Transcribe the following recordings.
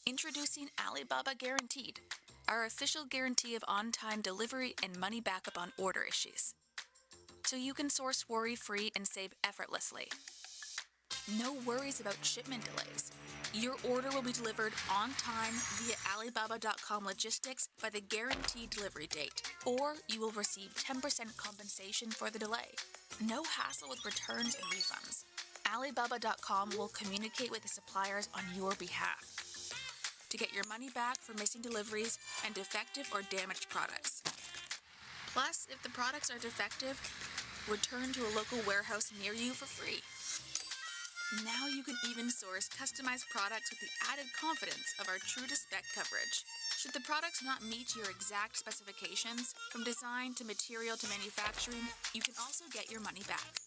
Introducing Alibaba Guaranteed, our official guarantee of on-time delivery and money backup on order issues. So you can source worry-free and save effortlessly. No worries about shipment delays. Your order will be delivered on time via Alibaba.com logistics by the guaranteed delivery date, or you will receive 10% compensation for the delay. No hassle with returns and refunds. Alibaba.com will communicate with the suppliers on your behalf to get your money back for missing deliveries and defective or damaged products. Plus, if the products are defective, return to a local warehouse near you for free. Now you can even source customized products with the added confidence of our true-to-spec coverage. Should the products not meet your exact specifications, from design to material to manufacturing, you can also get your money back.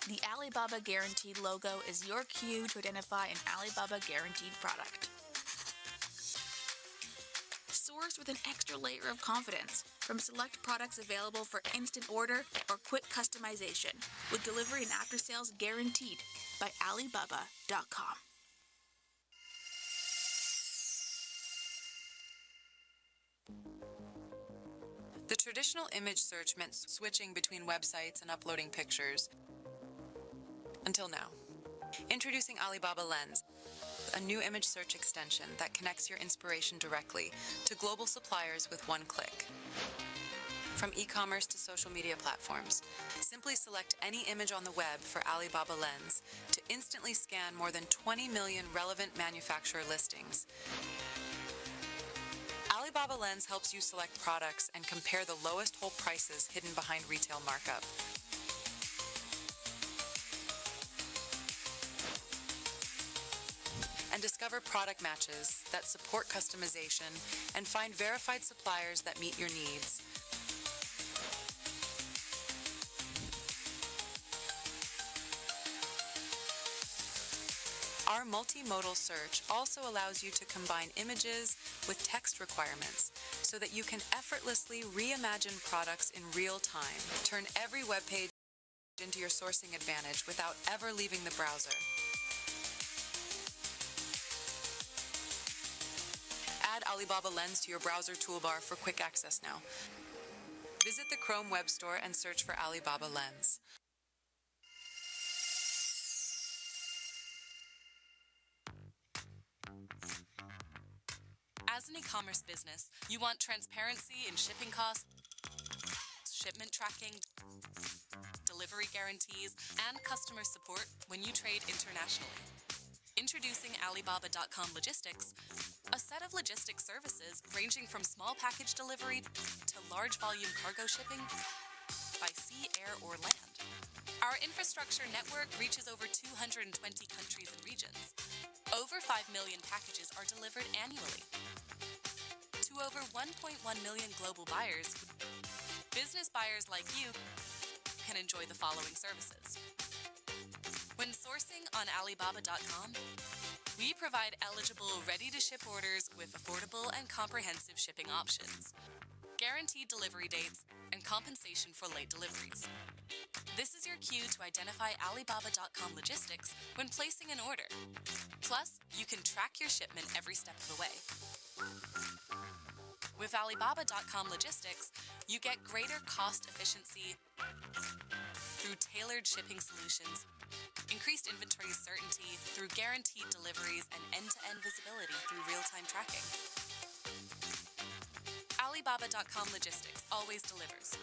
The Alibaba Guaranteed logo is your cue to identify an Alibaba Guaranteed product. Source with an extra layer of confidence from select products available for instant order or quick customization, with delivery and after-sales guaranteed by Alibaba.com. The traditional image search meant switching between websites and uploading pictures. Until now. Introducing Alibaba Lens, a new image search extension that connects your inspiration directly to global suppliers with one click. From e-commerce to social media platforms, simply select any image on the web for Alibaba Lens to instantly scan more than 20 million relevant manufacturer listings. Alibaba Lens helps you select products and compare the lowest whole prices hidden behind retail markup. And discover product matches that support customization and find verified suppliers that meet your needs. Our multimodal search also allows you to combine images with text requirements so that you can effortlessly reimagine products in real time. Turn every web page into your sourcing advantage without ever leaving the browser. Add Alibaba Lens to your browser toolbar for quick access now. Visit the Chrome Web Store and search for Alibaba Lens. As an e-commerce business, you want transparency in shipping costs, shipment tracking, delivery guarantees, and customer support when you trade internationally. Introducing Alibaba.com Logistics, a set of logistics services ranging from small package delivery to large volume cargo shipping by sea, air, or land. Our infrastructure network reaches over 220 countries and regions. Over 5 million packages are delivered annually to over 1.1 million global buyers. Business buyers like you can enjoy the following services. When sourcing on Alibaba.com, we provide eligible, ready-to-ship orders with affordable and comprehensive shipping options, guaranteed delivery dates, and compensation for late deliveries. This is your cue to identify Alibaba.com Logistics when placing an order. Plus, you can track your shipment every step of the way. With Alibaba.com Logistics, you get greater cost efficiency through tailored shipping solutions, increased inventory certainty through guaranteed deliveries, and end-to-end visibility through real-time tracking. Alibaba.com Logistics always delivers.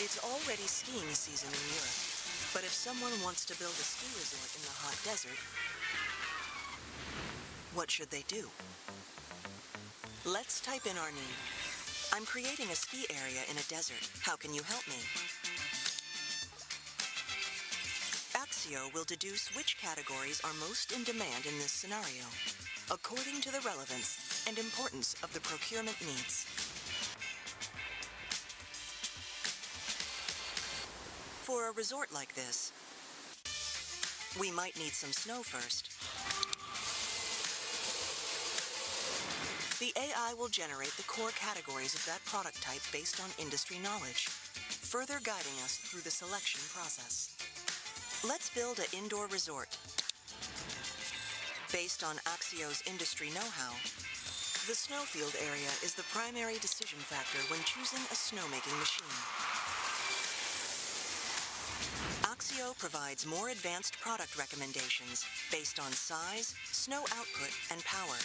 It's already skiing season in Europe, but if someone wants to build a ski resort in the hot desert, what should they do? Let's type in our need. I'm creating a ski area in a desert. How can you help me? Axio will deduce which categories are most in demand in this scenario, according to the relevance and importance of the procurement needs. For a resort like this, we might need some snow first. The AI will generate the core categories of that product type based on industry knowledge, further guiding us through the selection process. Let's build an indoor resort. Based on Axio's industry know-how, the snowfield area is the primary decision factor when choosing a snowmaking machine. Axio provides more advanced product recommendations based on size, snow output, and power.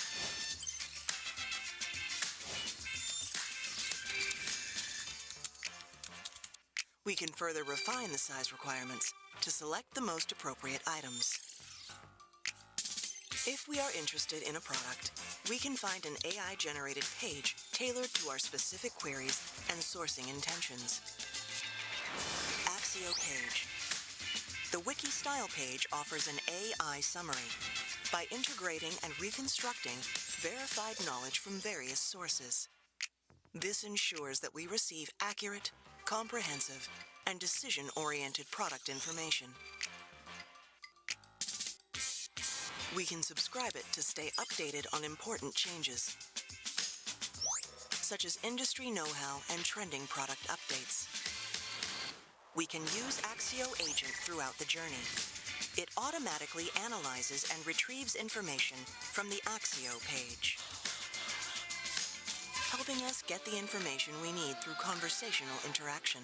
We can further refine the size requirements to select the most appropriate items. If we are interested in a product, we can find an AI-generated page tailored to our specific queries and sourcing intentions. Axio Page. The Wiki Style page offers an AI summary by integrating and reconstructing verified knowledge from various sources. This ensures that we receive accurate, comprehensive, and decision-oriented product information. We can subscribe it to stay updated on important changes, such as industry know-how and trending product updates. We can use Axio Agent throughout the journey. It automatically analyzes and retrieves information from the Axio page, helping us get the information we need through conversational interaction.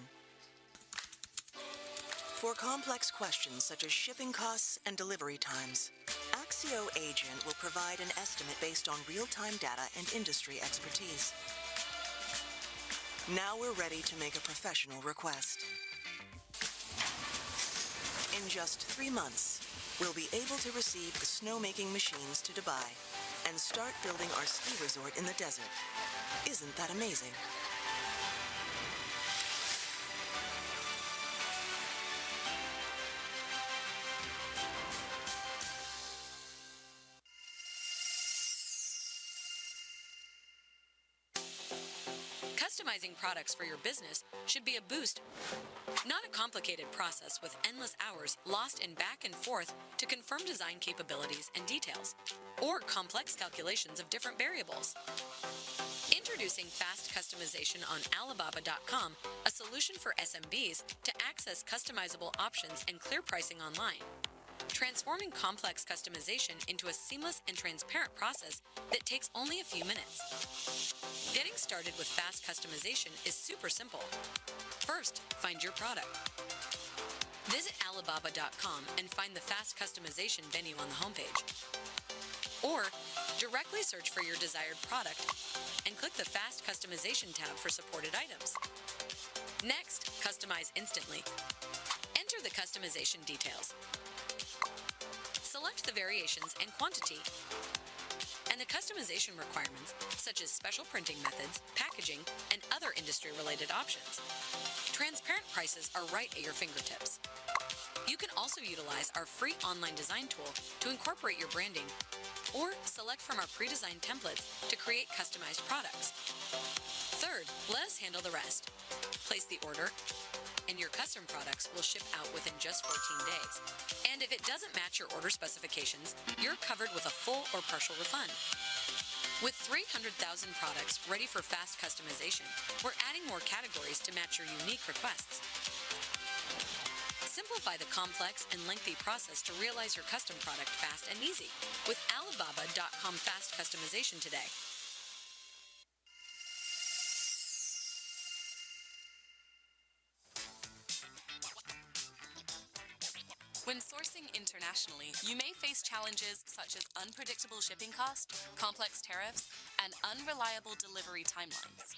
For complex questions such as shipping costs and delivery times, Axio Agent will provide an estimate based on real-time data and industry expertise. Now we're ready to make a professional request. In just 3 months, we'll be able to receive the snowmaking machines to Dubai and start building our ski resort in the desert. Isn't that amazing? Customizing products for your business should be a boost, not a complicated process with endless hours lost in back and forth to confirm design capabilities and details, or complex calculations of different variables. Introducing fast customization on Alibaba.com, a solution for SMBs to access customizable options and clear pricing online. Transforming complex customization into a seamless and transparent process that takes only a few minutes. Getting started with fast customization is super simple. First, find your product. Visit Alibaba.com and find the fast customization menu on the homepage. Or directly search for your desired product and click the Fast Customization tab for supported items. Next, customize instantly. Enter the customization details. Select the variations and quantity, and the customization requirements, such as special printing methods, packaging, and other industry-related options. Transparent prices are right at your fingertips. You can also utilize our free online design tool to incorporate your branding, or select from our pre-designed templates to create customized products. Third, let us handle the rest. Place the order, and your custom products will ship out within just 14 days. And if it doesn't match your order specifications, you're covered with a full or partial refund. With 300,000 products ready for fast customization, we're adding more categories to match your unique requests. Simplify the complex and lengthy process to realize your custom product fast and easy with Alibaba.com Fast Customization today. When sourcing internationally, you may face challenges such as unpredictable shipping costs, complex tariffs, and unreliable delivery timelines.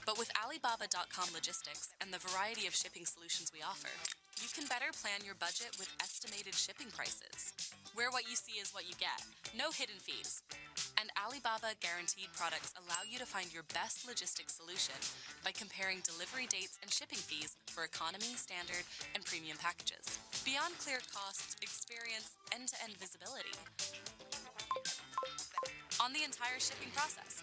But with Alibaba.com Logistics and the variety of shipping solutions we offer, you can better plan your budget with estimated shipping prices, where what you see is what you get, no hidden fees. And Alibaba guaranteed products allow you to find your best logistics solution by comparing delivery dates and shipping fees for economy, standard, and premium packages. Beyond clear costs, experience end-to-end visibility on the entire shipping process.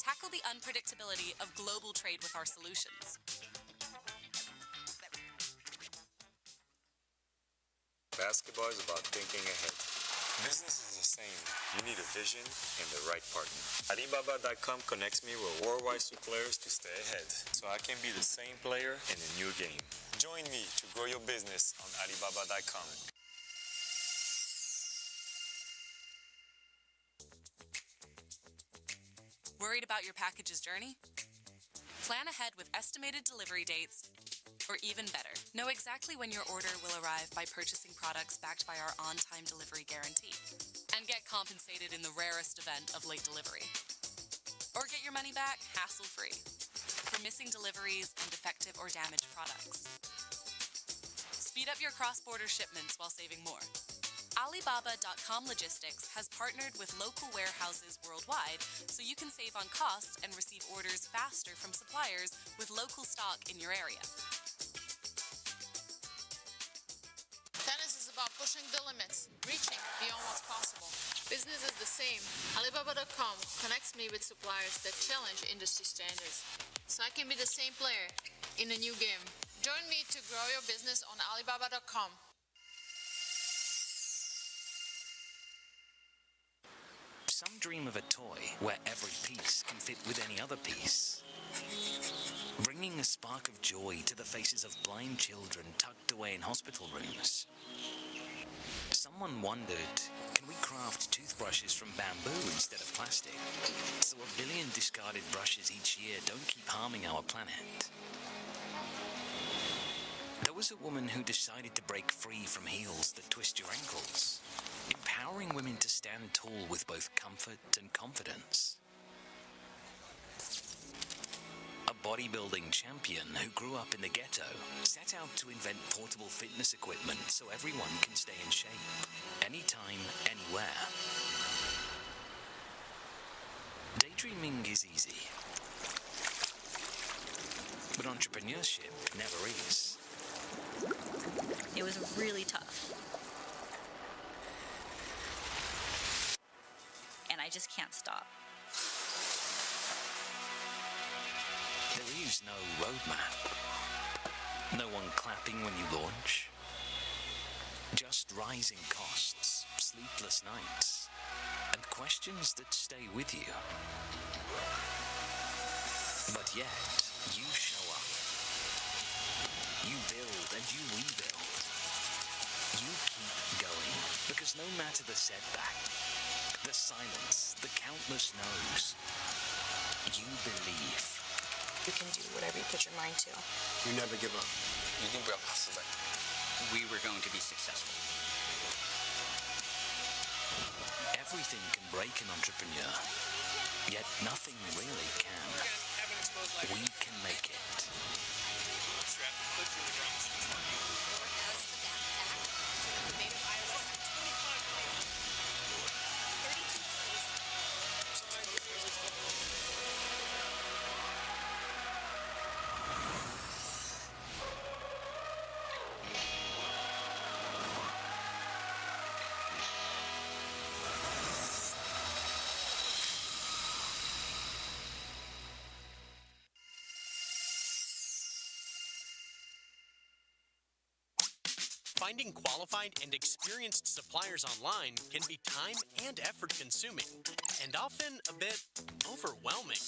Tackle the unpredictability of global trade with our solutions. Basketball is about thinking ahead. Business is the same. You need a vision and the right partner. Alibaba.com connects me with worldwide suppliers to stay ahead, so I can be the same player in a new game. Join me to grow your business on Alibaba.com. Worried about your package's journey? Plan ahead with estimated delivery dates, or even better, know exactly when your order will arrive by purchasing products backed by our on-time delivery guarantee, and get compensated in the rarest event of late delivery. Or get your money back hassle-free for missing deliveries and defective or damaged products. Speed up your cross-border shipments while saving more. Alibaba.com Logistics has partnered with local warehouses worldwide so you can save on costs and receive orders faster from suppliers with local stock in your area. Tennis is about pushing the limits, reaching beyond what's possible. Business is the same. Alibaba.com connects me with suppliers that challenge industry standards, so I can be the same player in a new game. Join me to grow your business on Alibaba.com. Some dream of a toy where every piece can fit with any other piece, bringing a spark of joy to the faces of blind children tucked away in hospital rooms. Someone wondered, can we craft toothbrushes from bamboo instead of plastic, so 1 billion discarded brushes each year don't keep harming our planet? There was a woman who decided to break free from heels that twist your ankles, empowering women to stand tall with both comfort and confidence. A bodybuilding champion who grew up in the ghetto set out to invent portable fitness equipment so everyone can stay in shape, anytime, anywhere. Daydreaming is easy, but entrepreneurship never is. It was really tough. And I just can't stop. There is no roadmap. No one clapping when you launch. Just rising costs, sleepless nights, and questions that stay with you. But yet, you show up. You build and you rebuild. You keep going, because no matter the setback, the silence, the countless no's, you believe. You can do whatever you put your mind to. You never give up. We were going to be successful. Everything can break an entrepreneur, yet nothing really can. We can make it. Finding qualified and experienced suppliers online can be time and effort consuming, and often a bit overwhelming,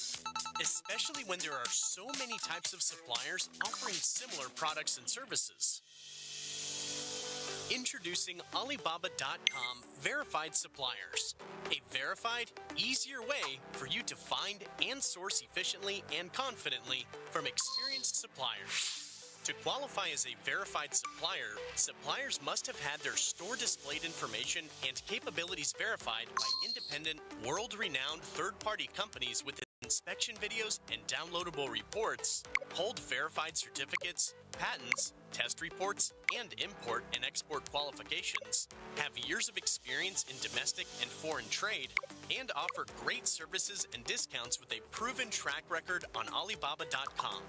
especially when there are so many types of suppliers offering similar products and services. Introducing Alibaba.com Verified Suppliers, a verified, easier way for you to find and source efficiently and confidently from experienced suppliers. To qualify as a verified supplier, suppliers must have had their store displayed information and capabilities verified by independent, world-renowned third-party companies with inspection videos and downloadable reports, hold verified certificates, patents, test reports, and import and export qualifications, have years of experience in domestic and foreign trade, and offer great services and discounts with a proven track record on Alibaba.com.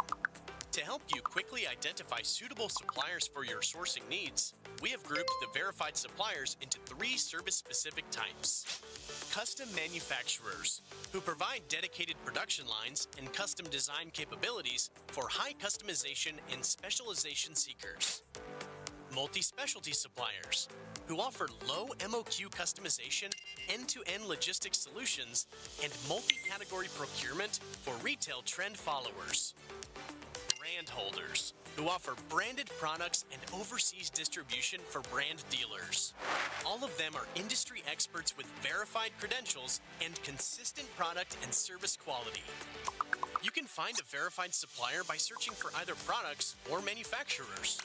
To help you quickly identify suitable suppliers for your sourcing needs, we have grouped the verified suppliers into 3 service-specific types. Custom manufacturers, who provide dedicated production lines and custom design capabilities for high customization and specialization seekers. Multi-specialty suppliers, who offer low MOQ customization, end-to-end logistics solutions, and multi-category procurement for retail trend followers. Brand holders, who offer branded products and overseas distribution for brand dealers. All of them are industry experts with verified credentials and consistent product and service quality. You can find a verified supplier by searching for either products or manufacturers.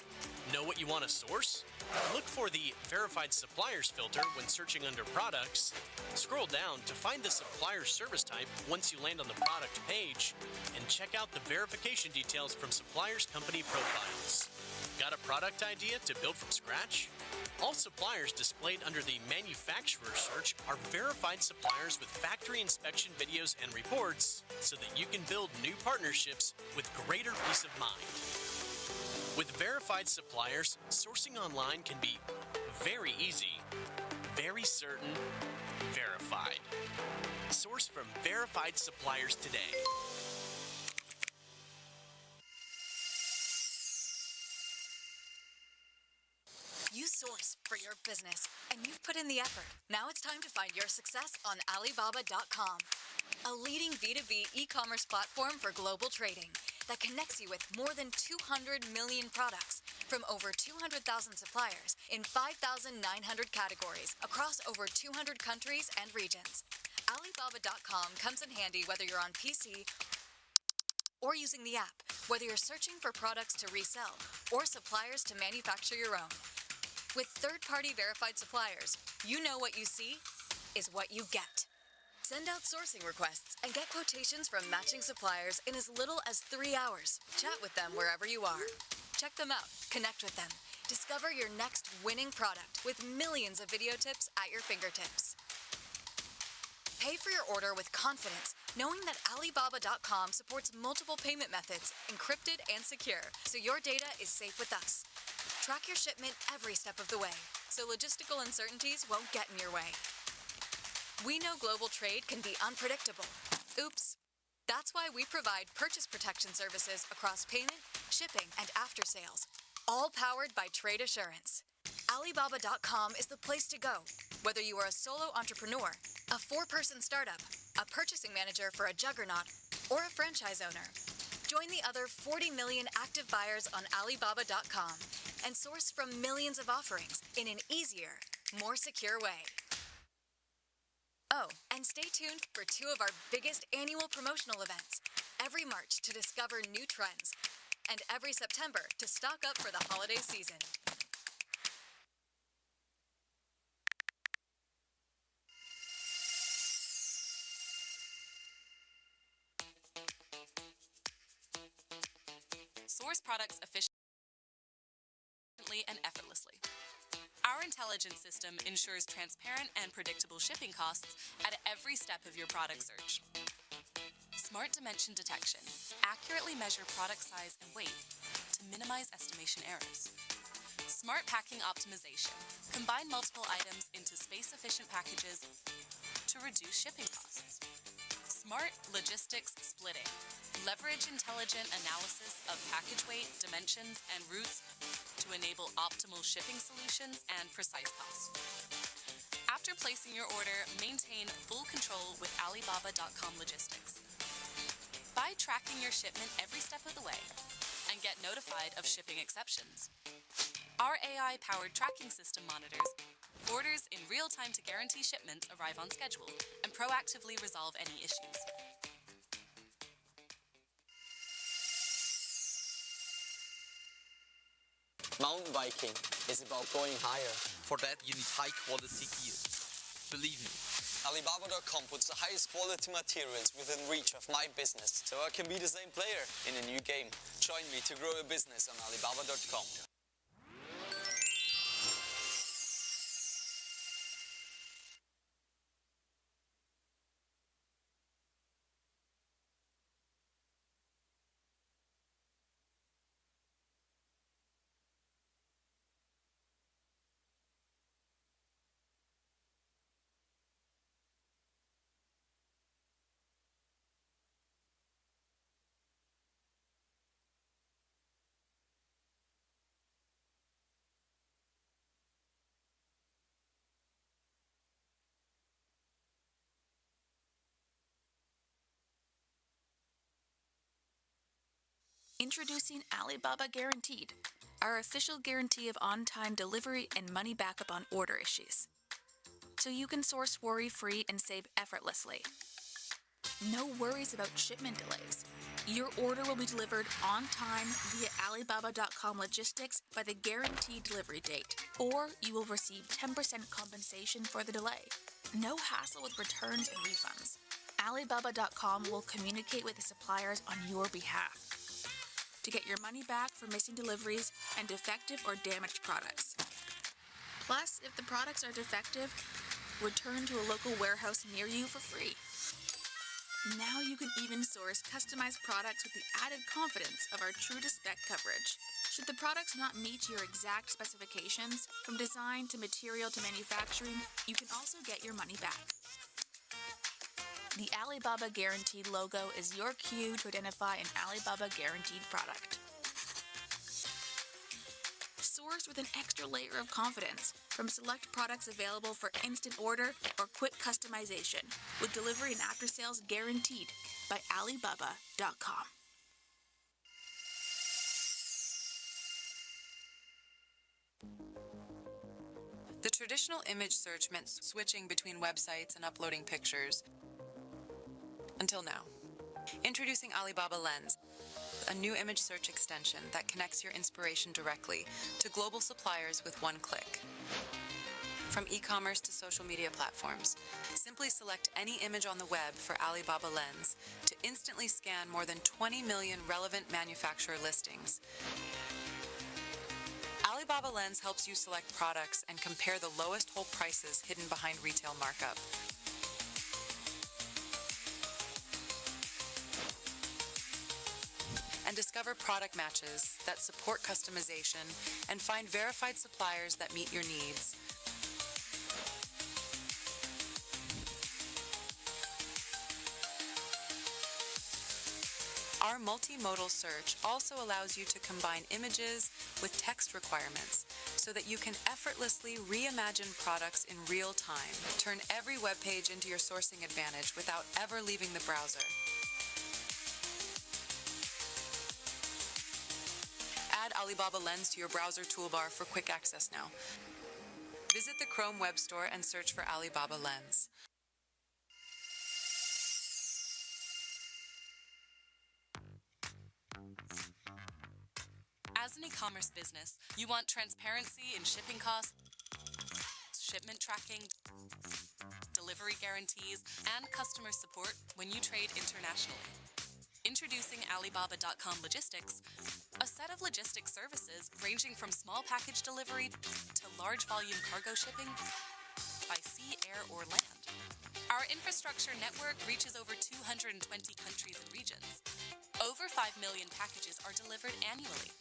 Know what you want to source? Look for the Verified Suppliers filter when searching under products. Scroll down to find the supplier service type once you land on the product page, and check out the verification details from suppliers' company profiles. Got a product idea to build from scratch? All suppliers displayed under the manufacturer search are verified suppliers with factory inspection videos and reports, so that you can build new partnerships with greater peace of mind. With verified suppliers, sourcing online can be very easy, very certain, verified. Source from verified suppliers today. You source for your business, and you've put in the effort. Now it's time to find your success on Alibaba.com, a leading B2B e-commerce platform for global trading that connects you with more than 200 million products from over 200,000 suppliers in 5,900 categories across over 200 countries and regions. Alibaba.com comes in handy whether you're on PC or using the app, whether you're searching for products to resell or suppliers to manufacture your own. With third-party verified suppliers, you know what you see is what you get. Send out sourcing requests and get quotations from matching suppliers in as little as 3 hours. Chat with them wherever you are. Check them out, connect with them, discover your next winning product with millions of video tips at your fingertips. Pay for your order with confidence, knowing that Alibaba.com supports multiple payment methods, encrypted and secure, so your data is safe with us. Track your shipment every step of the way, so logistical uncertainties won't get in your way. We know global trade can be unpredictable. Oops. That's why we provide purchase protection services across payment, shipping, and after sales, all powered by Trade Assurance. Alibaba.com is the place to go, whether you are a solo entrepreneur, a 4-person startup, a purchasing manager for a juggernaut, or a franchise owner. Join the other 40 million active buyers on Alibaba.com and source from millions of offerings in an easier, more secure way. Oh, and stay tuned for 2 of our biggest annual promotional events, every March to discover new trends, and every September to stock up for the holiday season. Source products efficiently and effortlessly. Our intelligence system ensures transparent and predictable shipping costs at every step of your product search. Smart dimension detection. Accurately measure product size and weight to minimize estimation errors. Smart packing optimization. Combine multiple items into space-efficient packages to reduce shipping costs. Smart logistics splitting. Leverage intelligent analysis of package weight, dimensions, and routes to enable optimal shipping solutions and precise costs. After placing your order, maintain full control with Alibaba.com logistics. By tracking your shipment every step of the way and get notified of shipping exceptions. Our AI-powered tracking system monitors orders in real time to guarantee shipments arrive on schedule and proactively resolve any issues. Mountain biking is about going higher. For that, you need high-quality gear. Believe me. Alibaba.com puts the highest quality materials within reach of my business, so I can be the same player in a new game. Join me to grow a business on Alibaba.com. Introducing Alibaba Guaranteed, our official guarantee of on-time delivery and money backup on order issues. So you can source worry-free and save effortlessly. No worries about shipment delays. Your order will be delivered on time via Alibaba.com logistics by the guaranteed delivery date, or you will receive 10% compensation for the delay. No hassle with returns and refunds. Alibaba.com will communicate with the suppliers on your behalf to get your money back for missing deliveries and defective or damaged products. Plus, if the products are defective, return to a local warehouse near you for free. Now you can even source customized products with the added confidence of our true-to-spec coverage. Should the products not meet your exact specifications, from design to material to manufacturing, you can also get your money back. The Alibaba Guaranteed logo is your cue to identify an Alibaba Guaranteed product. Source with an extra layer of confidence from select products available for instant order or quick customization, with delivery and after-sales guaranteed by Alibaba.com. The traditional image search meant switching between websites and uploading pictures. Until now. Introducing Alibaba Lens, a new image search extension that connects your inspiration directly to global suppliers with one click. From e-commerce to social media platforms, simply select any image on the web for Alibaba Lens to instantly scan more than 20 million relevant manufacturer listings. Alibaba Lens helps you select products and compare the lowest whole prices hidden behind retail markup. And discover product matches that support customization and find verified suppliers that meet your needs. Our multimodal search also allows you to combine images with text requirements so that you can effortlessly reimagine products in real time. Turn every web page into your sourcing advantage without ever leaving the browser. Add Alibaba Lens to your browser toolbar for quick access now. Visit the Chrome Web Store and search for Alibaba Lens. As an e-commerce business, you want transparency in shipping costs, shipment tracking, delivery guarantees, and customer support when you trade internationally. Introducing Alibaba.com Logistics, a set of logistics services ranging from small package delivery to large volume cargo shipping by sea, air, or land. Our infrastructure network reaches over 220 countries and regions. Over 5 million packages are delivered annually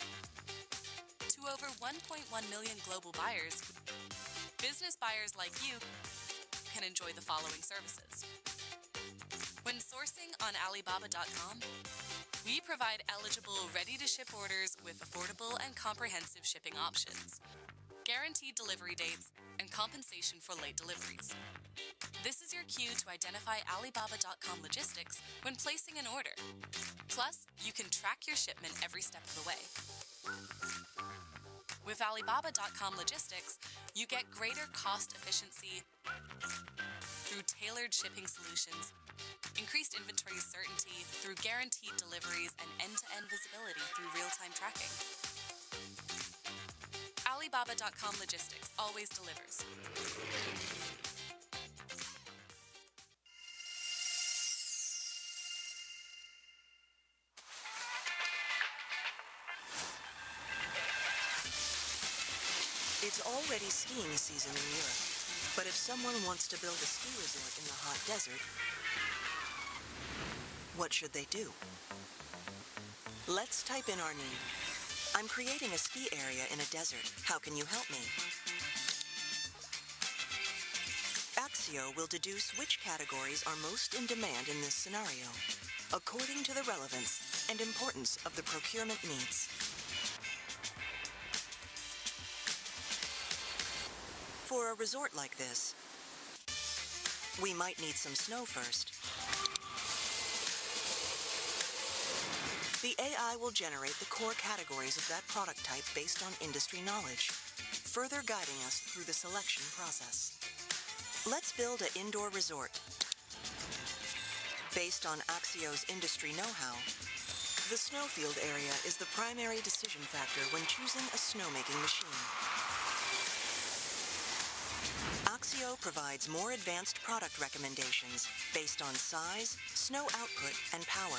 to over 1.1 million global buyers. Business buyers like you can enjoy the following services. When sourcing on Alibaba.com, we provide eligible, ready-to-ship orders with affordable and comprehensive shipping options, guaranteed delivery dates, and compensation for late deliveries. This is your cue to identify Alibaba.com Logistics when placing an order. Plus, you can track your shipment every step of the way. With Alibaba.com Logistics, you get greater cost efficiency through tailored shipping solutions, increased inventory certainty through guaranteed deliveries, and end-to-end visibility through real-time tracking. Alibaba.com Logistics always delivers. It's already skiing season in Europe, but if someone wants to build a ski resort in the hot desert, what should they do? Let's type in our need. I'm creating a ski area in a desert. How can you help me? Axio will deduce which categories are most in demand in this scenario, according to the relevance and importance of the procurement needs. For a resort like this, we might need some snow first. The AI will generate the core categories of that product type based on industry knowledge, further guiding us through the selection process. Let's build an indoor resort. Based on Axio's industry know-how, the snowfield area is the primary decision factor when choosing a snowmaking machine. Axio provides more advanced product recommendations based on size, snow output, and power.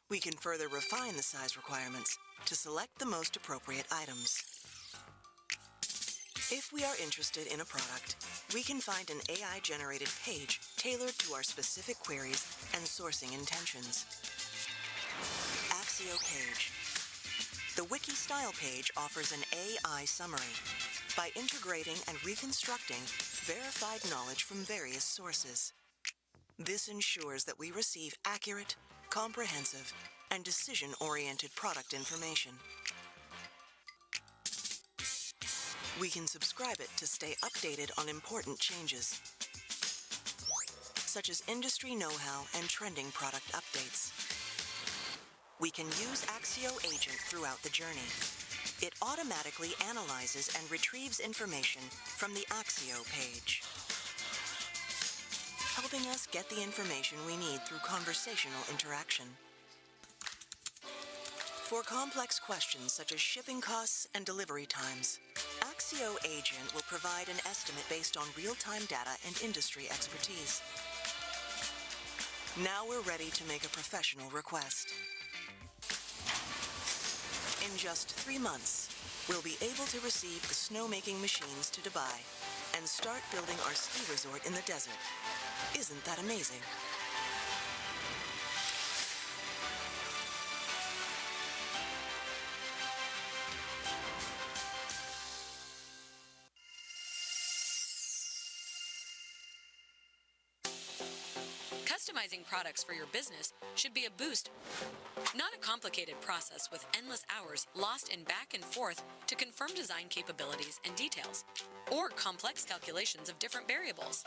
We can further refine the size requirements to select the most appropriate items. If we are interested in a product, we can find an AI-generated page tailored to our specific queries and sourcing intentions. Axio Page. The Wiki style page offers an AI summary by integrating and reconstructing verified knowledge from various sources. This ensures that we receive accurate, comprehensive, and decision-oriented product information. We can subscribe it to stay updated on important changes, such as industry know-how and trending product updates. We can use Axio Agent throughout the journey. It automatically analyzes and retrieves information from the Axio page, helping us get the information we need through conversational interaction. For complex questions such as shipping costs and delivery times, Axio Agent will provide an estimate based on real-time data and industry expertise. Now we're ready to make a professional request. In just 3 months, we'll be able to receive the snowmaking machines to Dubai and start building our ski resort in the desert. Isn't that amazing? Customizing products for your business should be a boost, not a complicated process with endless hours lost in back and forth to confirm design capabilities and details, or complex calculations of different variables.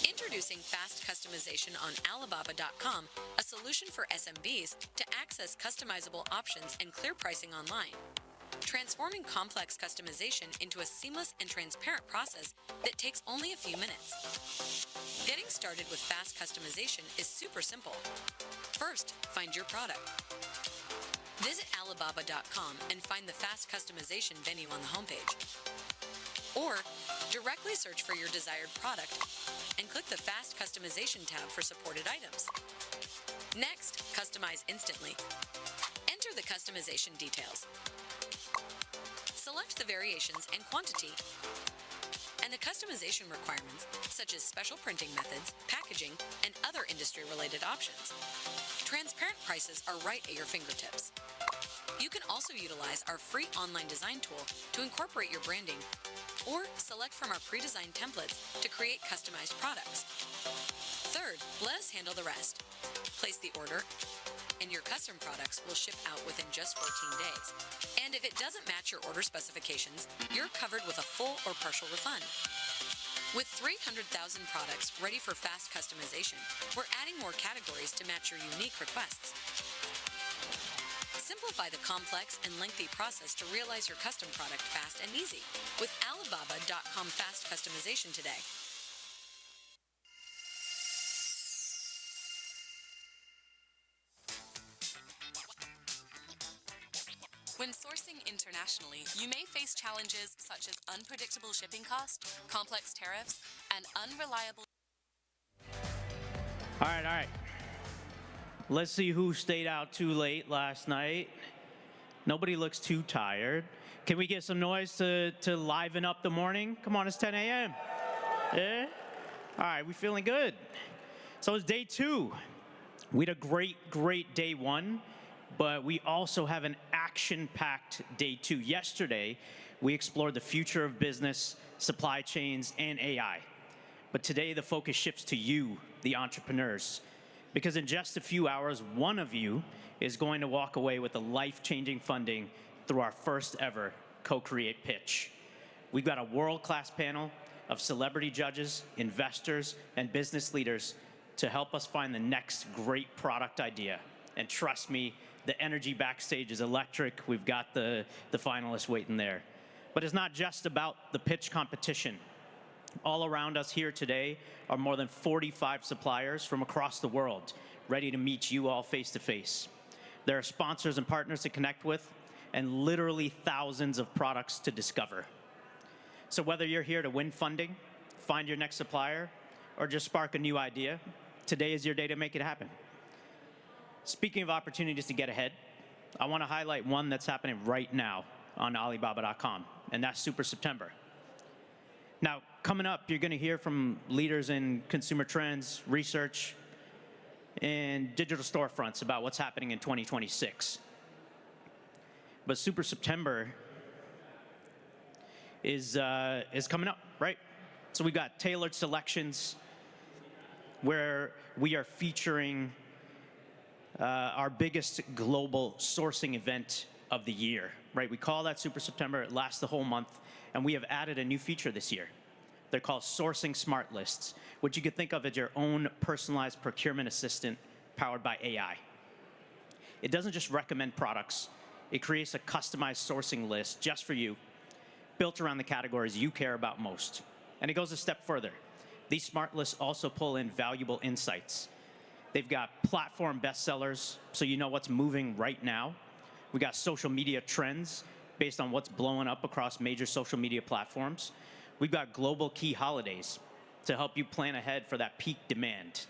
Introducing fast customization on Alibaba.com, a solution for SMBs to access customizable options and clear pricing online. Transforming complex customization into a seamless and transparent process that takes only a few minutes. Getting started with fast customization is super simple. First, find your product. Visit Alibaba.com and find the fast customization venue on the homepage. Or directly search for your desired product and click the Fast Customization tab for supported items. Next, customize instantly. Enter the customization details. Select the variations and quantity, and the customization requirements, such as special printing methods, packaging, and other industry-related options. Transparent prices are right at your fingertips. You can also utilize our free online design tool to incorporate your branding, or select from our pre-designed templates to create customized products. Third, let us handle the rest. Place the order, and your custom products will ship out within just 14 days. And if it doesn't match your order specifications, you're covered with a full or partial refund. With 300,000 products ready for fast customization, we're adding more categories to match your unique requests. Simplify the complex and lengthy process to realize your custom product fast and easy with Alibaba.com Fast Customization today. When sourcing internationally, you may face challenges such as unpredictable shipping costs, complex tariffs, and unreliable... All right. Let's see who stayed out too late last night. Nobody looks too tired. Can we get some noise to liven up the morning? Come on, it's 10 a.m. Yeah? All right, we feeling good. So it's day 2. We had a great day 1, but we also have an action-packed day 2. Yesterday, we explored the future of business, supply chains, and AI. But today, the focus shifts to you, the entrepreneurs. Because in just a few hours, one of you is going to walk away with a life-changing funding through our first ever CoCreate Pitch. We've got a world-class panel of celebrity judges, investors, and business leaders to help us find the next great product idea. And trust me, the energy backstage is electric. We've got the finalists waiting there. But it's not just about the pitch competition. All around us here today are more than 45 suppliers from across the world, ready to meet you all face to face. There are sponsors and partners to connect with, and literally thousands of products to discover. So whether you're here to win funding, find your next supplier, or just spark a new idea, today is your day to make it happen. Speaking of opportunities to get ahead, I want to highlight one that's happening right now on Alibaba.com, and that's Super September. Now, coming up, you're going to hear from leaders in consumer trends, research, and digital storefronts about what's happening in 2026. But Super September is coming up, right? So we've got tailored selections where we are featuring our biggest global sourcing event of the year, right? We call that Super September. It lasts the whole month, and we have added a new feature this year. They're called Sourcing Smart Lists, which you could think of as your own personalized procurement assistant powered by AI. It doesn't just recommend products. It creates a customized sourcing list just for you, built around the categories you care about most. And it goes a step further. These smart lists also pull in valuable insights. They've got platform bestsellers, so you know what's moving right now. We got social media trends based on what's blowing up across major social media platforms. We've got global key holidays to help you plan ahead for that peak demand.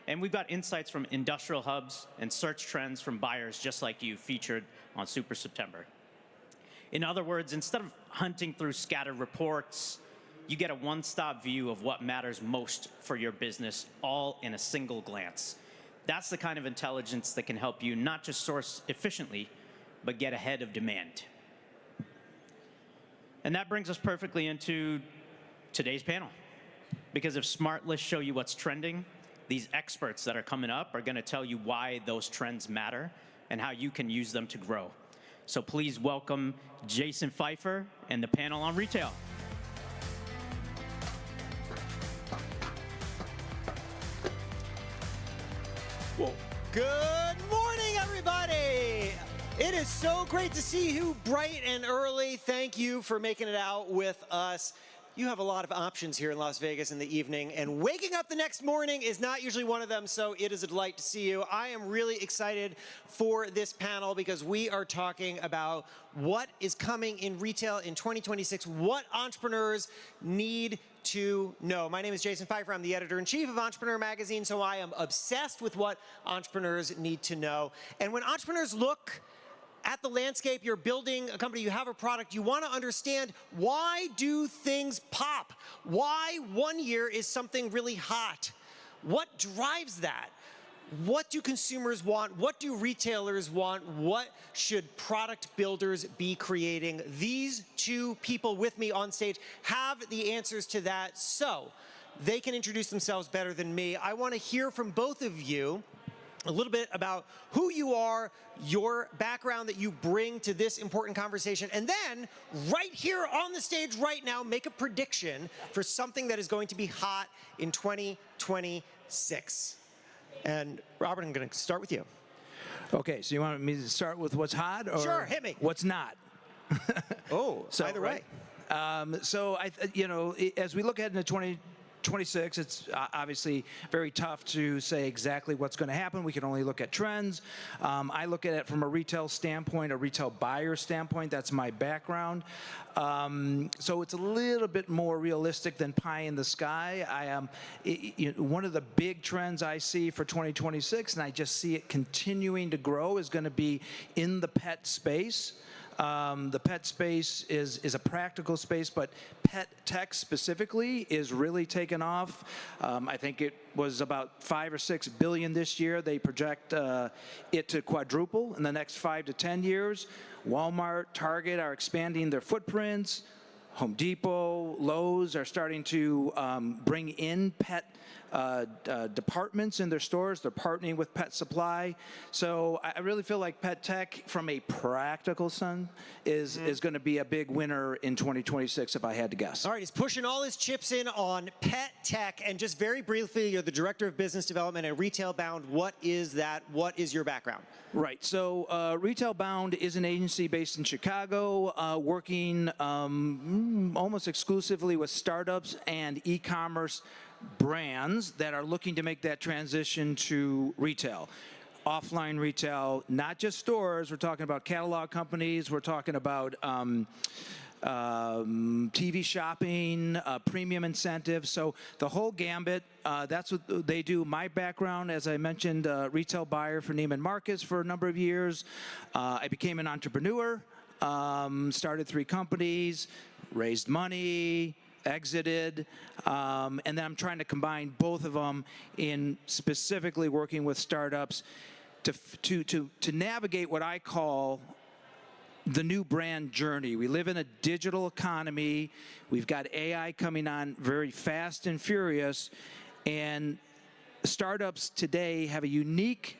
And we've got insights from industrial hubs and search trends from buyers just like you featured on Super September. In other words, instead of hunting through scattered reports, you get a one-stop view of what matters most for your business, all in a single glance. That's the kind of intelligence that can help you not just source efficiently, but get ahead of demand. And that brings us perfectly into today's panel. Because if smart lists show you what's trending, these experts that are coming up are going to tell you why those trends matter and how you can use them to grow. So please welcome Jason Pfeiffer and the panel on retail. Well, good morning, everybody. It is so great to see you bright and early. Thank you for making it out with us. You have a lot of options here in Las Vegas in the evening, and waking up the next morning is not usually one of them, so it is a delight to see you. I am really excited for this panel because we are talking about what is coming in retail in 2026, what entrepreneurs need to know. My name is Jason Pfeiffer. I'm the editor-in-chief of Entrepreneur Magazine, so I am obsessed with what entrepreneurs need to know. And when entrepreneurs look at the landscape, you're building a company, you have a product, you want to understand why do things pop? Why one year is something really hot? What drives that? What do consumers want? What do retailers want? What should product builders be creating? These two people with me on stage have the answers to that, so they can introduce themselves better than me. I want to hear from both of you a little bit about who you are, your background that you bring to this important conversation, and then right here on the stage right now, make a prediction for something that is going to be hot in 2026. And Robert, I'm going to start with you. Okay, so you want me to start with what's hot or sure, hit me. What's not? So, either way. So as we look ahead into 2026, it's obviously very tough to say exactly what's going to happen. We can only look at trends. I look at it from a retail standpoint, a retail buyer standpoint. That's my background. So it's a little bit more realistic than pie in the sky. One of the big trends I see for 2026, and I just see it continuing to grow, is going to be in the pet space. The pet space is a practical space, but pet tech specifically is really taken off. I think it was about $5 or $6 billion this year. They project it to quadruple in the next 5 to 10 years. Walmart, Target are expanding their footprints. Home Depot, Lowe's are starting to bring in pet departments in their stores. They're partnering with Pet Supply. So I really feel like pet tech, from a practical sense, is going to be a big winner in 2026, if I had to guess. All right, he's pushing all his chips in on pet tech. And just very briefly, you're the Director of Business Development at Retail Bound. What is that? What is your background? Right. So Retail Bound is an agency based in Chicago, working almost exclusively with startups and e-commerce brands that are looking to make that transition to retail. Offline retail, not just stores. We're talking about catalog companies. We're talking about TV shopping, premium incentives. So the whole gambit, that's what they do. My background, as I mentioned, retail buyer for Neiman Marcus for a number of years. I became an entrepreneur, started 3 companies, raised money, exited, and then I'm trying to combine both of them in specifically working with startups to navigate what I call the new brand journey. We live in a digital economy. We've got AI coming on very fast and furious, and startups today have a unique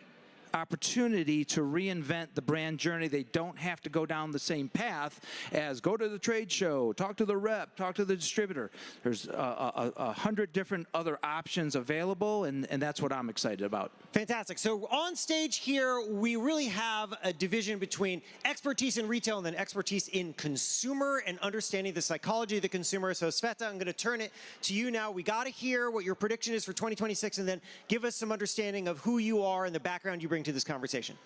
opportunity to reinvent the brand journey. They don't have to go down the same path as go to the trade show, talk to the rep, talk to the distributor. There's 100 different other options available, and that's what I'm excited about. Fantastic. So on stage here, we really have a division between expertise in retail and then expertise in consumer and understanding the psychology of the consumer. So Sveta, I'm going to turn it to you now. We got to hear what your prediction is for 2026, and then give us some understanding of who you are and the background you bring to this conversation.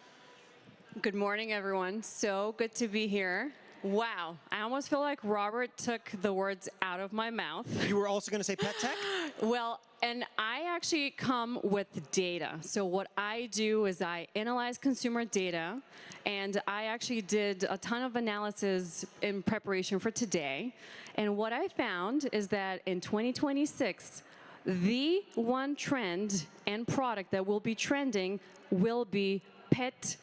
Good morning, everyone. So good to be here. Wow, I almost feel like Robert took the words out of my mouth. You were also going to say pet tech? Well, and I actually come with data. So what I do is I analyze consumer data, and I actually did a ton of analysis in preparation for today. And what I found is that in 2026, the one trend and product that will be trending will be pet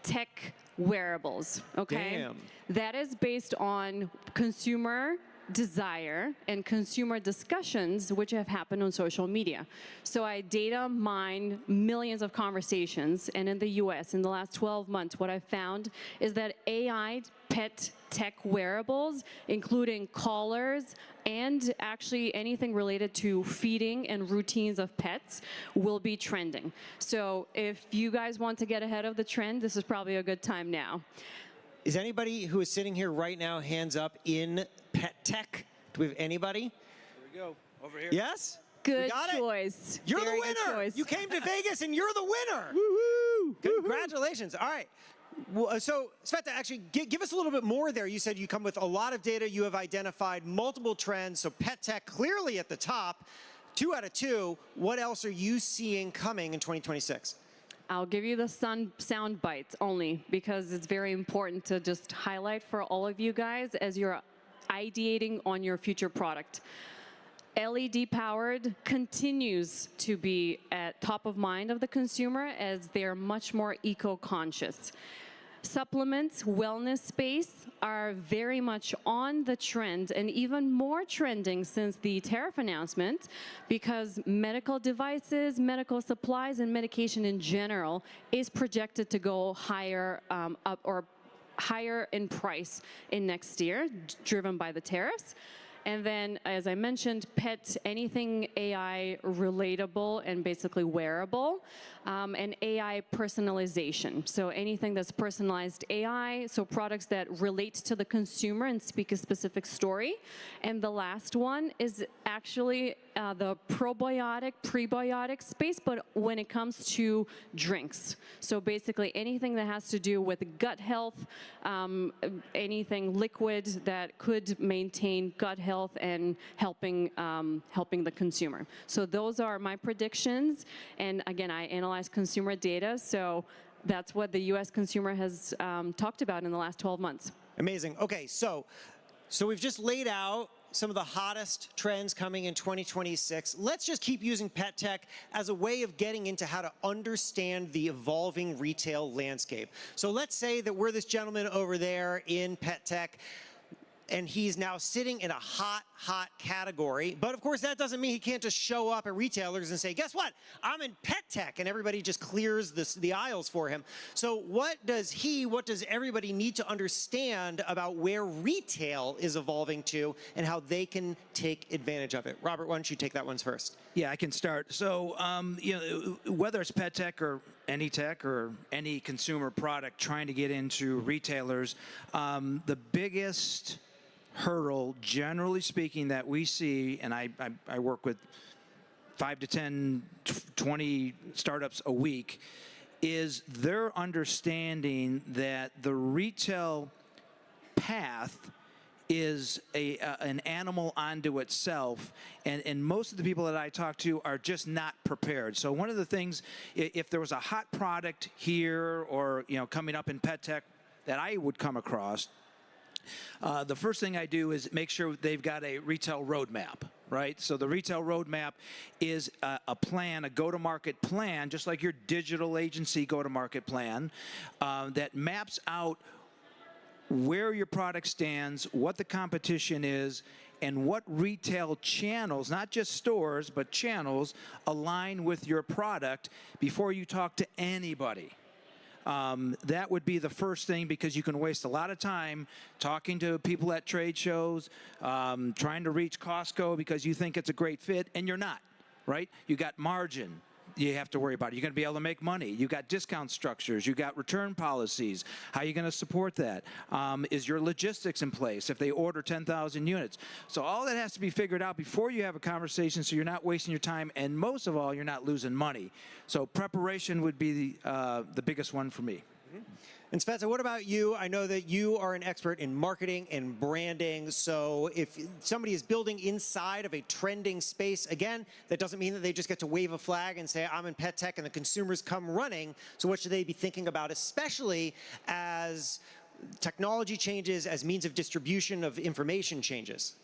tech wearables, okay? Damn. That is based on consumer desire and consumer discussions which have happened on social media. So I data mine millions of conversations, and in the US in the last 12 months, what I found is that AI pet tech wearables, including collars and actually anything related to feeding and routines of pets, will be trending. So if you guys want to get ahead of the trend, this is probably a good time now. Is anybody who is sitting here right now, hands up, in pet tech? Do we have anybody? Here we go. Over here. Yes? Good choice. You're Very the good winner. choice. You came to Vegas and you're the winner. Woohoo! Congratulations. All right. Well, so, Sveta, actually, give us a little bit more there. You said you come with a lot of data. You have identified multiple trends. So pet tech clearly at the top. 2 out of 2. What else are you seeing coming in 2026? I'll give you the sound bites only because it's very important to just highlight for all of you guys as you're ideating on your future product. LED powered continues to be at top of mind of the consumer as they're much more eco-conscious. Supplements, wellness space are very much on the trend and even more trending since the tariff announcement because medical devices, medical supplies, and medication in general is projected to go higher up or higher in price in next year, driven by the tariffs. And then, as I mentioned, pet, anything AI relatable and basically wearable, and AI personalization. So anything that's personalized AI, so products that relate to the consumer and speak a specific story. And the last one is actually the probiotic, prebiotic space, but when it comes to drinks. So basically anything that has to do with gut health, anything liquid that could maintain gut health and helping the consumer. So those are my predictions. And again, I analyze consumer data, so that's what the U.S. consumer has talked about in the last 12 months. Amazing. Okay, so we've just laid out some of the hottest trends coming in 2026. Let's just keep using pet tech as a way of getting into how to understand the evolving retail landscape. So let's say that we're this gentleman over there in pet tech. and he's now sitting in a hot category. But of course, that doesn't mean he can't just show up at retailers and say, guess what? I'm in pet tech, and everybody just clears the aisles for him. So what does everybody need to understand about where retail is evolving to and how they can take advantage of it? Robert, why don't you take that one first? Yeah, I can start. So, whether it's pet tech or any consumer product trying to get into retailers, the biggest hurdle, generally speaking, that we see, and I work with 5 to 10, 20 startups a week, is their understanding that the retail path is an animal unto itself, and most of the people that I talk to are just not prepared. So one of the things, if there was a hot product here or coming up in pet tech that I would come across, the first thing I do is make sure they've got a retail roadmap, right? So the retail roadmap is a plan, a go-to-market plan, just like your digital agency go-to-market plan, that maps out where your product stands, what the competition is, and what retail channels, not just stores, but channels, align with your product before you talk to anybody. That would be the first thing, because you can waste a lot of time talking to people at trade shows, trying to reach Costco because you think it's a great fit, and you're not, right? You got margin you have to worry about. You're going to be able to make money. You got discount structures. You got return policies. How are you going to support that? Is your logistics in place if they order 10,000 units? So all that has to be figured out before you have a conversation, so you're not wasting your time, and most of all, you're not losing money. So preparation would be the biggest one for me. And Spencer, what about you? I know that you are an expert in marketing and branding. So if somebody is building inside of a trending space, again, that doesn't mean that they just get to wave a flag and say, I'm in pet tech, and the consumers come running. So what should they be thinking about, especially as technology changes, as means of distribution of information changes?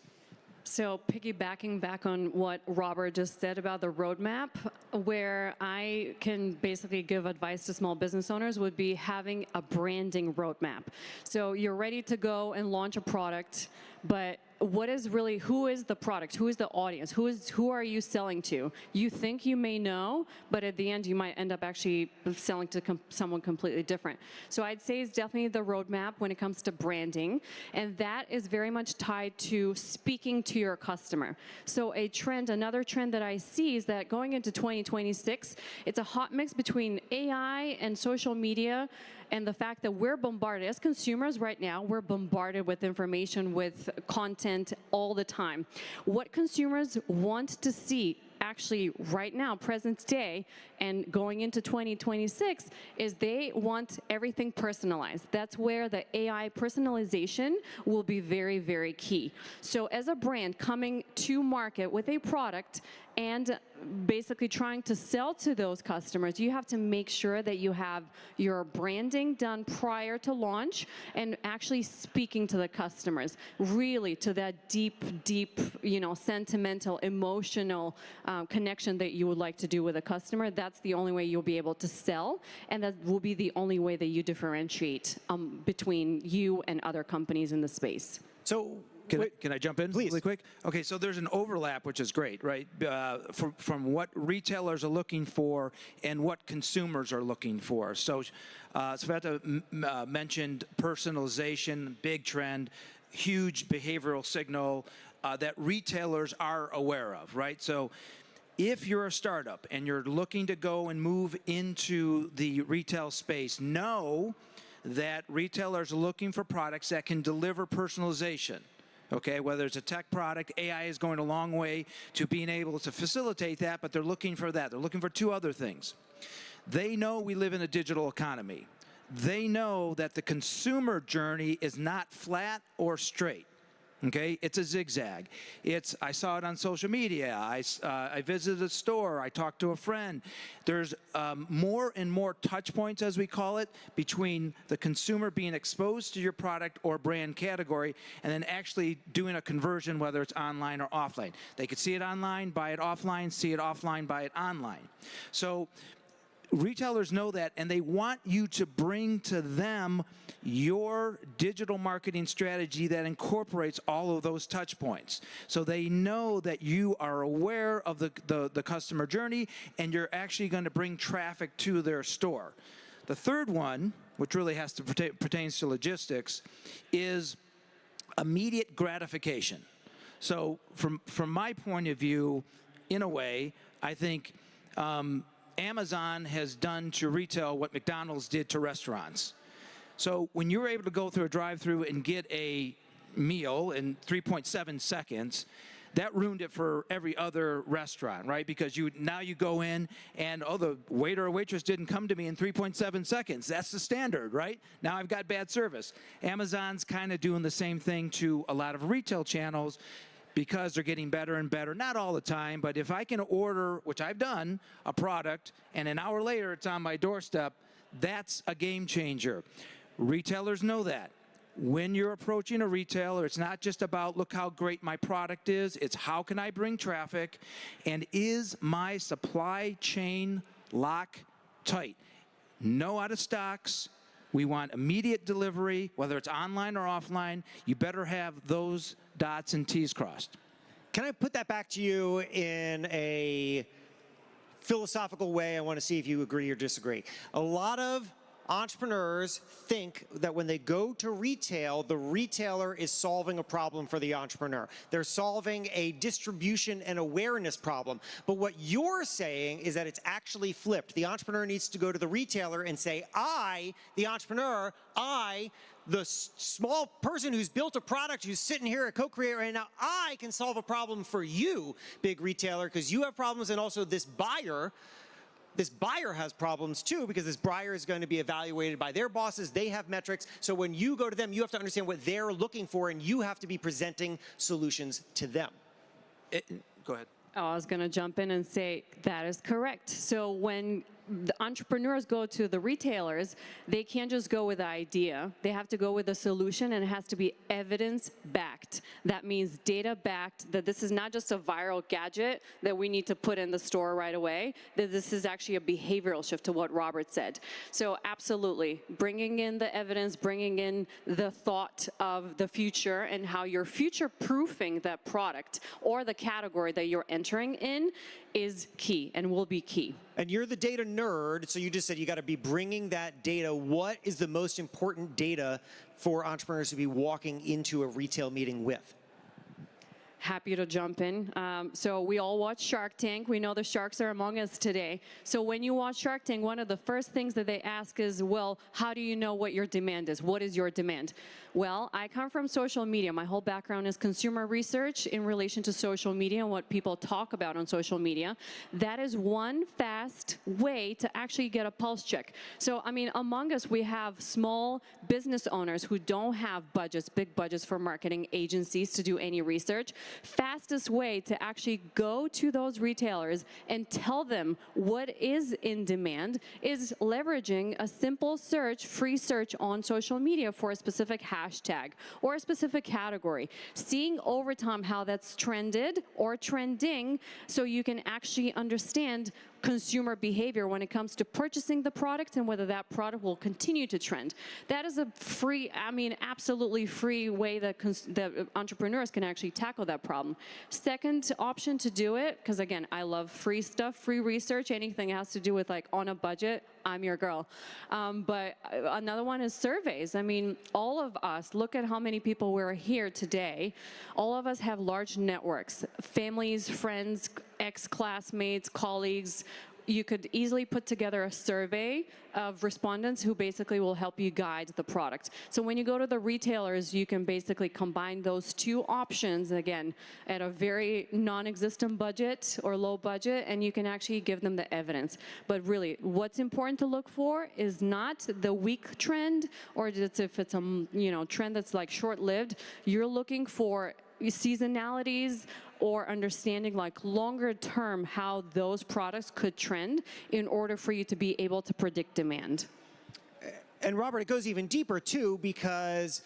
So piggybacking back on what Robert just said about the roadmap, where I can basically give advice to small business owners would be having a branding roadmap. So you're ready to go and launch a product, but what is really, who is the product? Who is the audience? Who are you selling to? You think you may know, but at the end you might end up actually selling to someone completely different. So I'd say it's definitely the roadmap when it comes to branding, and that is very much tied to speaking to your customer. So another trend that I see is that going into 2026, it's a hot mix between AI and social media, and the fact that we're bombarded, as consumers right now, we're bombarded with information, with content all the time. What consumers want to see actually right now, present day, and going into 2026, is they want everything personalized. That's where the AI personalization will be very, very key. So as a brand coming to market with a product and basically trying to sell to those customers, you have to make sure that you have your branding done prior to launch and actually speaking to the customers, really to that deep, sentimental, emotional connection that you would like to do with a customer. That's the only way you'll be able to sell, and that will be the only way that you differentiate between you and other companies in the space. So Can I jump in really quick? Okay, so there's an overlap, which is great, right? From what retailers are looking for and what consumers are looking for. So Sveta mentioned personalization, big trend, huge behavioral signal that retailers are aware of, right? So if you're a startup and you're looking to go and move into the retail space, know that retailers are looking for products that can deliver personalization. Okay, whether it's a tech product, AI is going a long way to being able to facilitate that, but they're looking for that. They're looking for two other things. They know we live in a digital economy. They know that the consumer journey is not flat or straight. Okay, it's a zigzag. I saw it on social media. I visited a store. I talked to a friend. There's more and more touch points, as we call it, between the consumer being exposed to your product or brand category and then actually doing a conversion, whether it's online or offline. They could see it online, buy it offline, see it offline, buy it online. So retailers know that, and they want you to bring to them your digital marketing strategy that incorporates all of those touch points. So they know that you are aware of the customer journey, and you're actually going to bring traffic to their store. The third one, which really has to pertains to logistics, is immediate gratification. So from my point of view, in a way, I think Amazon has done to retail what McDonald's did to restaurants. So when you're able to go through a drive-through and get a meal in 3.7 seconds, that ruined it for every other restaurant, right? Because now you go in and, oh, the waiter or waitress didn't come to me in 3.7 seconds. That's the standard, right? Now I've got bad service. Amazon's kind of doing the same thing to a lot of retail channels, because they're getting better and better, not all the time, but if I can order, which I've done, a product, and an hour later it's on my doorstep, that's a game changer. Retailers know that. When you're approaching a retailer, it's not just about, look how great my product is, it's how can I bring traffic, and is my supply chain lock tight? No out of stocks. We want immediate delivery, whether it's online or offline. You better have those dots and T's crossed. Can I put that back to you in a philosophical way? I want to see if you agree or disagree. A lot of entrepreneurs think that when they go to retail, the retailer is solving a problem for the entrepreneur. They're solving a distribution and awareness problem. But what you're saying is that it's actually flipped. The entrepreneur needs to go to the retailer and say, I, the entrepreneur, the small person who's built a product, who's sitting here at CoCreate right now, I can solve a problem for you, big retailer, because you have problems, and also this buyer has problems too, because this buyer is going to be evaluated by their bosses. They have metrics. So when you go to them, you have to understand what they're looking for, and you have to be presenting solutions to them. Go ahead. Oh, I was going to jump in and say that is correct. So when the entrepreneurs go to the retailers, they can't just go with the idea. They have to go with a solution, and it has to be evidence-backed. That means data-backed, that this is not just a viral gadget that we need to put in the store right away, that this is actually a behavioral shift to what Robert said. So absolutely, bringing in the evidence, bringing in the thought of the future and how you're future-proofing that product or the category that you're entering in is key and will be key. And you're the data nerd, so you just said you got to be bringing that data. What is the most important data for entrepreneurs to be walking into a retail meeting with? Happy to jump in. So we all watch Shark Tank. We know the sharks are among us today. So when you watch Shark Tank, one of the first things that they ask is, well, how do you know what your demand is? What is your demand? Well, I come from social media. My whole background is consumer research in relation to social media and what people talk about on social media. That is one fast way to actually get a pulse check. So, I mean, among us, we have small business owners who don't have budgets, big budgets for marketing agencies to do any research. Fastest way to actually go to those retailers and tell them what is in demand is leveraging a simple search, free search on social media for a specific hashtag or a specific category. Seeing over time how that's trended or trending, so you can actually understand consumer behavior when it comes to purchasing the product and whether that product will continue to trend. That is a free, I mean, absolutely free way that entrepreneurs can actually tackle that problem. Second option to do it, because again, I love free stuff, free research, anything that has to do with like on a budget, I'm your girl. But another one is surveys. I mean, all of us, look at how many people we're here today. All of us have large networks, families, friends, ex-classmates, colleagues. You could easily put together a survey of respondents who basically will help you guide the product. So when you go to the retailers, you can basically combine those two options, again, at a very non-existent budget or low budget, and you can actually give them the evidence. But really, what's important to look for is not the weak trend, or if it's a trend that's like short-lived. You're looking for seasonalities or understanding like longer term how those products could trend in order for you to be able to predict demand. And Robert, it goes even deeper too, because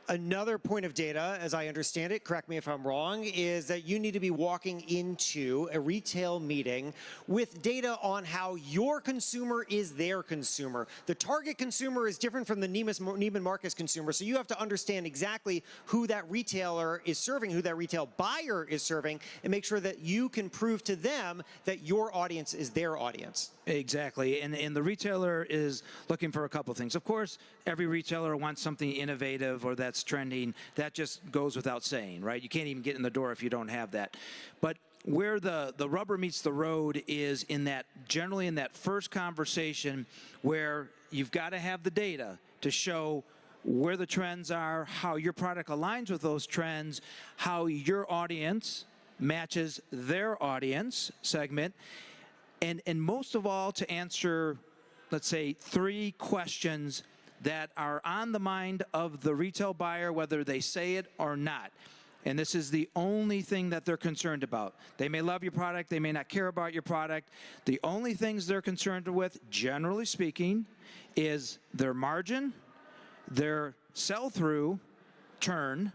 Another point of data, as I understand it, correct me if I'm wrong, is that you need to be walking into a retail meeting with data on how your consumer is their consumer. The target consumer is different from the Neiman Marcus consumer, so you have to understand exactly who that retailer is serving, who that retail buyer is serving, and make sure that you can prove to them that your audience is their audience. Exactly, and the retailer is looking for a couple things. Of course, every retailer wants something innovative or that's trending. That just goes without saying, right? You can't even get in the door if you don't have that. But where the rubber meets the road is generally in that first conversation where you've got to have the data to show where the trends are, how your product aligns with those trends, how your audience matches their audience segment, and most of all to answer, let's say, 3 questions that are on the mind of the retail buyer, whether they say it or not. And this is the only thing that they're concerned about. They may love your product, they may not care about your product. The only things they're concerned with, generally speaking, is their margin, their sell-through, turn,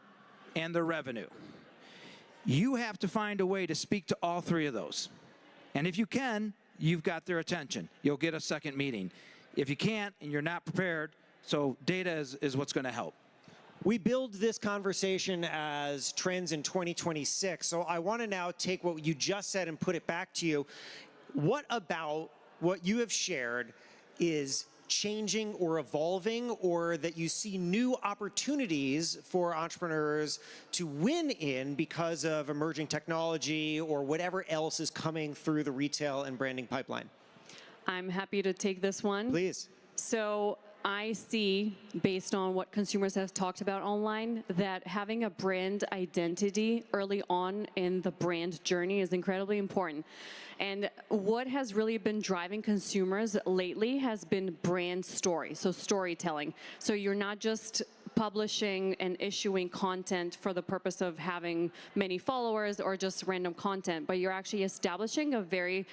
and their revenue. You have to find a way to speak to all 3 of those. And if you can, you've got their attention. You'll get a second meeting. If you can't and you're not prepared, so data is what's going to help. We build this conversation as trends in 2026, so I want to now take what you just said and put it back to you. What about what you have shared is changing or evolving, or that you see new opportunities for entrepreneurs to win in because of emerging technology or whatever else is coming through the retail and branding pipeline? I'm happy to take this one. Please. So I see, based on what consumers have talked about online, that having a brand identity early on in the brand journey is incredibly important. And what has really been driving consumers lately has been brand story, so storytelling. So you're not just publishing and issuing content for the purpose of having many followers or just random content, but you're actually establishing a very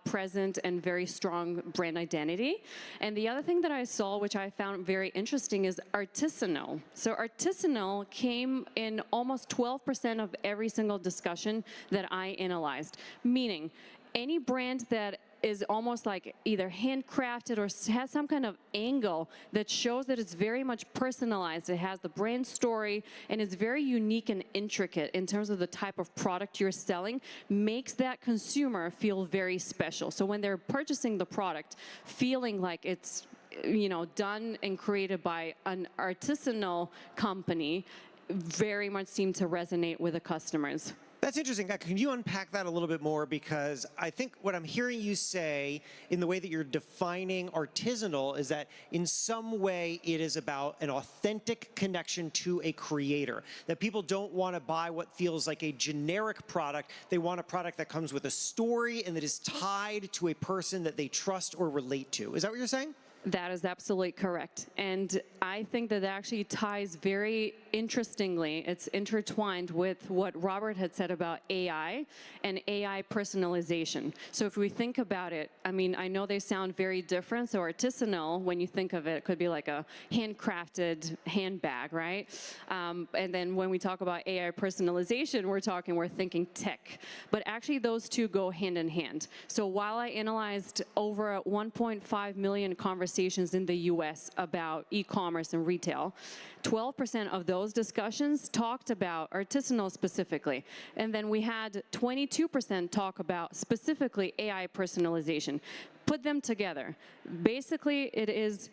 present and very strong brand identity. And the other thing that I saw, which I found very interesting, is artisanal. So artisanal came in almost 12% of every single discussion that I analyzed, meaning any brand that is almost like either handcrafted or has some kind of angle that shows that it's very much personalized. It has the brand story and it's very unique and intricate in terms of the type of product you're selling, makes that consumer feel very special. So when they're purchasing the product, feeling like it's, you know, done and created by an artisanal company, very much seem to resonate with the customers. That's interesting. Can you unpack that a little bit more? Because I think what I'm hearing you say in the way that you're defining artisanal is that in some way it is about an authentic connection to a creator. That people don't want to buy what feels like a generic product. They want a product that comes with a story and that is tied to a person that they trust or relate to. Is that what you're saying? That is absolutely correct. And I think that actually ties very interestingly, it's intertwined with what Robert had said about AI and AI personalization. So if we think about it, I mean, I know they sound very different. So artisanal, when you think of it, it could be like a handcrafted handbag, right? And then when we talk about AI personalization, we're thinking tech. But actually those two go hand in hand. So while I analyzed over 1.5 million conversations in the US about e-commerce and retail, 12% of those discussions talked about artisanal specifically. And then we had 22% talk about specifically AI personalization. Put them together. Basically, it is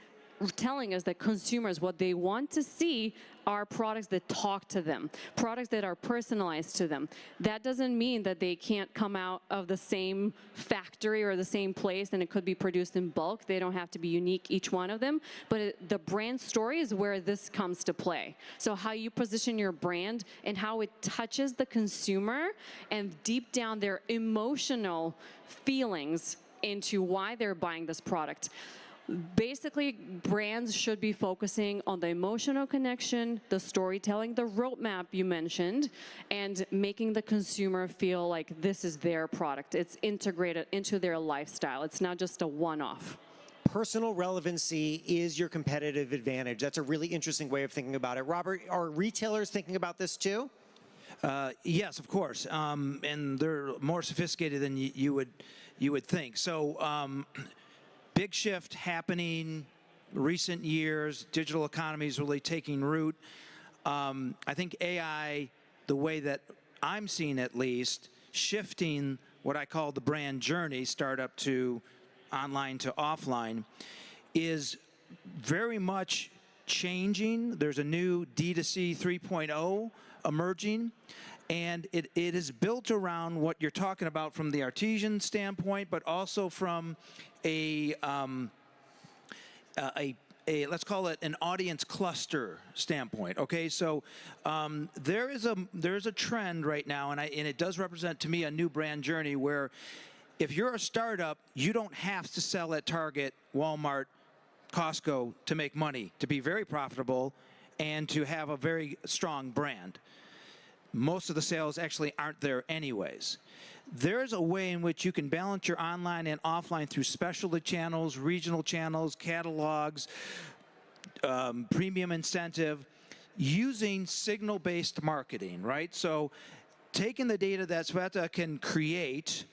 telling us that consumers, what they want to see are products that talk to them, products that are personalized to them. That doesn't mean that they can't come out of the same factory or the same place and it could be produced in bulk. They don't have to be unique, each one of them. But the brand story is where this comes to play. So how you position your brand and how it touches the consumer and deep down their emotional feelings into why they're buying this product. Basically, brands should be focusing on the emotional connection, the storytelling, the roadmap you mentioned, and making the consumer feel like this is their product. It's integrated into their lifestyle. It's not just a one-off. personal relevancy is your competitive advantage. That's a really interesting way of thinking about it. Robert, are retailers thinking about this too? Yes, of course, and they're more sophisticated than you would think. So, big shift happening recent years. Digital economy is really taking root. I think AI, the way that I'm seeing at least, shifting what I call the brand journey, startup to online to offline, is very much changing. There's a new D2C 3.0 emerging, and it is built around what you're talking about from the artisan standpoint, but also from a let's call it an audience cluster standpoint. Okay, so there's a trend right now, and it does represent to me a new brand journey where if you're a startup, you don't have to sell at Target, Walmart, Costco to make money, to be very profitable, and to have a very strong brand. Most of the sales actually aren't there anyways. There's a way in which you can balance your online and offline through specialty channels, regional channels, catalogs, premium incentive, using signal-based marketing, right? So taking the data that Sveta can create,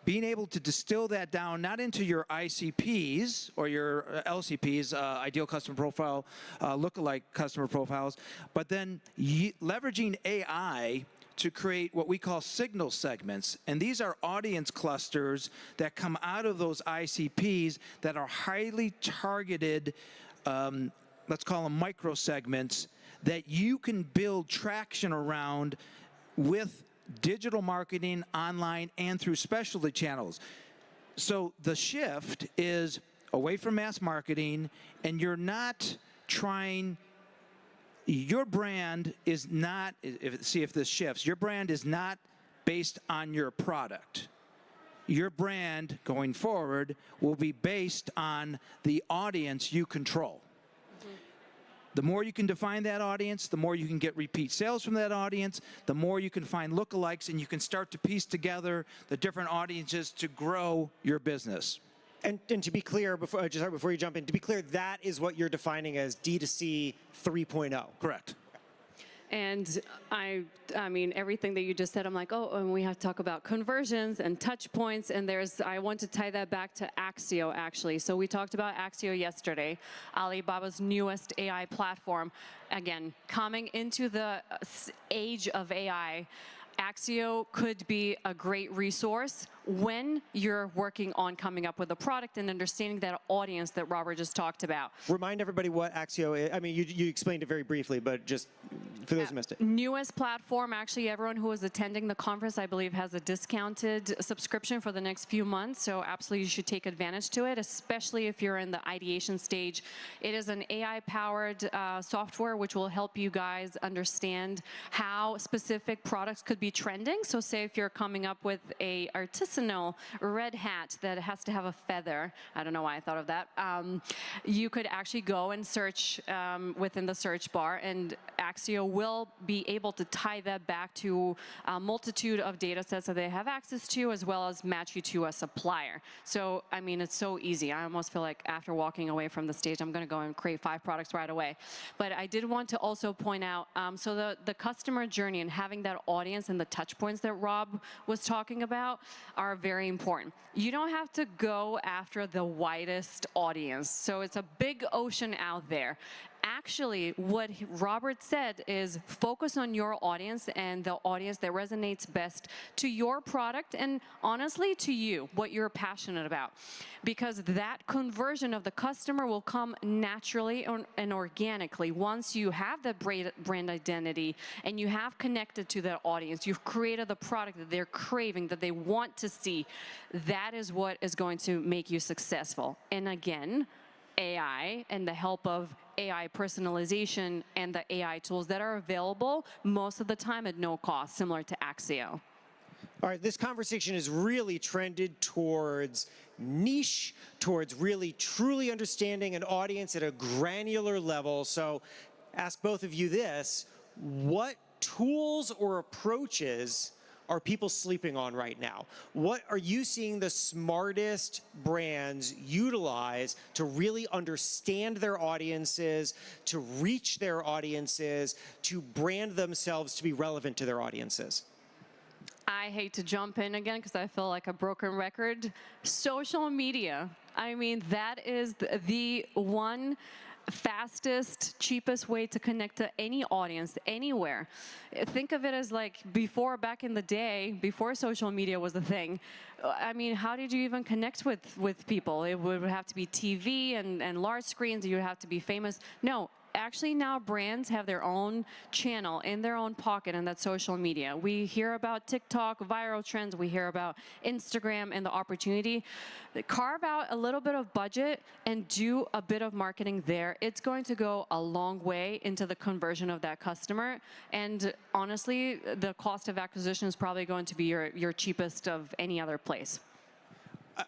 being able to distill that down not into your ICPs or your LCPs, ideal customer profile, lookalike customer profiles, but then leveraging AI to create what we call signal segments. And these are audience clusters that come out of those ICPs that are highly targeted, let's call them micro segments, that you can build traction around with digital marketing online and through specialty channels. So the shift is away from mass marketing, and you're not trying, your brand is not, see if this shifts, your brand is not based on your product. Your brand going forward will be based on the audience you control. The more you can define that audience, the more you can get repeat sales from that audience, the more you can find lookalikes, and you can start to piece together the different audiences to grow your business. And to be clear, before you jump in, to be clear, that is what you're defining as D2C 3.0. Correct. And I mean, everything that you just said, I'm like, oh, and we have to talk about conversions and touch points. And I want to tie that back to Axio, actually. So we talked about Axio yesterday, Alibaba's newest AI platform. Again, coming into the age of AI, Axio could be a great resource when you're working on coming up with a product and understanding that audience that Robert just talked about. Remind everybody what Axio is. I mean, you explained it very briefly, but just for those who missed it. Newest platform. Actually, everyone who is attending the conference, I believe, has a discounted subscription for the next few months. So absolutely, you should take advantage to it, especially if you're in the ideation stage. It is an AI-powered software which will help you guys understand how specific products could be trending. So say if you're coming up with a artisanal red hat that has to have a feather, I don't know why I thought of that, you could actually go and search within the search bar, and Axio will be able to tie that back to a multitude of data sets that they have access to, as well as match you to a supplier. So, I mean, it's so easy. I almost feel like after walking away from the stage, I'm going to go and create 5 products right away. But I did want to also point out, so the customer journey and having that audience and the touch points that Rob was talking about are very important. You don't have to go after the widest audience. So it's a big ocean out there. Actually, what Robert said is focus on your audience and the audience that resonates best to your product and honestly to you, what you're passionate about. Because that conversion of the customer will come naturally and organically once you have that brand identity and you have connected to that audience. You've created the product that they're craving, that they want to see. That is what is going to make you successful. And again, AI and the help of AI personalization and the AI tools that are available most of the time at no cost, similar to Axio. All right, this conversation has really trended towards niche, towards really truly understanding an audience at a granular level. So ask both of you this, what tools or approaches are people sleeping on right now? What are you seeing the smartest brands utilize to really understand their audiences, to reach their audiences, to brand themselves to be relevant to their audiences? I hate to jump in again because I feel like a broken record. Social media. I mean, that is the one fastest, cheapest way to connect to any audience, anywhere. Think of it as like before, back in the day, before social media was a thing. I mean, how did you even connect with people? It would have to be TV and large screens. You'd have to be famous. No. Actually, now brands have their own channel in their own pocket, and that's social media. We hear about TikTok, viral trends. We hear about Instagram and the opportunity. Carve out a little bit of budget and do a bit of marketing there. It's going to go a long way into the conversion of that customer. And honestly, the cost of acquisition is probably going to be your cheapest of any other place.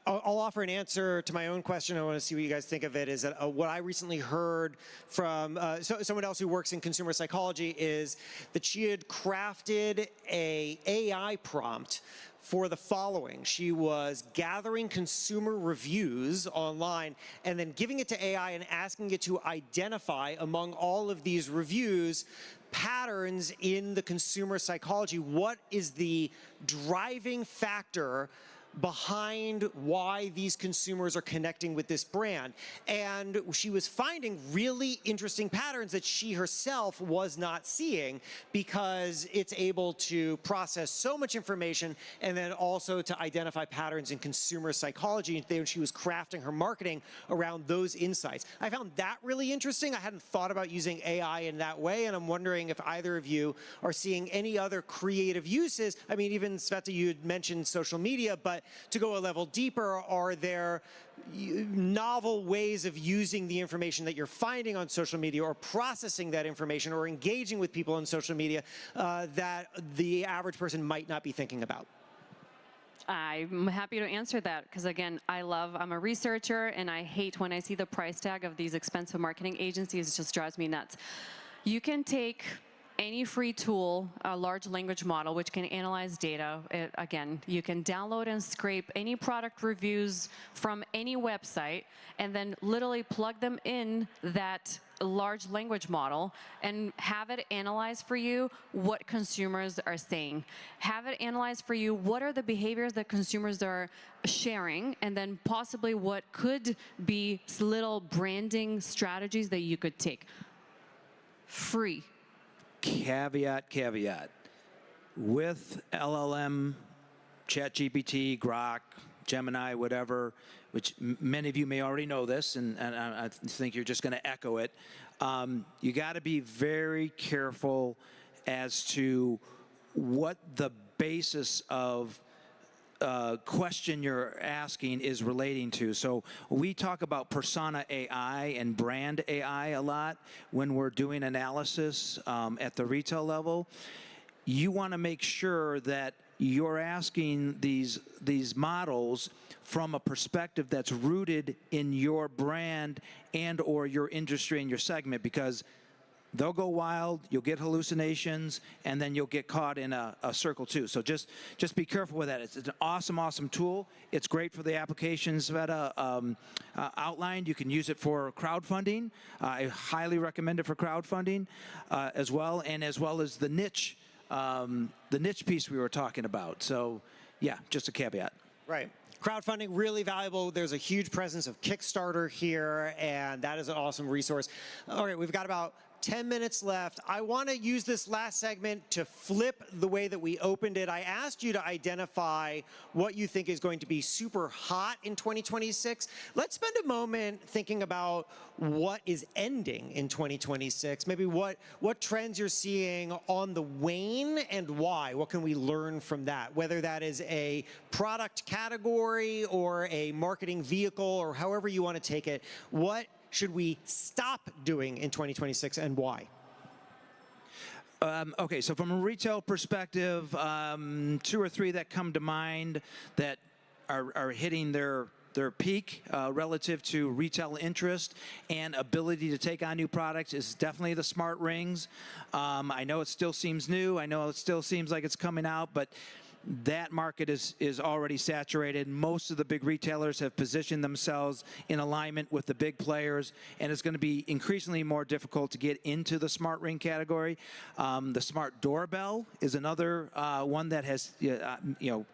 I'll offer an answer to my own question. I want to see what you guys think of it. Is that what I recently heard from someone else who works in consumer psychology is that she had crafted a AI prompt for the following. She was gathering consumer reviews online and then giving it to AI and asking it to identify among all of these reviews patterns in the consumer psychology. What is the driving factor behind why these consumers are connecting with this brand? And she was finding really interesting patterns that she herself was not seeing because it's able to process so much information and then also to identify patterns in consumer psychology. And she was crafting her marketing around those insights. I found that really interesting. I hadn't thought about using AI in that way, and I'm wondering if either of you are seeing any other creative uses. I mean, even Sveta, you had mentioned social media, but to go a level deeper, are there novel ways of using the information that you're finding on social media or processing that information or engaging with people on social media that the average person might not be thinking about? I'm happy to answer that because, again, I'm a researcher and I hate when I see the price tag of these expensive marketing agencies. It just drives me nuts. You can take any free tool, a large language model, which can analyze data. Again, you can download and scrape any product reviews from any website and then literally plug them in that large language model and have it analyze for you what consumers are saying. Have it analyze for you what are the behaviors that consumers are sharing, and then possibly what could be little branding strategies that you could take. Free. Caveat. With LLM, ChatGPT, Grok, Gemini, whatever, which many of you may already know this, and I think you're just going to echo it, you got to be very careful as to what the basis of question you're asking is relating to. So we talk about persona AI and brand AI a lot when we're doing analysis at the retail level. You want to make sure that you're asking these models from a perspective that's rooted in your brand and or your industry and your segment, because they'll go wild, you'll get hallucinations, and then you'll get caught in a circle too. So just be careful with that. It's an awesome tool. It's great for the applications Sveta outlined. You can use it for crowdfunding. I highly recommend it for crowdfunding as well, and as well as the niche piece we were talking about. So yeah, just a caveat. Right. Crowdfunding, really valuable. There's a huge presence of Kickstarter here, and that is an awesome resource. All right, we've got about 10 minutes left. I want to use this last segment to flip the way that we opened it. I asked you to identify what you think is going to be super hot in 2026. Let's spend a moment thinking about what is ending in 2026. Maybe what trends you're seeing on the wane and why. What can we learn from that? Whether that is a product category or a marketing vehicle or however you want to take it. What should we stop doing in 2026 and why? Okay, so from a retail perspective, 2 or 3 that come to mind that are hitting their peak relative to retail interest and ability to take on new products is definitely the smart rings. I know it still seems new. I know it still seems like it's coming out, but that market is already saturated. Most of the big retailers have positioned themselves in alignment with the big players, and it's going to be increasingly more difficult to get into the smart ring category. The smart doorbell is another one that has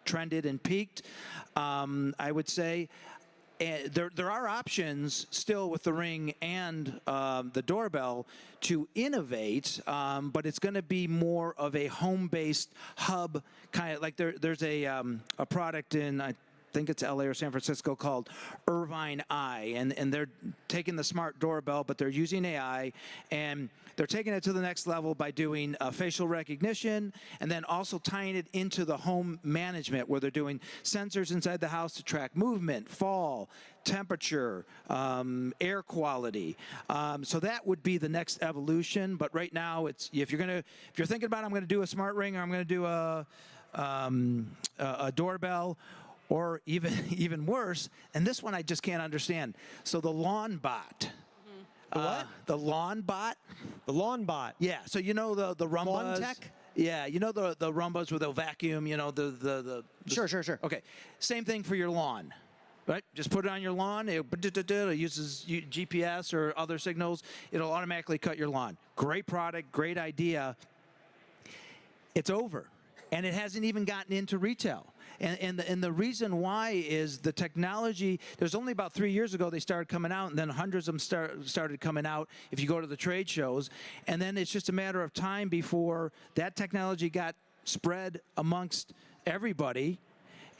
trended and peaked. I would say there are options still with the Ring and the doorbell to innovate, but it's going to be more of a home-based hub kind of like there's a product in I think it's LA or San Francisco called Irvine Eye, and they're taking the smart doorbell, but they're using AI, and they're taking it to the next level by doing facial recognition and then also tying it into the home management where they're doing sensors inside the house to track movement, fall, temperature, air quality. So that would be the next evolution. But right now, it's if you're thinking about I'm going to do a smart ring or I'm going to do a doorbell, or even worse, and this one I just can't understand. So the lawn bot. What? The lawn bot. The lawn bot. Yeah. So you know the Rumbas. Lawn tech? Yeah. You know the Rumbas with a vacuum. You know the. Sure. Okay. Same thing for your lawn. Right? Just put it on your lawn. It uses GPS or other signals. It'll automatically cut your lawn. Great product. Great idea. It's over, and it hasn't even gotten into retail. And the reason why is the technology. There's only about 3 years ago they started coming out, and then hundreds of them started coming out if you go to the trade shows. And then it's just a matter of time before that technology got spread amongst everybody.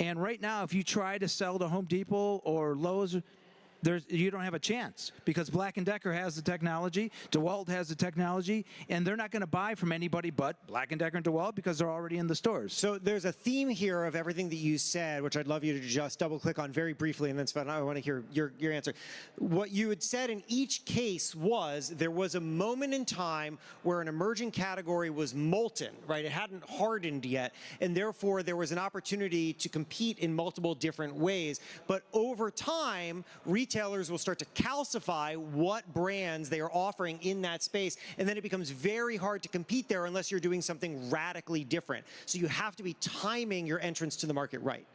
And right now, if you try to sell to Home Depot or Lowe's, you don't have a chance because Black & Decker has the technology, DeWalt has the technology, and they're not going to buy from anybody but Black & Decker and DeWalt because they're already in the stores. So there's a theme here of everything that you said, which I'd love you to just double-click on very briefly, and then Sven, I want to hear your answer. What you had said in each case was there was a moment in time where an emerging category was molten, right? It hadn't hardened yet, and therefore there was an opportunity to compete in multiple different ways. But over time, retailers will start to calcify what brands they are offering in that space, and then it becomes very hard to compete there unless you're doing something radically different. So you have to be timing your entrance to the market right.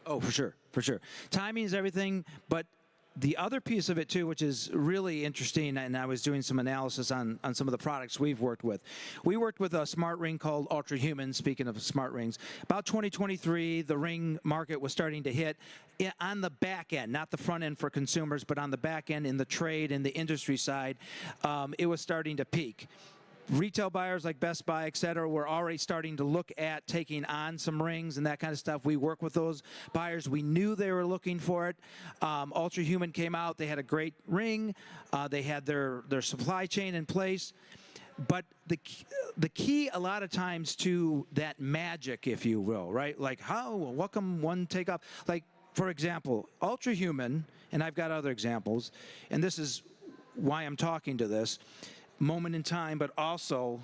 Oh, for sure, for sure. Timing is everything, but the other piece of it, too, which is really interesting, and I was doing some analysis on some of the products we've worked with. We worked with a smart ring called Ultra Human, speaking of smart rings. About 2023, the ring market was starting to hit on the back end, not the front end for consumers, but on the back end in the trade and the industry side, it was starting to peak. Retail buyers like Best Buy, et cetera, were already starting to look at taking on some rings and that kind of stuff. We work with those buyers. We knew they were looking for it. Ultra Human came out. They had a great ring. They had their supply chain in place. But the key a lot of times to that magic, if you will, right? Like what can one take off? Like, for example, Ultra Human, and I've got other examples, and this is why I'm talking to this, moment in time, but also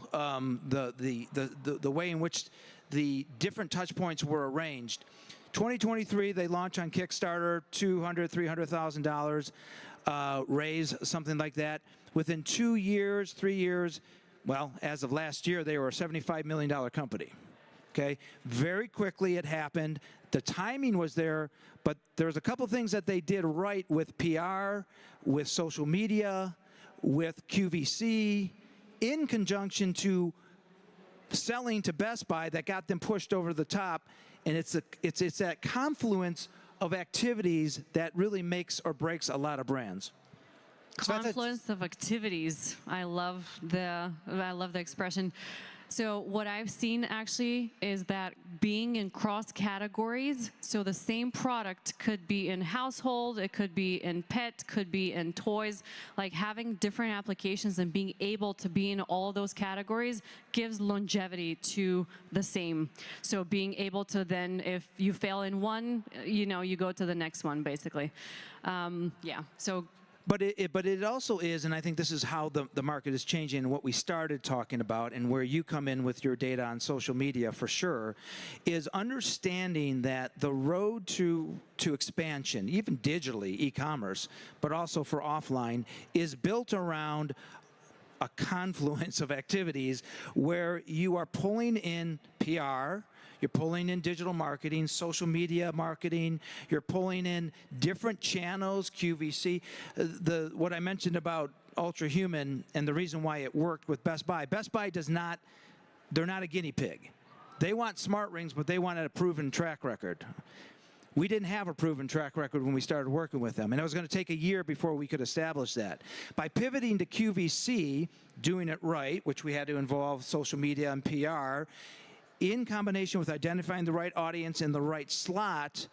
the way in which the different touch points were arranged. 2023, they launched on Kickstarter, $200,000, $300,000 raise, something like that. Within 2 years, 3 years, well, as of last year, they were a $75 million company. Okay, very quickly it happened. The timing was there, but there's a couple things that they did right with PR, with social media, with QVC, in conjunction to selling to Best Buy that got them pushed over the top. And it's that confluence of activities that really makes or breaks a lot of brands. Confluence of activities. I love the expression. So what I've seen actually is that being in cross categories, so the same product could be in household, it could be in pet, could be in toys, like having different applications and being able to be in all of those categories gives longevity to the same. So being able to then, if you fail in one, you go to the next one, basically. Yeah, so. But it also is, and I think this is how the market is changing and what we started talking about and where you come in with your data on social media for sure, is understanding that the road to expansion, even digitally, e-commerce, but also for offline, is built around a confluence of activities where you are pulling in PR, You're pulling in digital marketing, social media marketing. You're pulling in different channels, QVC. What I mentioned about Ultra Human and the reason why it worked with Best Buy. Best Buy does not, they're not a guinea pig. They want smart rings, but they wanted a proven track record. We didn't have a proven track record when we started working with them, and it was going to take a year before we could establish that. By pivoting to QVC, doing it right, which we had to involve social media and PR, in combination with identifying the right audience in the right slot,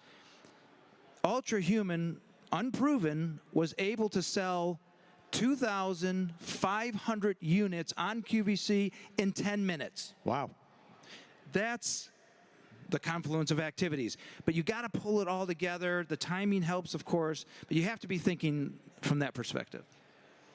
Ultra Human, unproven, was able to sell 2,500 units on QVC in 10 minutes. Wow. That's the confluence of activities. But you got to pull it all together. The timing helps, of course, but you have to be thinking from that perspective.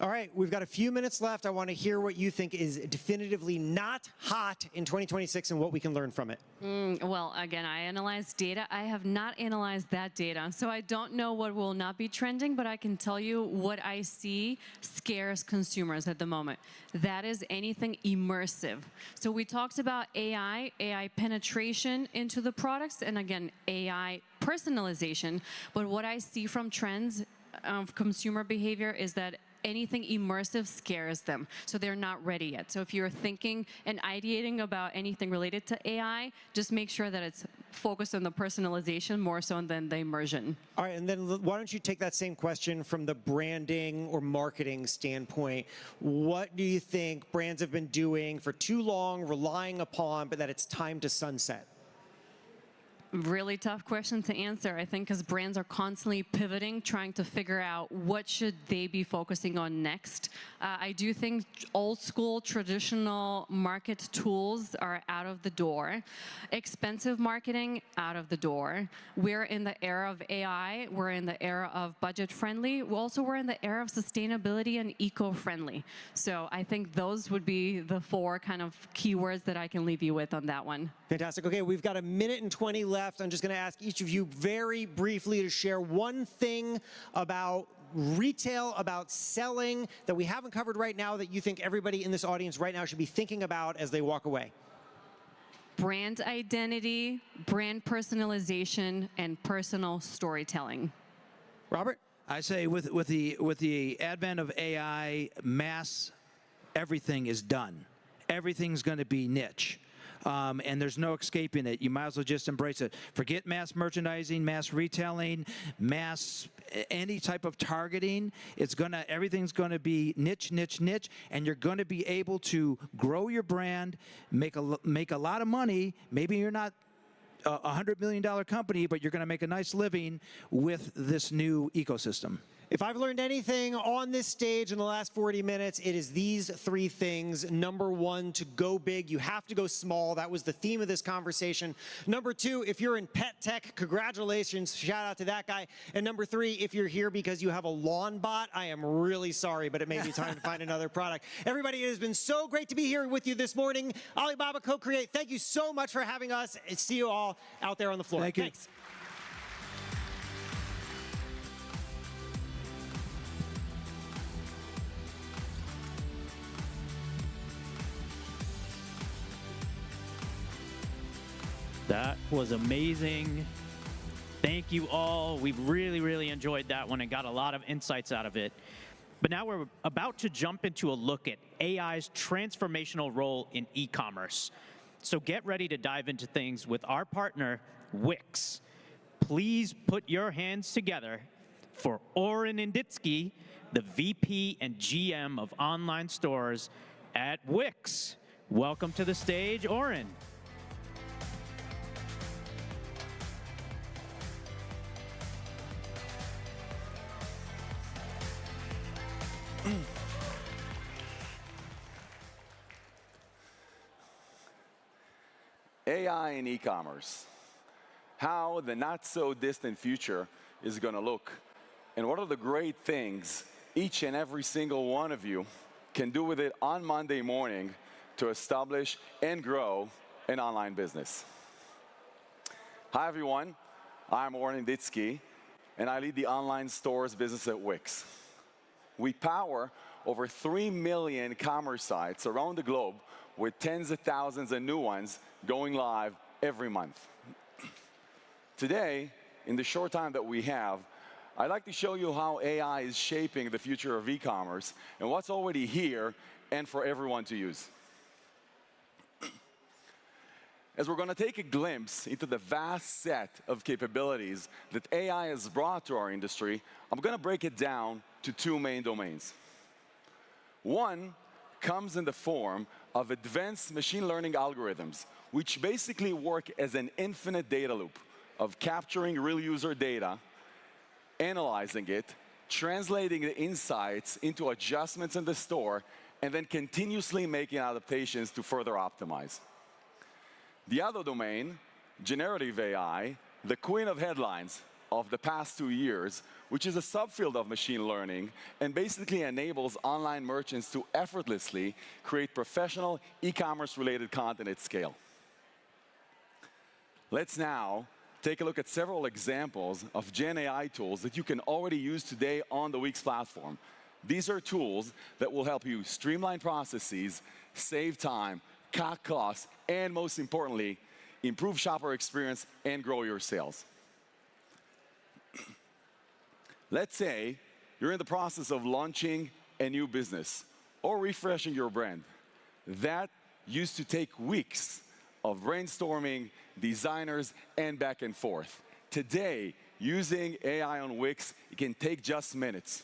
All right, we've got a few minutes left. I want to hear what you think is definitively not hot in 2026 and what we can learn from it. Well, again, I analyze data. I have not analyzed that data, so I don't know what will not be trending, but I can tell you what I see scares consumers at the moment. That is anything immersive. So we talked about AI penetration into the products, and again, AI personalization. But what I see from trends of consumer behavior is that anything immersive scares them, so they're not ready yet. So if you're thinking and ideating about anything related to AI, just make sure that it's focused on the personalization more so than the immersion. All right, and then why don't you take that same question from the branding or marketing standpoint? What do you think brands have been doing for too long, relying upon, but that it's time to sunset? Really tough question to answer, I think, because brands are constantly pivoting, trying to figure out what should they be focusing on next. I do think old school, traditional market tools are out of the door. Expensive marketing, out of the door. We're in the era of AI. We're in the era of budget-friendly. We're in the era of sustainability and eco-friendly. So I think those would be the four kind of keywords that I can leave you with on that one. Fantastic. Okay, we've got a minute and 20 left. I'm just going to ask each of you very briefly to share one thing about retail, about selling that we haven't covered right now that you think everybody in this audience right now should be thinking about as they walk away. Brand identity, brand personalization, and personal storytelling. Robert? I say with the advent of AI, mass everything is done. Everything's going to be niche. And there's no escaping it. You might as well just embrace it. Forget mass merchandising, mass retailing, mass any type of targeting. Everything's gonna be niche, niche, niche, and you're gonna be able to grow your brand, make a lot of money. Maybe you're not a $100 million company, but you're gonna make a nice living with this new ecosystem. If I've learned anything on this stage in the last 40 minutes, it is these three things. Number one, to go big, you have to go small. That was the theme of this conversation. Number two, if you're in pet tech, congratulations, shout out to that guy. And number three, if you're here because you have a lawn bot, I am really sorry, but it may be time to find another product. Everybody, it has been so great to be here with you this morning. Alibaba CoCreate, thank you so much for having us. See you all out there on the floor. Thank you. Thanks. That was amazing. Thank you all. We really, really enjoyed that one and got a lot of insights out of it. But now we're about to jump into a look at AI's transformational role in e-commerce. So get ready to dive into things with our partner, Wix. Please put your hands together for Oren Inditsky, the VP and GM of online stores at Wix. Welcome to the stage, Oren. AI in e-commerce, how the not-so-distant future is going to look, and what are the great things each and every single one of you can do with it on Monday morning to establish and grow an online business. Hi, everyone. I'm Oren Inditsky, and I lead the online stores business at Wix. We power over 3 million commerce sites around the globe with tens of thousands of new ones going live every month. Today, in the short time that we have, I'd like to show you how AI is shaping the future of e-commerce and what's already here and for everyone to use. As we're going to take a glimpse into the vast set of capabilities that AI has brought to our industry, I'm going to break it down to two main domains. One comes in the form of advanced machine learning algorithms, which basically work as an infinite data loop of capturing real user data, analyzing it, translating the insights into adjustments in the store, and then continuously making adaptations to further optimize. The other domain, generative AI, the queen of headlines of the past 2 years, which is a subfield of machine learning and basically enables online merchants to effortlessly create professional e-commerce related content at scale. Let's now take a look at several examples of Gen AI tools that you can already use today on the Wix platform. These are tools that will help you streamline processes, save time, cut costs, and most importantly, improve shopper experience and grow your sales. Let's say you're in the process of launching a new business or refreshing your brand. That used to take weeks of brainstorming, designers, and back and forth. Today, using AI on Wix, it can take just minutes.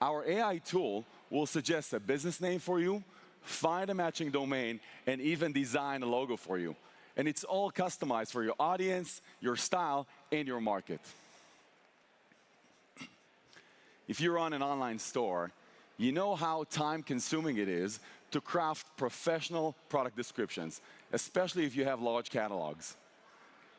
Our AI tool will suggest a business name for you, find a matching domain, and even design a logo for you. And it's all customized for your audience, your style, and your market. If you run an online store, you know how time-consuming it is to craft professional product descriptions, especially if you have large catalogs.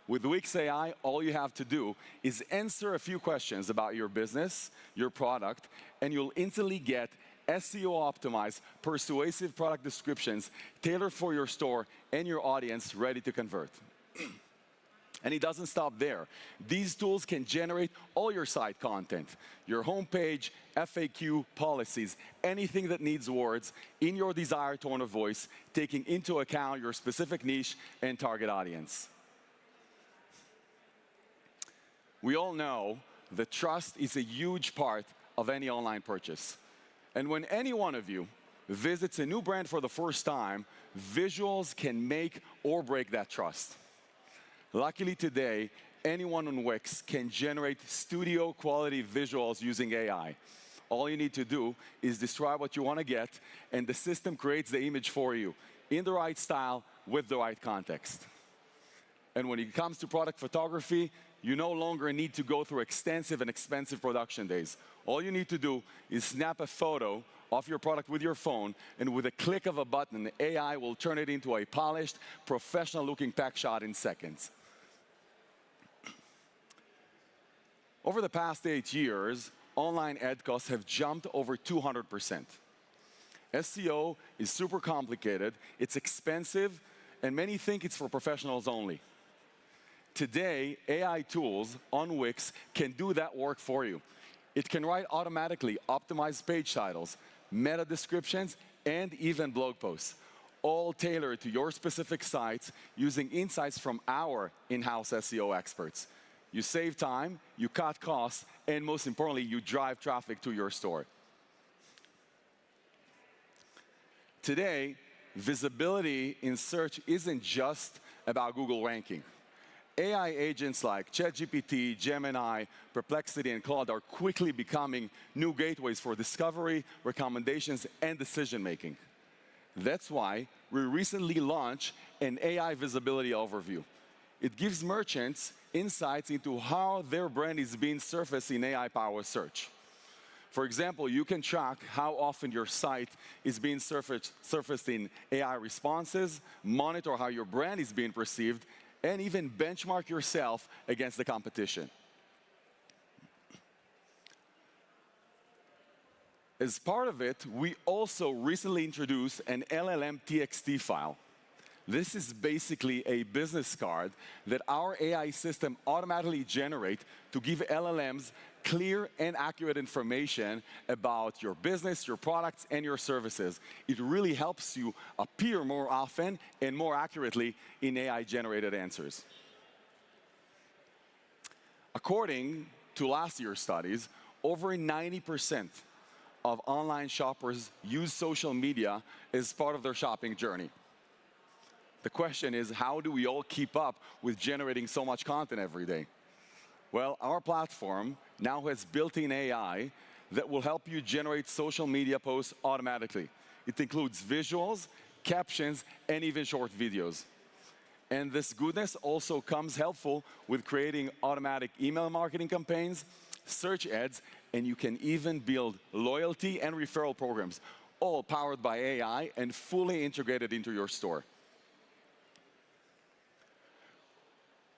With Wix AI, all you have to do is answer a few questions about your business, your product, and you'll instantly get SEO-optimized, persuasive product descriptions tailored for your store and your audience ready to convert. And it doesn't stop there. These tools can generate all your site content, your homepage, FAQ, policies, anything that needs words in your desired tone of voice, taking into account your specific niche and target audience. We all know that trust is a huge part of any online purchase. And when any one of you visits a new brand for the first time, visuals can make or break that trust. Luckily today, anyone on Wix can generate studio quality visuals using AI. All you need to do is describe what you want to get, and the system creates the image for you in the right style with the right context. And when it comes to product photography, you no longer need to go through extensive and expensive production days. All you need to do is snap a photo of your product with your phone, and with a click of a button, the AI will turn it into a polished, professional-looking pack shot in seconds. Over the past 8 years, online ad costs have jumped over 200%. SEO is super complicated, it's expensive, and many think it's for professionals only. Today, AI tools on Wix can do that work for you. It can write automatically optimized page titles, meta descriptions, and even blog posts, all tailored to your specific sites using insights from our in-house SEO experts. You save time, you cut costs, and most importantly, you drive traffic to your store. Today, visibility in search isn't just about Google ranking. AI agents like ChatGPT, Gemini, Perplexity, and Claude are quickly becoming new gateways for discovery, recommendations, and decision-making. That's why we recently launched an AI visibility overview. It gives merchants insights into how their brand is being surfaced in AI-powered search. For example, you can track how often your site is being surfaced in AI responses, monitor how your brand is being perceived, and even benchmark yourself against the competition. As part of it, we also recently introduced an LLM TXT file. This is basically a business card that our AI system automatically generates to give LLMs clear and accurate information about your business, your products, and your services. It really helps you appear more often and more accurately in AI-generated answers. According to last year's studies, over 90% of online shoppers use social media as part of their shopping journey. The question is, how do we all keep up with generating so much content every day? Well, our platform now has built-in AI that will help you generate social media posts automatically. It includes visuals, captions, and even short videos. And this goodness also comes helpful with creating automatic email marketing campaigns, search ads, and you can even build loyalty and referral programs, all powered by AI and fully integrated into your store.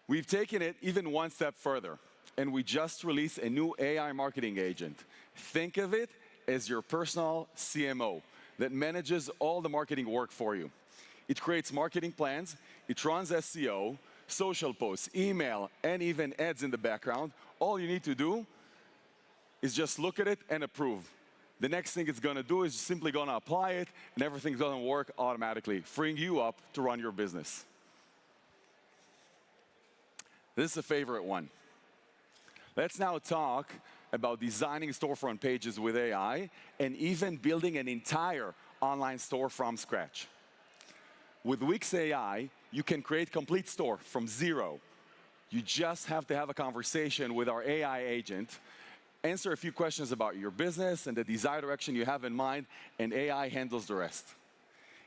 We've taken it even one step further, and we just released a new AI marketing agent. Think of it as your personal CMO that manages all the marketing work for you. It creates marketing plans, it runs SEO, social posts, email, and even ads in the background. All you need to do is just look at it and approve. The next thing it's going to do is simply going to apply it, and everything's going to work automatically, freeing you up to run your business. This is a favorite one. Let's now talk about designing storefront pages with AI and even building an entire online store from scratch. With Wix AI, you can create a complete store from zero. You just have to have a conversation with our AI agent, answer a few questions about your business and the desired direction you have in mind, and AI handles the rest.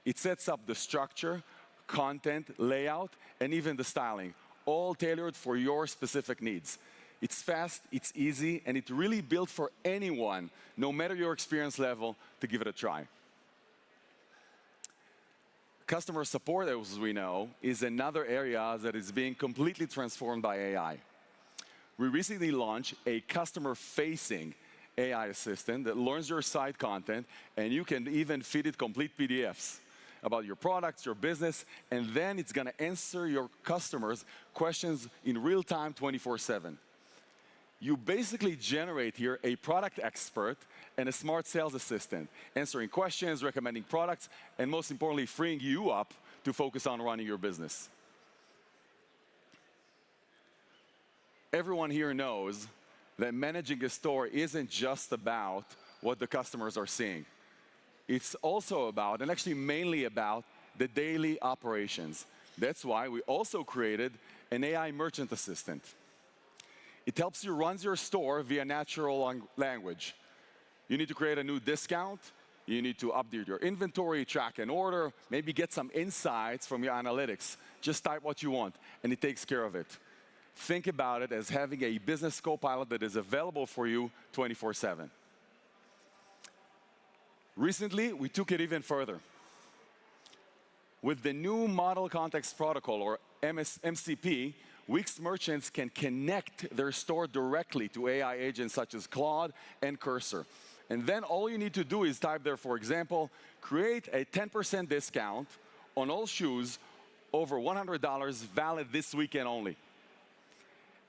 It sets up the structure, content, layout, and even the styling, all tailored for your specific needs. It's fast, it's easy, and it's really built for anyone, no matter your experience level, to give it a try. Customer support, as we know, is another area that is being completely transformed by AI. We recently launched a customer-facing AI assistant that learns your site content, and you can even feed it complete PDFs about your products, your business, and then it's going to answer your customers' questions in real time, 24/7. You basically generate here a product expert and a smart sales assistant, answering questions, recommending products, and most importantly, freeing you up to focus on running your business. Everyone here knows that managing a store isn't just about what the customers are seeing. It's also about, and actually mainly about, the daily operations. That's why we also created an AI merchant assistant. It helps you run your store via natural language. You need to create a new discount, you need to update your inventory, track an order, maybe get some insights from your analytics. Just type what you want, and it takes care of it. Think about it as having a business co-pilot that is available for you 24/7. Recently, we took it even further. With the new Model Context Protocol, or MCP, Wix merchants can connect their store directly to AI agents such as Claude and Cursor. And then all you need to do is type there, for example, create a 10% discount on all shoes over $100 valid this weekend only.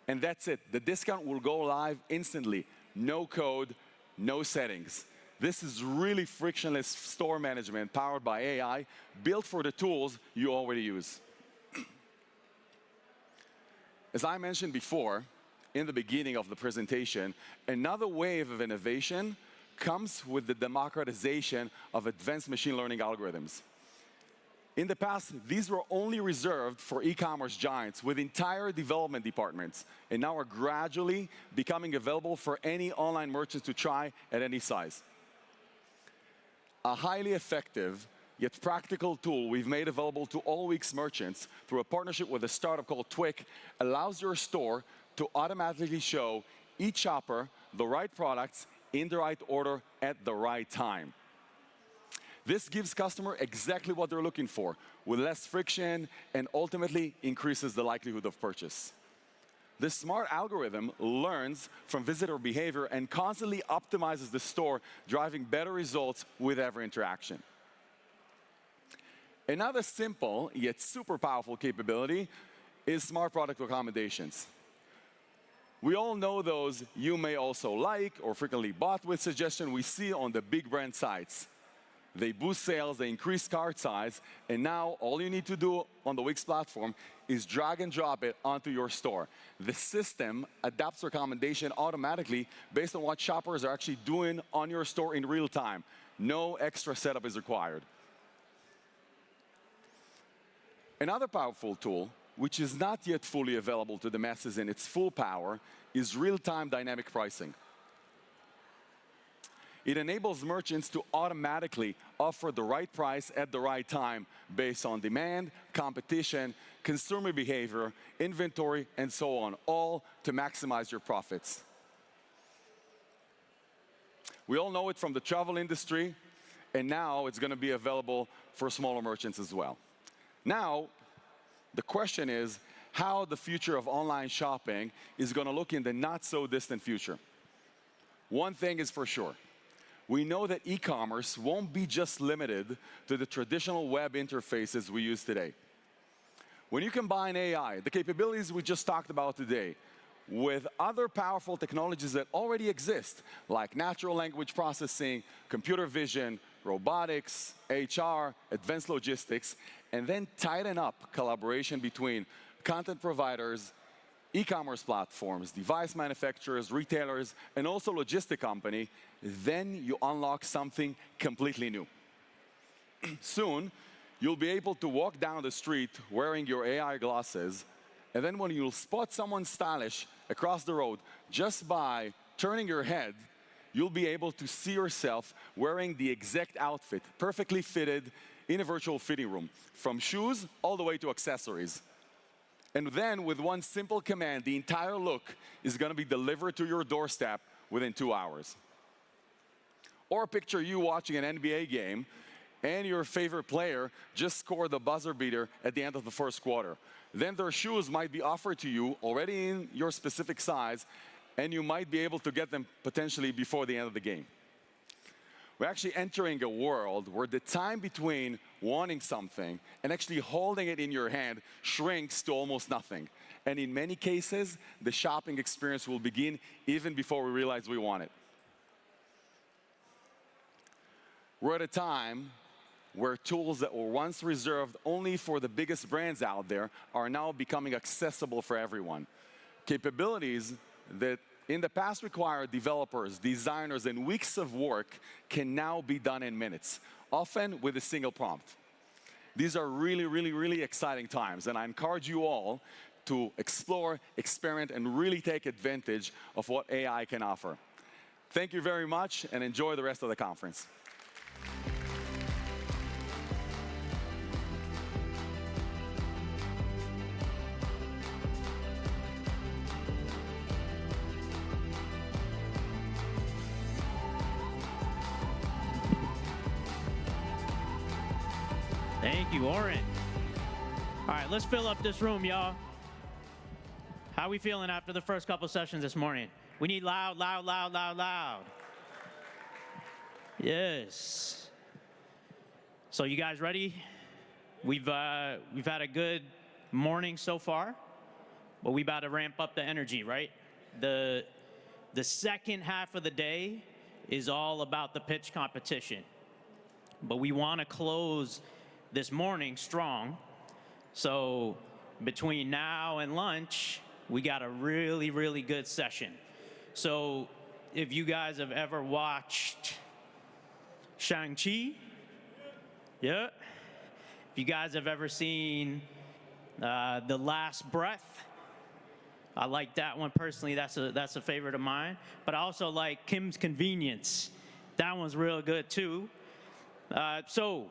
And that's it. The discount will go live instantly. No code, no settings. This is really frictionless store management powered by AI, built for the tools you already use. As I mentioned before, in the beginning of the presentation, another wave of innovation comes with the democratization of advanced machine learning algorithms. In the past, these were only reserved for e-commerce giants with entire development departments, and now are gradually becoming available for any online merchant to try at any size. A highly effective yet practical tool we've made available to all Wix merchants through a partnership with a startup called Twick allows your store to automatically show each shopper the right products in the right order at the right time. This gives customers exactly what they're looking for, with less friction, and ultimately increases the likelihood of purchase. This smart algorithm learns from visitor behavior and constantly optimizes the store, driving better results with every interaction. Another simple yet super powerful capability is smart product recommendations. We all know those you may also like or frequently bought with suggestion we see on the big brand sites. They boost sales, they increase cart size, and now all you need to do on the Wix platform is drag and drop it onto your store. The system adapts recommendation automatically based on what shoppers are actually doing on your store in real time. No extra setup is required. Another powerful tool, which is not yet fully available to the masses in its full power, is real-time dynamic pricing. It enables merchants to automatically offer the right price at the right time based on demand, competition, consumer behavior, inventory, and so on, all to maximize your profits. We all know it from the travel industry, and now it's going to be available for smaller merchants as well. Now, the question is how the future of online shopping is going to look in the not-so-distant future. One thing is for sure. We know that e-commerce won't be just limited to the traditional web interfaces we use today. When you combine AI, the capabilities we just talked about today, with other powerful technologies that already exist, like natural language processing, computer vision, robotics, HR, advanced logistics, and then tighten up collaboration between content providers, e-commerce platforms, device manufacturers, retailers, and also logistic company, then you unlock something completely new. Soon, you'll be able to walk down the street wearing your AI glasses, and then when you'll spot someone stylish across the road, just by turning your head, you'll be able to see yourself wearing the exact outfit, perfectly fitted in a virtual fitting room, from shoes all the way to accessories. And then, with one simple command, the entire look is going to be delivered to your doorstep within 2 hours. Or picture you watching an NBA game, and your favorite player just scored the buzzer beater at the end of the first quarter. Then their shoes might be offered to you already in your specific size, and you might be able to get them potentially before the end of the game. We're actually entering a world where the time between wanting something and actually holding it in your hand shrinks to almost nothing. And in many cases, the shopping experience will begin even before we realize we want it. We're at a time where tools that were once reserved only for the biggest brands out there are now becoming accessible for everyone. Capabilities that in the past required developers, designers, and weeks of work can now be done in minutes, often with a single prompt. These are really exciting times, and I encourage you all to explore, experiment, and really take advantage of what AI can offer. Thank you very much, and enjoy the rest of the conference. Thank you, Oren. All right, let's fill up this room, y'all. How we feeling after the first couple sessions this morning? We need loud, loud, loud, loud, loud. Yes. So you guys ready? We've had a good morning so far, but we about to ramp up the energy, right? The second half of the day is all about the pitch competition, but we want to close this morning strong. So between now and lunch, we got a really good session. So if you guys have ever watched Shang-Chi, yeah. If you guys have ever seen The Last Breath, I like that one personally. That's a favorite of mine. But I also like Kim's Convenience. That one's real good too. So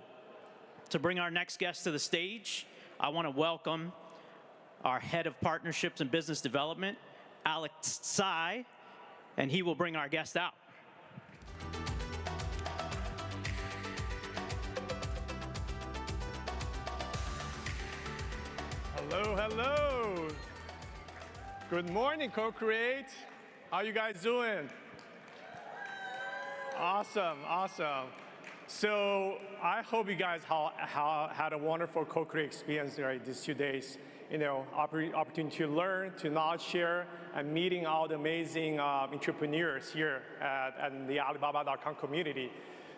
to bring our next guest to the stage, I want to welcome our head of partnerships and business development, Alex Tsai, and he will bring our guest out. Hello. Good morning, CoCreate. How you guys doing? Awesome. So I hope you guys had a wonderful CoCreate experience these 2 days. opportunity to learn, to knowledge share, and meeting all the amazing entrepreneurs here at the Alibaba.com community.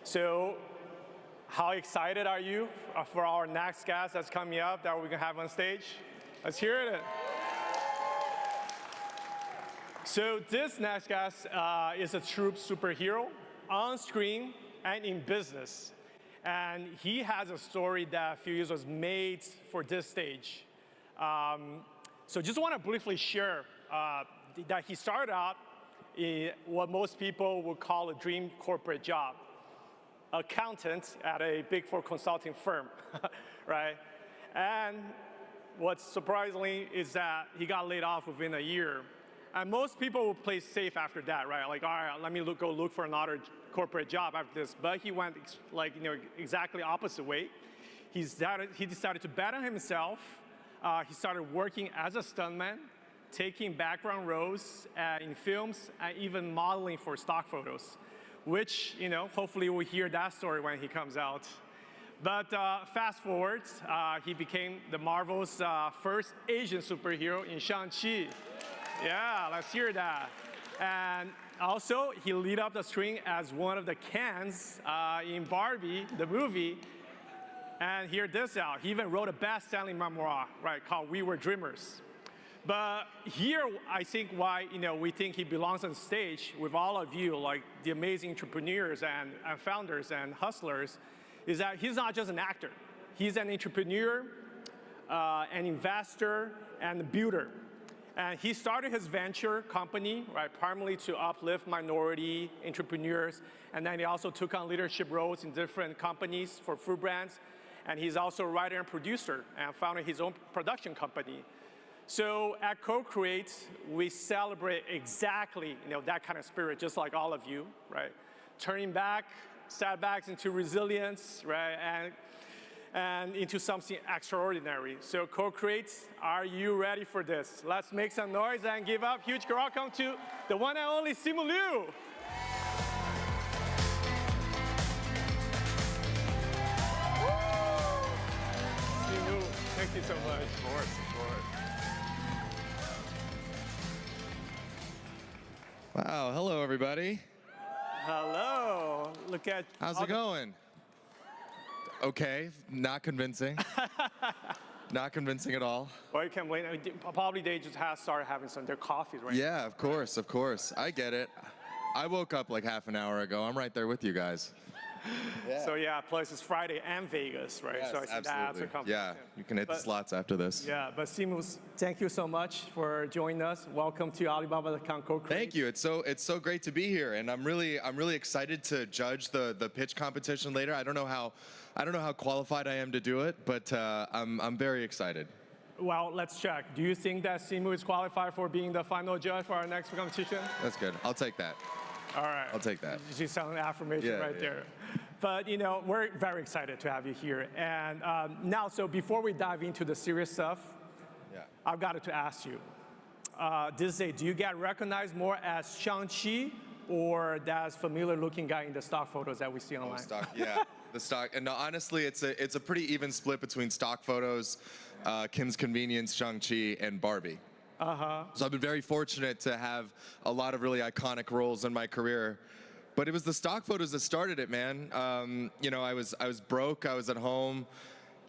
So how excited are you for our next guest that's coming up that we're going to have on stage? Let's hear it. So this next guest is a true superhero on screen and in business. And he has a story that a few years was made for this stage. So just want to briefly share that he started out in what most people would call a dream corporate job. Accountant at a Big Four consulting firm, right? And what's surprisingly is that he got laid off within a year. And most people will play safe after that, right? Like, all right, let me go look for another corporate job after this. But he went exactly opposite way. He decided to bet on himself. He started working as a stuntman, taking background roles in films, and even modeling for stock photos, which, hopefully we'll hear that story when he comes out. But fast forward, he became the Marvel's first Asian superhero in Shang-Chi. Yeah, let's hear that. And also, he lit up the screen as one of the Kens in Barbie, the movie. And hear this out. He even wrote a best-selling memoir, right, called We Were Dreamers. But here, I think why we think he belongs on stage with all of you, like the amazing entrepreneurs and founders and hustlers, is that he's not just an actor. He's an entrepreneur, an investor, and a builder. And he started his venture company, right, primarily to uplift minority entrepreneurs. And then he also took on leadership roles in different companies for food brands. And he's also a writer and producer and founded his own production company. So at CoCreate, we celebrate exactly that kind of spirit, just like all of you, right? Turning setbacks into resilience, right? And into something extraordinary. So CoCreate, are you ready for this? Let's make some noise and give up huge welcome to the one and only Simu Liu. Simu, thank you so much. Of course, of course. Wow, hello everybody. Hello, look at. How's it going? Okay, not convincing. Not convincing at all. Well, you can wait. Probably they just have started having their coffees right now. Yeah, of course, of course. I get it. I woke up like half an hour ago. I'm right there with you guys. Yeah. So yeah, plus it's Friday and Vegas, right? Yes, so I think that's a combination. Yeah, you can hit the slots after this. Yeah, but Simu, thank you so much for joining us. Welcome to Alibaba.com CoCreate. Thank you. It's so great to be here, and I'm really excited to judge the pitch competition later. I don't know how qualified I am to do it, but I'm very excited. Well, let's check. Do you think that Simu is qualified for being the final judge for our next competition? That's good. I'll take that. All right. I'll take that. You sound an affirmation there. But we're very excited to have you here. And now, so before we dive into the serious stuff, I've got to ask you, do you get recognized more as Shang-Chi or that familiar-looking guy in the stock photos that we see online? Oh, stock, yeah. The stock, and no, honestly, it's a pretty even split between stock photos, Kim's Convenience, Shang-Chi, and Barbie. So I've been very fortunate to have a lot of really iconic roles in my career. But it was the stock photos that started it, man. I was broke, I was at home.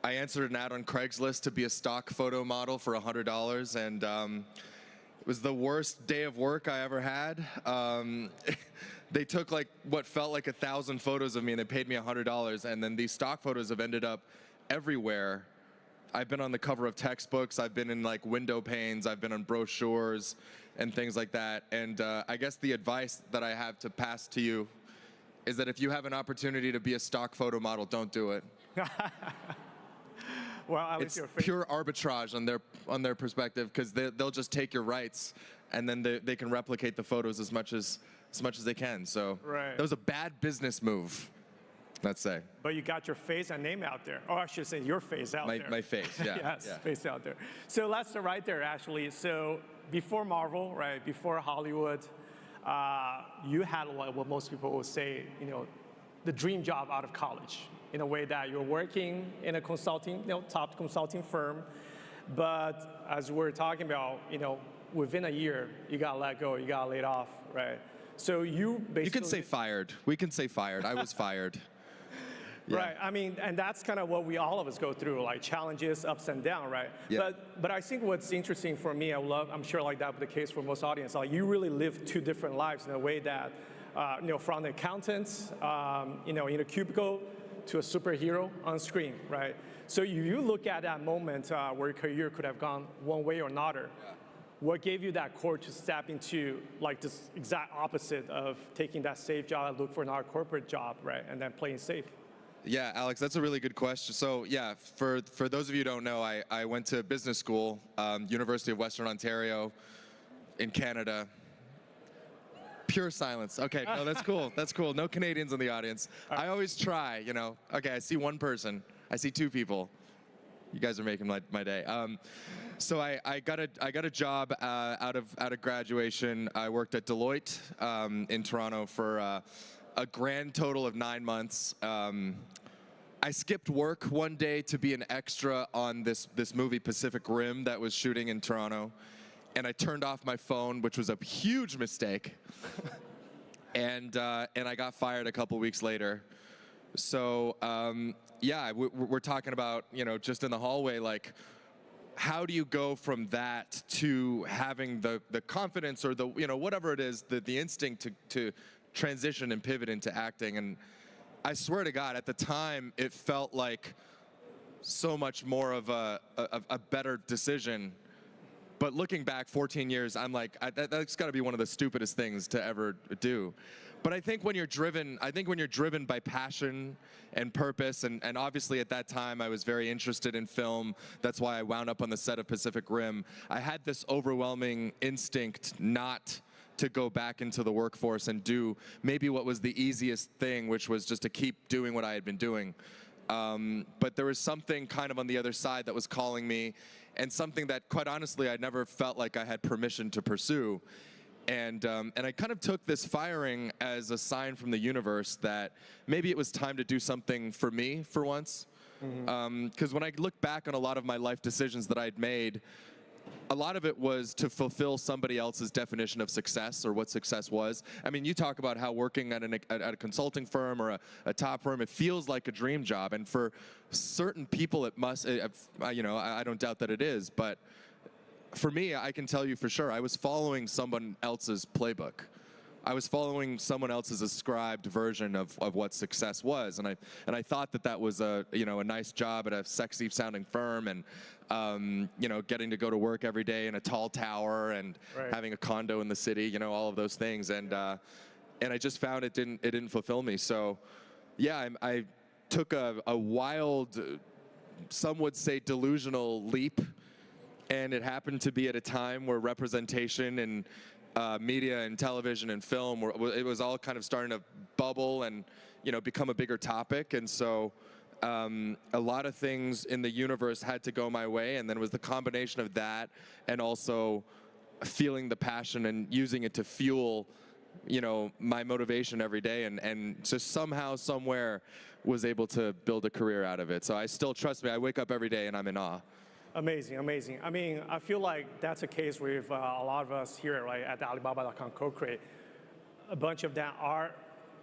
I answered an ad on Craigslist to be a stock photo model for $100, and it was the worst day of work I ever had. They took what felt like 1,000 photos of me, and they paid me $100, and then these stock photos have ended up everywhere. I've been on the cover of textbooks, I've been in window panes, I've been on brochures and things like that. And I guess the advice that I have to pass to you is that if you have an opportunity to be a stock photo model, don't do it. Well, it's pure arbitrage on their perspective, because they'll just take your rights and then they can replicate the photos as much as they can. So that was a bad business move, let's say. But you got your face and name out there. Or I should say your face out there. My face, yeah. Yes, yeah. face out there. So let's start right there, actually. So before Marvel, right, before Hollywood, you had what most people would say, the dream job out of college, in a way that you're working in a consulting, top consulting firm. But as we're talking about, within a year, you got let go, you got laid off, right? So you basically... You can say fired. We can say fired. I was fired. Yeah. Right, I mean, and that's kind of what all of us go through, like challenges, ups and downs, right? Yeah. But I think what's interesting for me, I'm sure like that was the case for most audience, like you really live two different lives in a way that, from the accountant, in a cubicle to a superhero on screen, right? So you look at that moment where your career could have gone one way or another. Yeah. What gave you that core to step into like this exact opposite of taking that safe job, look for another corporate job, right, and then playing safe? Yeah, Alex, that's a really good question. So yeah, for those of you who don't know, I went to business school, University of Western Ontario in Canada. Pure silence. Okay, no, that's cool. That's cool. No Canadians in the audience. I always try, Okay, I see one person. I see two people. You guys are making my day. So I got a job out of graduation. I worked at Deloitte in Toronto for a grand total of 9 months. I skipped work one day to be an extra on this movie Pacific Rim that was shooting in Toronto, and I turned off my phone, which was a huge mistake. and I got fired a couple weeks later. So yeah, we're talking about just in the hallway, like how do you go from that to having the confidence or the whatever it is, the instinct to transition and pivot into acting. And I swear to God, at the time, it felt like so much more of a better decision. But looking back 14 years, I'm like, that's got to be one of the stupidest things to ever do. But I think when you're driven, by passion and purpose, and obviously at that time I was very interested in film. That's why I wound up on the set of Pacific Rim. I had this overwhelming instinct not to go back into the workforce and do maybe what was the easiest thing, which was just to keep doing what I had been doing. But there was something kind of on the other side that was calling me, and something that, quite honestly, I never felt like I had permission to pursue. And I kind of took this firing as a sign from the universe that maybe it was time to do something for me for once. Because when I look back on a lot of my life decisions that I'd made, a lot of it was to fulfill somebody else's definition of success or what success was. I mean, you talk about how working at a consulting firm or a top firm, it feels like a dream job. And for certain people, it must, I don't doubt that it is. But for me, I can tell you for sure, I was following someone else's playbook. I was following someone else's ascribed version of what success was, and I thought that was a nice job at a sexy sounding firm, and getting to go to work every day in a tall tower and having a condo in the city, all of those things, and I just found it didn't fulfill me. So yeah, I took a wild, some would say delusional leap, and it happened to be at a time where representation and media and television and film, it was all kind of starting to bubble and become a bigger topic. And so a lot of things in the universe had to go my way, and then it was the combination of that and also feeling the passion and using it to fuel my motivation every day, and just somehow, somewhere was able to build a career out of it. So I still, trust me, I wake up every day and I'm in awe. Amazing, amazing. I mean, I feel like that's a case with a lot of us here, right, at the Alibaba.com CoCreate. A bunch of them are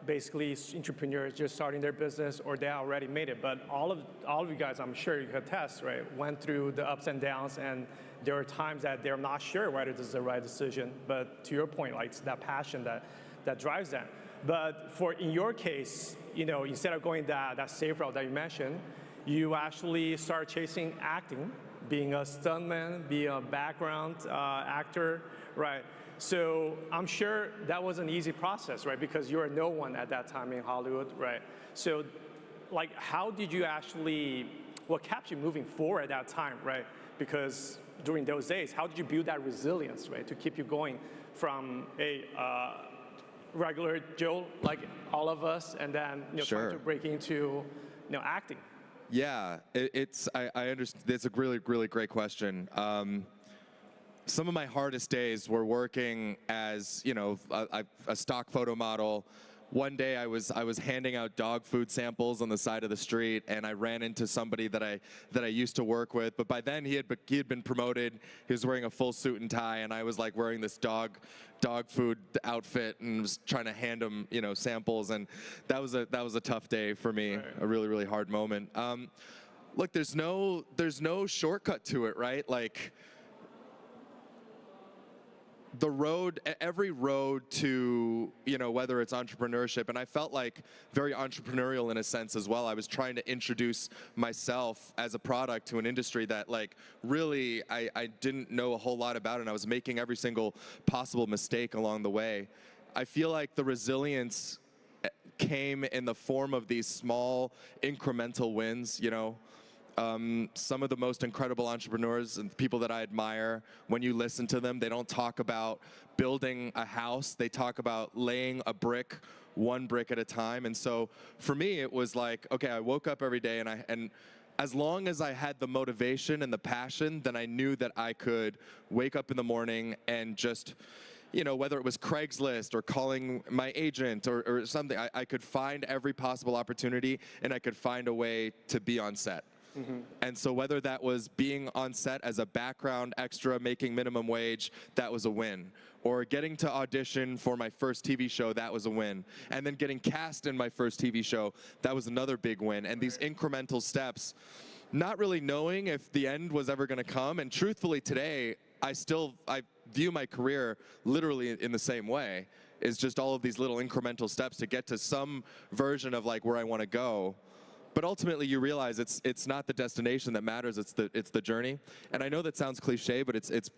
basically entrepreneurs just starting their business, or they already made it. But all of you guys, I'm sure you can attest, right, went through the ups and downs, and there are times that they're not sure whether this is the right decision. But to your point, like, it's that passion that drives them. But in your case, instead of going that safe route that you mentioned, you actually start chasing acting, being a stuntman, being a background actor, right? So I'm sure that was an easy process, right? Because you were no one at that time in Hollywood, right? So, like, how did you what kept you moving forward at that time, right? Because during those days, how did you build that resilience, right, to keep you going from a regular Joe, like all of us, and then trying to break into acting? Yeah, I understand. It's a really, really great question. Some of my hardest days were working as, a stock photo model one day I was handing out dog food samples on the side of the street, and I ran into somebody that I used to work with. But by then he had been promoted. He was wearing a full suit and tie, and I was like wearing this dog food outfit and was trying to hand him, you know, samples. And that was a tough day for me, right. A really, really hard moment. Look, there's no shortcut to it, right? Like, every road to, you know, whether it's entrepreneurship, and I felt like very entrepreneurial in a sense as well. I was trying to introduce myself as a product to an industry that, like, really I didn't know a whole lot about, and I was making every single possible mistake along the way. I feel like the resilience came in the form of these small incremental wins, you know. Some of the most incredible entrepreneurs and people that I admire, when you listen to them, they don't talk about building a house. They talk about laying a brick, one brick at a time. And so for me, it was like, okay, I woke up every day, and as long as I had the motivation and the passion, then I knew that I could wake up in the morning and just, you know, whether it was Craigslist or calling my agent or something, I could find every possible opportunity, and I could find a way to be on set. Mm-hmm. And so whether that was being on set as a background extra making minimum wage, that was a win. Or getting to audition for my first TV show, that was a win. And then getting cast in my first TV show, that was another big win. And these incremental steps, not really knowing if the end was ever going to come. And truthfully today, I view my career literally in the same way. Is just all of these little incremental steps to get to some version of like where I want to go. But ultimately, you realize it's not the destination that matters. It's the journey. And I know that sounds cliche, but it's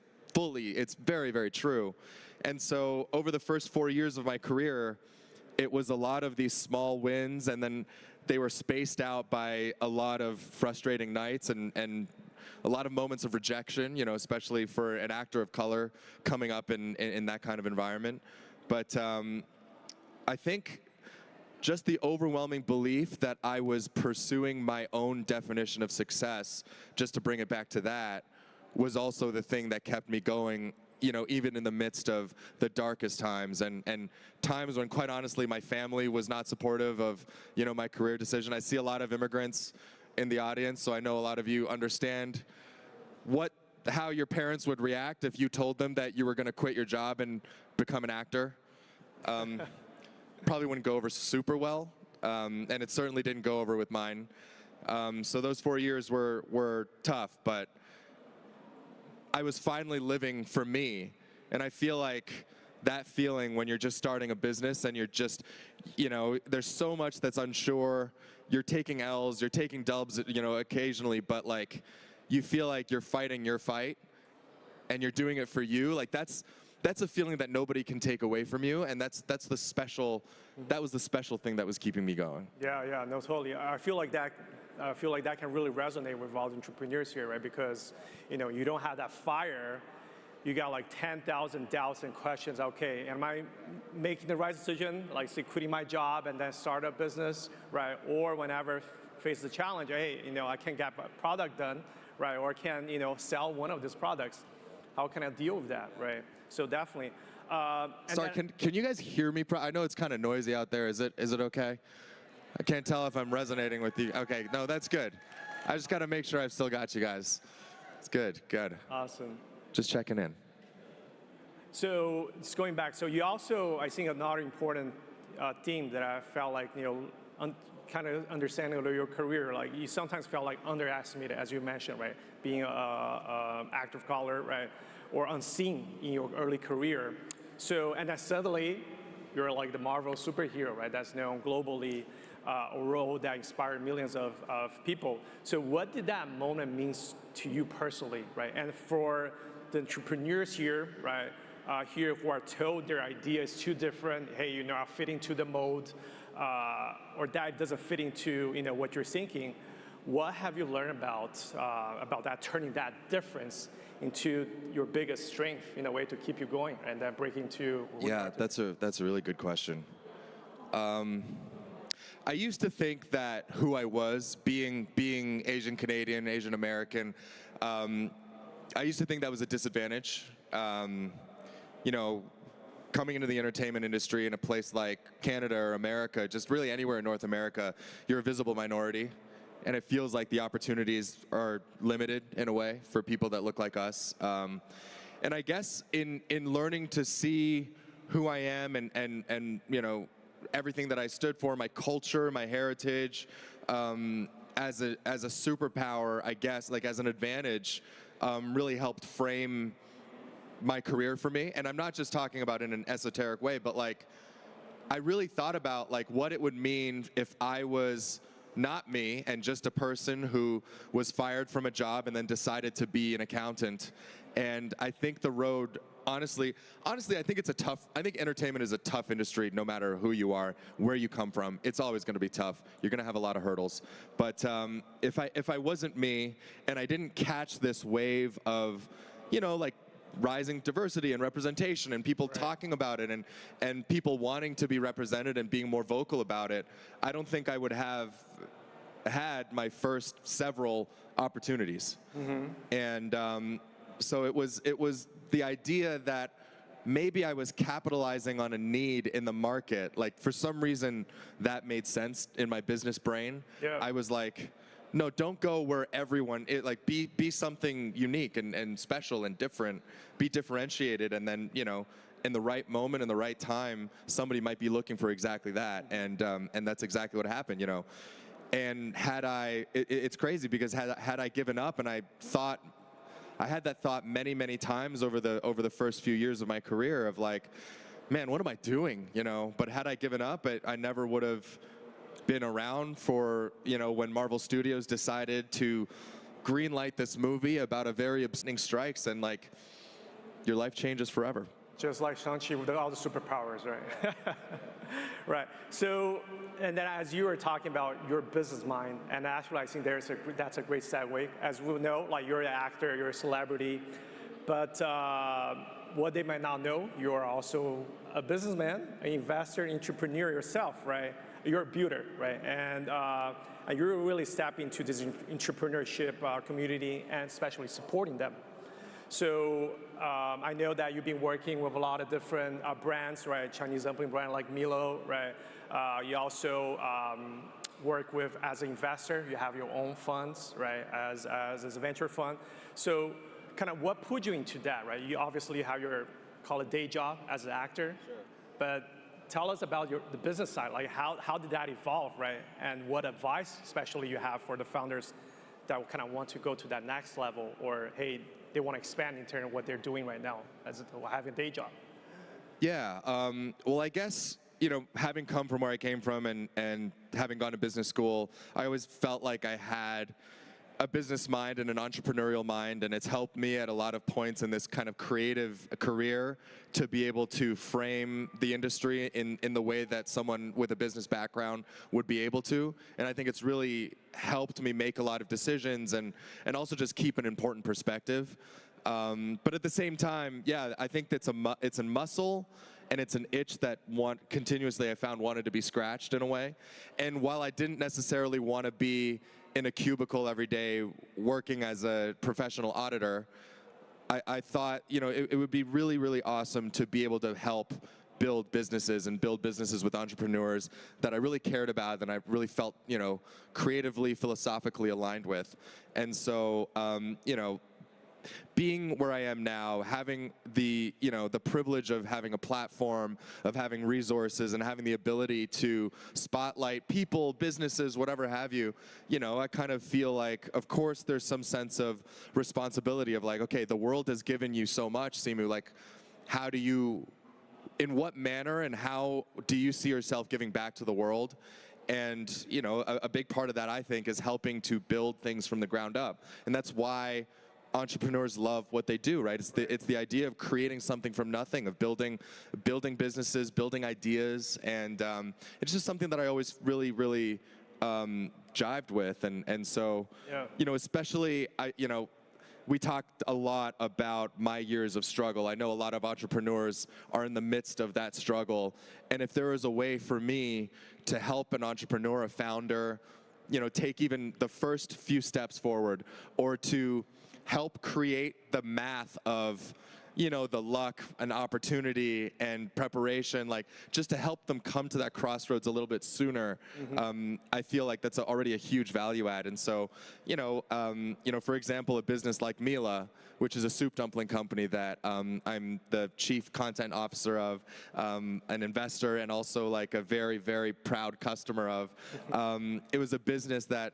very, very true. And so over the first 4 years of my career, it was a lot of these small wins, and then they were spaced out by a lot of frustrating nights and a lot of moments of rejection. You know, especially for an actor of color coming up in that kind of environment. But I think just the overwhelming belief that I was pursuing my own definition of success, just to bring it back to that, was also the thing that kept me going, you know, even in the midst of the darkest times and times when, quite honestly, my family was not supportive of, you know, my career decision. I see a lot of immigrants in the audience, so I know a lot of you understand how your parents would react if you told them that you were going to quit your job and become an actor. Probably wouldn't go over super well, and it certainly didn't go over with mine. So those 4 years were tough, but I was finally living for me. And I feel like that feeling when you're just starting a business and you're just, you know, there's so much that's unsure. You're taking L's, you're taking dubs, you know, occasionally, but like you feel like you're fighting your fight and you're doing it for you. Like that's a feeling that nobody can take away from you, and that was the special thing that was keeping me going. Yeah, no, totally. I feel like that can really resonate with all the entrepreneurs here, right? Because, you know, you don't have that fire. You got like 10,000 doubts and questions. Okay, am I making the right decision? Like, say, quitting my job and then start a business, right? Or whenever face the challenge, hey, you know, I can't get a product done, right? Or can, you know, sell one of these products. How can I deal with that, right? So definitely. Sorry, can you guys hear me? I know it's kind of noisy out there. Is it okay? I can't tell if I'm resonating with you. Okay, no, that's good. I just got to make sure I've still got you guys. It's good. Awesome. Just checking in. So just going back, so you also, I think another important theme that I felt like, you know, kind of understanding of your career, like you sometimes felt like underestimated, as you mentioned, right? Being an actor of color, right? Or unseen in your early career. So, and then suddenly, you're like the Marvel superhero, right? That's known globally, a role that inspired millions of people. So what did that moment mean to you personally, right? And for the entrepreneurs here, right? Here who are told their idea is too different, hey, you're not fitting to the mold, or that doesn't fit into, you know, what you're thinking. What have you learned about that, turning that difference into your biggest strength in a way to keep you going and then breaking to? Yeah, that's a really good question. I used to think that who I was, being Asian Canadian, Asian American, I used to think that was a disadvantage. You know, coming into the entertainment industry in a place like Canada or America, just really anywhere in North America, you're a visible minority. And it feels like the opportunities are limited in a way for people that look like us. And I guess in learning to see who I am and you know, everything that I stood for, my culture, my heritage, as a superpower, I guess, like as an advantage, really helped frame my career for me. And I'm not just talking about in an esoteric way, but like, I really thought about like what it would mean if I was not me and just a person who was fired from a job and then decided to be an accountant. And I think the road, honestly, I think I think entertainment is a tough industry no matter who you are, where you come from. It's always going to be tough. You're going to have a lot of hurdles. But if I wasn't me and I didn't catch this wave of, you know, like rising diversity and representation and people talking about it and people wanting to be represented and being more vocal about it, I don't think I would have had my first several opportunities. And so it was the idea that maybe I was capitalizing on a need in the market. Like for some reason that made sense in my business brain. Yeah. I was like, no, don't go where everyone, like be something unique and special and different, be differentiated, and then, you know, in the right moment, in the right time, somebody might be looking for exactly that, and that's exactly what happened, you know. And had I, it's crazy because had I given up, and I had that thought many, many times over the first few years of my career of like, man, what am I doing, you know? But had I given up, I never would have been around for, you know, when Marvel Studios decided to greenlight this movie about a very obscene strikes, and like your life changes forever. Just like Shang-Chi with all the superpowers, right? Right. So, and then as you were talking about your business mind, and actually I think that's a great segue. As we know, like you're an actor, you're a celebrity, but what they might not know, you are also a businessman, an investor, entrepreneur yourself, right? You're a builder, right? And you're really stepping into this entrepreneurship community and especially supporting them. So I know that you've been working with a lot of different brands, right? Chinese dumpling brand like Milo, right? You also work with, as an investor, you have your own funds, right? As a venture fund. So kind of what put you into that, right? You obviously have your, call it day job as an actor, sure. But tell us about the business side, like how did that evolve, right? And what advice, especially you have for the founders that kind of want to go to that next level, or hey, they want to expand in terms of what they're doing right now as having a day job. Yeah, well, I guess, you know, having come from where I came from and having gone to business school, I always felt like I had a business mind and an entrepreneurial mind, and it's helped me at a lot of points in this kind of creative career to be able to frame the industry in the way that someone with a business background would be able to. And I think it's really helped me make a lot of decisions and also just keep an important perspective. But at the same time, yeah, I think it's a muscle, and it's an itch that continuously I found wanted to be scratched in a way. And while I didn't necessarily want to be in a cubicle every day working as a professional auditor, I thought, you know, it would be really, really awesome to be able to help build businesses with entrepreneurs that I really cared about and I really felt, you know, creatively, philosophically aligned with. And so, you know, being where I am now, having the, you know, the privilege of having a platform, of having resources, and having the ability to spotlight people, businesses, whatever have you, you know, I kind of feel like, of course, there's some sense of responsibility of like, okay, the world has given you so much, Simu, like, how do you, in what manner and how do you see yourself giving back to the world? And, you know, a big part of that, I think, is helping to build things from the ground up. And that's why entrepreneurs love what they do, right? It's the idea of creating something from nothing, of building businesses, building ideas, and it's just something that I always really, really jived with, and so, yeah. You know, especially we talked a lot about my years of struggle. I know a lot of entrepreneurs are in the midst of that struggle, and if there is a way for me to help an entrepreneur, a founder, you know, take even the first few steps forward, or to help create the math of, you know, the luck and opportunity and preparation, like just to help them come to that crossroads a little bit sooner, I feel like that's already a huge value add. And so, you know, for example, a business like Mila, which is a soup dumpling company that I'm the chief content officer of, an investor, and also like a very, very proud customer of. It was a business that,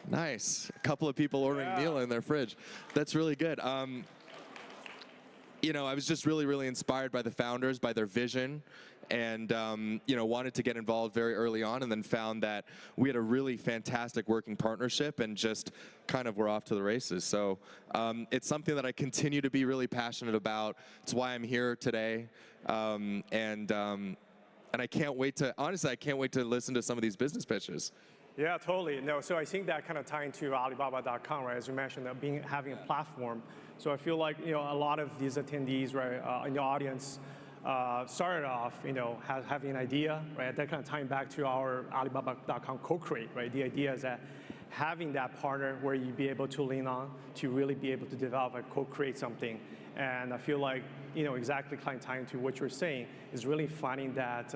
nice, a couple of people ordering Mila in their fridge. That's really good. You know, I was just really, really inspired by the founders, by their vision, and you know, wanted to get involved very early on, and then found that we had a really fantastic working partnership, and just kind of were off to the races. So it's something that I continue to be really passionate about. It's why I'm here today, and I can't wait to, honestly, I can't wait to listen to some of these business pitches. Yeah, totally. No, so I think that kind of tying to Alibaba.com, right? As you mentioned, that having a platform. So I feel like, you know, a lot of these attendees, right, in the audience started off, you know, having an idea, right? That kind of tying back to our Alibaba.com CoCreate, right? The idea is that having that partner where you be able to lean on to really be able to develop and co-create something. And I feel like, you know, exactly kind of tying to what you're saying is really finding that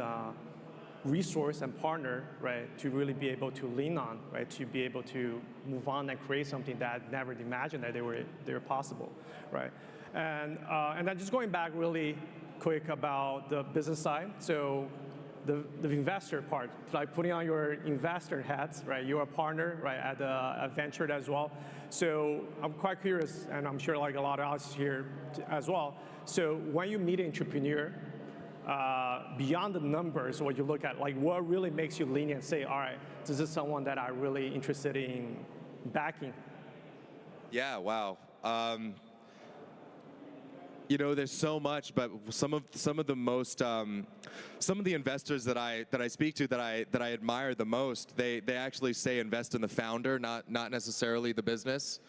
resource and partner, right, to really be able to lean on, right, to be able to move on and create something that never imagined that they were possible, right? And then just going back really quick about the business side. So the investor part, like putting on your investor hats, right? You're a partner, right, at a venture as well. So I'm quite curious, and I'm sure like a lot of us here as well. So when you meet an entrepreneur, beyond the numbers, what you look at, like what really makes you lean and say, all right, this is someone that I'm really interested in backing? Yeah, wow. You know, there's so much, but some of the most, some of the investors that I speak to that I admire the most, they actually say invest in the founder, not necessarily the business.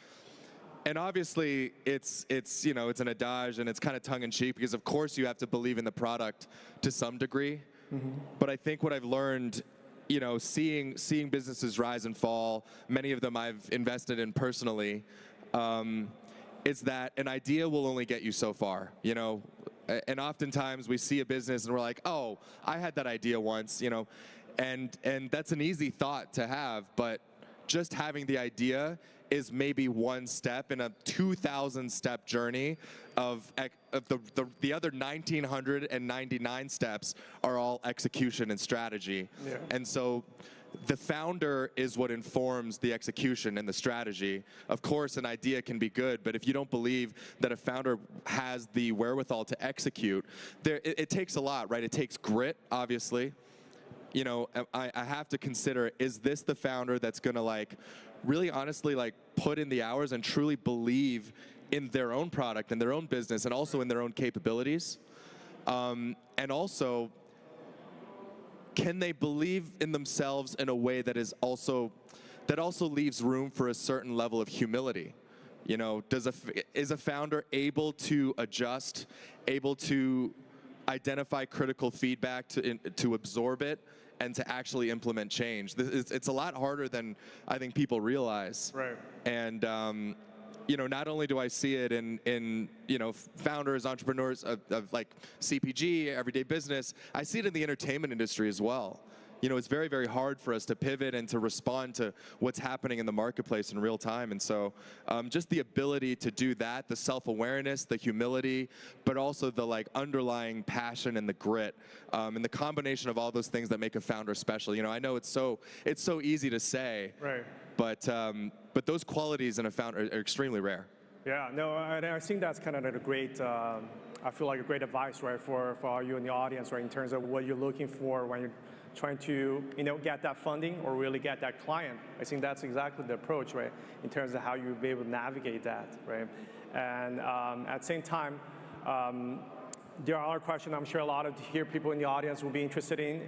And obviously, it's you know, it's an adage, and it's kind of tongue-in-cheek, because of course you have to believe in the product to some degree. But I think what I've learned, you know, seeing businesses rise and fall, many of them I've invested in personally, is that an idea will only get you so far, you know. And oftentimes we see a business and we're like, oh, I had that idea once, you know, and that's an easy thought to have, but just having the idea is maybe one step in a 2,000-step journey of the other 1,999 steps are all execution and strategy. Yeah. And so the founder is what informs the execution and the strategy. Of course, an idea can be good, but if you don't believe that a founder has the wherewithal to execute, it takes a lot, right? It takes grit, obviously. You know, I have to consider, is this the founder that's gonna like really honestly like put in the hours and truly believe in their own product and their own business and also in their own capabilities? And also, can they believe in themselves in a way that is also leaves room for a certain level of humility? You know, is a founder able to adjust, able to identify critical feedback to absorb it and to actually implement change? It's a lot harder than I think people realize. Right. And you know, not only do I see it in you know, founders, entrepreneurs of like CPG, everyday business, I see it in the entertainment industry as well. You know, it's very, very hard for us to pivot and to respond to what's happening in the marketplace in real time. And so just the ability to do that, the self-awareness, the humility, but also the like underlying passion and the grit, and the combination of all those things that make a founder special. You know, I know it's so easy to say, right? But those qualities in a founder are extremely rare. Yeah, no, I think that's kind of a great, I feel like a great advice, right, for all you in the audience, right, in terms of what you're looking for when you're trying to, you know, get that funding or really get that client. I think that's exactly the approach, right, in terms of how you'll be able to navigate that, right? And at the same time, there are other questions I'm sure a lot of people in the audience will be interested in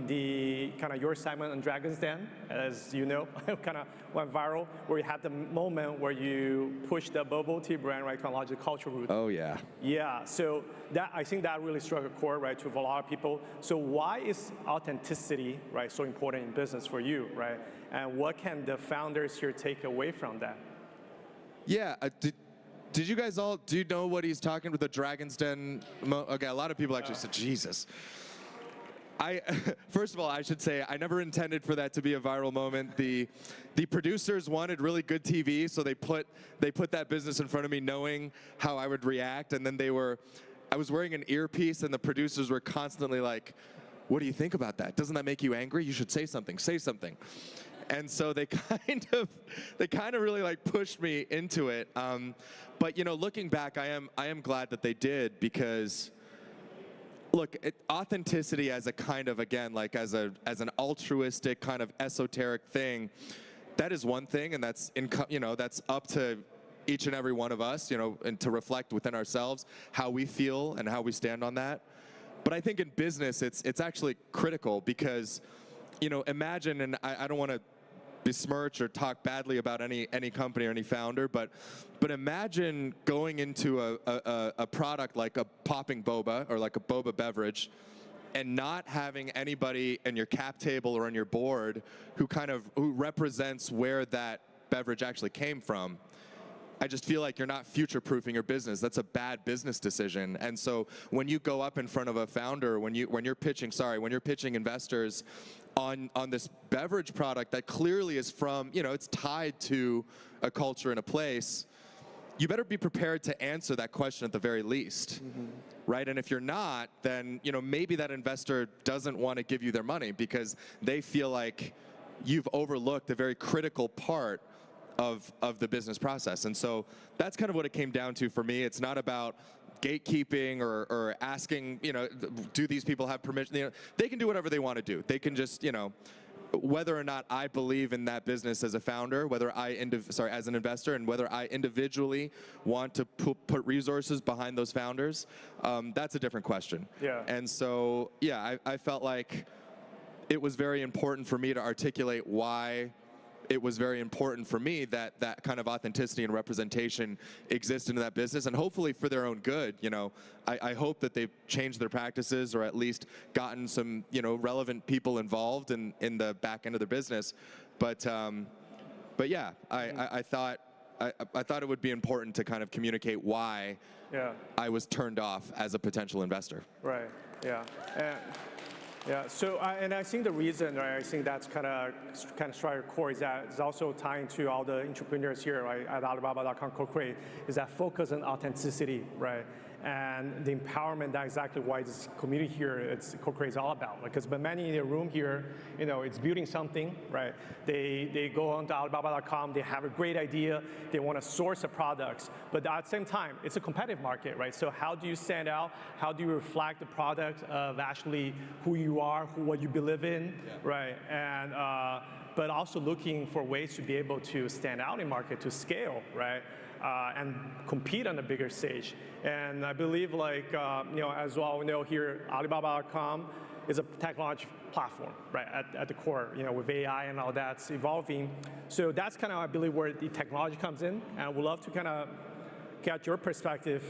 the kind of your segment on Dragon's Den, as you know, kind of went viral, where you had the moment where you pushed the bubble tea brand, right, chronological culture route. Oh yeah. Yeah, so that, I think that really struck a chord, right, to a lot of people. So why is authenticity, right, so important in business for you, right? And what can the founders here take away from that? Yeah, did you guys all, do you know what he's talking with the Dragon's Den? Okay, a lot of people actually said, Jesus. First of all, I should say I never intended for that to be a viral moment. The producers wanted really good TV, so they put that business in front of me, knowing how I would react. And then I was wearing an earpiece, and the producers were constantly like, "What do you think about that? Doesn't that make you angry? You should say something. Say something." And so they kind of really like pushed me into it. But you know, looking back, I am glad that they did, because look, authenticity as a kind of, again, like as an altruistic kind of esoteric thing, that is one thing, and that's that's up to each and every one of us, and to reflect within ourselves how we feel and how we stand on that. But I think in business, it's actually critical, because, imagine, and I don't want to besmirch or talk badly about any company or any founder, but imagine going into a product like a popping boba or like a boba beverage, and not having anybody in your cap table or on your board who represents where that beverage actually came from. I just feel like you're not future-proofing your business. That's a bad business decision. And so when you go up in front of a founder, when you're pitching investors on this beverage product that clearly is from, it's tied to a culture and a place, you better be prepared to answer that question at the very least, right? And if you're not, then maybe that investor doesn't want to give you their money because they feel like you've overlooked a very critical part of the business process. And so that's kind of what it came down to for me. It's not about gatekeeping or asking, do these people have permission? They can do whatever they want to do. They can just, whether or not I believe in that business as a founder, as an investor, and whether I individually want to put resources behind those founders, that's a different question. Yeah. And so, yeah, I felt like it was very important for me to articulate why it was very important for me that that kind of authenticity and representation exists in that business, and hopefully for their own good. I hope that they've changed their practices, or at least gotten some relevant people involved in the back end of their business. But yeah, I thought it would be important to kind of communicate why I was turned off as a potential investor. Right. Yeah. Yeah, so and I think the reason, right, I think that's kind of strike a chord, is that it's also tying to all the entrepreneurs here, right, at Alibaba.com, CoCreate, is that focus on authenticity, right, and the empowerment. That's exactly why this community here, CoCreate is all about. Because many in the room here, it's building something, right? They go on to Alibaba.com, they have a great idea, they want to source the products, but at the same time, it's a competitive market, right? So how do you stand out? How do you reflect the product of actually who you are, what you believe in, right? And but also looking for ways to be able to stand out in market, to scale, right? And compete on a bigger stage. And I believe, as well, we know here, Alibaba.com is a technology platform, right, at the core, with AI and all that's evolving. So that's kind of, I believe, where the technology comes in. And we'd love to kind of get your perspective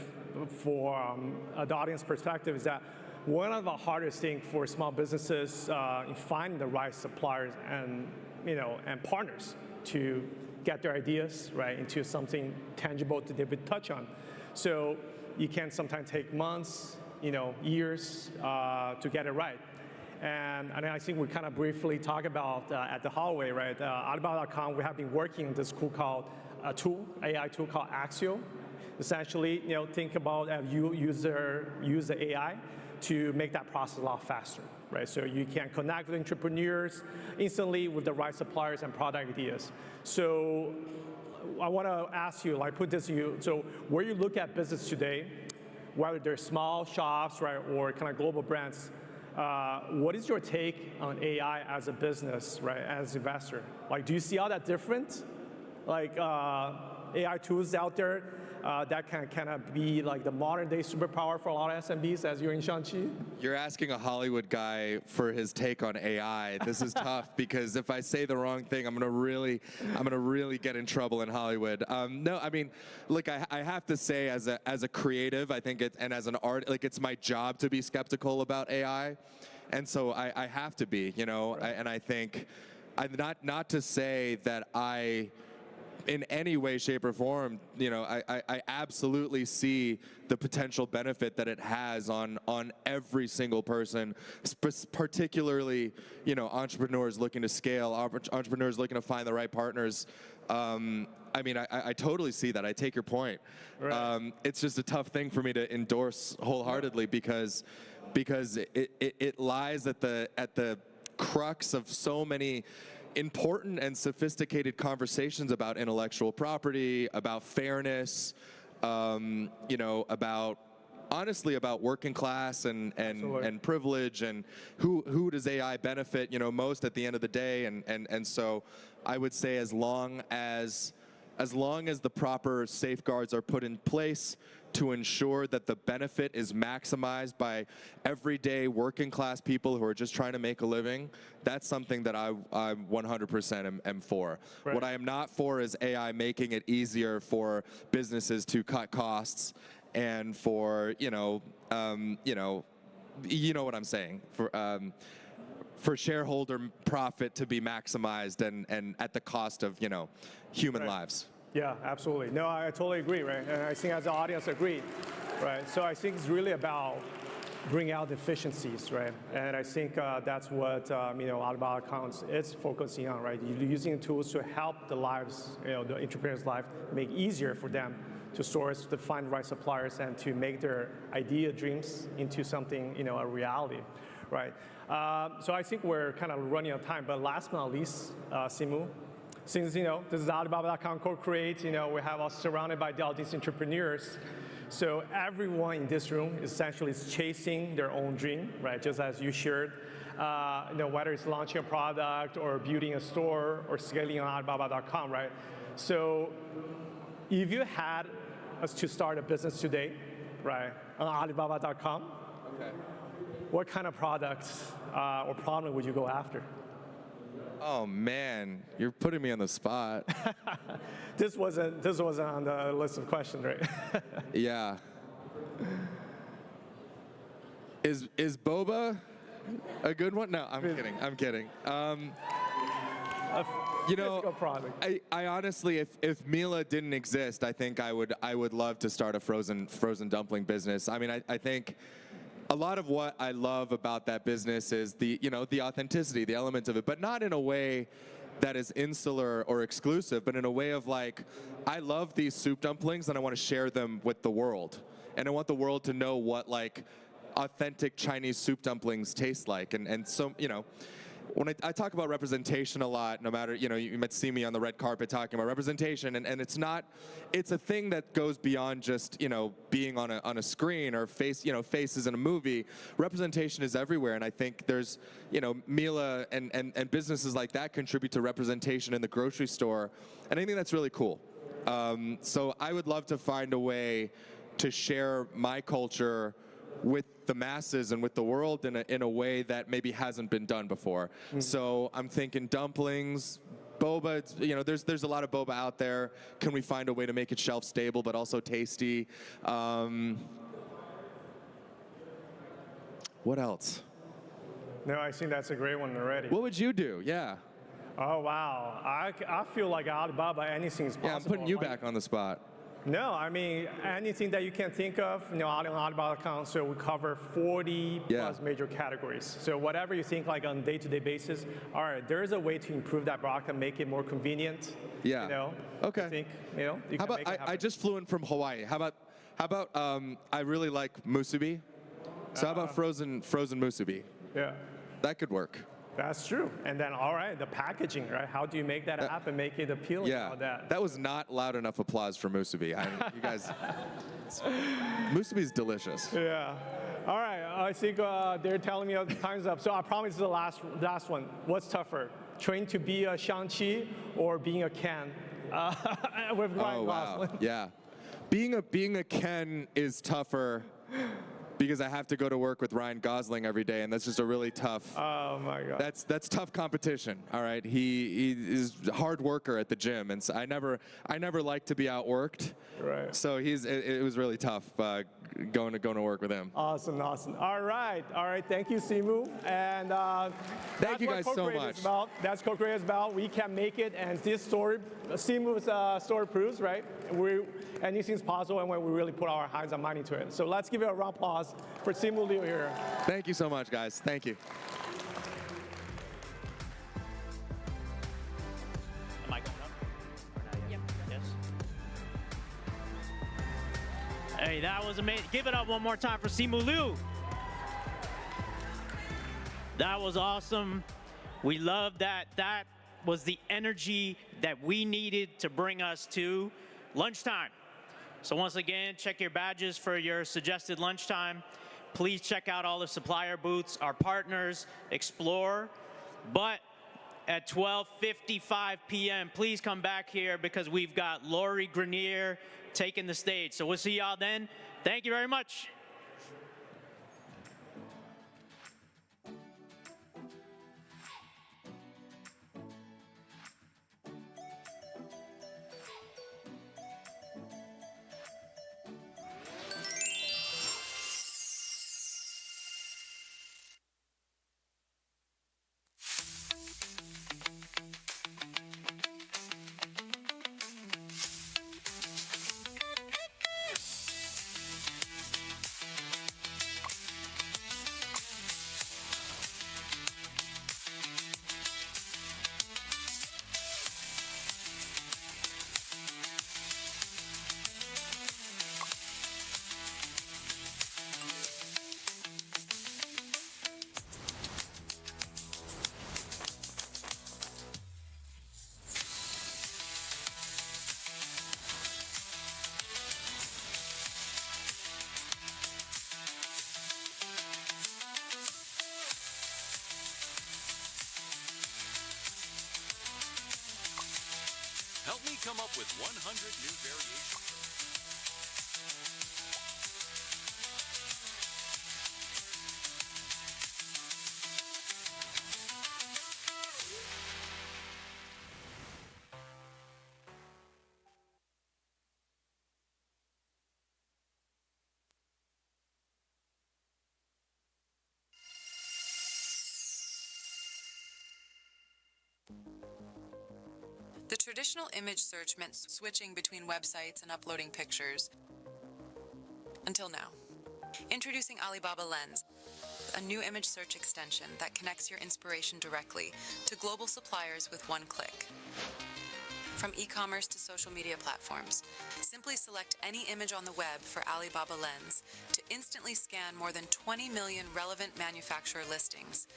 for the audience perspective, is that one of the hardest things for small businesses in finding the right suppliers and partners to get their ideas right into something tangible that they would touch on. So you can sometimes take months, years to get it right. And I think we kind of briefly talk about at the hallway, right? Alibaba.com, we have been working on this cool AI tool called Axio. Essentially, think about use the AI to make that process a lot faster, right? So you can connect with entrepreneurs instantly with the right suppliers and product ideas. So I want to ask you, put this to you. So where you look at business today, whether they're small shops, right, or kind of global brands, what is your take on AI as a business, right, as an investor? Do you see all that different? AI tools out there that can kind of be like the modern day superpower for a lot of SMBs, as you're in Shang-Chi? You're asking a Hollywood guy for his take on AI. This is tough because if I say the wrong thing, I'm gonna really get in trouble in Hollywood. No, I mean, look, I have to say, as a creative, I think and as an art, it's my job to be skeptical about AI, and so I have to be, and I think, not to say that I in any way, shape, or form, I absolutely see the potential benefit that it has on every single person, particularly, entrepreneurs looking to scale, entrepreneurs looking to find the right partners. I mean, I totally see that. I take your point. Right. It's just a tough thing for me to endorse wholeheartedly because it lies at the crux of so many important and sophisticated conversations about intellectual property, about fairness, about honestly about working class and privilege and who does AI benefit most at the end of the day, and so I would say as long as the proper safeguards are put in place to ensure that the benefit is maximized by everyday working class people who are just trying to make a living, that's something that I 100% am for. Right. What I am not for is AI making it easier for businesses to cut costs and for, you know what I'm saying, for shareholder profit to be maximized and at the cost of, human lives. Yeah, absolutely. No, I totally agree, right? And I think as the audience agreed, right? So I think it's really about bringing out efficiencies, right? And I think that's what Alibaba.com is focusing on, right? You're using tools to help the lives, the entrepreneur's life, make easier for them to source, to find the right suppliers, and to make their idea dreams into something, a reality, right? So I think we're kind of running out of time. But last but not least, Simu, since this is Alibaba.com CoCreate, we have us surrounded by all these entrepreneurs. So everyone in this room essentially is chasing their own dream, right? Just as you shared, whether it's launching a product or building a store or scaling on Alibaba.com, right? So if you had us to start a business today, right, on Alibaba.com, okay, what kind of products or problem would you go after? Oh man, you're putting me on the spot. This wasn't on the list of questions, right? Yeah. Is boba a good one? No, I'm kidding. I'm kidding. I honestly, if Mila didn't exist, I think I would love to start a frozen dumpling business. I mean, I think a lot of what I love about that business is the authenticity, the element of it, but not in a way that is insular or exclusive, but in a way of like, I love these soup dumplings and I want to share them with the world. And I want the world to know what like authentic Chinese soup dumplings taste like. And so, when I talk about representation a lot, no matter, you might see me on the red carpet talking about representation, and it's a thing that goes beyond just, being on a screen or faces in a movie. Representation is everywhere, and I think there's, Mila and businesses like that contribute to representation in the grocery store, and I think that's really cool. So I would love to find a way to share my culture with the masses and with the world in a way that maybe hasn't been done before. Mm-hmm. So I'm thinking dumplings, boba. There's a lot of boba out there. Can we find a way to make it shelf stable but also tasty? What else? No, I think that's a great one already. What would you do? Yeah. Oh wow, I feel like Alibaba, anything is possible. Yeah, I'm putting you back on the spot. No, I mean, anything that you can think of, on Alibaba.com, so we cover 40 plus major categories. So whatever you think like on a day-to-day basis, all right, there's a way to improve that product and make it more convenient. Yeah. Okay. I think, you How about, I just flew in from Hawaii. How about I really like musubi. So how about frozen musubi? Yeah. That could work. That's true. And then, all right, the packaging, right? How do you make that happen, make it appealing? Yeah, that was not loud enough applause for musubi. You guys, musubi's delicious. Yeah. All right, I think they're telling me time's up. So I promise the last one. What's tougher, trying to be a Shang-Chi or being a Ken? With Ryan Gosling. Yeah. Being a Ken is tougher. because I have to go to work with Ryan Gosling every day, and that's just a really tough. Oh my God. That's tough competition. All right, he is a hard worker at the gym, and so I never like to be outworked. Right. So it was really tough going to work with him. Awesome. All right. Thank you, Simu. And thank you guys so much. That's CoCreate is about. We can make it, and this story, Simu's story proves, right? Anything's possible, and when we really put our hands and money to it. So let's give it a round of applause for Simu Liu here. Thank you so much, guys. Thank you. Am I going up? Or not yet? Yes. Hey, that was amazing. Give it up one more time for Simu Liu. That was awesome. We love that. That was the energy that we needed to bring us to lunchtime. So once again, check your badges for your suggested lunchtime. Please check out all the supplier booths, our partners, explore. But at 12:55 p.m., please come back here because we've got Lori Grenier taking the stage. So we'll see y'all then. Thank you very much. Help me come up with 100 new variations. The traditional image search meant switching between websites and uploading pictures. Until now. Introducing Alibaba Lens, a new image search extension that connects your inspiration directly to global suppliers with one click. From e-commerce to social media platforms, simply select any image on the web for Alibaba Lens to instantly scan more than 20 million relevant manufacturer listings.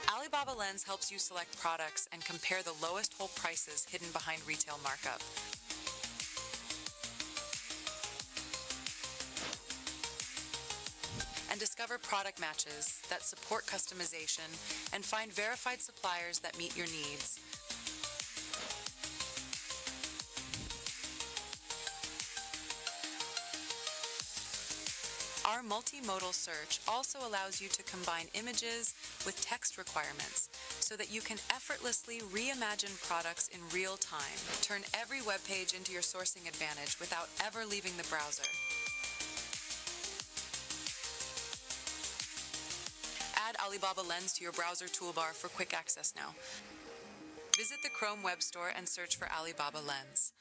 Alibaba Lens helps you select products and compare the lowest whole prices hidden behind retail markup. And discover product matches that support customization and find verified suppliers that meet your needs. Our multimodal search also allows you to combine images with text requirements so that you can effortlessly reimagine products in real time. Turn every web page into your sourcing advantage without ever leaving the browser. Add Alibaba Lens to your browser toolbar for quick access now. Visit the Chrome Web Store and search for Alibaba Lens.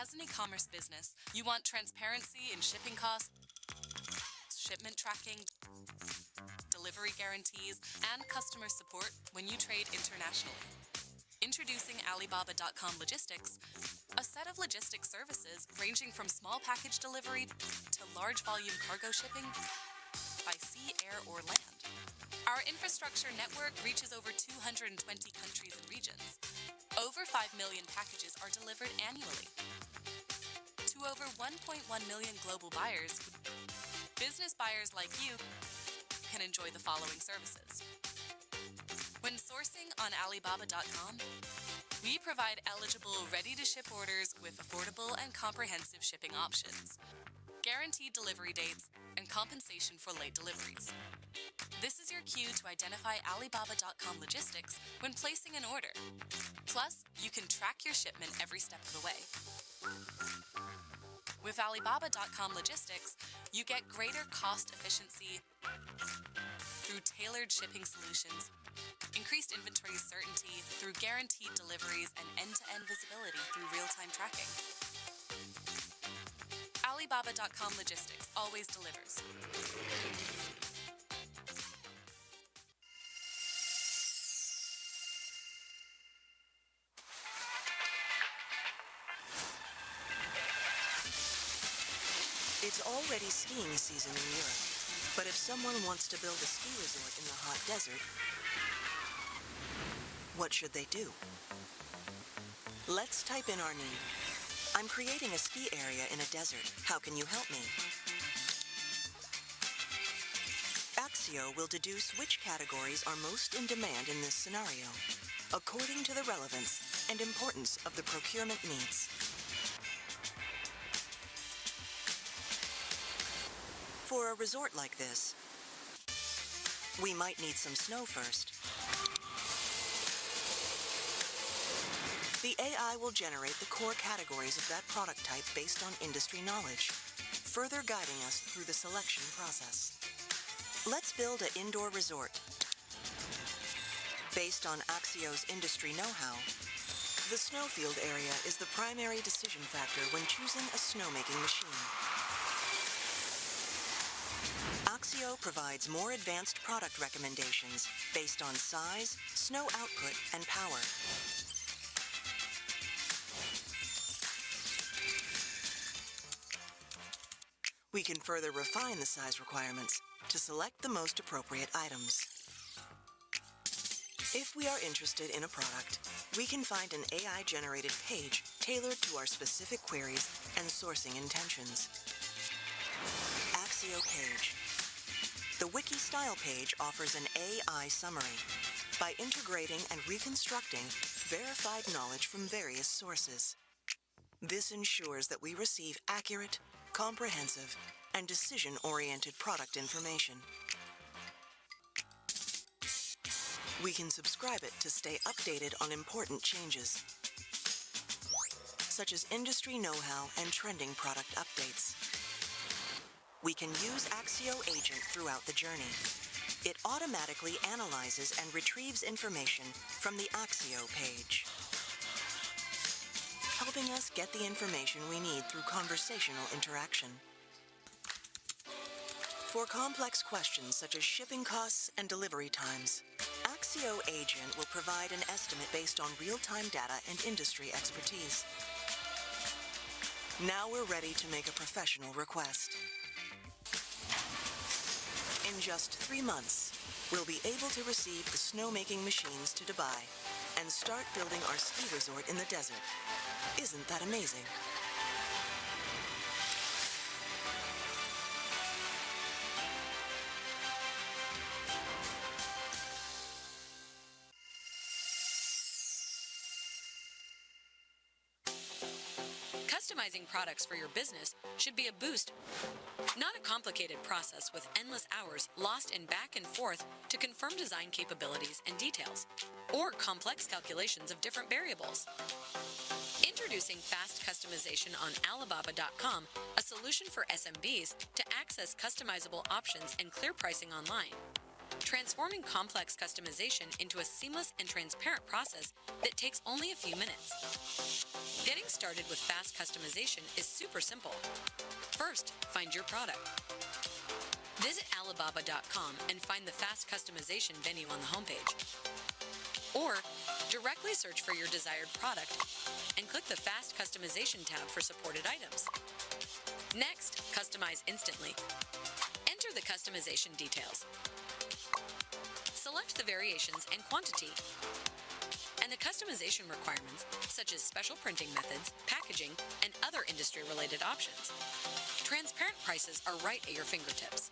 As an e-commerce business, you want transparency in shipping costs, shipment tracking, delivery guarantees, and customer support when you trade internationally. Introducing Alibaba.com Logistics, a set of logistics services ranging from small package delivery to large volume cargo shipping by sea, air, or land. Our infrastructure network reaches over 220 countries and regions. Over 5 million packages are delivered annually to over 1.1 million global buyers. Business buyers like you can enjoy the following services. When Sourcing on Alibaba.com? We provide eligible, ready-to-ship orders with affordable and comprehensive shipping options, guaranteed delivery dates, and compensation for late deliveries. This is your cue to identify Alibaba.com logistics when placing an order. Plus, you can track your shipment every step of the way. With Alibaba.com logistics, you get greater cost efficiency through tailored shipping solutions, increased inventory certainty through guaranteed deliveries, and end-to-end visibility through real-time tracking. Alibaba.com logistics always delivers. It's already skiing season in Europe, but if someone wants to build a ski resort in the hot desert, what should they do? Let's type in our need. I'm creating a ski area in a desert. How can you help me? Axio will deduce which categories are most in demand in this scenario, according to the relevance and importance of the procurement needs. For a resort like this, we might need some snow first. The AI will generate the core categories of that product type based on industry knowledge, further guiding us through the selection process. Let's build an indoor resort. Based on Axio's industry know-how, the snowfield area is the primary decision factor when choosing a snowmaking machine. Axio provides more advanced product recommendations based on size, snow output, and power. We can further refine the size requirements to select the most appropriate items. If we are interested in a product, we can find an AI-generated page tailored to our specific queries and sourcing intentions. Axio page. The wiki style page offers an AI summary by integrating and reconstructing verified knowledge from various sources. This ensures that we receive accurate, comprehensive, and decision-oriented product information. We can subscribe it to stay updated on important changes, such as industry know-how and trending product updates. We can use Axio Agent throughout the journey. It automatically analyzes and retrieves information from the Axio page, helping us get the information we need through conversational interaction. For complex questions such as shipping costs and delivery times, Axio Agent will provide an estimate based on real-time data and industry expertise. Now we're ready to make a professional request. In just 3 months, we'll be able to receive the snowmaking machines to Dubai and start building our ski resort in the desert. Isn't that amazing? Customizing products for your business should be a boost, not a complicated process with endless hours lost in back and forth to confirm design capabilities and details, or complex calculations of different variables. Introducing fast customization on Alibaba.com, a solution for SMBs to access customizable options and clear pricing online. Transforming complex customization into a seamless and transparent process that takes only a few minutes. Getting started with fast customization is super simple. First, find your product. Visit Alibaba.com and find the fast customization venue on the homepage. Or, directly search for your desired product and click the Fast Customization tab for supported items. Next, customize instantly. Enter the customization details. Select the variations and quantity, and the customization requirements, such as special printing methods, packaging, and other industry-related options. Transparent prices are right at your fingertips.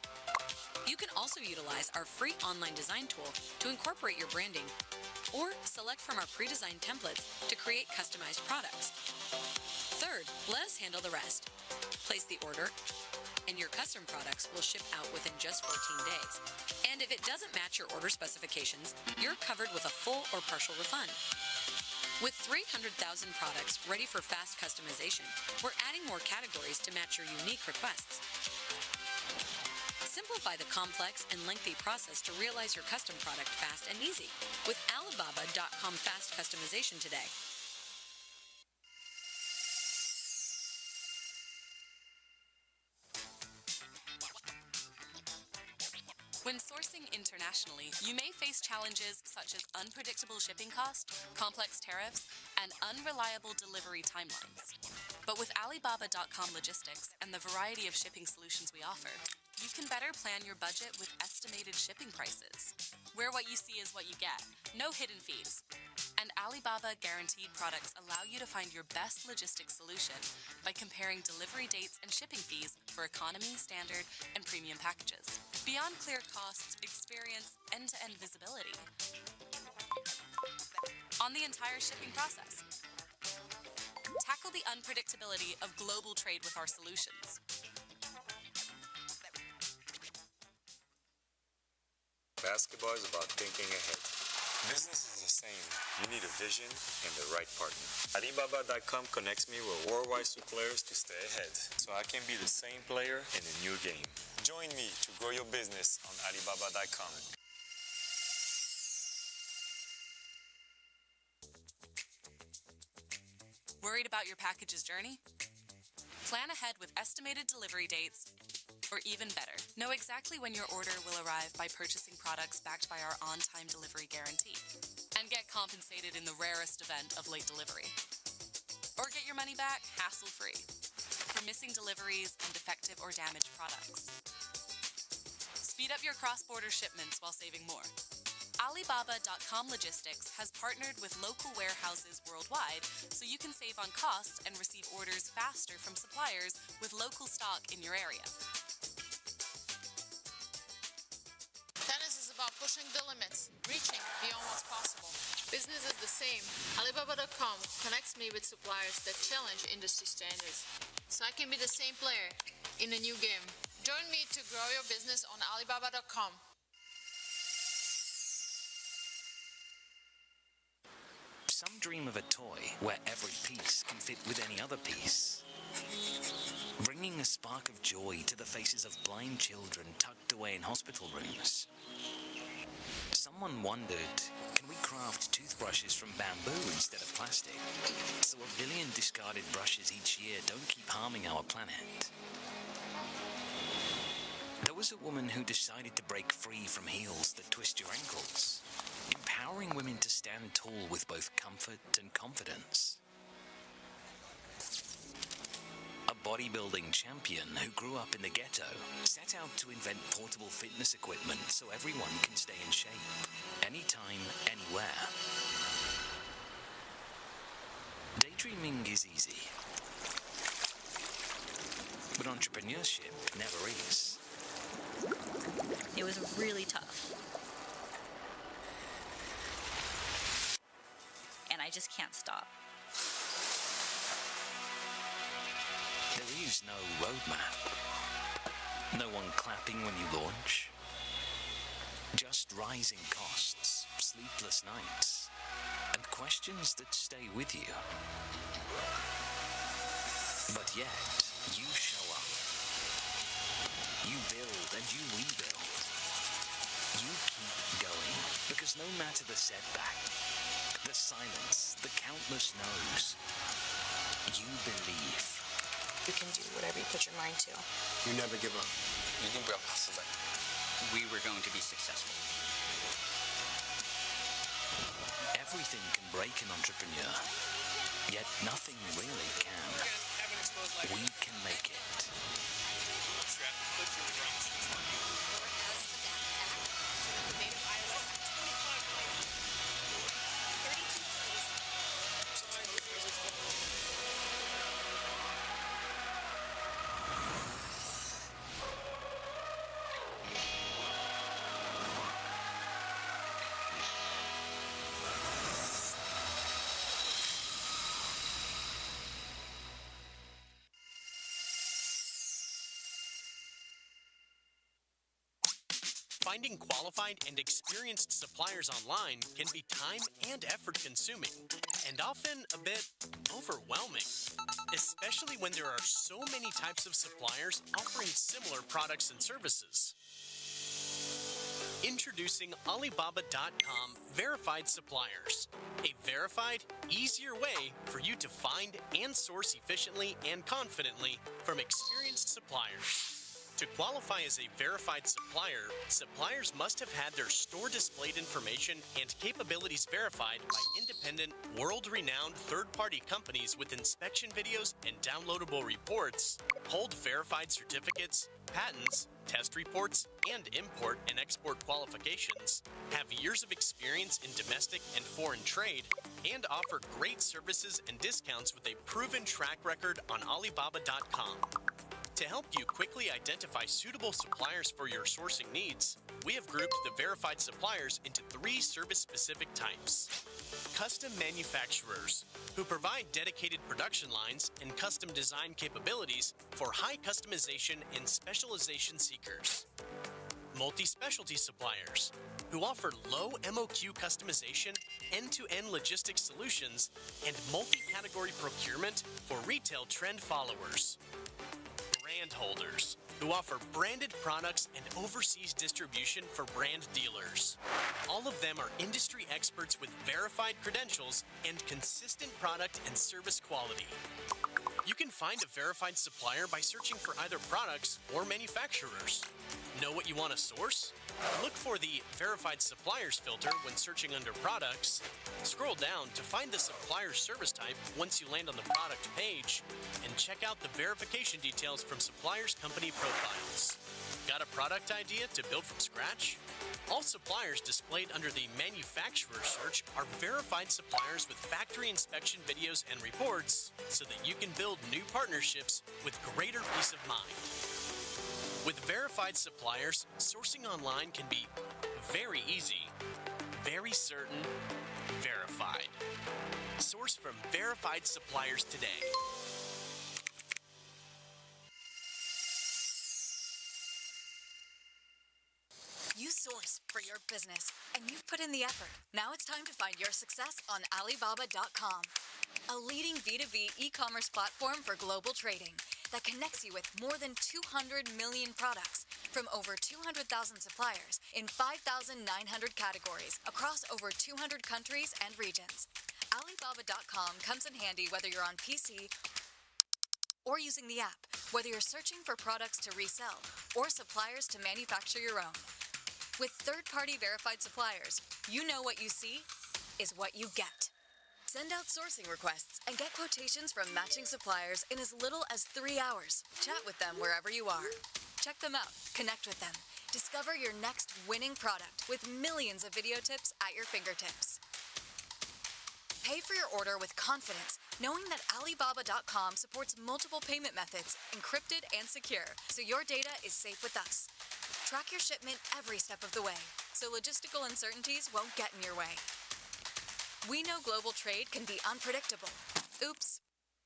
You can also utilize our free online design tool to incorporate your branding or select from our pre-designed templates to create customized products. Third, let us handle the rest. Place the order, and your custom products will ship out within just 14 days. And if it doesn't match your order specifications, you're covered with a full or partial refund. With 300,000 products ready for fast customization, we're adding more categories to match your unique requests. Simplify the complex and lengthy process to realize your custom product fast and easy with Alibaba.com Fast Customization today. When sourcing internationally, you may face challenges such as unpredictable shipping costs, complex tariffs, and unreliable delivery timelines. But with Alibaba.com logistics and the variety of shipping solutions we offer, you can better plan your budget with estimated shipping prices, where what you see is what you get, no hidden fees. And Alibaba guaranteed products allow you to find your best logistics solution by comparing delivery dates and shipping fees for economy, standard, and premium packages. Beyond clear costs, experience end-to-end visibility on the entire shipping process. Tackle the unpredictability of global trade with our solutions. Basketball is about thinking ahead. Business is the same. You need a vision and the right partner. Alibaba.com connects me with worldwide suppliers to stay ahead, so I can be the same player in a new game. Join me to grow your business on Alibaba.com. Worried about your package's journey? Plan ahead with estimated delivery dates, or even better, know exactly when your order will arrive by purchasing products backed by our on-time delivery guarantee, and get compensated in the rarest event of late delivery. Or get your money back hassle-free for missing deliveries and defective or damaged products. Speed up your cross-border shipments while saving more. Alibaba.com Logistics has partnered with local warehouses worldwide so you can save on costs and receive orders faster from suppliers with local stock in your area. Tennis is about pushing the limits, reaching beyond what's possible. Business is the same. Alibaba.com connects me with suppliers that challenge industry standards, so I can be the same player in a new game. Join me to grow your business on Alibaba.com. Some dream of a toy where every piece can fit with any other piece. Bringing a spark of joy to the faces of blind children tucked away in hospital rooms. Someone wondered, can we craft toothbrushes from bamboo instead of plastic? So 1 billion discarded brushes each year don't keep harming our planet. There was a woman who decided to break free from heels that twist your ankles, empowering women to stand tall with both comfort and confidence. A bodybuilding champion who grew up in the ghetto set out to invent portable fitness equipment so everyone can stay in shape, anytime, anywhere. Daydreaming is easy, but entrepreneurship never is. It was really tough. And I just can't stop. There is no roadmap. No one clapping when you launch. Just rising costs, sleepless nights, and questions that stay with you. But yet, you show up. You build and you rebuild. You keep going, because no matter the setback, the silence, the countless no's, you believe. You can do whatever you put your mind to. You never give up. We were going to be successful. Everything can break an entrepreneur, yet nothing really can. We can make it. finding qualified and experienced suppliers online can be time and effort consuming, and often a bit overwhelming, especially when there are so many types of suppliers offering similar products and services. Introducing Alibaba.com Verified Suppliers, a verified, easier way for you to find and source efficiently and confidently from experienced suppliers. To qualify as a verified supplier, suppliers must have had their store displayed information and capabilities verified by independent, world-renowned third-party companies with inspection videos and downloadable reports, hold verified certificates, patents, test reports, and import and export qualifications, have years of experience in domestic and foreign trade, and offer great services and discounts with a proven track record on Alibaba.com. To help you quickly identify suitable suppliers for your sourcing needs, we have grouped the verified suppliers into 3 service-specific types. Custom manufacturers, who provide dedicated production lines and custom design capabilities for high customization and specialization seekers. Multi-specialty suppliers, who offer low MOQ customization, end-to-end logistics solutions, and multi-category procurement for retail trend followers. Brand holders, who offer branded products and overseas distribution for brand dealers. All of them are industry experts with verified credentials and consistent product and service quality. You can find a verified supplier by searching for either products or manufacturers. Know what you want to source? Look for the Verified Suppliers filter when searching under Products. Scroll down to find the supplier service type once you land on the product page, and check out the verification details from suppliers' company profiles. Got a product idea to build from scratch? All suppliers displayed under the manufacturer search are verified suppliers with factory inspection videos and reports, so that you can build new partnerships with greater peace of mind. With verified suppliers, sourcing online can be very easy, very certain, verified. Source from verified suppliers today. You source for your business, and you've put in the effort. Now it's time to find your success on Alibaba.com, a leading B2B e-commerce platform for global trading that connects you with more than 200 million products from over 200,000 suppliers in 5,900 categories across over 200 countries and regions. Alibaba.com comes in handy whether you're on PC or using the app, whether you're searching for products to resell or suppliers to manufacture your own. With third-party verified suppliers, you know what you see is what you get. Send out sourcing requests and get quotations from matching suppliers in as little as 3 hours. Chat with them wherever you are. Check them out, connect with them, discover your next winning product with millions of video tips at your fingertips. Pay for your order with confidence, knowing that Alibaba.com supports multiple payment methods, encrypted and secure, so your data is safe with us. Track your shipment every step of the way, so logistical uncertainties won't get in your way. We know global trade can be unpredictable. Oops.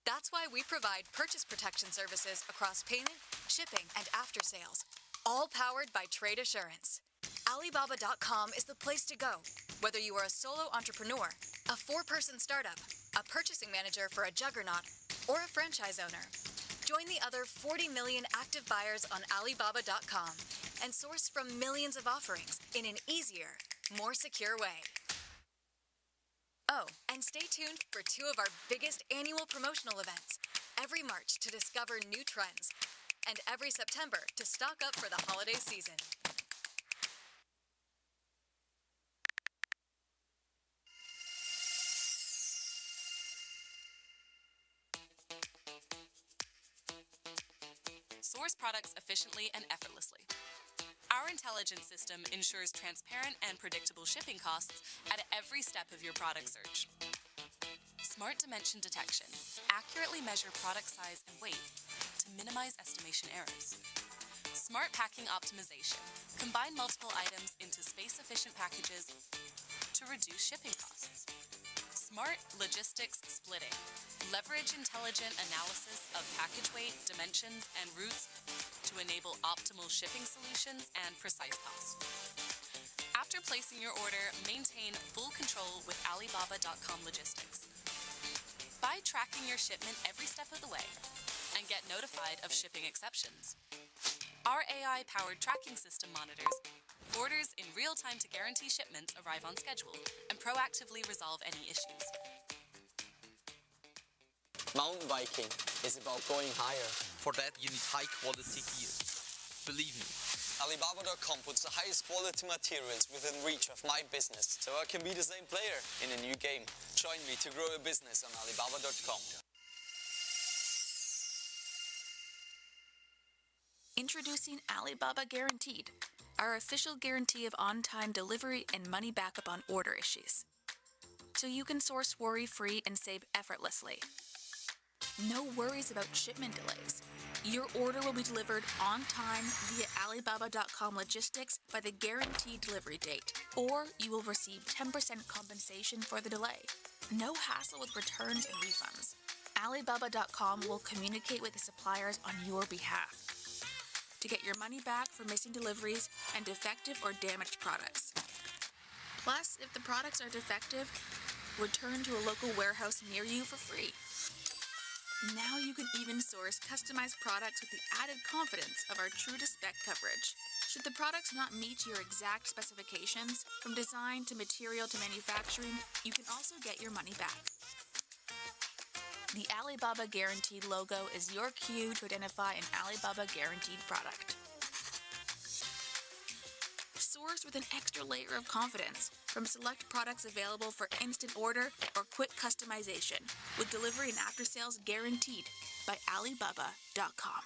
That's why we provide purchase protection services across payment, shipping, and after sales, all powered by Trade Assurance. Alibaba.com is the place to go, whether you are a solo entrepreneur, a 4-person startup, a purchasing manager for a juggernaut, or a franchise owner. Join the other 40 million active buyers on Alibaba.com and source from millions of offerings in an easier, more secure way. Oh, and stay tuned for 2 of our biggest annual promotional events, every March to discover new trends, and every September to stock up for the holiday season. Source products efficiently and effortlessly. Our intelligence system ensures transparent and predictable shipping costs at every step of your product search. Smart dimension detection. Accurately measure product size and weight to minimize estimation errors. Smart packing optimization. Combine multiple items into space-efficient packages to reduce shipping costs. Smart logistics splitting. Leverage intelligent analysis of package weight, dimensions, and routes to enable optimal shipping solutions and precise costs. After placing your order, maintain full control with Alibaba.com logistics. By tracking your shipment every step of the way and get notified of shipping exceptions. Our AI-powered tracking system monitors orders in real time to guarantee shipments arrive on schedule and proactively resolve any issues. Mountain biking is about going higher. For that, you need high-quality gear. Believe me. Alibaba.com puts the highest quality materials within reach of my business, so I can be the same player in a new game. Join me to grow a business on Alibaba.com. Introducing Alibaba Guaranteed, our official guarantee of on-time delivery and money backup on order issues. So you can source worry-free and save effortlessly. No worries about shipment delays. Your order will be delivered on time via Alibaba.com logistics by the guaranteed delivery date, or you will receive 10% compensation for the delay. No hassle with returns and refunds. Alibaba.com will communicate with the suppliers on your behalf to get your money back for missing deliveries and defective or damaged products. Plus, if the products are defective, return to a local warehouse near you for free. Now you can even source customized products with the added confidence of our true-to-spec coverage. Should the products not meet your exact specifications, from design to material to manufacturing, you can also get your money back. The Alibaba Guaranteed logo is your cue to identify an Alibaba Guaranteed product. Source with an extra layer of confidence from select products available for instant order or quick customization, with delivery and after-sales guaranteed by Alibaba.com.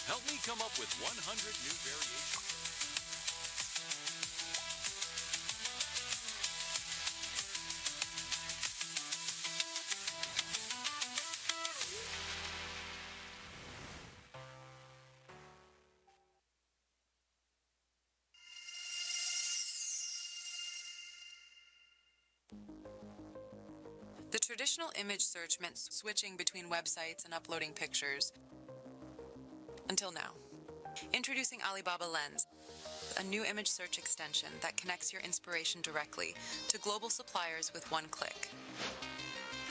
Help me come up with 100 new variations. The traditional image search meant switching between websites and uploading pictures. Until now. Introducing Alibaba Lens, a new image search extension that connects your inspiration directly to global suppliers with one click.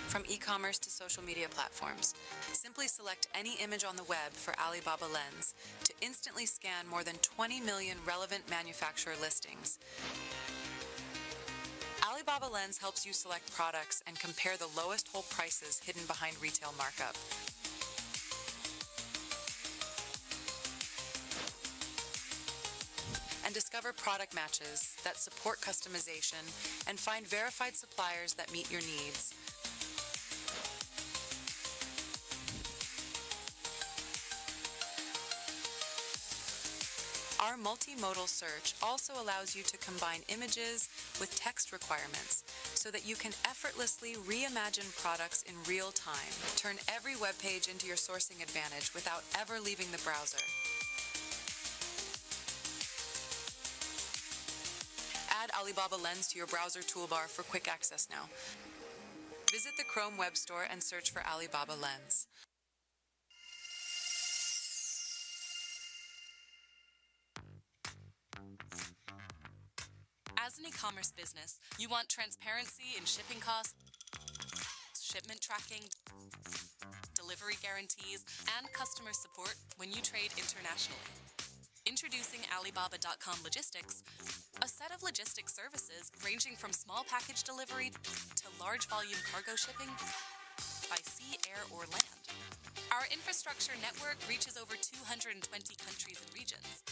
From e-commerce to social media platforms, simply select any image on the web for Alibaba Lens to instantly scan more than 20 million relevant manufacturer listings. Alibaba Lens helps you select products and compare the lowest whole prices hidden behind retail markup. And discover product matches that support customization and find verified suppliers that meet your needs. Our multimodal search also allows you to combine images with text requirements so that you can effortlessly reimagine products in real time. Turn every web page into your sourcing advantage without ever leaving the browser. Add Alibaba Lens to your browser toolbar for quick access now. Visit the Chrome Web Store and search for Alibaba Lens. As an e-commerce business, you want transparency in shipping costs, shipment tracking, delivery guarantees, and customer support when you trade internationally. Introducing Alibaba.com Logistics, a set of logistics services ranging from small package delivery to large volume cargo shipping by sea, air, or land. Our infrastructure network reaches over 220 countries and regions.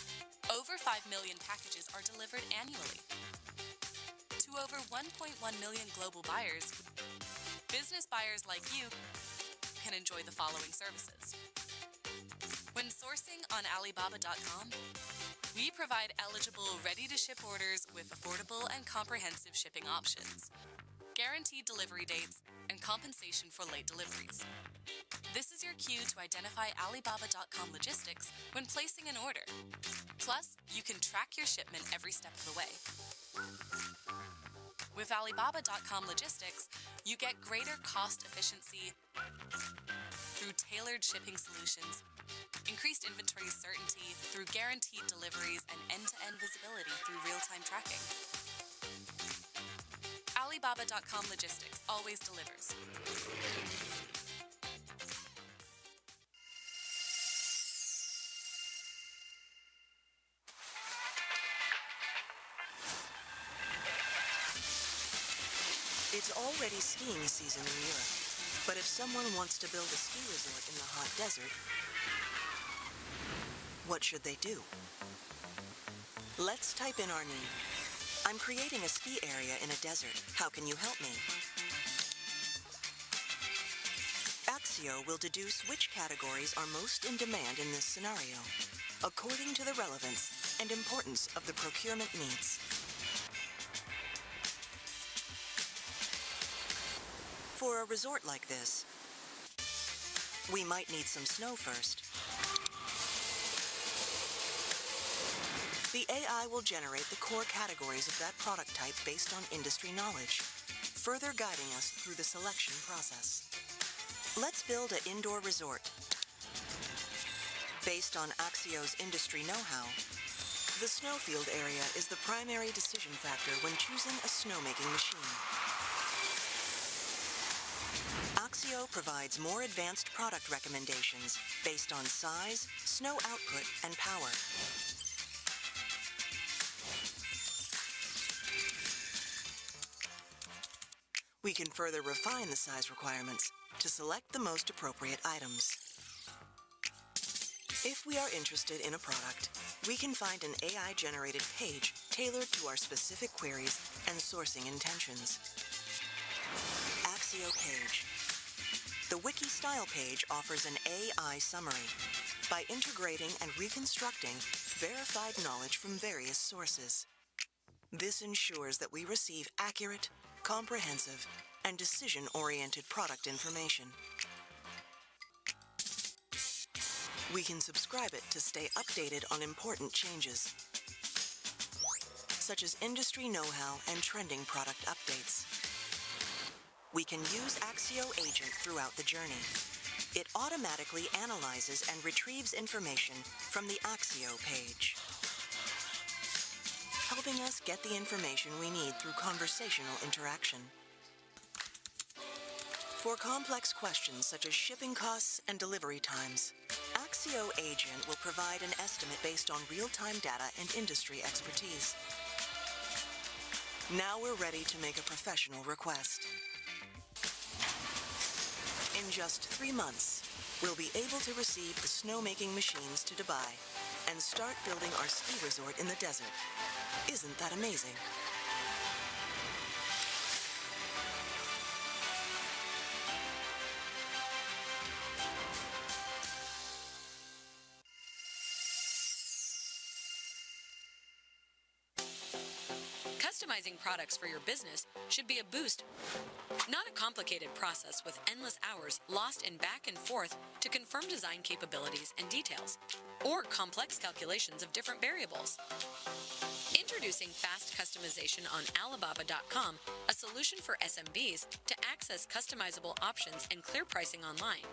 Over 5 million packages are delivered annually to over 1.1 million global buyers. Business buyers like you can enjoy the following services. When sourcing on Alibaba.com, we provide eligible, ready-to-ship orders with affordable and comprehensive shipping options, guaranteed delivery dates, and compensation for late deliveries. This is your cue to identify Alibaba.com Logistics when placing an order. Plus, you can track your shipment every step of the way. With Alibaba.com Logistics, you get greater cost efficiency through tailored shipping solutions, increased inventory certainty through guaranteed deliveries, and end-to-end visibility through real-time tracking. Alibaba.com Logistics always delivers. It's already skiing season in Europe, but if someone wants to build a ski resort in the hot desert, what should they do? Let's type in our need. I'm creating a ski area in a desert. How can you help me? Axio will deduce which categories are most in demand in this scenario, according to the relevance and importance of the procurement needs. For a resort like this, we might need some snow first. The AI will generate the core categories of that product type based on industry knowledge, further guiding us through the selection process. Let's build an indoor resort. Based on Axio's industry know-how, the snowfield area is the primary decision factor when choosing a snowmaking machine. Axio provides more advanced product recommendations based on size, snow output, and power. We can further refine the size requirements to select the most appropriate items. If we are interested in a product, we can find an AI-generated page tailored to our specific queries and sourcing intentions. Axio page. The wiki style page offers an AI summary by integrating and reconstructing verified knowledge from various sources. This ensures that we receive accurate, comprehensive, and decision-oriented product information. We can subscribe it to stay updated on important changes, such as industry know-how and trending product updates. We can use Axio Agent throughout the journey. It automatically analyzes and retrieves information from the Axio page, helping us get the information we need through conversational interaction. For complex questions such as shipping costs and delivery times, Axio Agent will provide an estimate based on real-time data and industry expertise. Now we're ready to make a professional request. In just 3 months, we'll be able to receive the snowmaking machines to Dubai and start building our ski resort in the desert. Isn't that amazing? Customizing products for your business should be a boost, not a complicated process with endless hours lost in back and forth to confirm design capabilities and details, or complex calculations of different variables. Introducing fast customization on Alibaba.com, a solution for SMBs to access customizable options and clear pricing online.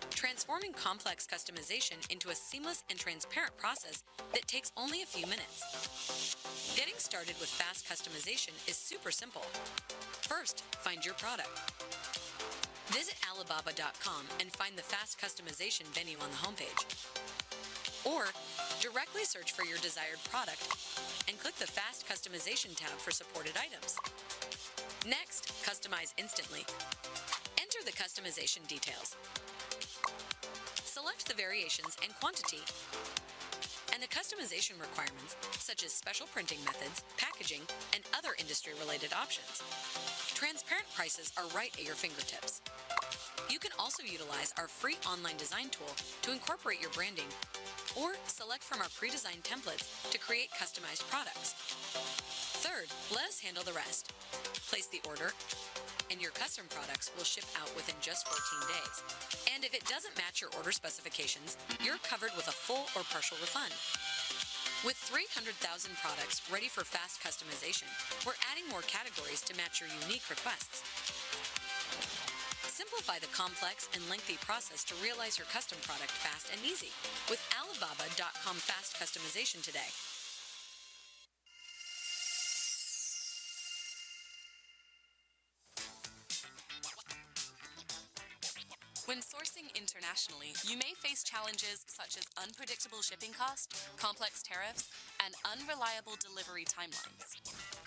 transforming complex customization into a seamless and transparent process that takes only a few minutes. Getting started with fast customization is super simple. First, find your product. Visit Alibaba.com and find the fast customization venue on the homepage. Or directly search for your desired product and click the Fast Customization tab for supported items. Next, customize instantly. Enter the customization details. Select the variations and quantity, and the customization requirements, such as special printing methods, packaging, and other industry-related options. Transparent prices are right at your fingertips. You can also utilize our free online design tool to incorporate your branding, or select from our pre-designed templates to create customized products. Third, let us handle the rest. Place the order, and your custom products will ship out within just 14 days. And if it doesn't match your order specifications, you're covered with a full or partial refund. With 300,000 products ready for fast customization, we're adding more categories to match your unique requests. Simplify the complex and lengthy process to realize your custom product fast and easy with Alibaba.com Fast Customization today. When sourcing internationally, you may face challenges such as unpredictable shipping costs, complex tariffs, and unreliable delivery timelines.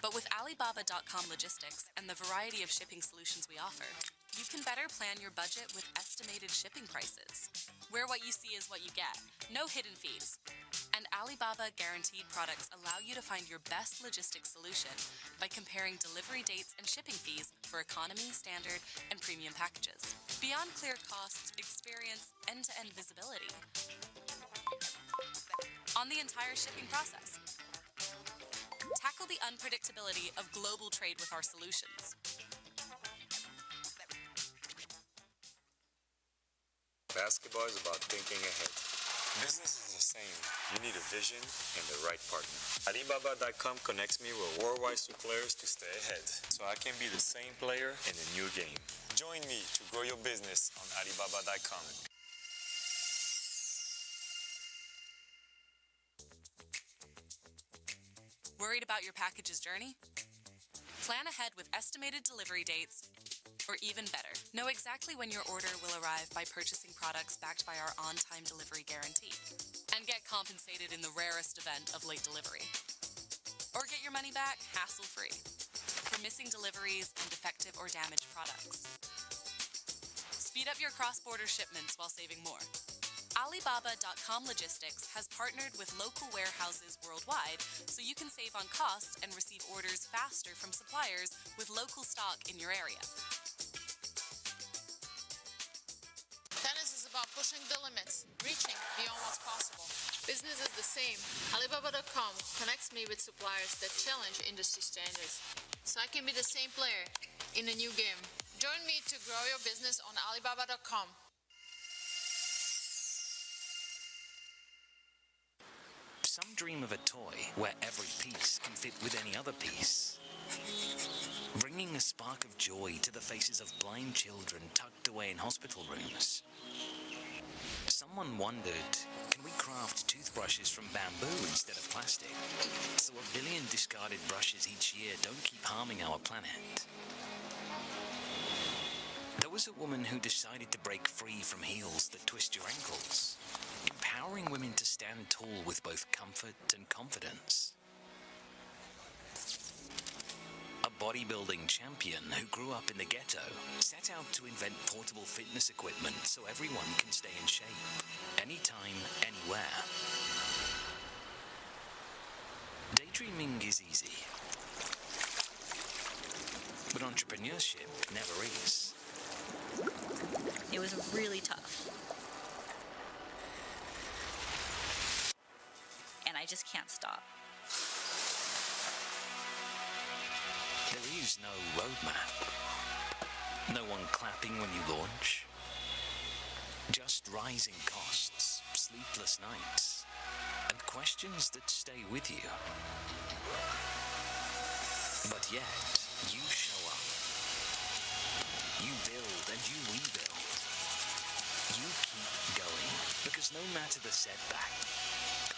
But with Alibaba.com Logistics and the variety of shipping solutions we offer, you can better plan your budget with estimated shipping prices, where what you see is what you get, no hidden fees. And Alibaba guaranteed products allow you to find your best logistics solution by comparing delivery dates and shipping fees for economy, standard, and premium packages. Beyond clear costs, experience end-to-end visibility on the entire shipping process. Tackle the unpredictability of global trade with our solutions. Basketball is about thinking ahead. Business is the same. You need a vision and the right partner. Alibaba.com connects me with worldwide suppliers to stay ahead, so I can be the same player in a new game. Join me to grow your business on Alibaba.com. Worried about your package's journey? Plan ahead with estimated delivery dates, or even better, know exactly when your order will arrive by purchasing products backed by our on-time delivery guarantee, and get compensated in the rarest event of late delivery. Or get your money back hassle-free for missing deliveries and defective or damaged products. Speed up your cross-border shipments while saving more. Alibaba.com Logistics has partnered with local warehouses worldwide so you can save on costs and receive orders faster from suppliers with local stock in your area. Tennis is about pushing the limits, reaching beyond what's possible. Business is the same. Alibaba.com connects me with suppliers that challenge industry standards, so I can be the same player in a new game. Join me to grow your business on Alibaba.com. Some dream of a toy where every piece can fit with any other piece. Bringing a spark of joy to the faces of blind children tucked away in hospital rooms. Someone wondered, can we craft toothbrushes from bamboo instead of plastic? So 1 billion discarded brushes each year don't keep harming our planet. There was a woman who decided to break free from heels that twist your ankles, empowering women to stand tall with both comfort and confidence. A bodybuilding champion who grew up in the ghetto set out to invent portable fitness equipment so everyone can stay in shape, anytime, anywhere. Daydreaming is easy, but entrepreneurship never is. It was really tough. And I just can't stop. There is no roadmap. No one clapping when you launch. Just rising costs, sleepless nights, and questions that stay with you. But yet, you show up. You build and you rebuild. You keep going, because no matter the setback,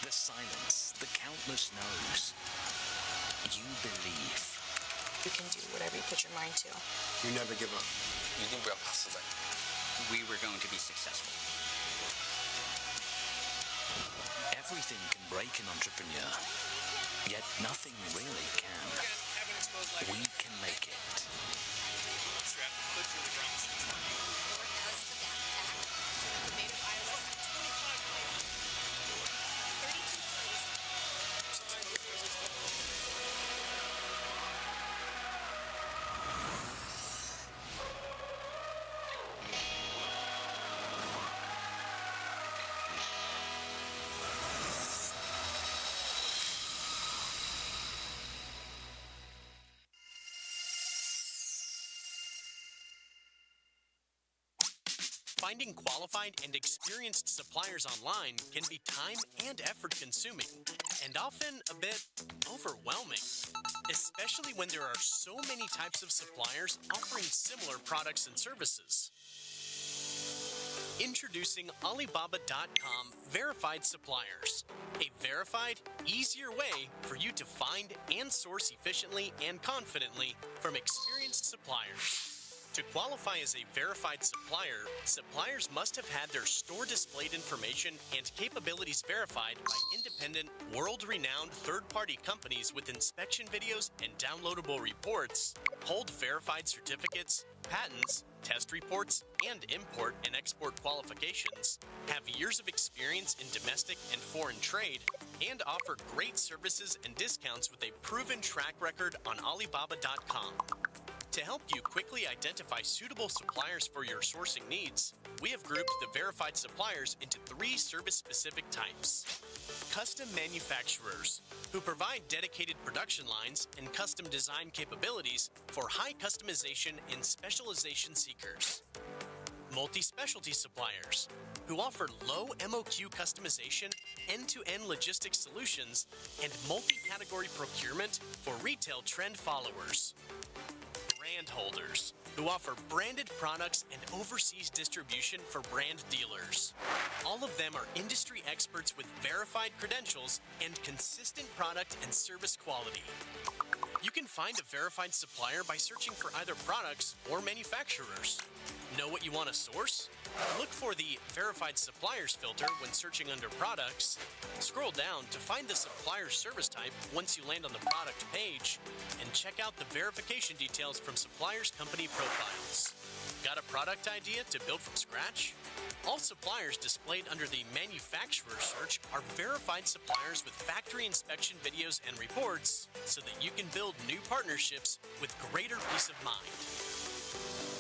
the silence, the countless no's, you believe. You can do whatever you put your mind to. You never give up. We were going to be successful. Everything can break an entrepreneur, yet nothing really can. We can make it. Finding qualified and experienced suppliers online can be time and effort consuming, and often a bit overwhelming, especially when there are so many types of suppliers offering similar products and services. Introducing Alibaba.com Verified Suppliers, a verified, easier way for you to find and source efficiently and confidently from experienced suppliers. To qualify as a verified supplier, suppliers must have had their store displayed information and capabilities verified by independent, world-renowned third-party companies with inspection videos and downloadable reports, hold verified certificates, patents, test reports, and import and export qualifications, have years of experience in domestic and foreign trade, and offer great services and discounts with a proven track record on Alibaba.com. To help you quickly identify suitable suppliers for your sourcing needs, we have grouped the verified suppliers into 3 service-specific types. Custom manufacturers, who provide dedicated production lines and custom design capabilities for high customization and specialization seekers. Multi-specialty suppliers, who offer low MOQ customization, end-to-end logistics solutions, and multi-category procurement for retail trend followers. Brand holders, who offer branded products and overseas distribution for brand dealers. All of them are industry experts with verified credentials and consistent product and service quality. You can find a verified supplier by searching for either products or manufacturers. Know what you want to source? Look for the Verified Suppliers filter when searching under Products. Scroll down to find the supplier service type once you land on the product page, and check out the verification details from suppliers' company profiles. Got a product idea to build from scratch? All suppliers displayed under the manufacturer search are verified suppliers with factory inspection videos and reports, so that you can build new partnerships with greater peace of mind.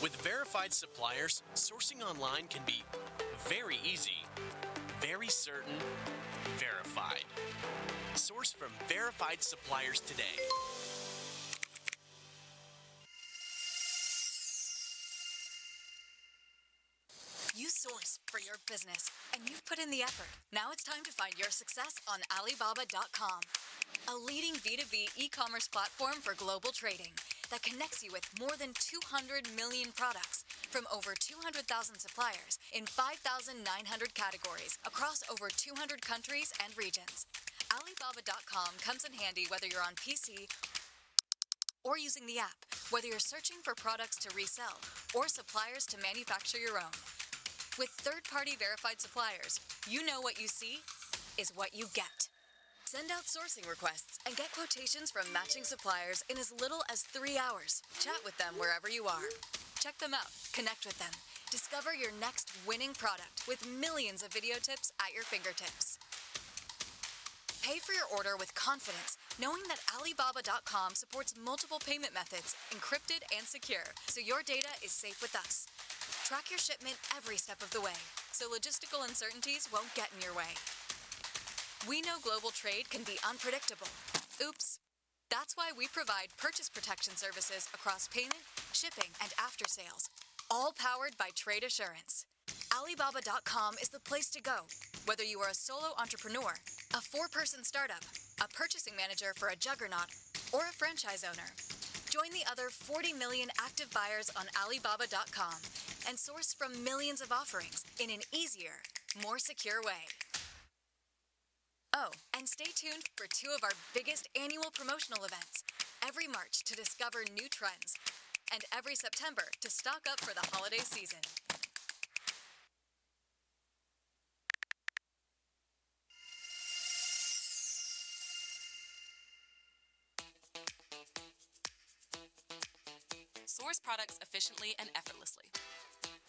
With verified suppliers, sourcing online can be very easy, very certain, verified. Source from verified suppliers today. You source for your business, and you've put in the effort. Now it's time to find your success on Alibaba.com, a leading B2B e-commerce platform for global trading that connects you with more than 200 million products from over 200,000 suppliers in 5,900 categories across over 200 countries and regions. Alibaba.com comes in handy whether you're on PC or using the app, whether you're searching for products to resell or suppliers to manufacture your own. With third-party verified suppliers, you know what you see is what you get. Send out sourcing requests and get quotations from matching suppliers in as little as 3 hours. Chat with them wherever you are. Check them out, connect with them, discover your next winning product with millions of video tips at your fingertips. Pay for your order with confidence, knowing that Alibaba.com supports multiple payment methods, encrypted and secure, so your data is safe with us. Track your shipment every step of the way, so logistical uncertainties won't get in your way. We know global trade can be unpredictable. Oops. That's why we provide purchase protection services across payment, shipping, and after sales, all powered by Trade Assurance. Alibaba.com is the place to go, whether you are a solo entrepreneur, a 4-person startup, a purchasing manager for a juggernaut, or a franchise owner. Join the other 40 million active buyers on Alibaba.com and source from millions of offerings in an easier, more secure way. Oh, and stay tuned for 2 of our biggest annual promotional events, every March to discover new trends, and every September to stock up for the holiday season. Source products efficiently and effortlessly.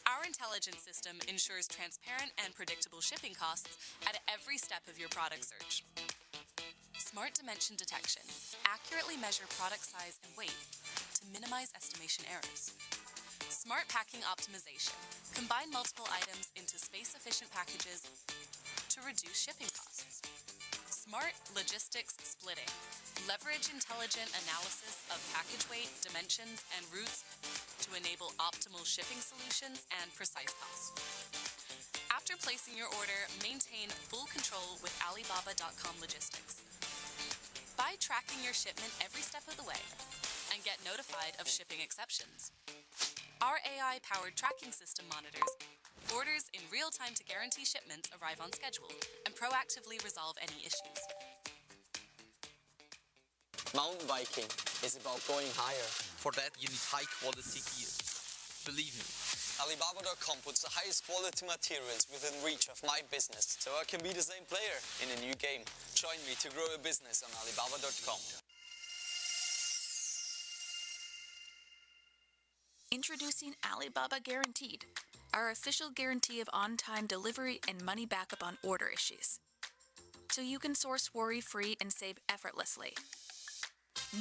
Our intelligence system ensures transparent and predictable shipping costs at every step of your product search. Smart dimension detection. Accurately measure product size and weight to minimize estimation errors. Smart packing optimization. Combine multiple items into space-efficient packages to reduce shipping costs. Smart logistics splitting. Leverage intelligent analysis of package weight, dimensions, and routes to enable optimal shipping solutions and precise costs. After placing your order, maintain full control with Alibaba.com logistics. By tracking your shipment every step of the way and get notified of shipping exceptions. Our AI-powered tracking system monitors orders in real time to guarantee shipments arrive on schedule and proactively resolve any issues. Mountain biking is about going higher. For that, you need high-quality gear. Believe me, Alibaba.com puts the highest quality materials within reach of my business, so I can be the same player in a new game. Join me to grow a business on Alibaba.com. Introducing Alibaba Guaranteed, our official guarantee of on-time delivery and money backup on order issues. So you can source worry-free and save effortlessly.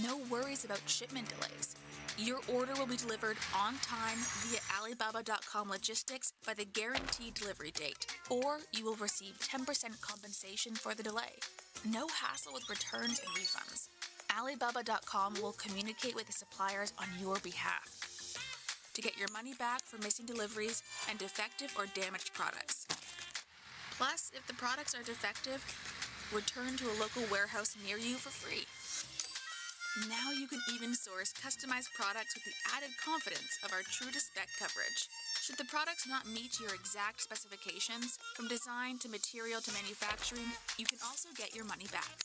No worries about shipment delays. Your order will be delivered on time via Alibaba.com logistics by the guaranteed delivery date, or you will receive 10% compensation for the delay. No hassle with returns and refunds. Alibaba.com will communicate with the suppliers on your behalf to get your money back for missing deliveries and defective or damaged products. Plus, if the products are defective, return to a local warehouse near you for free. Now you can even source customized products with the added confidence of our true-to-spec coverage. Should the products not meet your exact specifications, from design to material to manufacturing, you can also get your money back.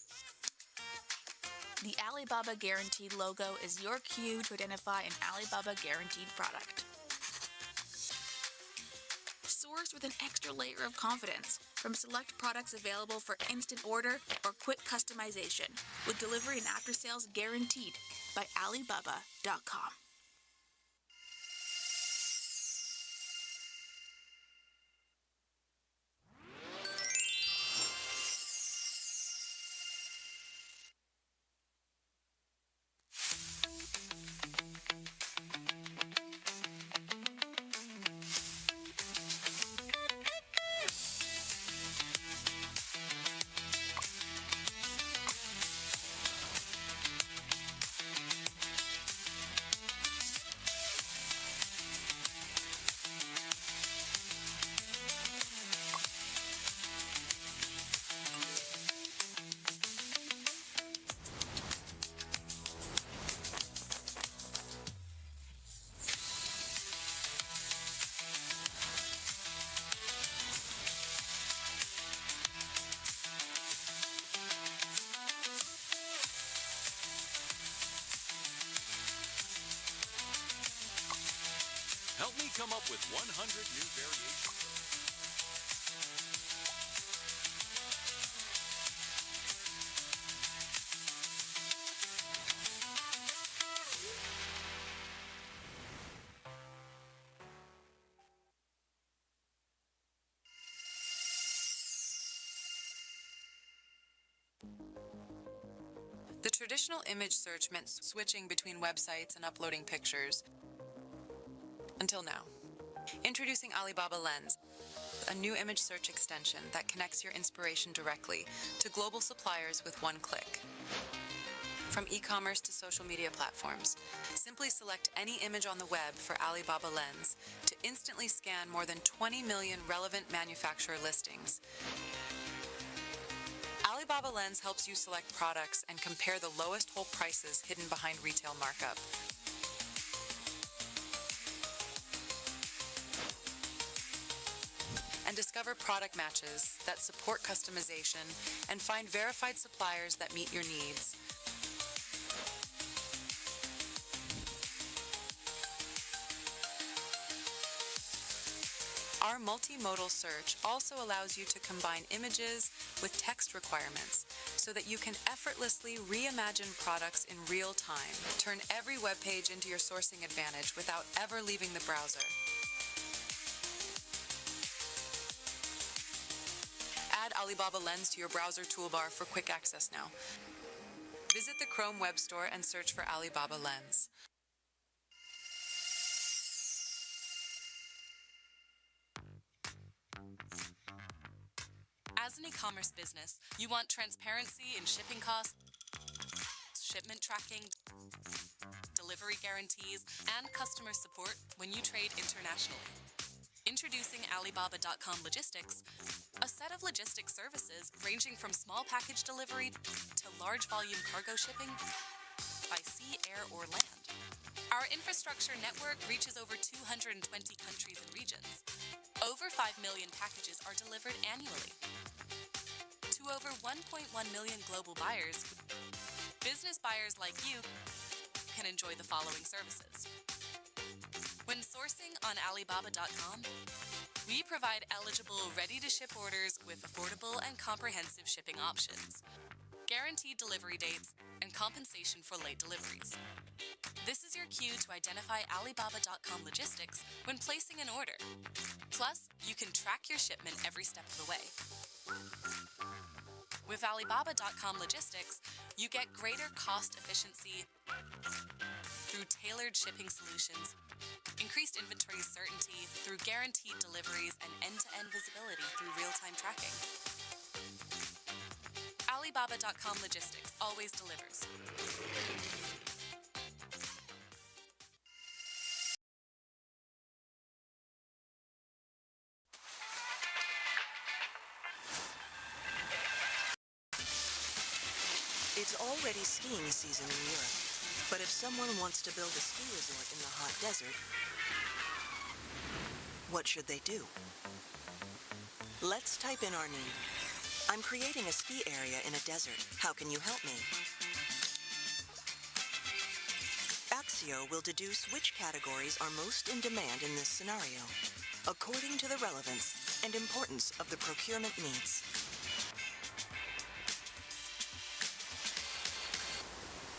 The Alibaba Guaranteed logo is your cue to identify an Alibaba Guaranteed product. Source with an extra layer of confidence from select products available for instant order or quick customization, with delivery and after-sales guaranteed by Alibaba.com. Help me come up with 100 new variations. The traditional image search meant switching between websites and uploading pictures. Until now. Introducing Alibaba Lens, a new image search extension that connects your inspiration directly to global suppliers with one click. From e-commerce to social media platforms, simply select any image on the web for Alibaba Lens to instantly scan more than 20 million relevant manufacturer listings. Alibaba Lens helps you select products and compare the lowest whole prices hidden behind retail markup. and discover product matches that support customization and find verified suppliers that meet your needs. Our multimodal search also allows you to combine images with text requirements so that you can effortlessly reimagine products in real time. Turn every web page into your sourcing advantage without ever leaving the browser. Add Alibaba Lens to your browser toolbar for quick access now. Visit the Chrome Web Store and search for Alibaba Lens. As an e-commerce business, you want transparency in shipping costs, shipment tracking, delivery guarantees, and customer support when you trade internationally. Introducing Alibaba.com Logistics, a set of logistics services ranging from small package delivery to large volume cargo shipping by sea, air, or land. Our infrastructure network reaches over 220 countries and regions. Over 5 million packages are delivered annually to over 1.1 million global buyers. Business buyers like you can enjoy the following services. When sourcing on Alibaba.com, we provide eligible ready-to-ship orders with affordable and comprehensive shipping options, guaranteed delivery dates, and compensation for late deliveries. This is your cue to identify Alibaba.com Logistics when placing an order. Plus, you can track your shipment every step of the way. With Alibaba.com Logistics, you get greater cost efficiency through tailored shipping solutions, increased inventory certainty through guaranteed deliveries, and end-to-end visibility through real-time tracking. Alibaba.com Logistics always delivers. It's already skiing season in Europe, but if someone wants to build a ski resort in the hot desert, what should they do? Let's type in our need. I'm creating a ski area in a desert. How can you help me? Axio will deduce which categories are most in demand in this scenario, according to the relevance and importance of the procurement needs.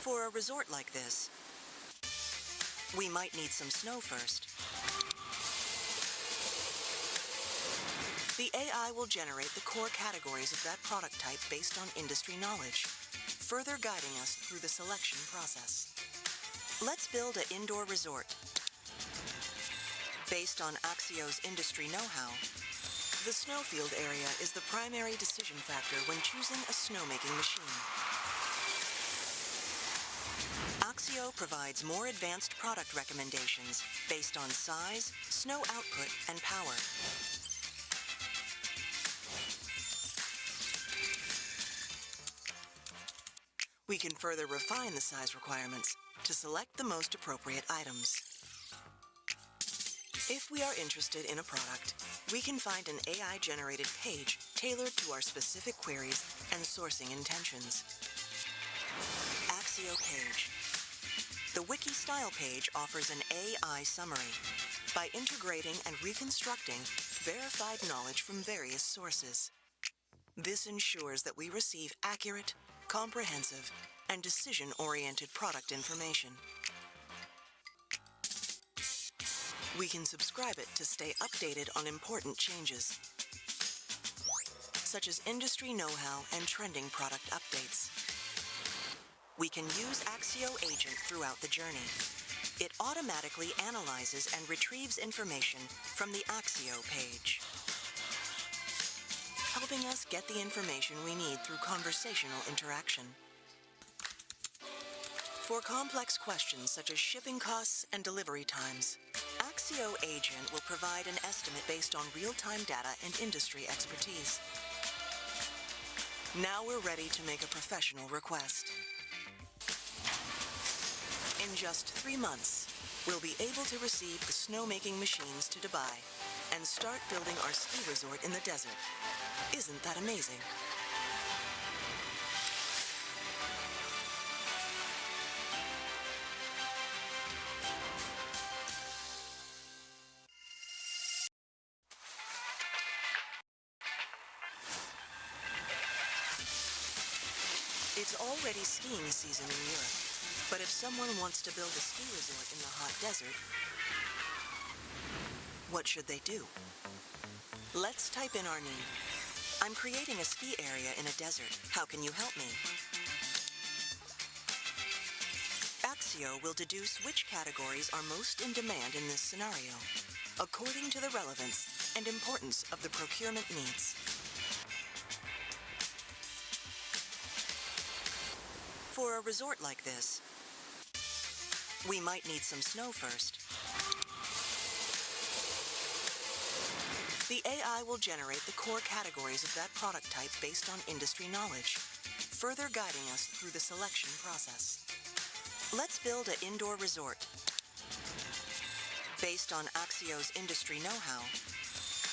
For a resort like this, we might need some snow first. The AI will generate the core categories of that product type based on industry knowledge, further guiding us through the selection process. Let's build an indoor resort. Based on Axio's industry know-how, the snowfield area is the primary decision factor when choosing a snowmaking machine. Axio provides more advanced product recommendations based on size, snow output, and power. We can further refine the size requirements to select the most appropriate items. If we are interested in a product, we can find an AI-generated page tailored to our specific queries and sourcing intentions. Axio Page. The Wiki style page offers an AI summary by integrating and reconstructing verified knowledge from various sources. This ensures that we receive accurate, comprehensive, and decision-oriented product information. We can subscribe it to stay updated on important changes, such as industry know-how and trending product updates. We can use Axio Agent throughout the journey. It automatically analyzes and retrieves information from the Axio page, helping us get the information we need through conversational interaction. For complex questions such as shipping costs and delivery times, Axio Agent will provide an estimate based on real-time data and industry expertise. Now we're ready to make a professional request. In just 3 months, we'll be able to receive the snowmaking machines to Dubai and start building our ski resort in the desert. Isn't that amazing? It's already skiing season in Europe, but if someone wants to build a ski resort in the hot desert, what should they do? Let's type in our need. I'm creating a ski area in a desert. How can you help me? Axio will deduce which categories are most in demand in this scenario, according to the relevance and importance of the procurement needs. For a resort like this, we might need some snow first. The AI will generate the core categories of that product type based on industry knowledge, further guiding us through the selection process. Let's build an indoor resort. Based on Axio's industry know-how,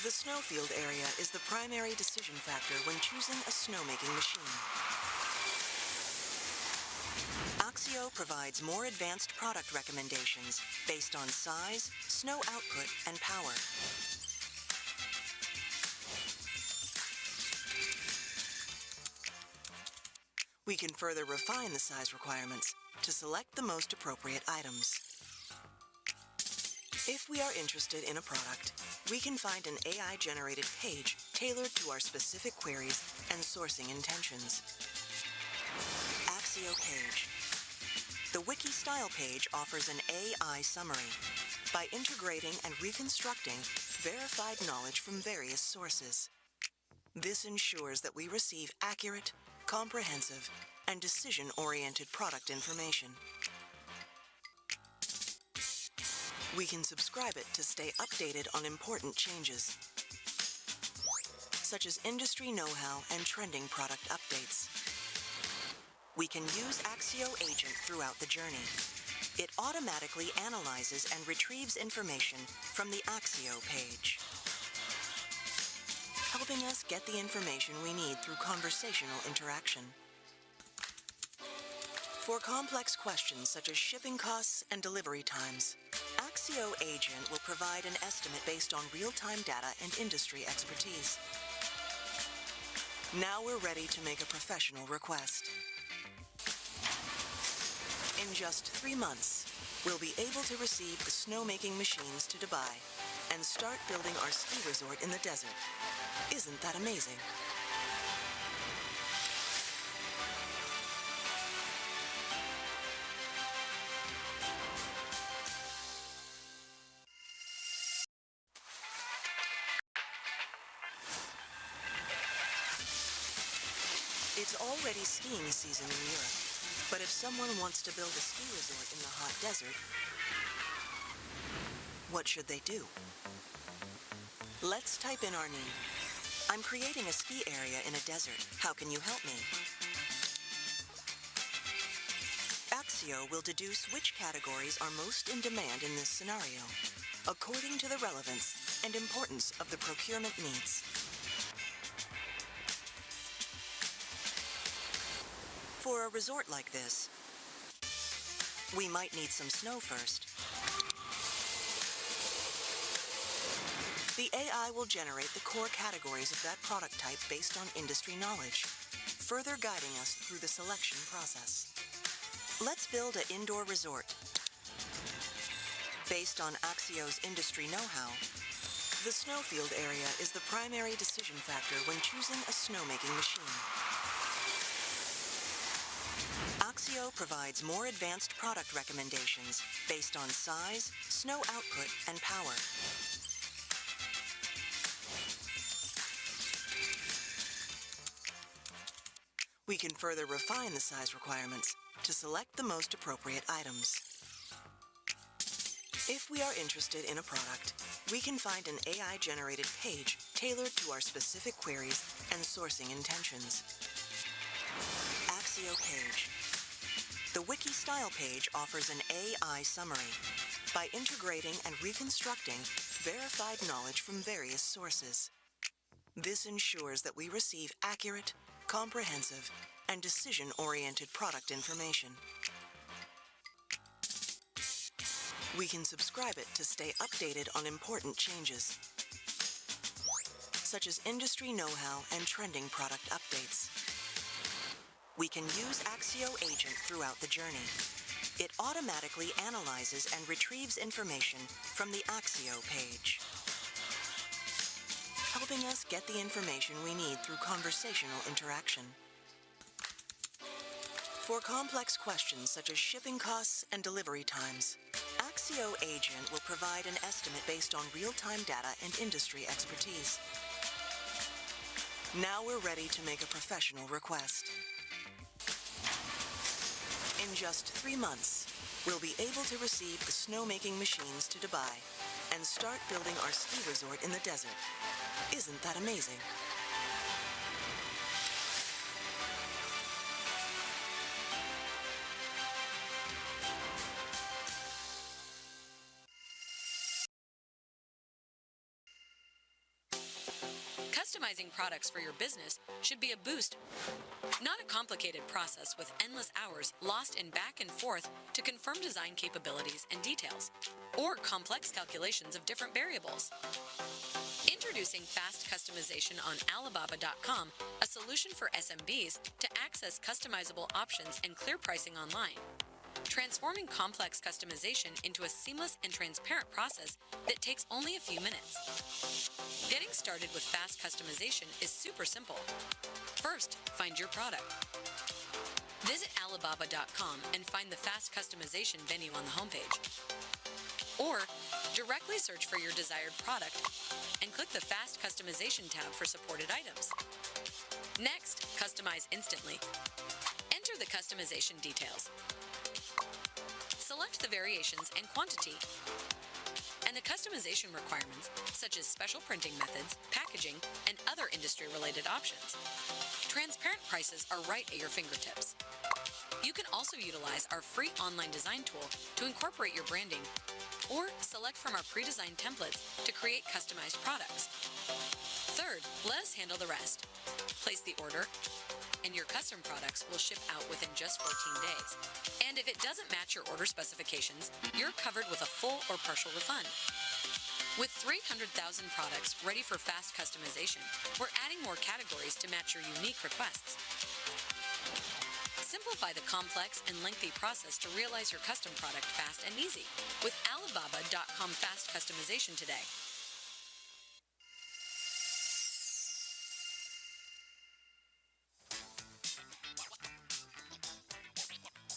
the snowfield area is the primary decision factor when choosing a snowmaking machine. Axio provides more advanced product recommendations based on size, snow output, and power. We can further refine the size requirements to select the most appropriate items. If we are interested in a product, we can find an AI-generated page tailored to our specific queries and sourcing intentions. Axio page. The wiki style page offers an AI summary by integrating and reconstructing verified knowledge from various sources. This ensures that we receive accurate, comprehensive, and decision-oriented product information. We can subscribe it to stay updated on important changes, such as industry know-how and trending product updates. We can use Axio Agent throughout the journey. It automatically analyzes and retrieves information from the Axio page, helping us get the information we need through conversational interaction. For complex questions such as shipping costs and delivery times, Axio Agent will provide an estimate based on real-time data and industry expertise. Now we're ready to make a professional request. In just 3 months, we'll be able to receive the snowmaking machines to Dubai and start building our ski resort in the desert. Isn't that amazing? It's already skiing season in Europe, but if someone wants to build a ski resort in the hot desert, what should they do? Let's type in our need. I'm creating a ski area in a desert. How can you help me? Axio will deduce which categories are most in demand in this scenario, according to the relevance and importance of the procurement needs. For a resort like this, we might need some snow first. The AI will generate the core categories of that product type based on industry knowledge, further guiding us through the selection process. Let's build an indoor resort. Based on Axio's industry know-how, the snowfield area is the primary decision factor when choosing a snowmaking machine. Axio provides more advanced product recommendations based on size, snow output, and power. We can further refine the size requirements to select the most appropriate items. If we are interested in a product, we can find an AI-generated page tailored to our specific queries and sourcing intentions. Axio page. The wiki style page offers an AI summary by integrating and reconstructing verified knowledge from various sources. This ensures that we receive accurate, comprehensive, and decision-oriented product information. We can subscribe it to stay updated on important changes, such as industry know-how and trending product updates. We can use Axio Agent throughout the journey. It automatically analyzes and retrieves information from the Axio page, helping us get the information we need through conversational interaction. For complex questions such as shipping costs and delivery times, Axio Agent will provide an estimate based on real-time data and industry expertise. Now we're ready to make a professional request. In just 3 months, we'll be able to receive the snowmaking machines to Dubai and start building our ski resort in the desert. Isn't that amazing? Customizing products for your business should be a boost, not a complicated process with endless hours lost in back and forth to confirm design capabilities and details, or complex calculations of different variables. Introducing fast customization on Alibaba.com, a solution for SMBs to access customizable options and clear pricing online. Transforming complex customization into a seamless and transparent process that takes only a few minutes. Getting started with fast customization is super simple. First, find your product. Visit Alibaba.com and find the fast customization menu on the homepage. Or, directly search for your desired product and click the Fast Customization tab for supported items. Next, customize instantly. Enter the customization details. Select the variations and quantity, and the customization requirements, such as special printing methods, packaging, and other industry-related options. Transparent prices are right at your fingertips. You can also utilize our free online design tool to incorporate your branding, or select from our pre-designed templates to create customized products. Third, let us handle the rest. Place the order, and your custom products will ship out within just 14 days. And if it doesn't match your order specifications, you're covered with a full or partial refund. With 300,000 products ready for fast customization, we're adding more categories to match your unique requests. Simplify the complex and lengthy process to realize your custom product fast and easy with Alibaba.com Fast Customization today.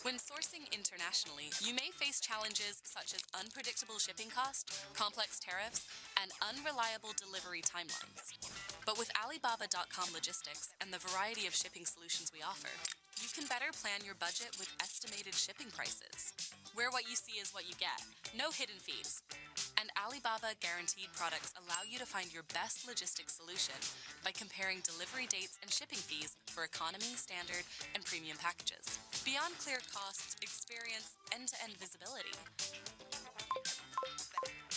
When sourcing internationally, you may face challenges such as unpredictable shipping costs, complex tariffs, and unreliable delivery timelines. But with Alibaba.com logistics and the variety of shipping solutions we offer, you can better plan your budget with estimated shipping prices, where what you see is what you get, no hidden fees. And Alibaba guaranteed products allow you to find your best logistics solution by comparing delivery dates and shipping fees for economy, standard, and premium packages. Beyond clear costs, experience end-to-end visibility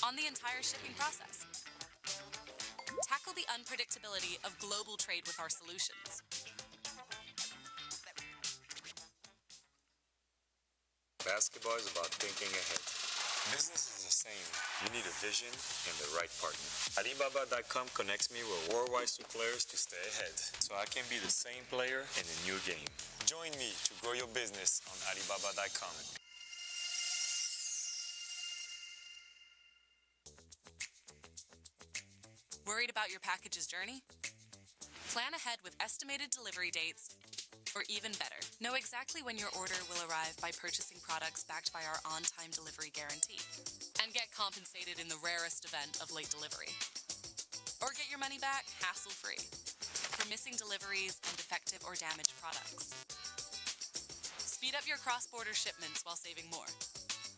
on the entire shipping process. Tackle the unpredictability of global trade with our solutions. Basketball is about thinking ahead. Business is the same. You need a vision and the right partner. Alibaba.com connects me with worldwide suppliers to stay ahead, so I can be the same player in a new game. Join me to grow your business on Alibaba.com. Worried about your package's journey? Plan ahead with estimated delivery dates, or even better, know exactly when your order will arrive by purchasing products backed by our on-time delivery guarantee, and get compensated in the rarest event of late delivery. Or get your money back hassle-free for missing deliveries and defective or damaged products. Speed up your cross-border shipments while saving more.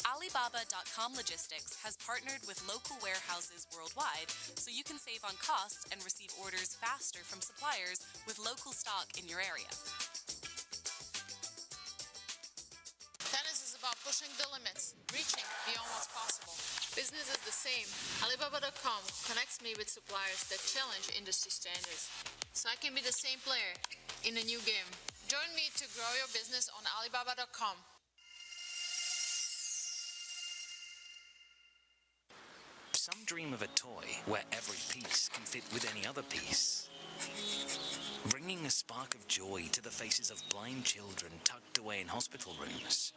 Alibaba.com Logistics has partnered with local warehouses worldwide so you can save on costs and receive orders faster from suppliers with local stock in your area. Tennis is about pushing the limits, reaching beyond what's possible. Business is the same. Alibaba.com connects me with suppliers that challenge industry standards, so I can be the same player in a new game. Join me to grow your business on Alibaba.com. Some dream of a toy where every piece can fit with any other piece. Bringing a spark of joy to the faces of blind children tucked away in hospital rooms.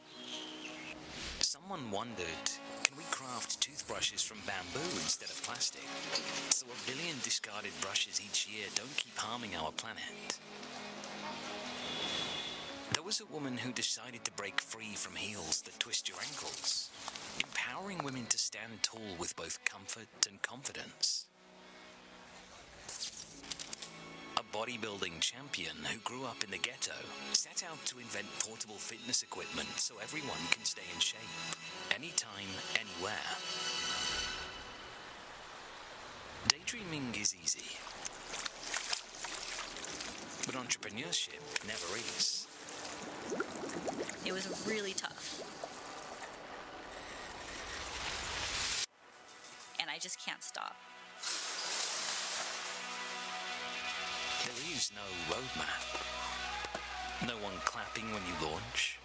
Someone wondered, can we craft toothbrushes from bamboo instead of plastic? So 1 billion discarded brushes each year don't keep harming our planet. There was a woman who decided to break free from heels that twist your ankles, empowering women to stand tall with both comfort and confidence. A bodybuilding champion who grew up in the ghetto set out to invent portable fitness equipment so everyone can stay in shape, anytime, anywhere. Daydreaming is easy, but entrepreneurship never is. It was really tough. And I just can't stop. There is no roadmap. No one clapping when you launch.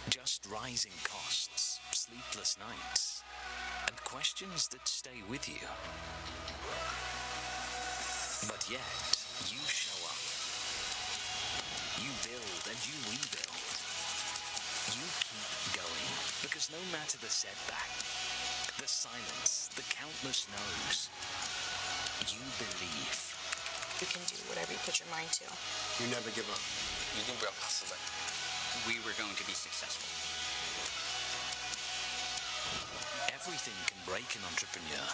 Just rising costs, sleepless nights, and questions that stay with you. But yet, you show up. You build and you rebuild. You keep going, because no matter the setback, the silence, the countless no's, you believe. You can do whatever you put your mind to. You never give up. We were going to be successful. Everything can break an entrepreneur,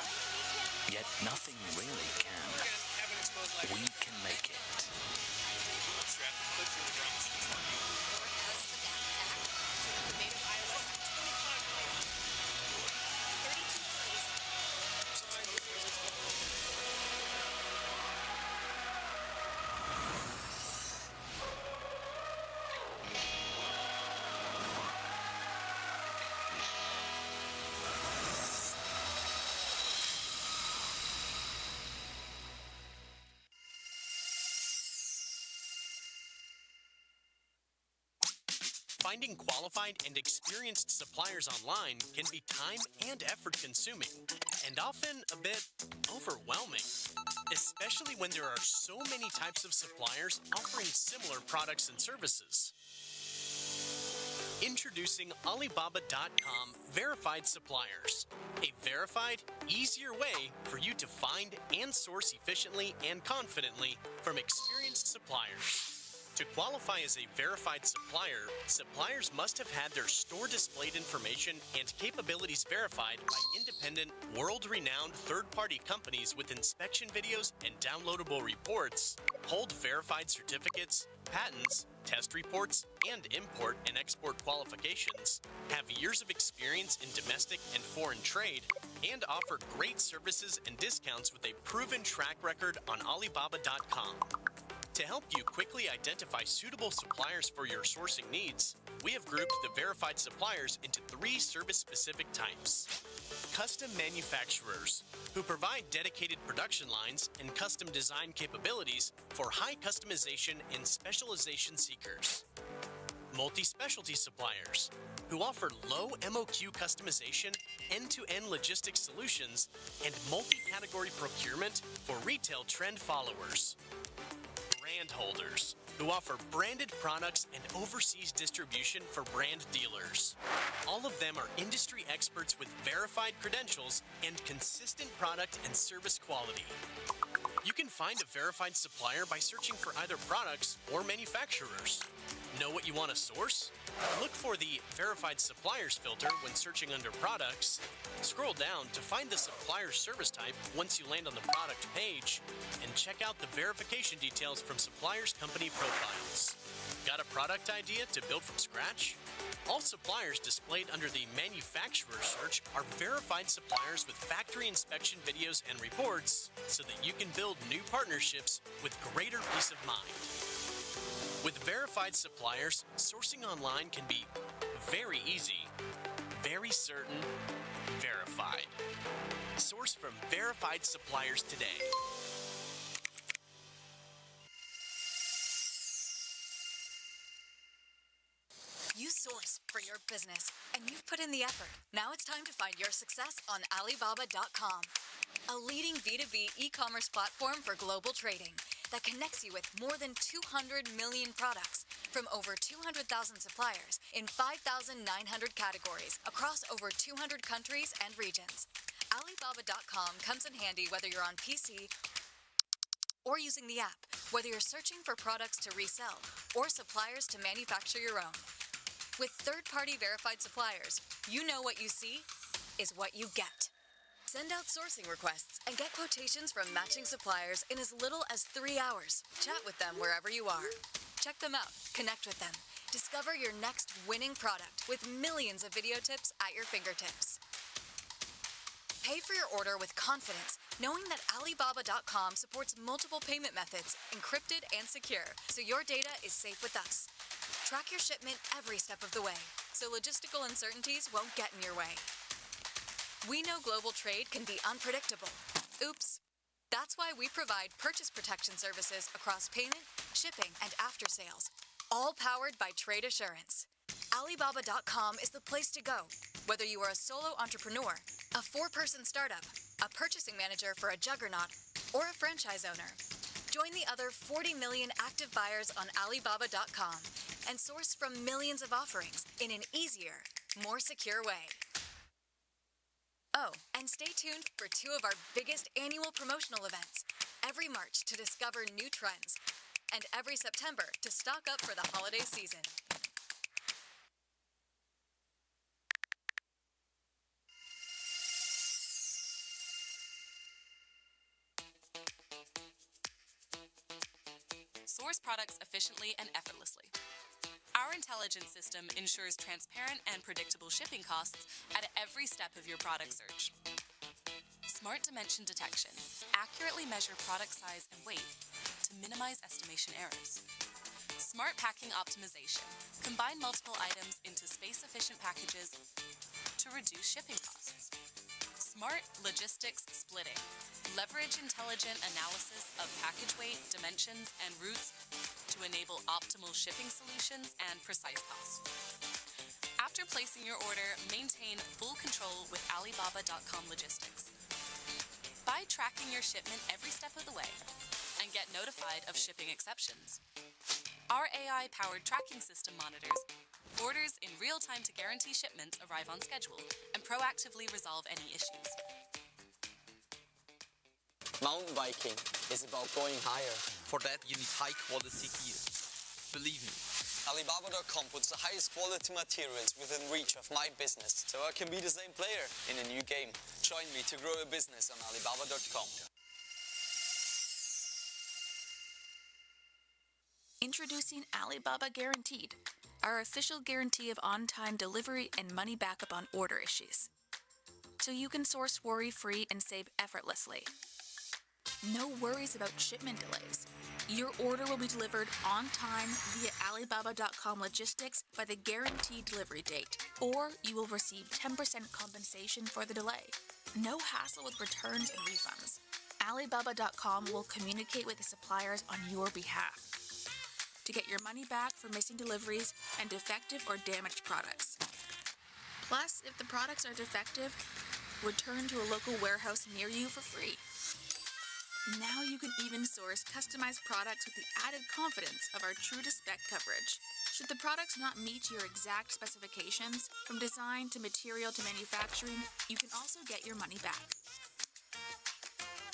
yet nothing really can. We can make it. Finding qualified and experienced suppliers online can be time and effort consuming, and often a bit overwhelming, especially when there are so many types of suppliers offering similar products and services. Introducing Alibaba.com Verified Suppliers, a verified, easier way for you to find and source efficiently and confidently from experienced suppliers. To qualify as a verified supplier, suppliers must have had their store displayed information and capabilities verified by independent, world-renowned third-party companies with inspection videos and downloadable reports, hold verified certificates, patents, test reports, and import and export qualifications, have years of experience in domestic and foreign trade, and offer great services and discounts with a proven track record on Alibaba.com. To help you quickly identify suitable suppliers for your sourcing needs, we have grouped the verified suppliers into 3 service-specific types. Custom manufacturers, who provide dedicated production lines and custom design capabilities for high customization and specialization seekers. Multi-specialty suppliers, who offer low MOQ customization, end-to-end logistics solutions, and multi-category procurement for retail trend followers. Brand holders, who offer branded products and overseas distribution for brand dealers. All of them are industry experts with verified credentials and consistent product and service quality. You can find a verified supplier by searching for either products or manufacturers. Know what you want to source? Look for the Verified Suppliers filter when searching under Products. Scroll down to find the supplier service type once you land on the product page, and check out the verification details from suppliers' company profiles. Got a product idea to build from scratch? All suppliers displayed under the manufacturer search are verified suppliers with factory inspection videos and reports, so that you can build new partnerships with greater peace of mind. With verified suppliers, sourcing online can be very easy, very certain, verified. Source from verified suppliers today. You source for your business, and you've put in the effort. Now it's time to find your success on Alibaba.com, a leading B2B e-commerce platform for global trading that connects you with more than 200 million products from over 200,000 suppliers in 5,900 categories across over 200 countries and regions. Alibaba.com comes in handy whether you're on PC or using the app, whether you're searching for products to resell or suppliers to manufacture your own. With third-party verified suppliers, you know what you see is what you get. Send out sourcing requests and get quotations from matching suppliers in as little as 3 hours. Chat with them wherever you are. Check them out, connect with them. Discover your next winning product with millions of video tips at your fingertips. Pay for your order with confidence, knowing that Alibaba.com supports multiple payment methods, encrypted and secure, so your data is safe with us. Track your shipment every step of the way, so logistical uncertainties won't get in your way. We know global trade can be unpredictable. Oops. That's why we provide purchase protection services across payment, shipping, and after sales, all powered by Trade Assurance. Alibaba.com is the place to go, whether you are a solo entrepreneur, a 4-person startup, a purchasing manager for a juggernaut, or a franchise owner. Join the other 40 million active buyers on Alibaba.com and source from millions of offerings in an easier, more secure way. Oh, and stay tuned for 2 of our biggest annual promotional events, every March to discover new trends, and every September to stock up for the holiday season. Source products efficiently and effortlessly. Our intelligent system ensures transparent and predictable shipping costs at every step of your product search. Smart dimension detection. Accurately measure product size and weight to minimize estimation errors. Smart packing optimization. Combine multiple items into space-efficient packages to reduce shipping costs. Smart logistics splitting. Leverage intelligent analysis of package weight, dimensions, and routes to enable optimal shipping solutions and precise costs. After placing your order, maintain full control with Alibaba.com logistics. By tracking your shipment every step of the way and get notified of shipping exceptions. Our AI-powered tracking system monitors orders in real time to guarantee shipments arrive on schedule and proactively resolve any issues. Mountain biking is about going higher. For that, you need high-quality gear. Believe me, Alibaba.com puts the highest quality materials within reach of my business, so I can be the same player in a new game. Join me to grow a business on Alibaba.com. Introducing Alibaba Guaranteed, our official guarantee of on-time delivery and money backup on order issues. So you can source worry-free and save effortlessly. No worries about shipment delays. Your order will be delivered on time via Alibaba.com logistics by the guaranteed delivery date, or you will receive 10% compensation for the delay. No hassle with returns and refunds. Alibaba.com will communicate with the suppliers on your behalf to get your money back for missing deliveries and defective or damaged products. Plus, if the products are defective, return to a local warehouse near you for free. Now you can even source customized products with the added confidence of our true-to-spec coverage. Should the products not meet your exact specifications, from design to material to manufacturing, you can also get your money back.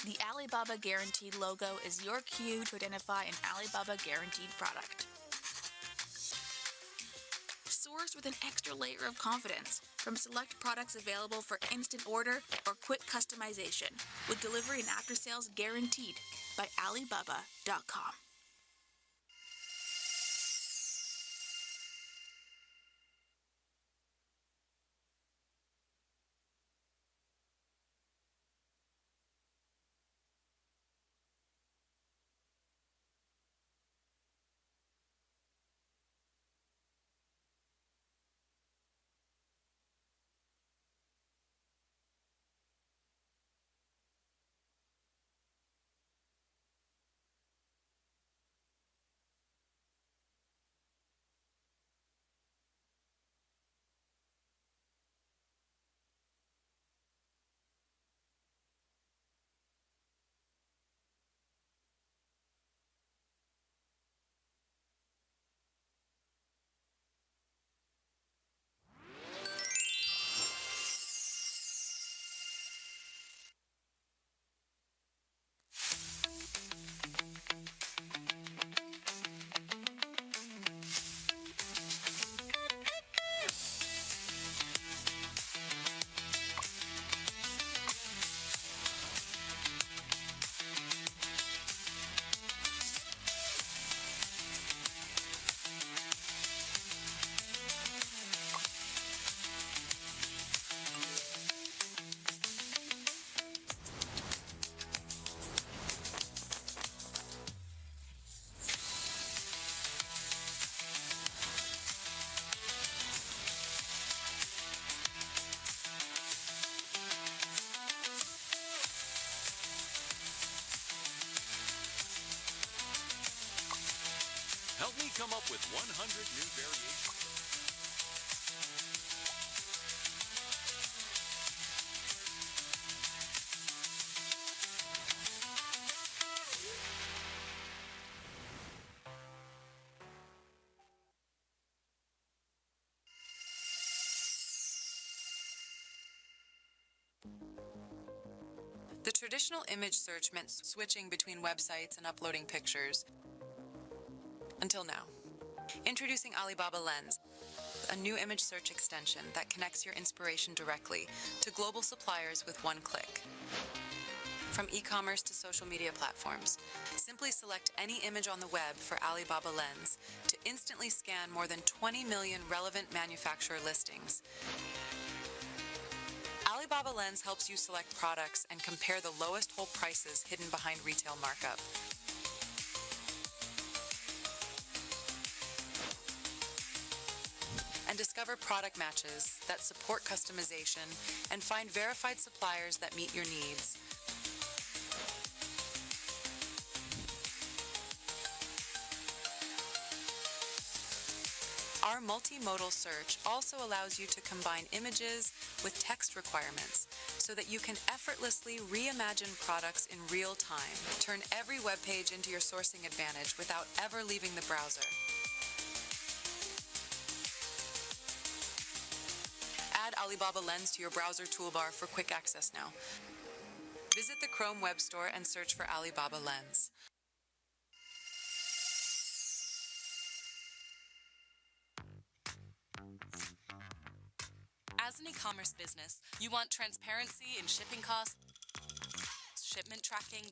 The Alibaba Guaranteed logo is your cue to identify an Alibaba Guaranteed product. Source with an extra layer of confidence from select products available for instant order or quick customization, with delivery and after-sales guaranteed by Alibaba.com. me come up with 100 new variations. The traditional image search meant switching between websites and uploading pictures. Until now. Introducing Alibaba Lens, a new image search extension that connects your inspiration directly to global suppliers with one click. From e-commerce to social media platforms, simply select any image on the web for Alibaba Lens to instantly scan more than 20 million relevant manufacturer listings. Alibaba Lens helps you select products and compare the lowest whole prices hidden behind retail markup. And discover product matches that support customization and find verified suppliers that meet your needs. Our multimodal search also allows you to combine images with text requirements so that you can effortlessly reimagine products in real time. Turn every web page into your sourcing advantage without ever leaving the browser. Add Alibaba Lens to your browser toolbar for quick access now. Visit the Chrome Web Store and search for Alibaba Lens. As an e-commerce business, you want transparency in shipping costs, shipment tracking,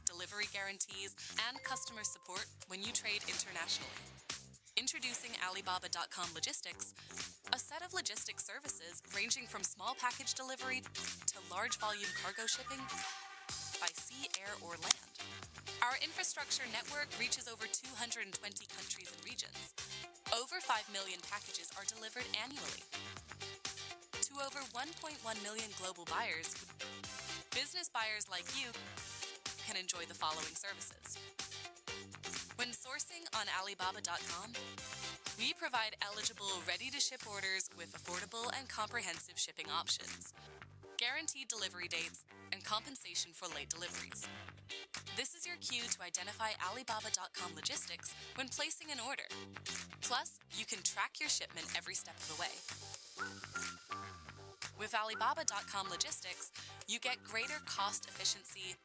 delivery guarantees, and customer support when you trade internationally. Introducing Alibaba.com Logistics, a set of logistics services ranging from small package delivery to large volume cargo shipping by sea, air, or land. Our infrastructure network reaches over 220 countries and regions. Over 5 million packages are delivered annually to over 1.1 million global buyers. Business buyers like you can enjoy the following services. When sourcing on Alibaba.com, we provide eligible ready-to-ship orders with affordable and comprehensive shipping options, guaranteed delivery dates, and compensation for late deliveries. This is your cue to identify Alibaba.com Logistics when placing an order. Plus, you can track your shipment every step of the way. With Alibaba.com Logistics, you get greater cost efficiency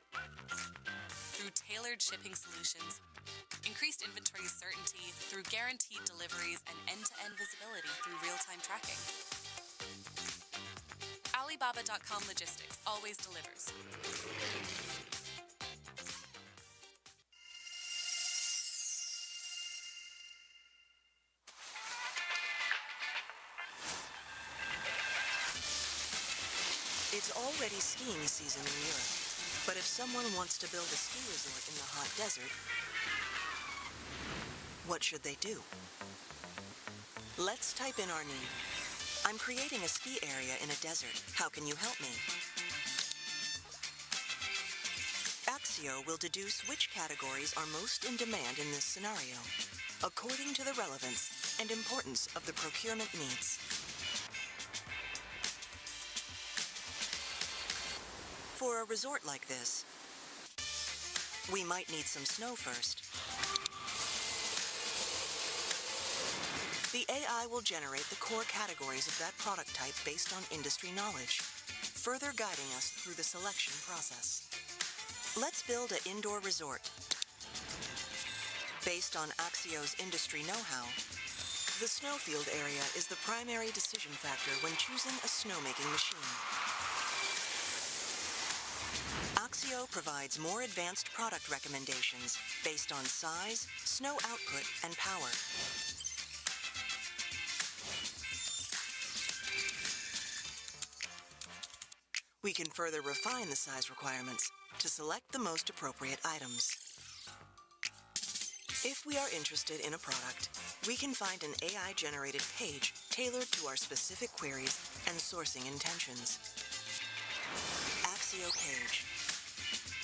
through tailored shipping solutions, increased inventory certainty through guaranteed deliveries, and end-to-end visibility through real-time tracking. Alibaba.com Logistics always delivers. It's already skiing season in Europe, but if someone wants to build a ski resort in the hot desert, what should they do? Let's type in our need. I'm creating a ski area in a desert. How can you help me? Axio will deduce which categories are most in demand in this scenario, according to the relevance and importance of the procurement needs. For a resort like this, we might need some snow first. The AI will generate the core categories of that product type based on industry knowledge, further guiding us through the selection process. Let's build an indoor resort. Based on Axio's industry know-how, the snowfield area is the primary decision factor when choosing a snowmaking machine. Axio provides more advanced product recommendations based on size, snow output, and power. We can further refine the size requirements to select the most appropriate items. If we are interested in a product, we can find an AI-generated page tailored to our specific queries and sourcing intentions. Axio Page.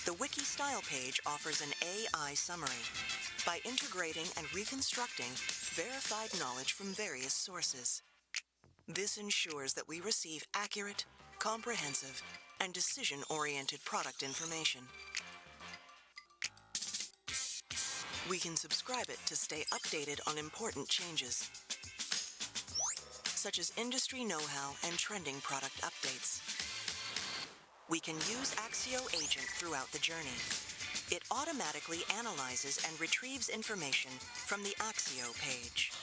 The Wiki style page offers an AI summary. by integrating and reconstructing verified knowledge from various sources. This ensures that we receive accurate, comprehensive, and decision-oriented product information. We can subscribe it to stay updated on important changes, such as industry know-how and trending product updates. We can use Axio Agent throughout the journey. It automatically analyzes and retrieves information from the Axio page,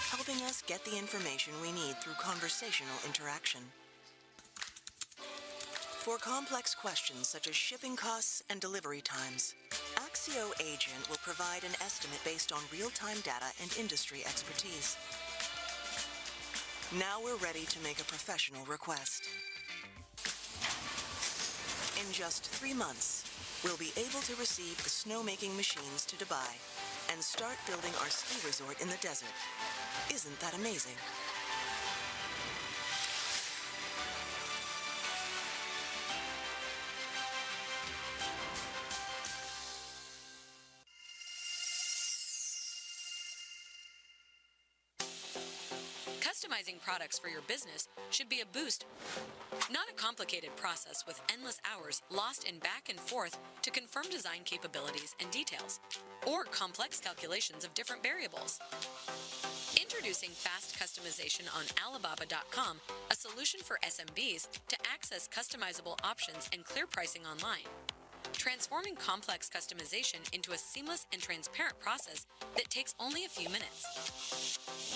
helping us get the information we need through conversational interaction. For complex questions such as shipping costs and delivery times, Axio Agent will provide an estimate based on real-time data and industry expertise. Now we're ready to make a professional request. In just 3 months, we'll be able to receive the snowmaking machines to Dubai and start building our ski resort in the desert. Isn't that amazing? Customizing products for your business should be a boost, not a complicated process with endless hours lost in back and forth to confirm design capabilities and details, or complex calculations of different variables. Introducing fast customization on Alibaba.com, a solution for SMBs to access customizable options and clear pricing online. Transforming complex customization into a seamless and transparent process that takes only a few minutes.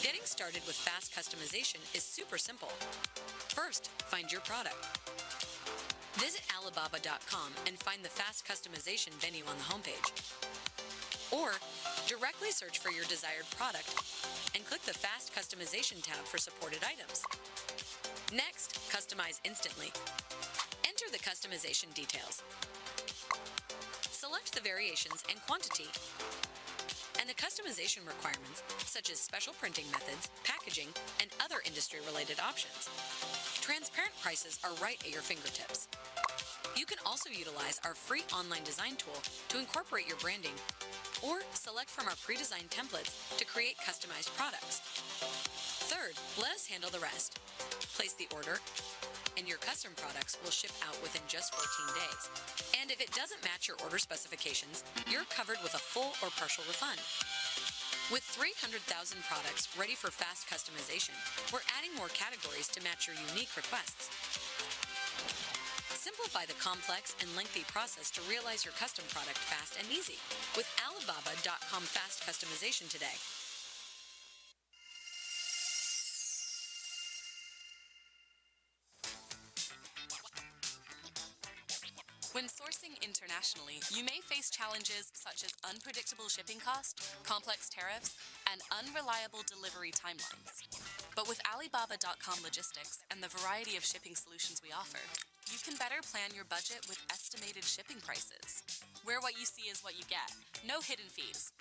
Getting started with fast customization is super simple. First, find your product. Visit Alibaba.com and find the fast customization venue on the homepage. Or, directly search for your desired product and click the Fast Customization tab for supported items. Next, customize instantly. Enter the customization details. Select the variations and quantity, and the customization requirements, such as special printing methods, packaging, and other industry-related options. Transparent prices are right at your fingertips. You can also utilize our free online design tool to incorporate your branding, or select from our pre-designed templates to create customized products. Third, let us handle the rest. Place the order, and your custom products will ship out within just 14 days. And if it doesn't match your order specifications, you're covered with a full or partial refund. With 300,000 products ready for fast customization, we're adding more categories to match your unique requests. Simplify the complex and lengthy process to realize your custom product fast and easy with Alibaba.com Fast Customization today. When sourcing internationally, you may face challenges such as unpredictable shipping costs, complex tariffs, and unreliable delivery timelines. But with Alibaba.com logistics and the variety of shipping solutions we offer, you can better plan your budget with estimated shipping prices, where what you see is what you get, no hidden fees.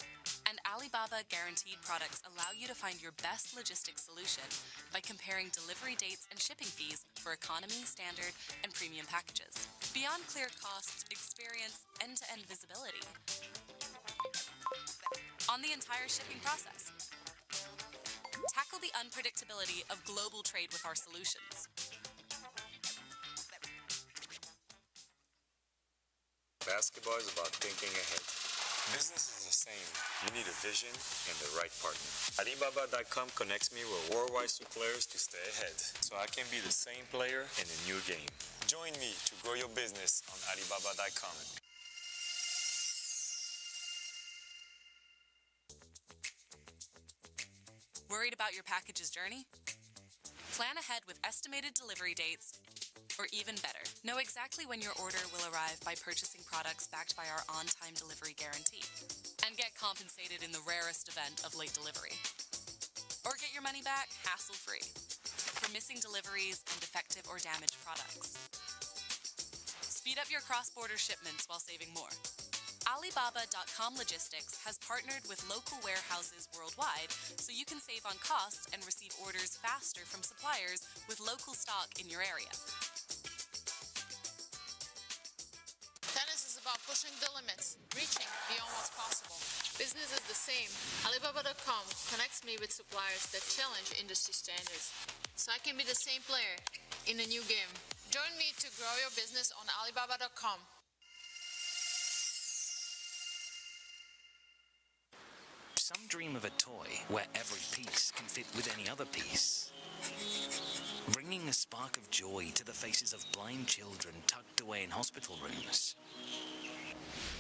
And Alibaba guaranteed products allow you to find your best logistics solution by comparing delivery dates and shipping fees for economy, standard, and premium packages. Beyond clear costs, experience end-to-end visibility on the entire shipping process. Tackle the unpredictability of global trade with our solutions. Basketball is about thinking ahead. Business is the same. You need a vision and the right partner. Alibaba.com connects me with worldwide suppliers to stay ahead, so I can be the same player in a new game. Join me to grow your business on Alibaba.com. Worried about your package's journey? Plan ahead with estimated delivery dates, or even better, know exactly when your order will arrive by purchasing products backed by our on-time delivery guarantee, and get compensated in the rarest event of late delivery. Or get your money back hassle-free for missing deliveries and defective or damaged products. Speed up your cross-border shipments while saving more. Alibaba.com Logistics has partnered with local warehouses worldwide so you can save on costs and receive orders faster from suppliers with local stock in your area. Tennis is about pushing the limits, reaching beyond what's possible. Business is the same. Alibaba.com connects me with suppliers that challenge industry standards, so I can be the same player in a new game. Join me to grow your business on Alibaba.com. Some dream of a toy where every piece can fit with any other piece. Bringing a spark of joy to the faces of blind children tucked away in hospital rooms.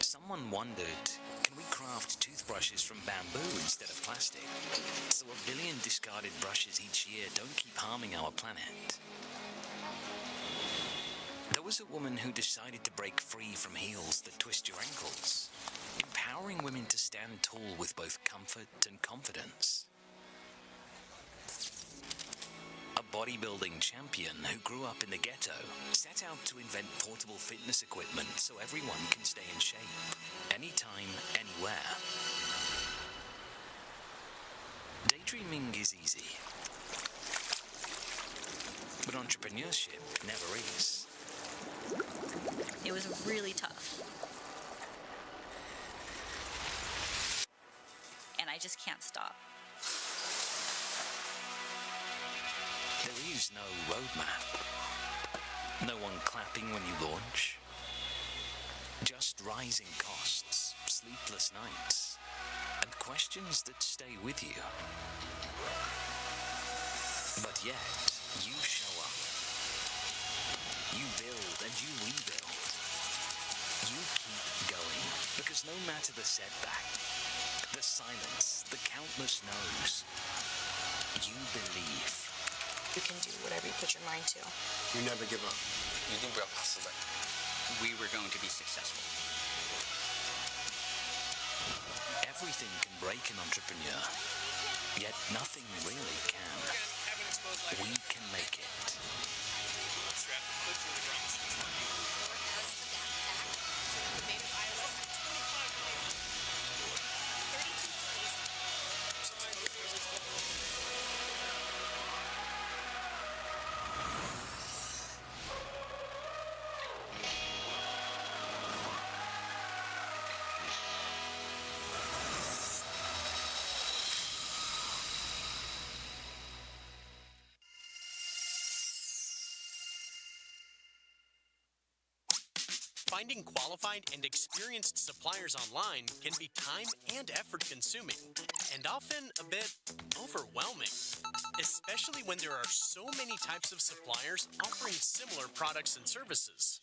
Someone wondered, can we craft toothbrushes from bamboo instead of plastic? So 1 billion discarded brushes each year don't keep harming our planet. There was a woman who decided to break free from heels that twist your ankles, empowering women to stand tall with both comfort and confidence. A bodybuilding champion who grew up in the ghetto set out to invent portable fitness equipment so everyone can stay in shape, anytime, anywhere. Daydreaming is easy, but entrepreneurship never is. It was really tough. And I just can't stop. There is no roadmap. No one clapping when you launch. Just rising costs, sleepless nights, and questions that stay with you. But yet, you show up. You build and you rebuild. You keep going, because no matter the setback, the silence, the countless no's, you believe. You can do whatever you put your mind to. You never give up. We were going to be successful. Everything can break an entrepreneur, yet nothing really can. We can make it. Finding qualified and experienced suppliers online can be time and effort consuming, and often a bit overwhelming, especially when there are so many types of suppliers offering similar products and services.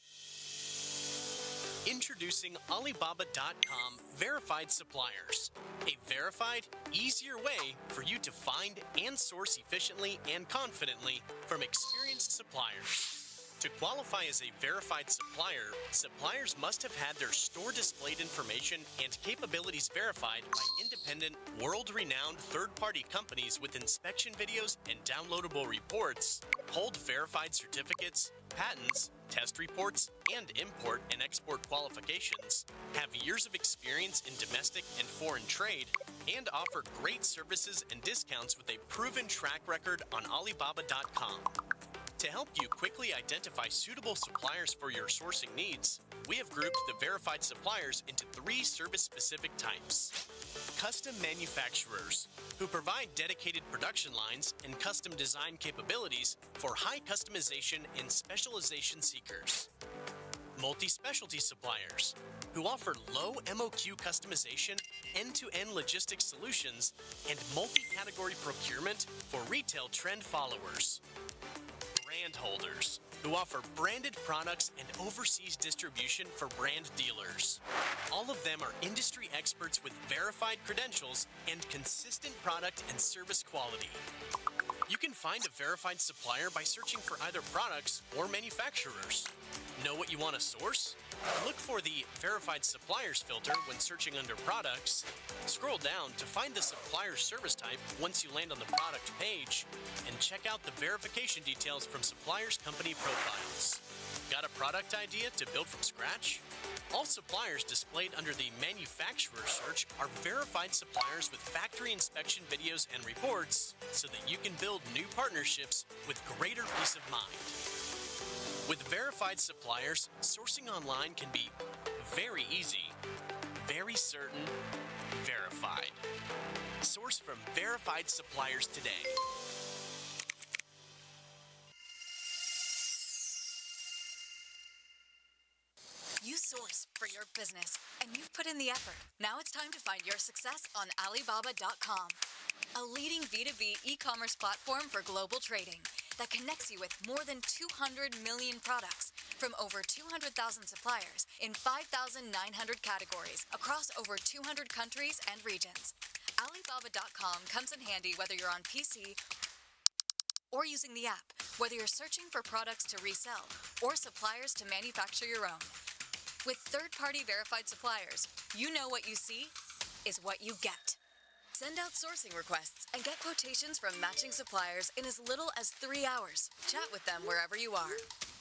Introducing Alibaba.com Verified Suppliers, a verified, easier way for you to find and source efficiently and confidently from experienced suppliers. To qualify as a verified supplier, suppliers must have had their store displayed information and capabilities verified by independent, world-renowned third-party companies with inspection videos and downloadable reports, hold verified certificates, patents, test reports, and import and export qualifications, have years of experience in domestic and foreign trade, and offer great services and discounts with a proven track record on Alibaba.com. To help you quickly identify suitable suppliers for your sourcing needs, we have grouped the verified suppliers into 3 service-specific types. Custom manufacturers, who provide dedicated production lines and custom design capabilities for high customization and specialization seekers. Multi-specialty suppliers, who offer low MOQ customization, end-to-end logistics solutions, and multi-category procurement for retail trend followers. Brand holders, who offer branded products and overseas distribution for brand dealers. All of them are industry experts with verified credentials and consistent product and service quality. You can find a verified supplier by searching for either products or manufacturers. Know what you want to source? Look for the Verified Suppliers filter when searching under Products. Scroll down to find the supplier service type once you land on the product page, and check out the verification details from suppliers' company profiles. Got a product idea to build from scratch? All suppliers displayed under the manufacturer search are verified suppliers with factory inspection videos and reports so that you can build new partnerships with greater peace of mind. With verified suppliers, sourcing online can be very easy, very certain, verified. Source from verified suppliers today. You source for your business, and you've put in the effort. Now it's time to find your success on Alibaba.com, a leading B2B e-commerce platform for global trading that connects you with more than 200 million products from over 200,000 suppliers in 5,900 categories across over 200 countries and regions. Alibaba.com comes in handy whether you're on PC or using the app, whether you're searching for products to resell or suppliers to manufacture your own. With third-party verified suppliers, you know what you see is what you get. Send out sourcing requests and get quotations from matching suppliers in as little as 3 hours. Chat with them wherever you are.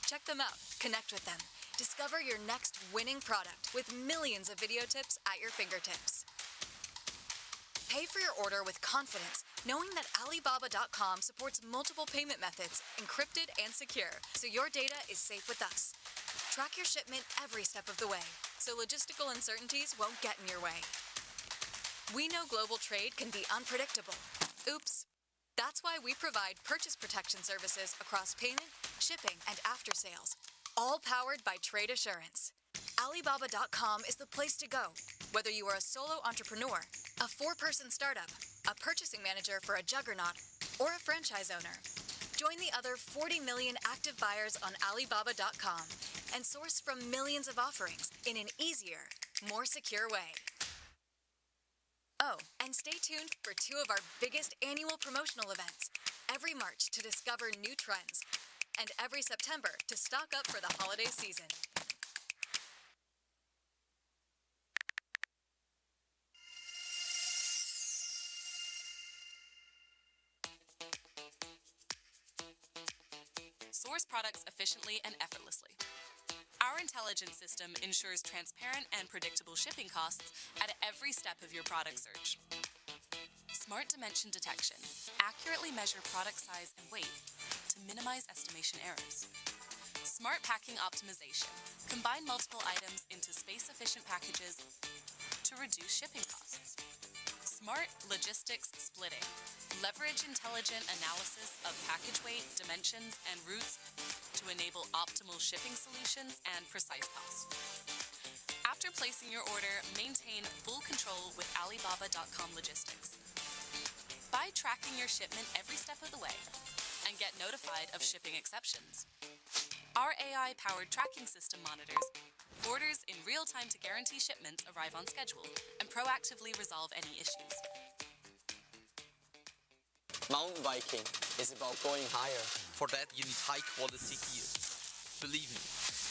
Check them out, connect with them, discover your next winning product with millions of video tips at your fingertips. Pay for your order with confidence, knowing that Alibaba.com supports multiple payment methods, encrypted and secure, so your data is safe with us. Track your shipment every step of the way, so logistical uncertainties won't get in your way. We know global trade can be unpredictable. Oops. That's why we provide purchase protection services across payment, shipping, and after sales, all powered by Trade Assurance. Alibaba.com is the place to go, whether you are a solo entrepreneur, a 4-person startup, a purchasing manager for a juggernaut, or a franchise owner. Join the other 40 million active buyers on Alibaba.com and source from millions of offerings in an easier, more secure way. Oh, and stay tuned for 2 of our biggest annual promotional events, every March to discover new trends, and every September to stock up for the holiday season. Source products efficiently and effortlessly. Our intelligence system ensures transparent and predictable shipping costs at every step of your product search. Smart dimension detection. Accurately measure product size and weight to minimize estimation errors. Smart packing optimization. Combine multiple items into space-efficient packages to reduce shipping costs. Smart logistics splitting. Leverage intelligent analysis of package weight, dimensions, and routes to enable optimal shipping solutions and precise costs. After placing your order, maintain full control with Alibaba.com logistics. By tracking your shipment every step of the way and get notified of shipping exceptions. Our AI-powered tracking system monitors orders in real time to guarantee shipments arrive on schedule and proactively resolve any issues. Mountain biking is about going higher. For that, you need high-quality gear. Believe me,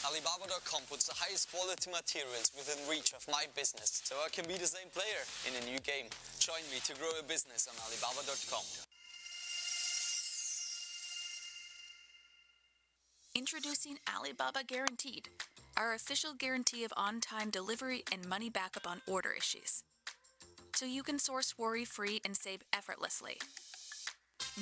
Alibaba.com puts the highest quality materials within reach of my business, so I can be the same player in a new game. Join me to grow a business on Alibaba.com. Introducing Alibaba Guaranteed, our official guarantee of on-time delivery and money backup on order issues. So you can source worry-free and save effortlessly.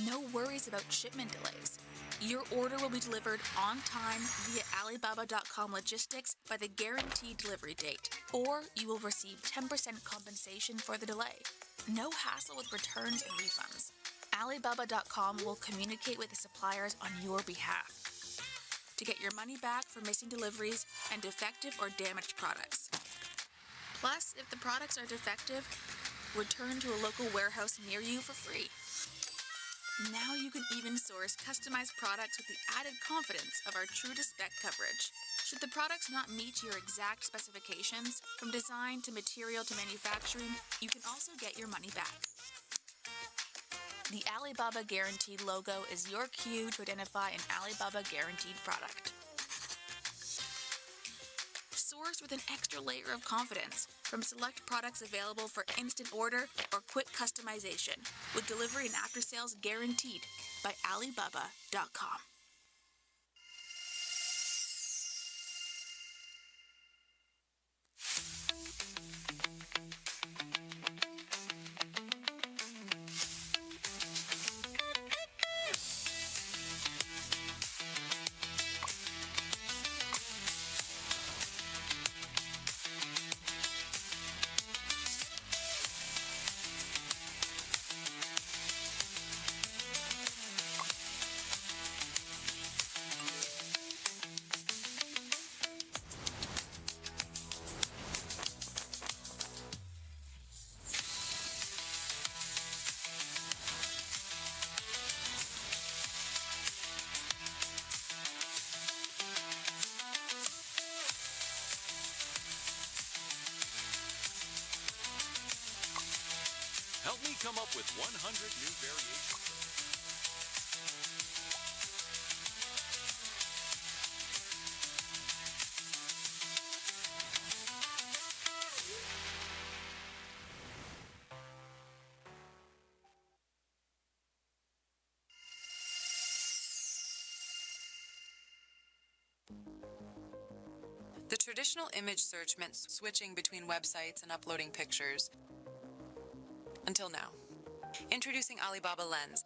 No worries about shipment delays. Your order will be delivered on time via Alibaba.com logistics by the guaranteed delivery date, or you will receive 10% compensation for the delay. No hassle with returns and refunds. Alibaba.com will communicate with the suppliers on your behalf to get your money back for missing deliveries and defective or damaged products. Plus, if the products are defective, return to a local warehouse near you for free. Now you can even source customized products with the added confidence of our true-to-spec coverage. Should the products not meet your exact specifications, from design to material to manufacturing, you can also get your money back. The Alibaba Guaranteed logo is your cue to identify an Alibaba Guaranteed product. Source with an extra layer of confidence from select products available for instant order or quick customization, with delivery and after-sales guaranteed by Alibaba.com. me come up with 100 new variations. The traditional image search meant switching between websites and uploading pictures. Until now. Introducing Alibaba Lens,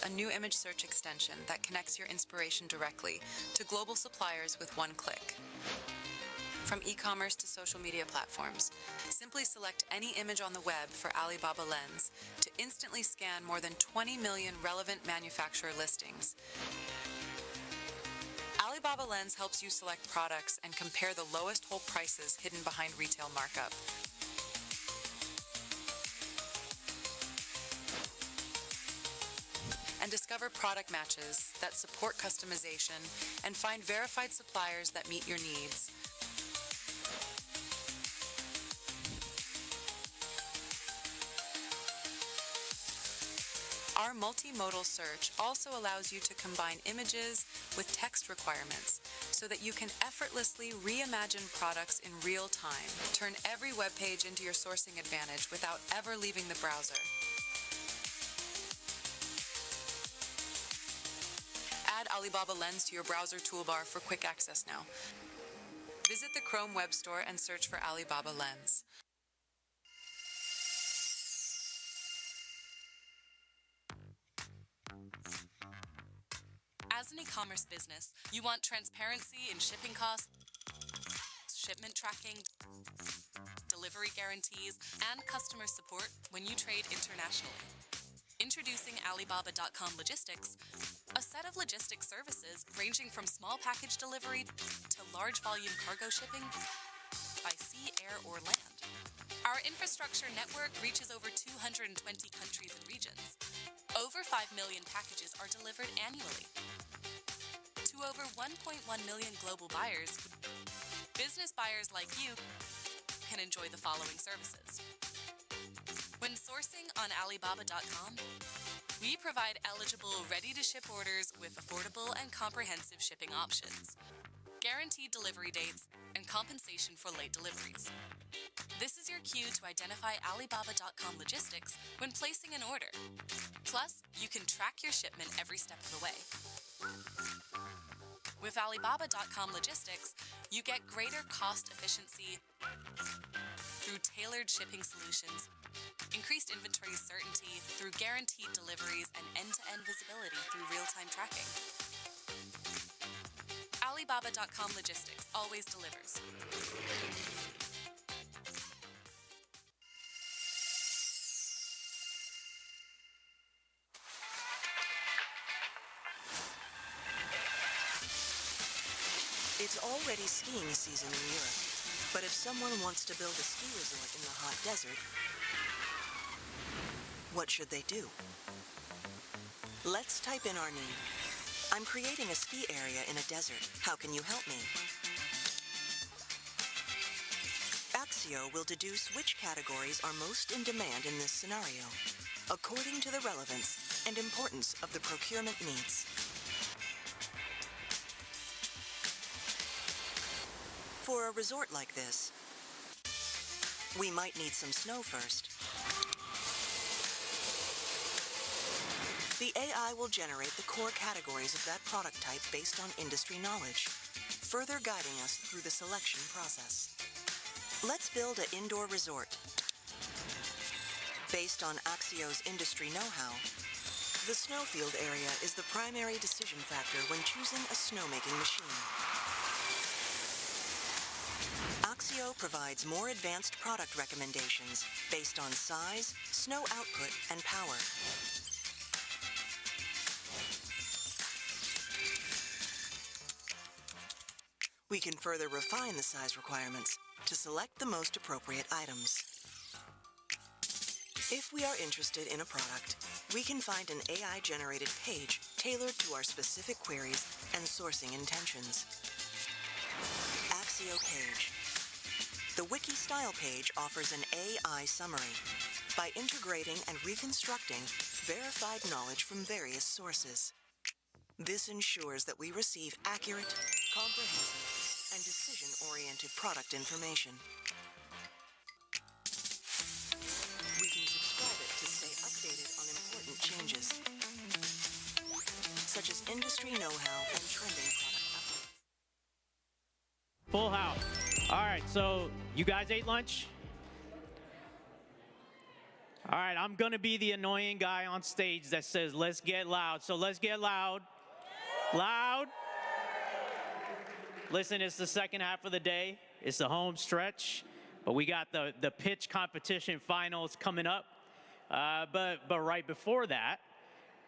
a new image search extension that connects your inspiration directly to global suppliers with one click. From e-commerce to social media platforms, simply select any image on the web for Alibaba Lens to instantly scan more than 20 million relevant manufacturer listings. Alibaba Lens helps you select products and compare the lowest whole prices hidden behind retail markup. And discover product matches that support customization and find verified suppliers that meet your needs. Our multimodal search also allows you to combine images with text requirements so that you can effortlessly reimagine products in real time. Turn every web page into your sourcing advantage without ever leaving the browser. Add Alibaba Lens to your browser toolbar for quick access now. Visit the Chrome Web Store and search for Alibaba Lens. As an e-commerce business, you want transparency in shipping costs, shipment tracking, delivery guarantees, and customer support when you trade internationally. Introducing Alibaba.com Logistics, a set of logistics services ranging from small package delivery to large volume cargo shipping by sea, air, or land. Our infrastructure network reaches over 220 countries and regions. Over 5 million packages are delivered annually to over 1.1 million global buyers. Business buyers like you can enjoy the following services. When sourcing on Alibaba.com, we provide eligible ready-to-ship orders with affordable and comprehensive shipping options, guaranteed delivery dates, and compensation for late deliveries. This is your cue to identify Alibaba.com Logistics when placing an order. Plus, you can track your shipment every step of the way. With Alibaba.com Logistics, you get greater cost efficiency through tailored shipping solutions, increased inventory certainty through guaranteed deliveries, and end-to-end visibility through real-time tracking. Alibaba.com Logistics always delivers. It's already skiing season in Europe, but if someone wants to build a ski resort in the hot desert, what should they do? Let's type in our need. I'm creating a ski area in a desert. How can you help me? Axio will deduce which categories are most in demand in this scenario, according to the relevance and importance of the procurement needs. For a resort like this, we might need some snow first. The AI will generate the core categories of that product type based on industry knowledge, further guiding us through the selection process. Let's build an indoor resort. Based on Axio's industry know-how, the snowfield area is the primary decision factor when choosing a snowmaking machine. Axio provides more advanced product recommendations based on size, snow output, and power. We can further refine the size requirements to select the most appropriate items. If we are interested in a product, we can find an AI-generated page tailored to our specific queries and sourcing intentions. Axio Page. The Wiki style page offers an AI summary. by integrating and reconstructing verified knowledge from various sources. This ensures that we receive accurate, comprehensive, and decision-oriented product information. We can subscribe it to stay updated on important changes, such as industry know-how and trending product updates. Full house. All right, so you guys ate lunch? All right, I'm gonna be the annoying guy on stage that says, let's get loud. So let's get loud. Loud. Listen, it's the second half of the day. It's the home stretch, but we got the pitch competition finals coming up. But right before that,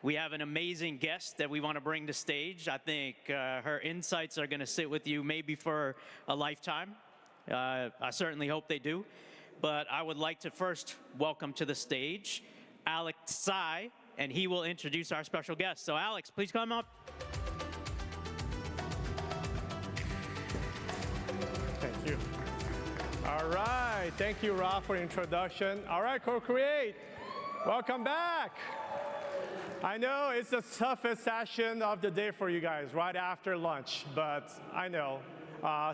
we have an amazing guest that we want to bring to stage. I think her insights are going to sit with you maybe for a lifetime. I certainly hope they do. But I would like to first welcome to the stage Alex Tsai, and he will introduce our special guest. So Alex, please come up. Thank you. All right, thank you, Rob, for the introduction. All right, CoCreate, welcome back. I know it's the toughest session of the day for you guys, right after lunch, but I know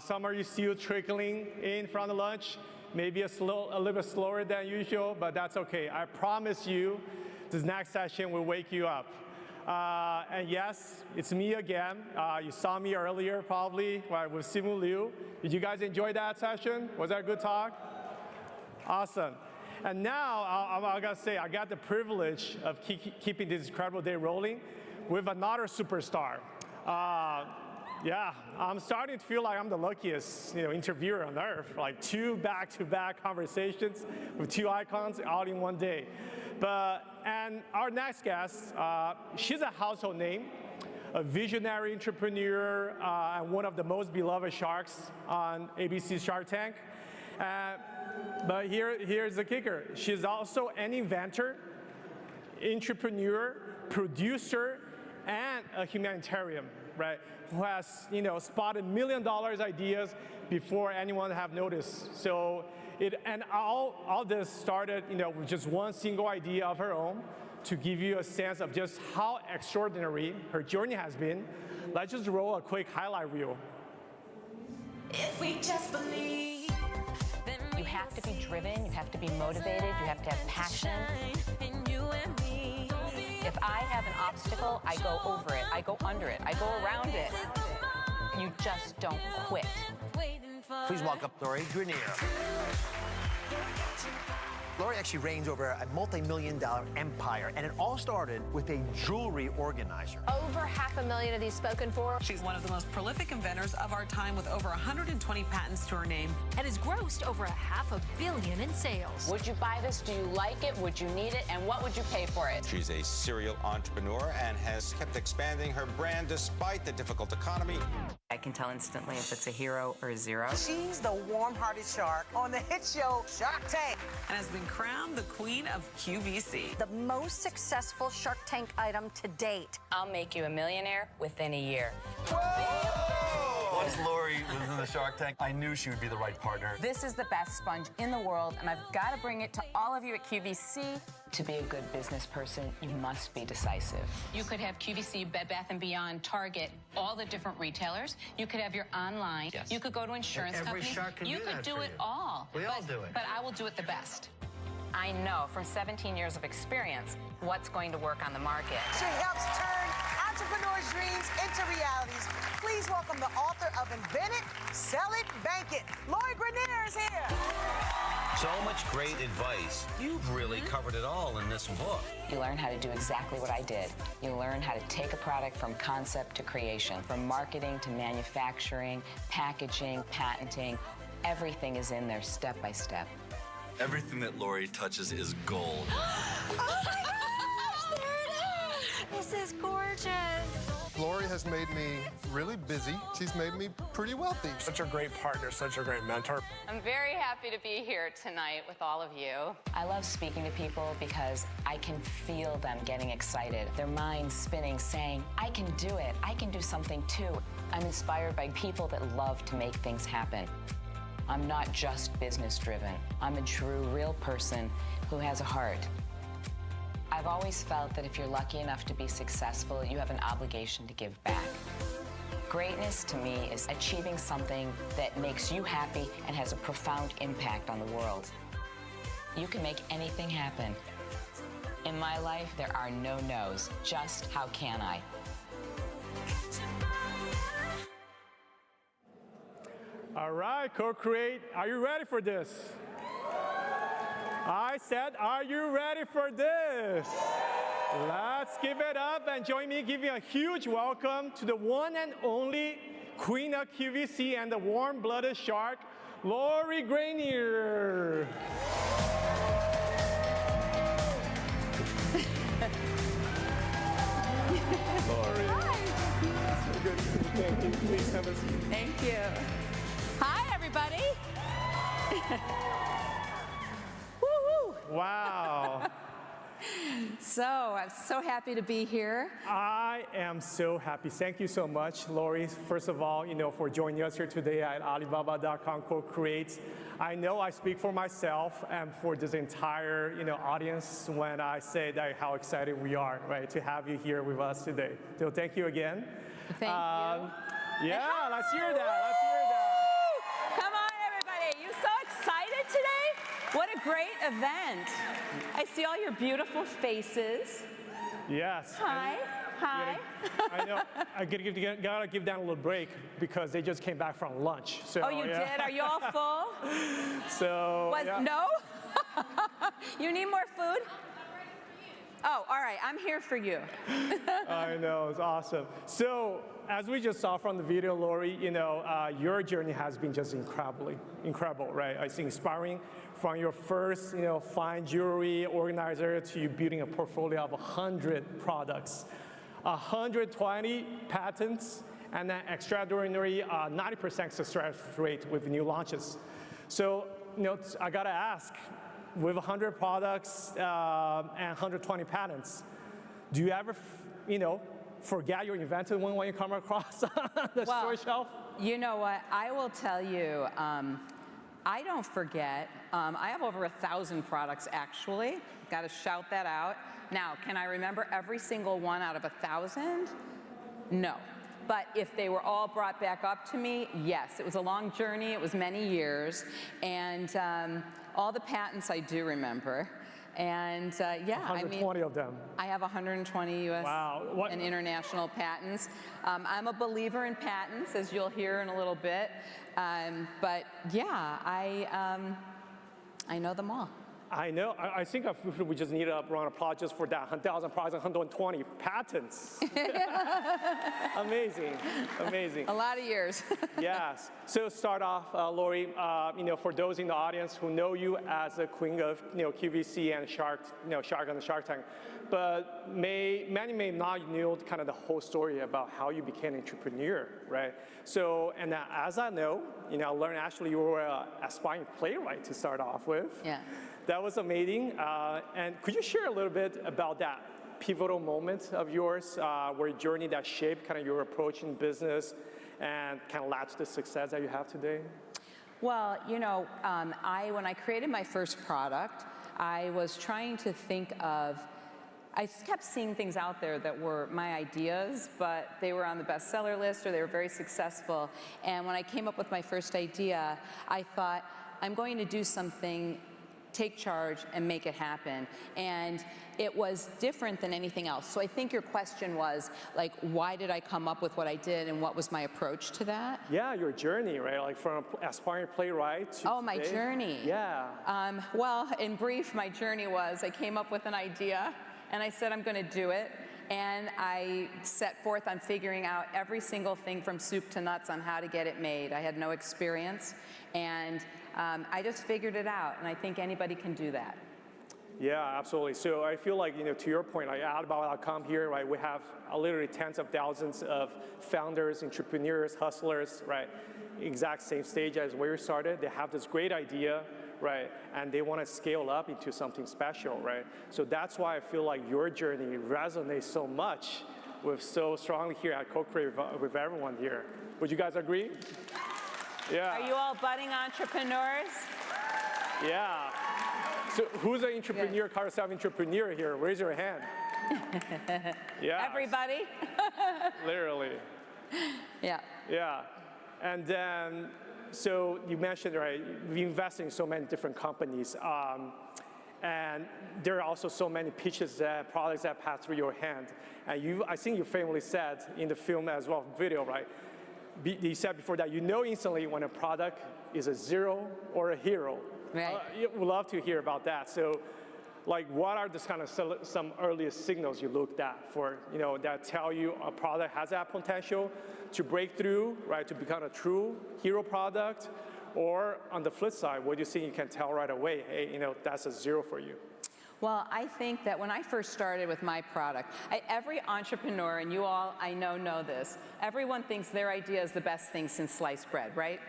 some of you still trickling in from the lunch, maybe a little bit slower than usual, but that's okay. I promise you, this next session will wake you up. And yes, it's me again. You saw me earlier, probably, with Simu Liu. Did you guys enjoy that session? Was that a good talk? Awesome. And now, I gotta say, I got the privilege of keeping this incredible day rolling with another superstar. Yeah, I'm starting to feel like I'm the luckiest, interviewer on earth. Like 2 back-to-back conversations with 2 icons all in one day. And our next guest, she's a household name, a visionary entrepreneur, and one of the most beloved sharks on ABC's Shark Tank. But here's the kicker. She's also an inventor, entrepreneur, producer, and a humanitarian, right? Who has, spotted $1 million ideas before anyone have noticed. So all this started, with just one single idea of her own to give you a sense of just how extraordinary her journey has been. Let's just roll a quick highlight reel. If we just believe, you have to be driven, you have to be motivated, you have to have passion. If I have an obstacle, I go over it, I go under it, I go around it. You just don't quit. Please welcome Lori Grenier. Lori actually reigns over a multi-million-dollar empire, and it all started with a jewelry organizer. Over 500,000 of these spoken for. She's one of the most prolific inventors of our time with over 120 patents to her name. And has grossed over $500 million in sales. Would you buy this? Do you like it? Would you need it? And what would you pay for it? She's a serial entrepreneur and has kept expanding her brand despite the difficult economy. I can tell instantly if it's a hero or a zero. She's the warm-hearted shark on the hit show Shark Tank. And has been crowned the queen of QVC. The most successful Shark Tank item to date. I'll make you a millionaire within a year. Whoa! Once Lori was in the Shark Tank, I knew she would be the right partner. This is the best sponge in the world, and I've got to bring it to all of you at QVC. To be a good business person, you must be decisive. You could have QVC, Bed Bath & Beyond, Target, all the different retailers. You could have your online. Yes. You could go to insurance companies. Shark can you do could that do for it you. all. We all do it. But I will do it the best. I know from 17 years of experience what's going to work on the market. She helps turn entrepreneurs' dreams into realities. Please welcome the author of Invent It, Sell It, Bank It. Lori Grenier is here. So much great advice. You've really covered it all in this book. You learn how to do exactly what I did. You learn how to take a product from concept to creation, from marketing to manufacturing, packaging, patenting. Everything is in there step by step. Everything that Lori touches is gold. Oh my gosh, there it is! This is gorgeous. Lori has made me really busy. She's made me pretty wealthy. Such a great partner, such a great mentor. I'm very happy to be here tonight with all of you. I love speaking to people because I can feel them getting excited, their minds spinning, saying, I can do it, I can do something too. I'm inspired by people that love to make things happen. I'm not just business driven. I'm a true, real person who has a heart. I've always felt that if you're lucky enough to be successful, you have an obligation to give back. Greatness to me is achieving something that makes you happy and has a profound impact on the world. You can make anything happen. In my life, there are no no's, just how can I? All right, CoCreate, are you ready for this? I said, are you ready for this? Let's give it up and join me giving a huge welcome to the one and only Queen of QVC and the warm-blooded shark, Lori Grenier. Lori. Hi. So good. Thank you. Please have a seat. Thank you. Hi, everybody. Woo-hoo. Wow. So I'm so happy to be here. I am so happy. Thank you so much, Lori. First of all, for joining us here today at Alibaba.com CoCreate. I know I speak for myself and for this entire, audience when I say that how excited we are, right, to have you here with us today. So thank you again. Thank you. Yeah, let's hear that. Let's hear that. Come on, everybody. You so excited today? What a great event. I see all your beautiful faces. Yes. Hi. Hi. I know. I gotta give them a little break because they just came back from lunch. So, oh, you did? Are you all full? So. No? You need more food? Oh, all right. I'm here for you. I know. It's awesome. So, as we just saw from the video, Lori, your journey has been just incredible, right? It's inspiring from your first, fine jewelry organizer to you building a portfolio of 100 products, 120 patents, and an extraordinary 90% success rate with new launches. So, I gotta ask, with 100 products and 120 patents, do you ever, forget you invented one when you come across the store shelf? You know what? I will tell you, I don't forget. I have over 1,000 products, actually. Got to shout that out. Now, can I remember every single one out of 1,000? No. But if they were all brought back up to me, yes. It was a long journey. It was many years. And all the patents I do remember. And yeah, 120 of them. I have 120 U.S. and international patents. I'm a believer in patents, as you'll hear in a little bit. But yeah, I know them all. I know. I think we just need a round of applause just for that 1,000 products and 120 patents. Amazing, amazing. A lot of years. Yes. So start off, Lori. For those in the audience who know you as the queen of QVC and Shark on the Shark Tank, but many may not know kind of the whole story about how you became an entrepreneur, right? So, and as I know, I learned actually you were an aspiring playwright to start off with. Yeah. That was amazing. And could you share a little bit about that pivotal moment of yours, where your journey that shaped kind of your approach in business and kind of led to the success that you have today? Well, when I created my first product, I was trying to think of, I kept seeing things out there that were my ideas, but they were on the bestseller list or they were very successful. And when I came up with my first idea, I thought, I'm going to do something, take charge and make it happen. And it was different than anything else. So I think your question was, like, why did I come up with what I did and what was my approach to that? Yeah, your journey, right? Like from aspiring playwright to my journey. Yeah. Well, in brief, my journey was I came up with an idea and I said I'm going to do it. And I set forth on figuring out every single thing from soup to nuts on how to get it made. I had no experience, and I just figured it out, and I think anybody can do that. Yeah, absolutely. So I feel like, to your point, like Alibaba.com here, right, we have literally tens of thousands of founders, entrepreneurs, hustlers, right, exact same stage as where you started. They have this great idea, right, and they want to scale up into something special, right? So that's why I feel like your journey resonates so much so strongly here at CoCreate with everyone here. Would you guys agree? Yeah. Are you all budding entrepreneurs? Yeah. So who's an entrepreneur, car self-entrepreneur here? Raise your hand. Yeah. Everybody? Literally. Yeah. Yeah. And then, so you mentioned, right, we invest in so many different companies. And there are also so many pitches, products that pass through your hand. And I think you famously said in the film as well, video, right? You said before that you know instantly when a product is a zero or a hero. Right. We'd love to hear about that. So, like, what are the kind of some earliest signals you looked at for, that tell you a product has that potential to break through, right, to become a true hero product? Or on the flip side, what do you think you can tell right away, hey, that's a zero for you? Well, I think that when I first started with my product, every entrepreneur, and you all, I know this, everyone thinks their idea is the best thing since sliced bread, right?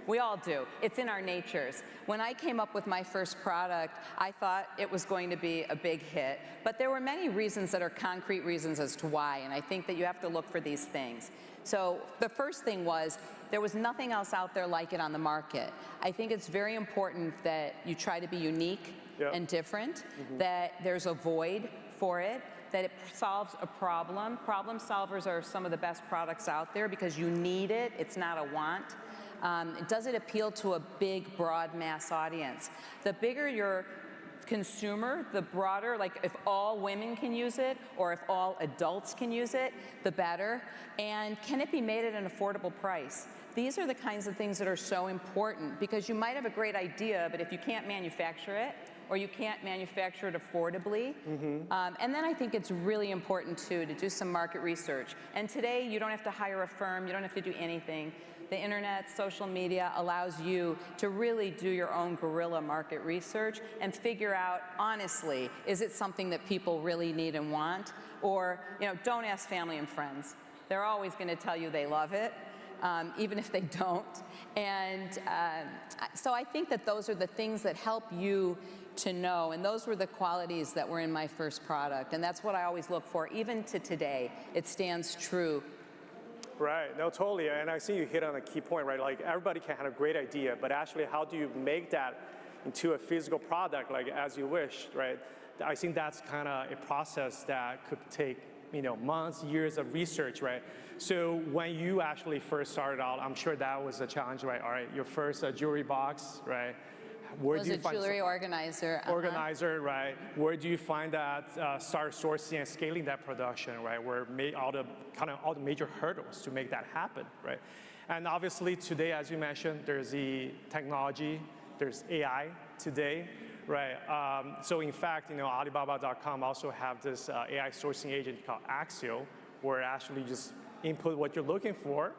We all do. It's in our natures. When I came up with my first product, I thought it was going to be a big hit, but there were many reasons that are concrete reasons as to why, and I think that you have to look for these things. So the first thing was, there was nothing else out there like it on the market. I think it's very important that you try to be unique and different, that there's a void for it, that it solves a problem. Problem solvers are some of the best products out there because you need it, it's not a want. Does it appeal to a big, broad mass audience? The bigger your consumer, the broader, like if all women can use it or if all adults can use it, the better. And can it be made at an affordable price? These are the kinds of things that are so important because you might have a great idea, but if you can't manufacture it or you can't manufacture it affordably, and then I think it's really important too to do some market research. And today you don't have to hire a firm, you don't have to do anything. The internet, social media allows you to really do your own guerrilla market research and figure out, honestly, is it something that people really need and want? Or, don't ask family and friends. They're always going to tell you they love it, even if they don't. And so I think that those are the things that help you to know, and those were the qualities that were in my first product, and that's what I always look for. Even to today, it stands true. Right, no, totally, and I think you hit on a key point, right? Like, everybody can have a great idea, but actually, how do you make that into a physical product, like, as you wish, right? I think that's kind of a process that could take, months, years of research, right? So when you actually first started out, I'm sure that was a challenge, right? All right, your first jewelry box, right? Where do you find jewelry organizer. Organizer, right? Where do you find that, start sourcing and scaling that production, right? Where all the major hurdles to make that happen, right? And obviously today, as you mentioned, there's the technology, there's AI today, right? So in fact, Alibaba.com also have this AI sourcing agent called Axio, where actually just input what you're looking for,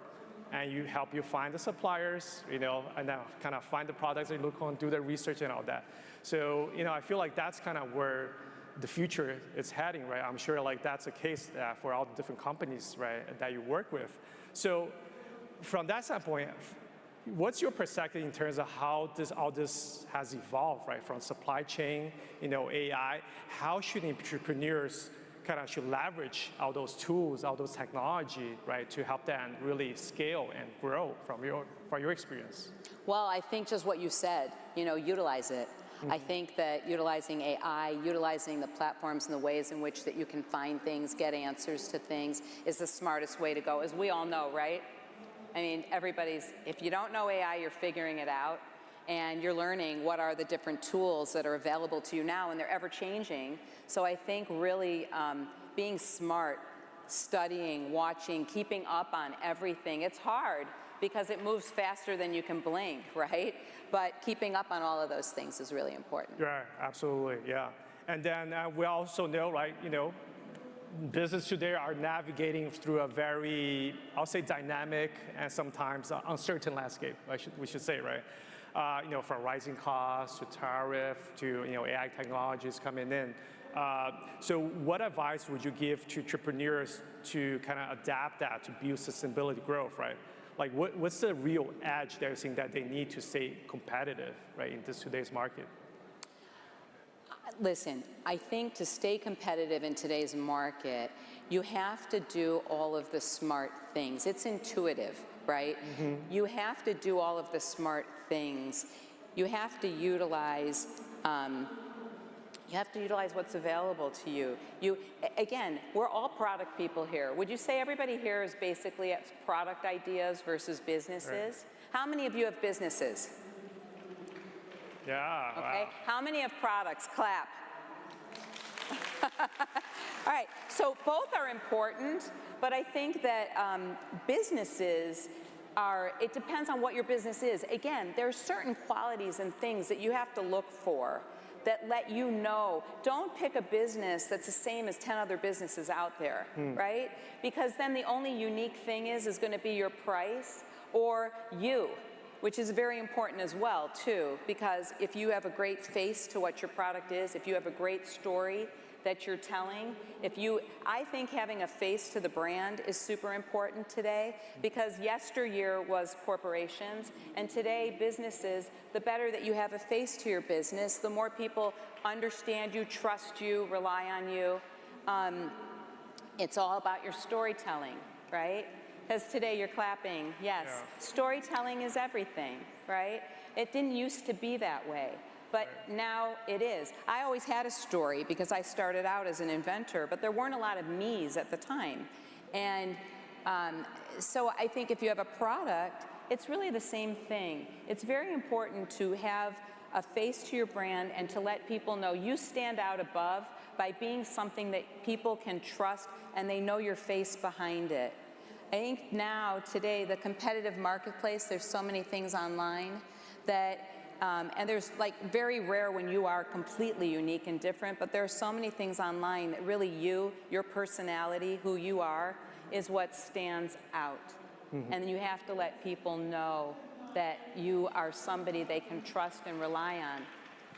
and you help you find the suppliers, and then kind of find the products that you look on, do the research and all that. So, I feel like that's kind of where the future is heading, right? I'm sure like that's the case for all the different companies, right, that you work with. So from that standpoint, what's your perspective in terms of how all this has evolved, right? From supply chain, AI, how should entrepreneurs kind of should leverage all those tools, all those technology, right, to help them really scale and grow from your experience? Well, I think just what you said, utilize it. I think that utilizing AI, utilizing the platforms and the ways in which that you can find things, get answers to things, is the smartest way to go, as we all know, right? I mean, if you don't know AI, you're figuring it out, and you're learning what are the different tools that are available to you now, and they're ever changing. So I think really being smart, studying, watching, keeping up on everything. It's hard because it moves faster than you can blink, right? But keeping up on all of those things is really important. Yeah, absolutely, yeah. And then we also know, right, business today are navigating through a very, I'll say, dynamic and sometimes uncertain landscape, we should say, right? From rising costs to tariff to AI technologies coming in. So what advice would you give to entrepreneurs to kind of adapt that to build sustainability growth, right? Like what's the real edge they're seeing that they need to stay competitive, right, in today's market? Listen, I think to stay competitive in today's market, you have to do all of the smart things. It's intuitive, right? You have to do all of the smart things. You have to utilize what's available to you. Again, we're all product people here. Would you say everybody here is basically at product ideas versus businesses? Right. How many of you have businesses? Yeah. Okay. Wow. How many have products? Clap. All right. So both are important, but I think that businesses it depends on what your business is. Again, there are certain qualities and things that you have to look for that let you know. Don't pick a business that's the same as 10 other businesses out there, right? Because then the only unique thing is going to be your price or you, which is very important as well, too, because if you have a great face to what your product is, if you have a great story that you're telling, I think having a face to the brand is super important today, because yesteryear was corporations, and today businesses, the better that you have a face to your business, the more people understand you, trust you, rely on you. It's all about your storytelling, right? Because today you're clapping, yes. Yeah. Storytelling is everything, right? It didn't used to be that way. But now it is. I always had a story because I started out as an inventor, but there weren't a lot of me's at the time. And so I think if you have a product, it's really the same thing. It's very important to have a face to your brand and to let people know you stand out above by being something that people can trust and they know your face behind it. I think now, today, the competitive marketplace, there's so many things online that and there's like very rare when you are completely unique and different, but there are so many things online that really your personality, who you are, is what stands out. And you have to let people know that you are somebody they can trust and rely on.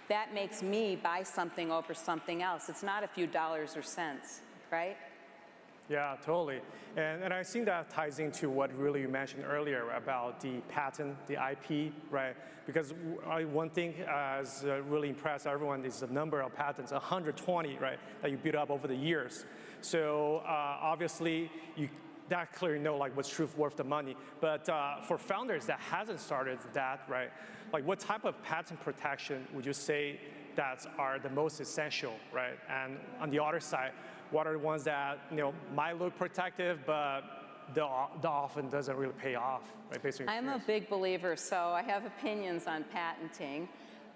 That makes me buy something over something else. It's not a few dollars or cents, right? Yeah, totally. And I think that ties into what really you mentioned earlier about the patent, the IP, right? Because one thing has really impressed everyone is the number of patents, 120, right, that you built up over the years. So obviously, that clearly know like what's truth worth the money. But for founders that hasn't started that, right, like what type of patent protection would you say that are the most essential, right? And on the other side, what are the ones that might look protective, but the often doesn't really pay off, right? Basically, I'm a big believer, so I have opinions on patenting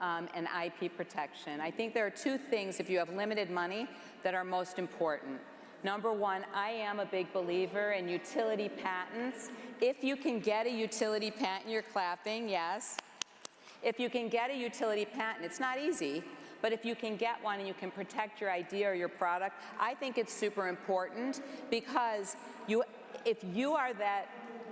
and IP protection. I think there are two things, if you have limited money, that are most important. Number one, I am a big believer in utility patents. If you can get a utility patent, you're clapping, yes. If you can get a utility patent, it's not easy, but if you can get one and you can protect your idea or your product, I think it's super important, because if you are that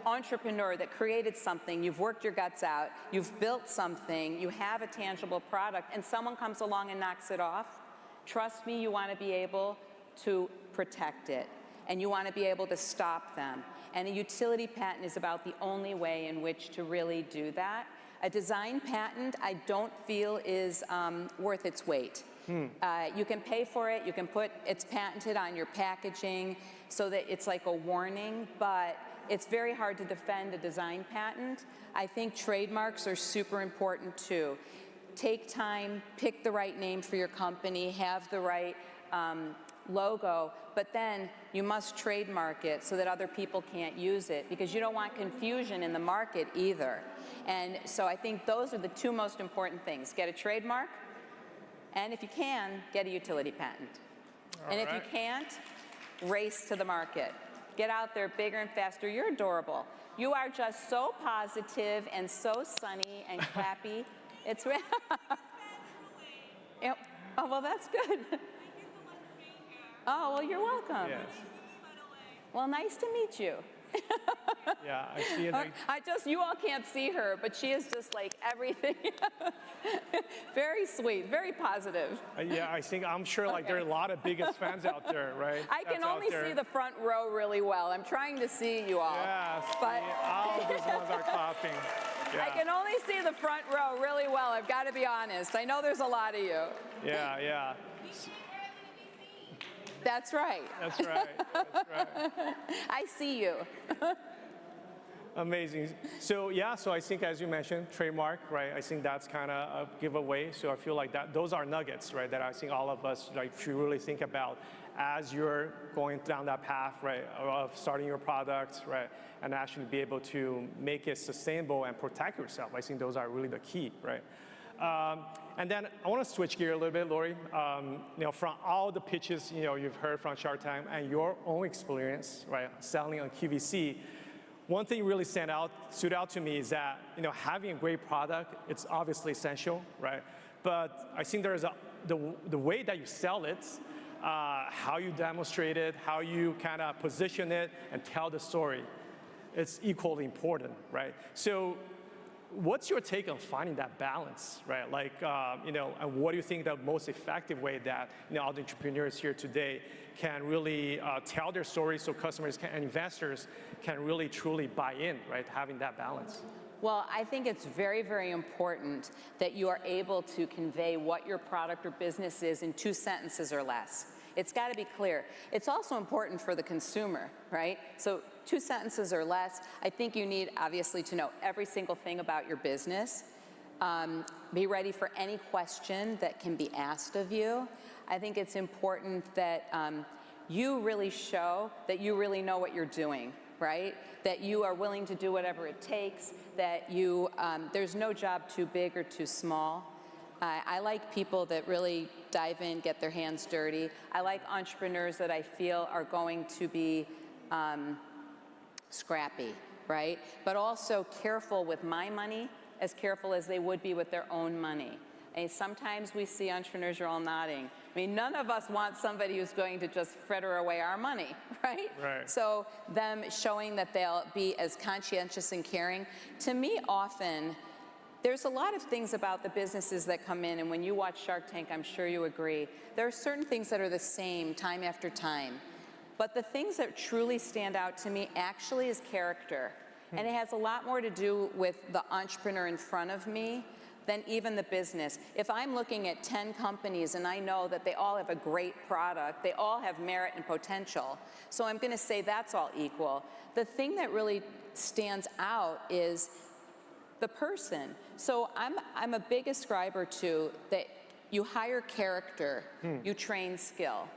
entrepreneur that created something, you've worked your guts out, you've built something, you have a tangible product, and someone comes along and knocks it off, trust me, you want to be able to protect it, and you want to be able to stop them. And a utility patent is about the only way in which to really do that. A design patent, I don't feel is worth its weight. You can pay for it, you can put it's patented on your packaging so that it's like a warning, but it's very hard to defend a design patent. I think trademarks are super important too. Take time, pick the right name for your company, have the right logo, but then you must trademark it so that other people can't use it, because you don't want confusion in the market either. And so I think those are the two most important things. Get a trademark, and if you can, get a utility patent. And if you can't, race to the market. Get out there bigger and faster. You're adorable. You are just so positive and so sunny and clappy. It's oh, well, that's good. Oh, well, you're welcome. Yes. Well, nice to meet you. Yeah, I see it. You all can't see her, but she is just like everything. Very sweet, very positive. Yeah, I'm sure like there are a lot of biggest fans out there, right? I can only see the front row really well. I'm trying to see you all. Yes, but all of these ones are clapping. Yeah. I can only see the front row really well. I've got to be honest. I know there's a lot of you. Yeah, yeah. That's right. That's right. That's right. I see you. Amazing. So yeah, so I think as you mentioned, trademark, right? I think that's kind of a giveaway. So I feel like that those are nuggets, right? That I think all of us like should really think about as you're going down that path, right? Of starting your product, right? And actually be able to make it sustainable and protect yourself. I think those are really the key, right? And then I want to switch gear a little bit, Lori. From all the pitches you've heard from Shark Tank and your own experience, right, selling on QVC. One thing really stood out to me is that having a great product, it's obviously essential, right? But I think there's the way that you sell it, how you demonstrate it, how you kind of position it and tell the story, it's equally important, right? So what's your take on finding that balance, right? Like, and what do you think the most effective way that all the entrepreneurs here today can really tell their stories so customers and investors can really truly buy in, right? Having that balance. Well, I think it's very, very important that you are able to convey what your product or business is in 2 sentences or less. It's got to be clear. It's also important for the consumer, right? So 2 sentences or less. I think you need, obviously, to know every single thing about your business. Be ready for any question that can be asked of you. I think it's important that you really show that you really know what you're doing, right? That you are willing to do whatever it takes, that you, there's no job too big or too small. I like people that really dive in, get their hands dirty. I like entrepreneurs that I feel are going to be scrappy, right? But also careful with my money, as careful as they would be with their own money. And sometimes we see entrepreneurs, you're all nodding. I mean, none of us want somebody who's going to just fritter away our money, right? Right. So them showing that they'll be as conscientious and caring. To me, often, there's a lot of things about the businesses that come in, and when you watch Shark Tank, I'm sure you agree, there are certain things that are the same time after time. But the things that truly stand out to me actually is character. And it has a lot more to do with the entrepreneur in front of me than even the business. If I'm looking at 10 companies and I know that they all have a great product, they all have merit and potential, so I'm gonna say that's all equal. The thing that really stands out is the person. So I'm a big ascriber to that you hire character, you train skill.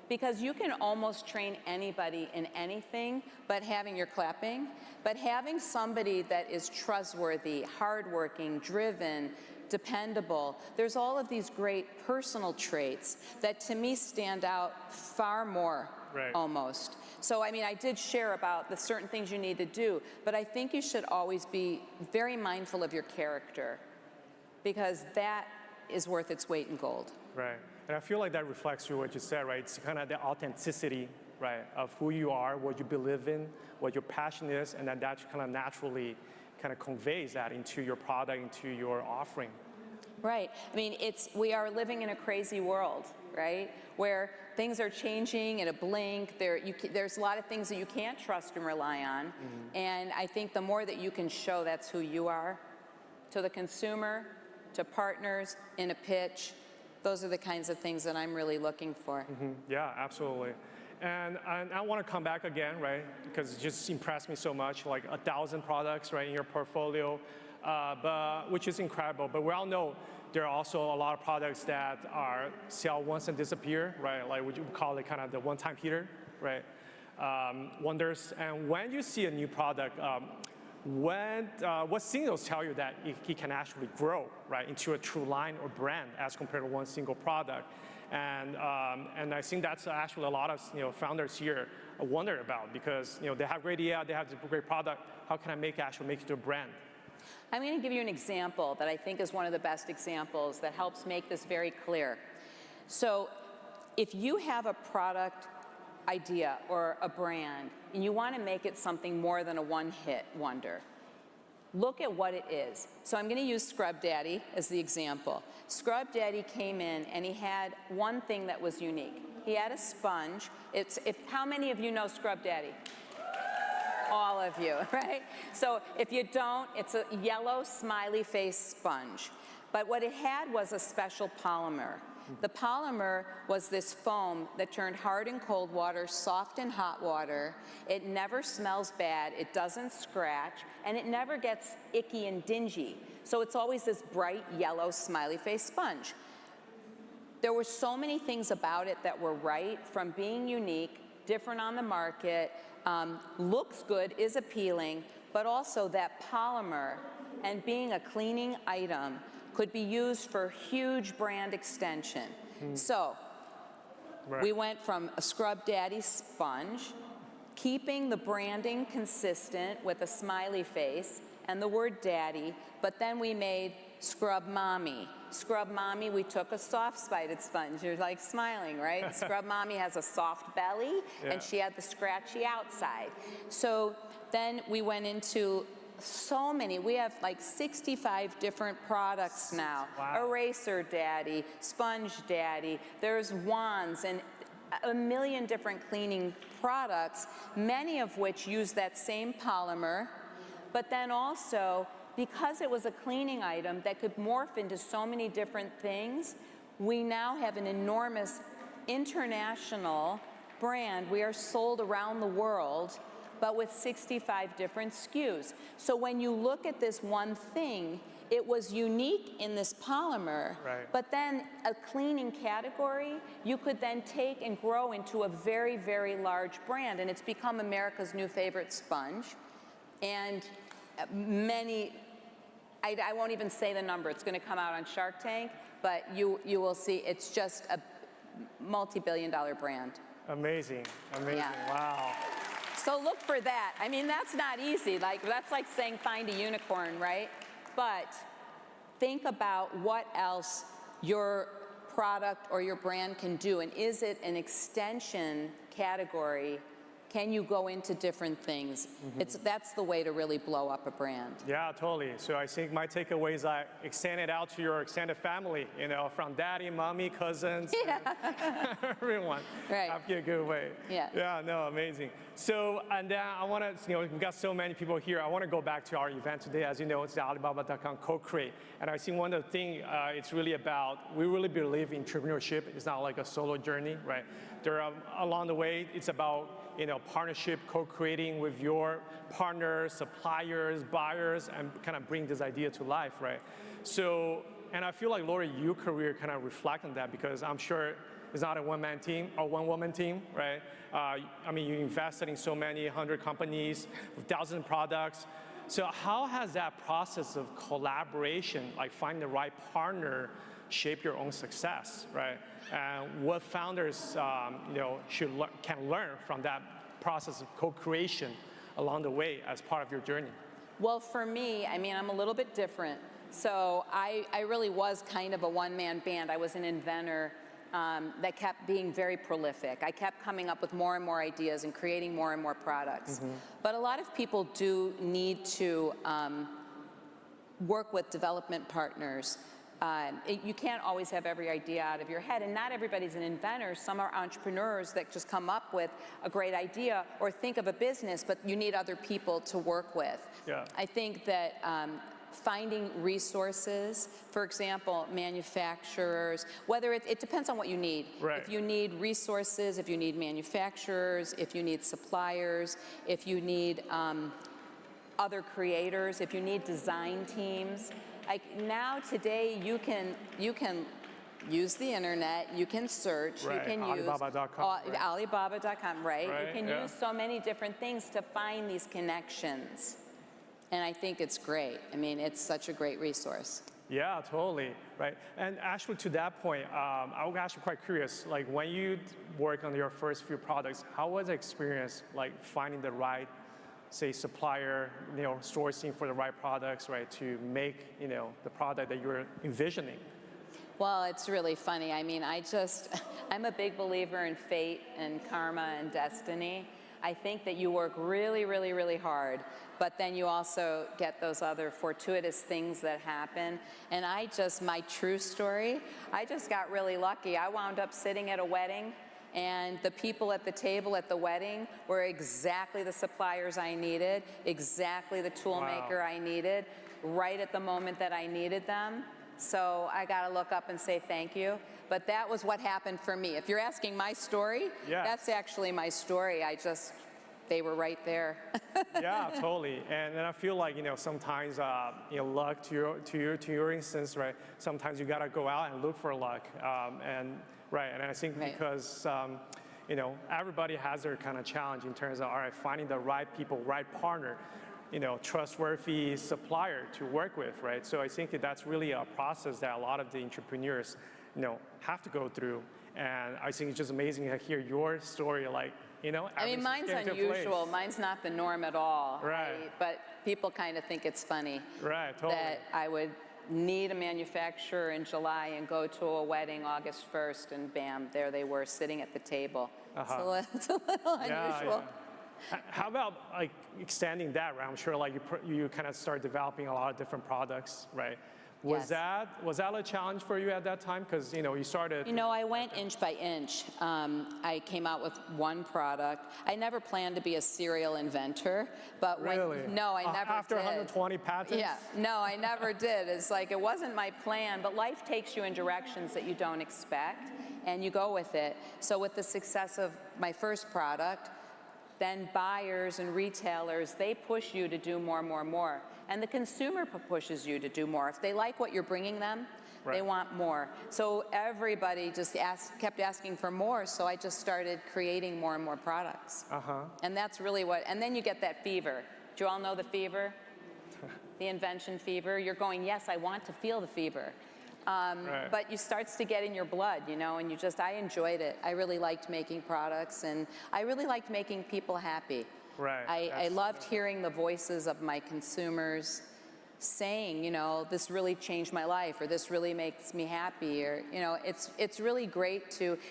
Because you can almost train anybody in anything but having your clapping, but having somebody that is trustworthy, hardworking, driven, dependable. There's all of these great personal traits that to me stand out far more, right. Almost. So, I mean, I did share about the certain things you need to do, but I think you should always be very mindful of your character because that is worth its weight in gold. Right. And I feel like that reflects what you said, right? It's kind of the authenticity, right, of who you are, what you believe in, what your passion is, and then that kind of naturally kind of conveys that into your product, into your offering. Right. I mean, we are living in a crazy world, right, where things are changing in a blink. There's a lot of things that you can't trust and rely on. And I think the more that you can show that's who you are to the consumer, to partners, in a pitch, those are the kinds of things that I'm really looking for. Yeah, absolutely. And I want to come back again, right? Because it just impressed me so much, like 1,000 products, right, in your portfolio, which is incredible. But we all know there are also a lot of products that are sell once and disappear, right? Like what you call it kind of the one-time hitter, right? Wonders. And when you see a new product, what signals tell you that it can actually grow, right, into a true line or brand as compared to one single product? And I think that's actually a lot of founders here wonder about because they have great idea, they have a great product. How can I make it to a brand? I'm going to give you an example that I think is one of the best examples that helps make this very clear. So if you have a product idea or a brand and you want to make it something more than a one-hit wonder, look at what it is. So I'm going to use Scrub Daddy as the example. Scrub Daddy came in and he had one thing that was unique. He had a sponge. How many of you know Scrub Daddy? All of you, right? So if you don't, it's a yellow smiley face sponge. But what it had was a special polymer. The polymer was this foam that turned hard in cold water, soft in hot water. It never smells bad, it doesn't scratch, and it never gets icky and dingy. So it's always this bright yellow smiley face sponge. There were so many things about it that were right, from being unique, different on the market, looks good, is appealing, but also that polymer and being a cleaning item could be used for huge brand extension. So we went from a Scrub Daddy sponge, keeping the branding consistent with a smiley face and the word daddy, but then we made Scrub Mommy. Scrub Mommy, we took a soft-sided sponge. You're like smiling, right? Scrub Mommy has a soft belly, and she had the scratchy outside. So then we went into so many. We have like 65 different products now. Wow. Eraser Daddy, Sponge Daddy, there's wands, and a million different cleaning products, many of which use that same polymer, but then also, because it was a cleaning item that could morph into so many different things, we now have an enormous international brand. We are sold around the world, but with 65 different SKUs. So when you look at this one thing, it was unique in this polymer, but then a cleaning category, you could then take and grow into a very, very large brand, and it's become America's new favorite sponge. And many, I won't even say the number, it's gonna come out on Shark Tank, but you will see it's just a multi-billion-dollar brand. Amazing, amazing, wow. So look for that. I mean, that's not easy. Like, that's like saying find a unicorn, right? But think about what else your product or your brand can do, and is it an extension category? Can you go into different things? That's the way to really blow up a brand. Yeah, totally. So I think my takeaway is like extend it out to your extended family, you know, from daddy, mommy, cousins, everyone. Right. That'd be a good way. Yeah. Yeah, no, amazing. So, and then I want to, you know, we've got so many people here. I want to go back to our event today. As you know, it's the Alibaba.com CoCreate. And I think one of the things it's really about, we really believe in entrepreneurship. It's not like a solo journey, right? There are, along the way, it's about, you know, partnership, co-creating with your partners, suppliers, buyers, and kind of bring this idea to life, right? So, and I feel like, Lori, your career kind of reflects on that, because I'm sure it's not a one-man team or one-woman team, right? I mean, you invested in so many 100 companies with thousands of products. So how has that process of collaboration, like finding the right partner, shape your own success, right? And what founders, you know, can learn from that process of co-creation along the way as part of your journey? Well, for me, I mean, I'm a little bit different. So I really was kind of a one-man band. I was an inventor that kept being very prolific. I kept coming up with more and more ideas and creating more and more products. But a lot of people do need to work with development partners. You can't always have every idea out of your head, and not everybody's an inventor. Some are entrepreneurs that just come up with a great idea or think of a business, but you need other people to work with. Yeah. I think that finding resources, for example, manufacturers, whether it depends on what you need. Right. If you need resources, if you need manufacturers, if you need suppliers, if you need other creators, if you need design teams. Like now, today, you can use the internet, you can search, you can use Alibaba.com, Alibaba.com, right? Right, You can use so many different things to find these connections. And I think it's great. I mean, it's such a great resource. Yeah, totally, right? And actually, to that point, I was actually quite curious, like when you work on your first few products, how was the experience like finding the right, say, supplier, you know, sourcing for the right products, right, to make, you know, the product that you're envisioning? Well, it's really funny. I mean, I'm a big believer in fate and karma and destiny. I think that you work really, really, really hard, but then you also get those other fortuitous things that happen. And my true story, I just got really lucky. I wound up sitting at a wedding, and the people at the table at the wedding were exactly the suppliers I needed, exactly the tool maker I needed, right at the moment that I needed them. So I got to look up and say thank you. But that was what happened for me. If you're asking my story, that's actually my story. They were right there. Yeah, totally. And then I feel like, sometimes, luck to your instance, right? Sometimes you got to go out and look for luck. And I think because, everybody has their kind of challenge in terms of, all right, finding the right people, right partner, trustworthy supplier to work with, right? So I think that's really a process that a lot of the entrepreneurs, have to go through. And I think it's just amazing to hear your story, like, I mean, mine's unusual. Mine's not the norm at all. Right. But people kind of think it's funny. Right, totally. That I would need a manufacturer in July and go to a wedding August 1st, and bam, there they were sitting at the table. It's a little unusual. Yeah. How about like extending that, right? I'm sure like you kind of start developing a lot of different products, right? Was that a challenge for you at that time? Because you started. I went inch by inch. I came out with one product. I never planned to be a serial inventor, but really? No, I never After did. 120 patents? Yeah, no, I never did. It's like it wasn't my plan, but life takes you in directions that you don't expect, and you go with it. So with the success of my first product, then buyers and retailers, they push you to do more, more, more. And the consumer pushes you to do more. If they like what you're bringing them, they want more. So everybody just kept asking for more, so I just started creating more and more products. And that's really and then you get that fever. Do you all know the fever? The invention fever? You're going, yes, I want to feel the fever. But it starts to get in your blood, and I enjoyed it. I really liked making products, and I really liked making people happy. I loved hearing the voices of my consumers saying, this really changed my life, or this really makes me happy, or, it's really great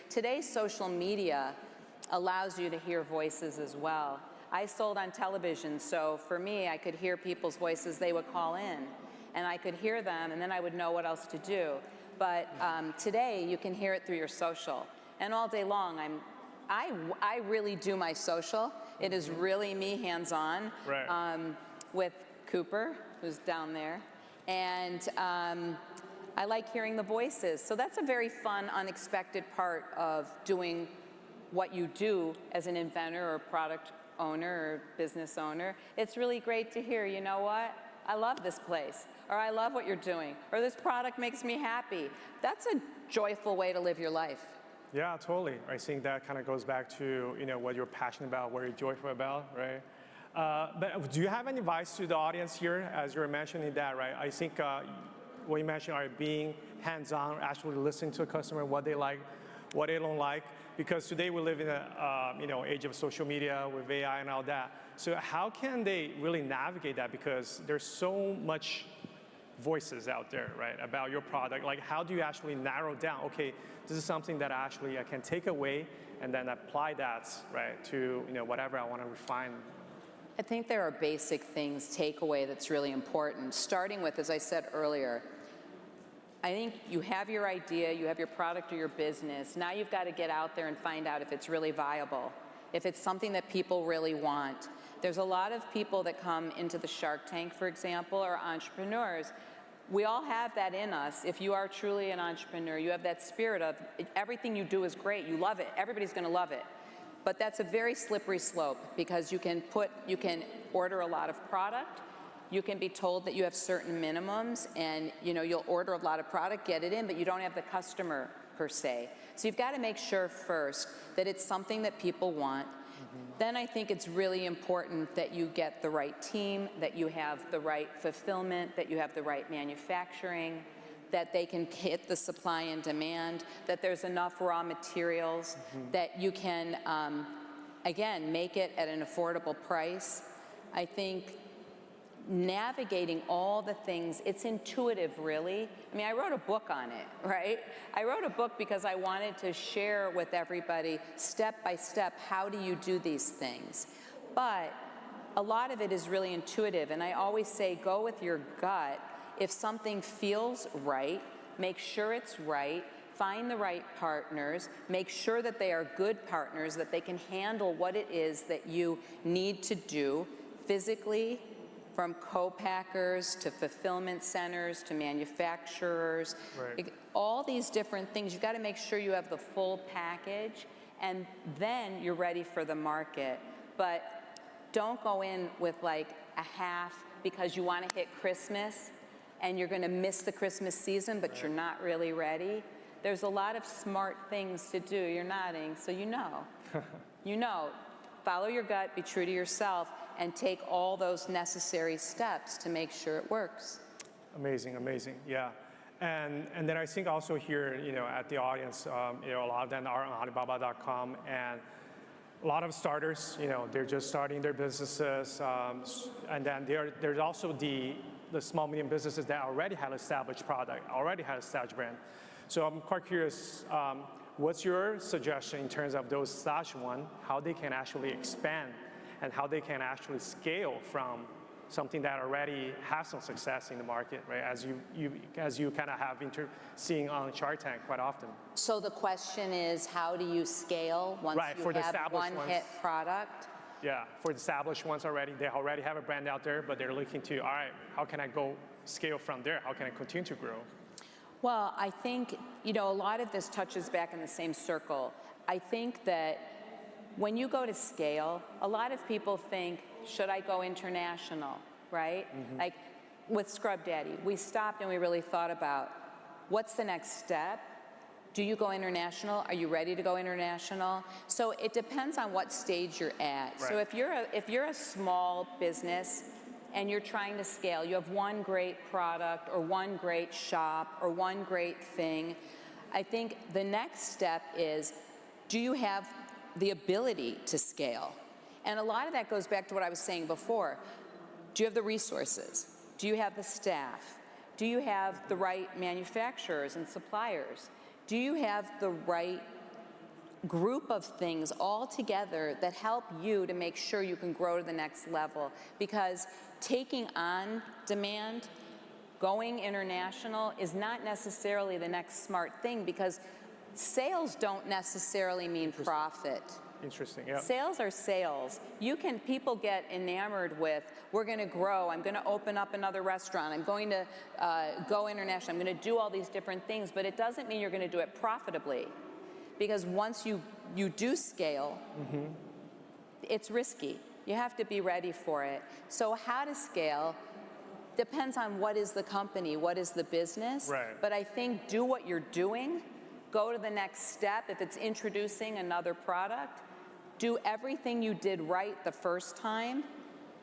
today's social media allows you to hear voices as well. I sold on television, so for me, I could hear people's voices. They would call in, and I could hear them, and then I would know what else to do. But today, you can hear it through your social, and all day long, I really do my social. It is really me hands-on with Cooper, who's down there. And I like hearing the voices. So that's a very fun, unexpected part of doing what you do as an inventor or product owner or business owner. It's really great to hear, you know what? I love this place, or I love what you're doing, or this product makes me happy. That's a joyful way to live your life. Yeah, totally. I think that kind of goes back to what you're passionate about, what you're joyful about, right? But do you have any advice to the audience here, as you're mentioning that, right? I think what you mentioned are being hands-on, actually listening to a customer, what they like, what they don't like, because today we live in a age of social media with AI and all that. So how can they really navigate that? Because there's so much voices out there, right, about your product. Like, how do you actually narrow down, okay, this is something that actually I can take away and then apply that, right, to whatever I want to refine? I think there are basic things, takeaway that's really important. Starting with, as I said earlier, I think you have your idea, you have your product or your business. Now you've got to get out there and find out if it's really viable, if it's something that people really want. There's a lot of people that come into the Shark Tank, for example, or entrepreneurs. We all have that in us. If you are truly an entrepreneur, you have that spirit of everything you do is great, you love it, everybody's going to love it. But that's a very slippery slope, because you can order a lot of product, you can be told that you have certain minimums, and you'll order a lot of product, get it in, but you don't have the customer per se. So you've got to make sure first that it's something that people want. Then I think it's really important that you get the right team, that you have the right fulfillment, that you have the right manufacturing, that they can hit the supply and demand, that there's enough raw materials, that you can, again, make it at an affordable price. I think navigating all the things, it's intuitive, really. I mean, I wrote a book on it, right? I wrote a book because I wanted to share with everybody, step by step, how do you do these things? But a lot of it is really intuitive, and I always say, go with your gut. If something feels right, make sure it's right, find the right partners, make sure that they are good partners, that they can handle what it is that you need to do physically, from co-packers to fulfillment centers to manufacturers, all these different things. You've got to make sure you have the full package, and then you're ready for the market. But don't go in with like a half because you want to hit Christmas and you're going to miss the Christmas season, but you're not really ready. There's a lot of smart things to do. You're nodding, so you know. You know. Follow your gut, be true to yourself, and take all those necessary steps to make sure it works. Amazing, amazing, yeah. And then I think also here, at the audience, a lot of them are on Alibaba.com, and a lot of starters, they're just starting their businesses, and then there's also the small, medium businesses that already have established product, already have established brand. So I'm quite curious, what's your suggestion in terms of those stage one, how they can actually expand and how they can actually scale from something that already has some success in the market, right? As you kind of have seeing on Shark Tank quite often. So the question is, how do you scale once you have one hit product? Yeah, for the established ones already, they already have a brand out there, but they're looking to, all right, how can I go scale from there? How can I continue to grow? Well, I think, a lot of this touches back in the same circle. I think that when you go to scale, a lot of people think, should I go international, right? Mm-hmm. Like with Scrub Daddy, we stopped and we really thought about what's the next step? Do you go international? Are you ready to go international? So it depends on what stage you're at. Right. So if you're a small business and you're trying to scale, you have one great product or one great shop or one great thing, I think the next step is, do you have the ability to scale? And a lot of that goes back to what I was saying before. Do you have the resources? Do you have the staff? Do you have the right manufacturers and suppliers? Do you have the right group of things all together that help you to make sure you can grow to the next level? Because taking on demand, going international is not necessarily the next smart thing, because sales don't necessarily mean profit. Interesting, yeah. Sales are sales. People get enamored with, we're going to grow, I'm going to open up another restaurant, I'm going to go international, I'm going to do all these different things, but it doesn't mean you're going to do it profitably. Because once you do scale, mm-hmm. it's risky. You have to be ready for it. So how to scale depends on what is the company, what is the business. Right. But I think do what you're doing, go to the next step. If it's introducing another product, do everything you did right the first time,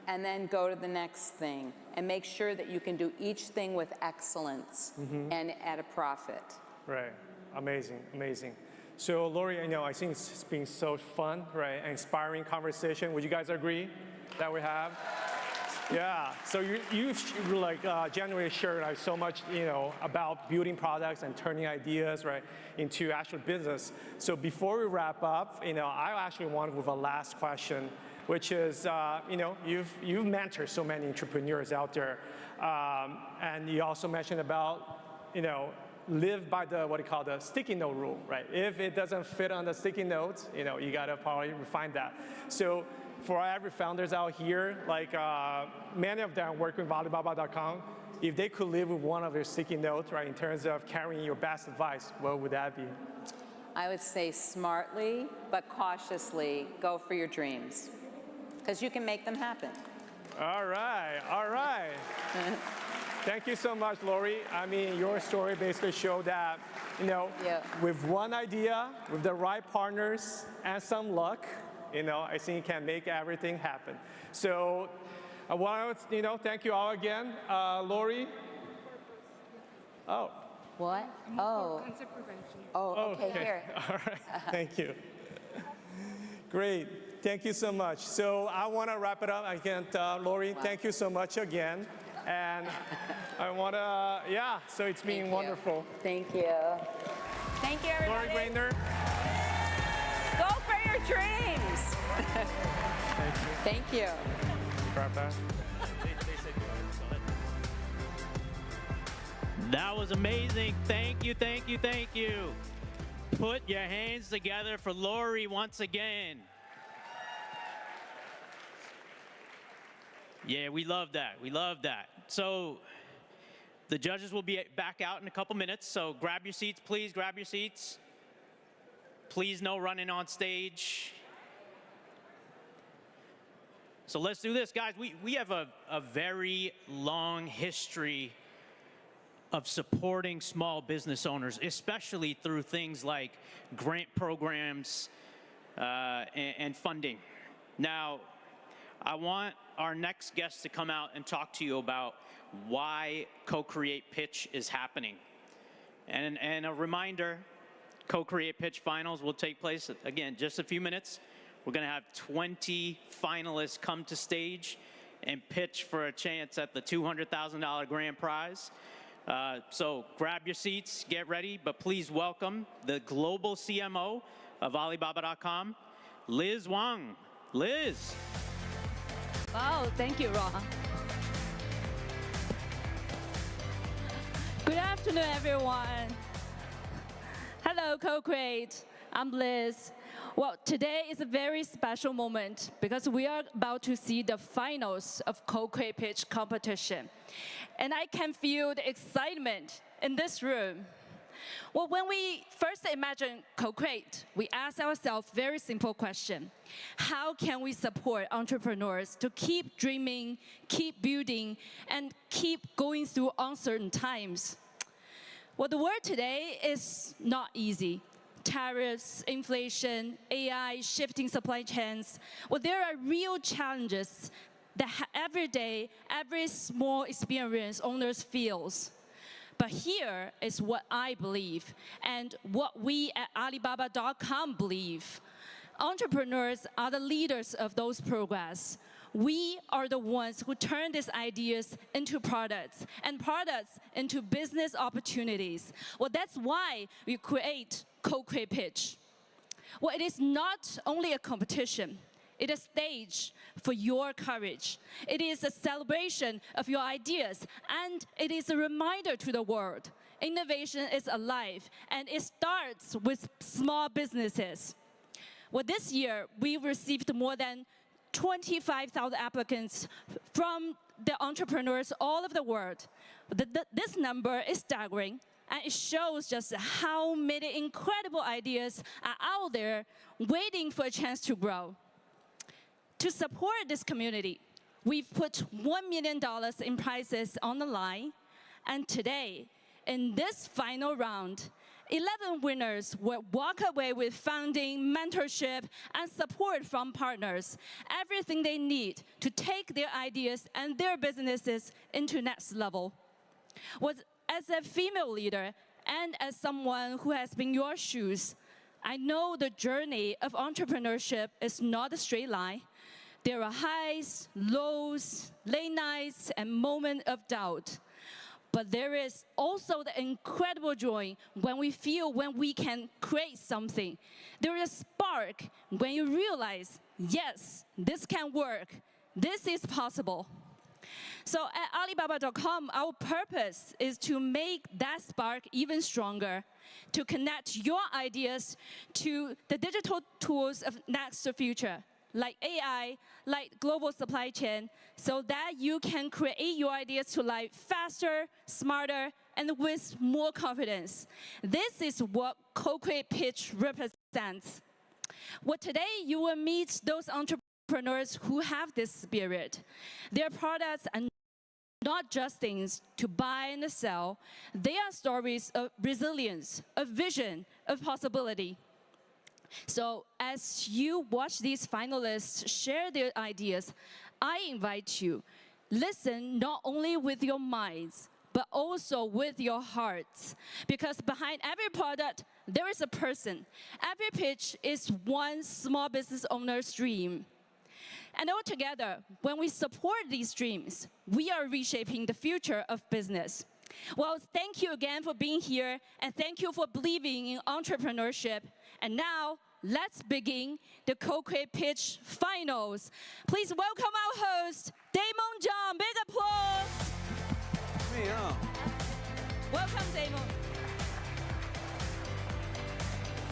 and then go to the next thing. And make sure that you can do each thing with excellence mm-hmm. and at a profit. Right, amazing, amazing. So Lori, I think it's been so fun, right, and inspiring conversation. Would you guys agree that we have? Yeah, so you genuinely shared so much, about building products and turning ideas, right, into actual business. So before we wrap up, I actually want with a last question, which is, you've mentored so many entrepreneurs out there, and you also mentioned about, live by the sticky note rule, right? If it doesn't fit on the sticky notes, you gotta probably refine that. So for every founders out here, many of them work with Alibaba.com. If they could live with one of your sticky notes, right, in terms of carrying your best advice, what would that be? I would say smartly, but cautiously, go for your dreams. Because you can make them happen. All right, all right. Thank you so much, Lori. Your story basically showed that, with one idea, with the right partners, and some luck, I think it can make everything happen. So I want to, thank you all again. Lori? Oh. What? Oh. Oh, okay, here. All right, thank you. Great, thank you so much. So I want to wrap it up. Lori, thank you so much again. And I want to, so it's been wonderful. Thank you. Thank you, everybody. Lori Grainer. Go for your dreams. Thank you. That was amazing. Thank you, thank you, thank you. Put your hands together for Lori once again. Yeah, we love that. We love that. So the judges will be back out in a couple minutes, so grab your seats, please. Grab your seats. Please, no running on stage. So let's do this, guys. We have a very long history of supporting small business owners, especially through things like grant programs and funding. Now, I want our next guest to come out and talk to you about why CoCreate Pitch is happening. And a reminder, CoCreate Pitch finals will take place, again, just a few minutes. We're gonna have 20 finalists come to stage and pitch for a chance at the $200,000 grand prize. So grab your seats, get ready, but please welcome the global CMO of Alibaba.com, Liz Wang. Liz. Wow, thank you, Ron. Good afternoon, everyone. Hello, CoCreate. I'm Liz. Well, today is a very special moment because we are about to see the finals of CoCreate Pitch competition. And I can feel the excitement in this room. Well, when we first imagined CoCreate, we asked ourselves a very simple question. How can we support entrepreneurs to keep dreaming, keep building, and keep going through uncertain times? Well, the word today is not easy. Tariffs, inflation, AI, shifting supply chains. Well, there are real challenges that every day, every small experience owners feels. But here is what I believe and what we at Alibaba.com believe. Entrepreneurs are the leaders of those progress. We are the ones who turn these ideas into products and products into business opportunities. Well, that's why we create CoCreate Pitch. Well, it is not only a competition. It is a stage for your courage. It is a celebration of your ideas, and it is a reminder to the world. Innovation is alive, and it starts with small businesses. Well, this year, we received more than 25,000 applicants from the entrepreneurs all over the world. This number is staggering, and it shows just how many incredible ideas are out there waiting for a chance to grow. To support this community, we've put $1 million in prizes on the line, and today, in this final round, 11 winners will walk away with funding, mentorship, and support from partners, everything they need to take their ideas and their businesses into next level. As a female leader and as someone who has been in your shoes, I know the journey of entrepreneurship is not a straight line. There are highs, lows, late nights, and moments of doubt. But there is also the incredible joy when we can create something. There is a spark when you realize, yes, this can work. This is possible. So at Alibaba.com, our purpose is to make that spark even stronger, to connect your ideas to the digital tools of next future, like AI, like global supply chain, so that you can create your ideas to life faster, smarter, and with more confidence. This is what CoCreate Pitch represents. Well, today you will meet those entrepreneurs who have this spirit. Their products are not just things to buy and sell. They are stories of resilience, of vision, of possibility. So as you watch these finalists share their ideas, I invite you, listen not only with your minds, but also with your hearts. Because behind every product, there is a person. Every pitch is one small business owner's dream. And all together, when we support these dreams, we are reshaping the future of business. Well, thank you again for being here, and thank you for believing in entrepreneurship. And now, let's begin the CoCreate Pitch Finals. Please welcome our host, Damon John. Big applause. Welcome, Damon.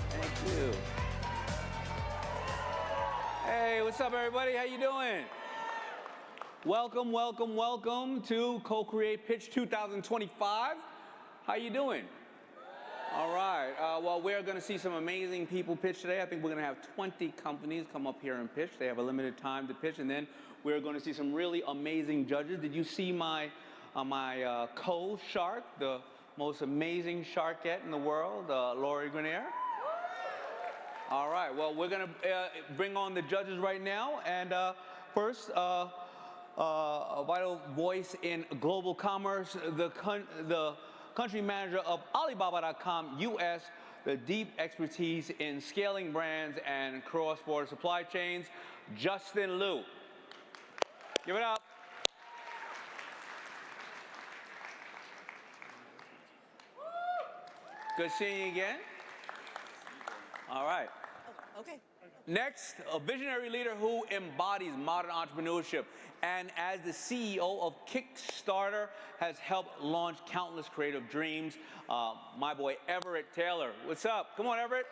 Thank you. Hey, what's up, everybody? How you doing? Welcome, welcome, welcome to CoCreate Pitch 2025. How you doing? All right. Well, we're going to see some amazing people pitch today. I think we're going to have 20 companies come up here and pitch. They have a limited time to pitch, and then we're going to see some really amazing judges. Did you see my co-shark, the most amazing sharkette in the world, Lori Grenier? All right. Well, we're going to bring on the judges right now, and first. A vital voice in global commerce, the country manager of Alibaba.com US, the deep expertise in scaling brands and cross-border supply chains, Justin Liu. Give it up. Good seeing you again. All right. Okay. Next, a visionary leader who embodies modern entrepreneurship and as the CEO of Kickstarter has helped launch countless creative dreams, my boy Everett Taylor. What's up? Come on, Everett.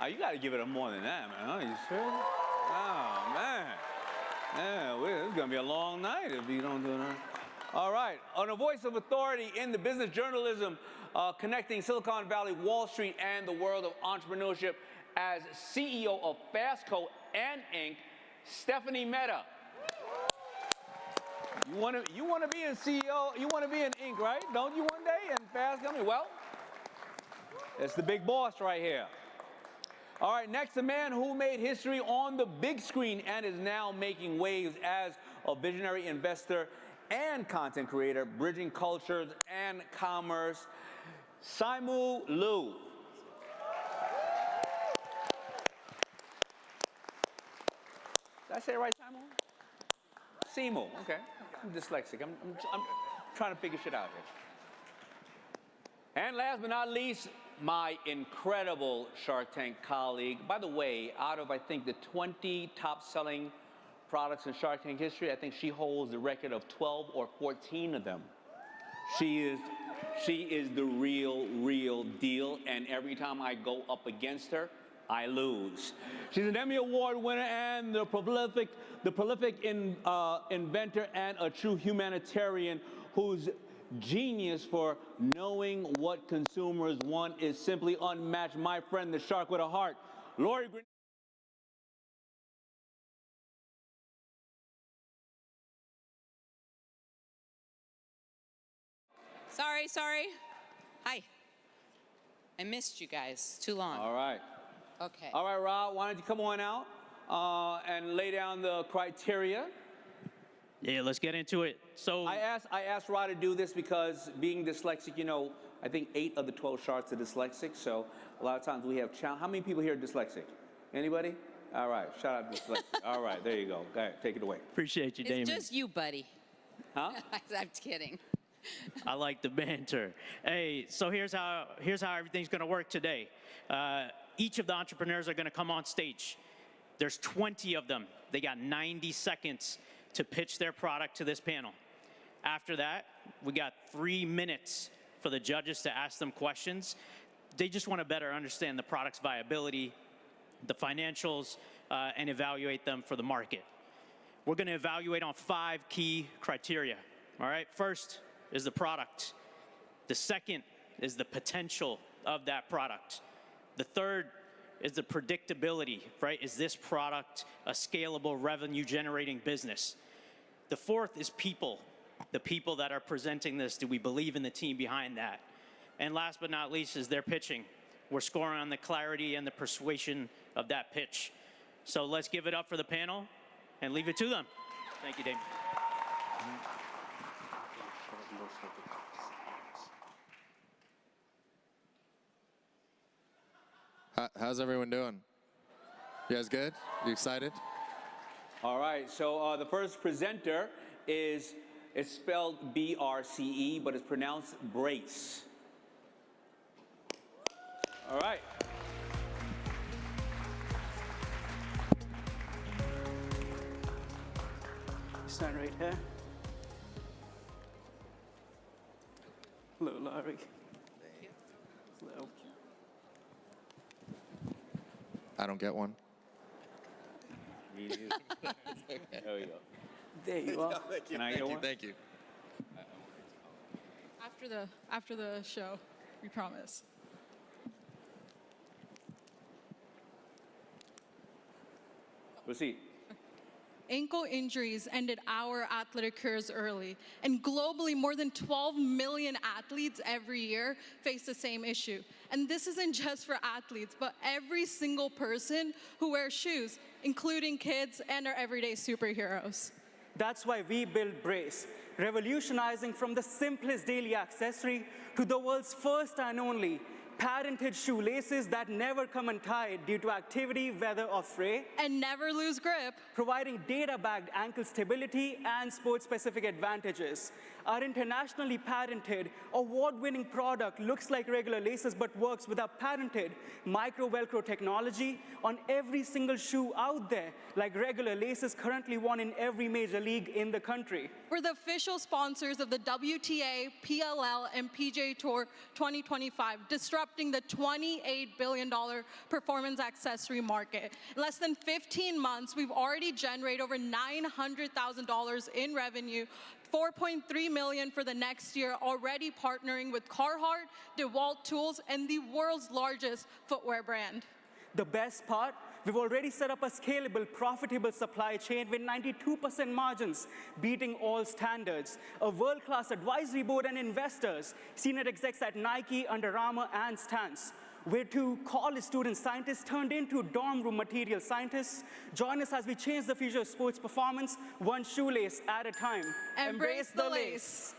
You got to give it up more than that, man. Are you serious? Oh, man. Yeah, this is going to be a long night if you don't do that. All right. On a voice of authority in the business journalism, connecting Silicon Valley, Wall Street, and the world of entrepreneurship as CEO of Fastco and Inc., Stephanie Mehta. You want to be in CEO, you want to be in Inc., right? Don't you one day in Fastco? Well, it's the big boss right here. All right, next, a man who made history on the big screen and is now making waves as a visionary investor and content creator, bridging cultures and commerce, Simu Liu. Did I say it right, Simu? Simu, okay. I'm dyslexic. I'm trying to figure shit out here. And last but not least, my incredible Shark Tank colleague. By the way, out of, I think, the 20 top-selling products in Shark Tank history, I think she holds the record of 12 or 14 of them. She is the real deal, and every time I go up against her, I lose. She's an Emmy Award winner and the prolific inventor and a true humanitarian whose genius for knowing what consumers want is simply unmatched. My friend, the shark with a heart, Lori Grenier. Sorry. Hi. I missed you guys. Too long. All right. Okay. All right, Rob, why don't you come on out and lay down the criteria? Yeah, let's get into it. So I asked Rod to do this because being dyslexic, you know, I think 8 of the 12 sharks are dyslexic, so a lot of times we have challenge. How many people here are dyslexic? Anybody? All right, shout out dyslexic. All right, there you go. Go ahead, take it away. Appreciate you, Damon. It's just you, buddy. Huh? I'm kidding. I like the banter. Hey, so here's how everything's going to work today. Each of the entrepreneurs are going to come on stage. There's 20 of them. They got 90 seconds to pitch their product to this panel. After that, we got 3 minutes for the judges to ask them questions. They just want to better understand the product's viability, the financials, and evaluate them for the market. We're going to evaluate on 5 key criteria. All right, first is the product. The second is the potential of that product. The third is the predictability, right? Is this product a scalable revenue-generating business? The fourth is people. The people that are presenting this, do we believe in the team behind that? And last but not least is their pitching. We're scoring on the clarity and the persuasion of that pitch. So let's give it up for the panel and leave it to them. Thank you, Damon. How's everyone doing? You guys good? You excited? All right, so the first presenter it's spelled B-R-C-E, but it's pronounced Brace. All right. Stand right here. Hello, Larry. Hello. I don't get one. Me neither. There we go. There you go. Can I get one? Thank you. After the show, we promise. Proceed. Ankle injuries ended our athletic careers early, and globally, more than 12 million athletes every year face the same issue. And this isn't just for athletes, but every single person who wears shoes, including kids and our everyday superheroes. That's why we built Brace, revolutionizing from the simplest daily accessory to the world's first and only patented shoelaces that never come untied due to activity, weather, or fray. And never lose grip. Providing data-backed ankle stability and sport-specific advantages. Our internationally patented, award-winning product looks like regular laces but works with our patented micro-Velcro technology on every single shoe out there, like regular laces currently worn in every major league in the country. We're the official sponsors of the WTA, PLL, and PGA Tour 2025, disrupting the $28 billion performance accessory market. In less than 15 months, we've already generated over $900,000 in revenue, $4.3 million for the next year, already partnering with Carhartt, DeWalt Tools, and the world's largest footwear brand. The best part, we've already set up a scalable, profitable supply chain with 92% margins, beating all standards, a world-class advisory board and investors, senior execs at Nike, Under Armour, and Stance. We're two college student scientists turned into dorm room material scientists. Join us as we change the future of sports performance, one shoelace at a time. Embrace the lace.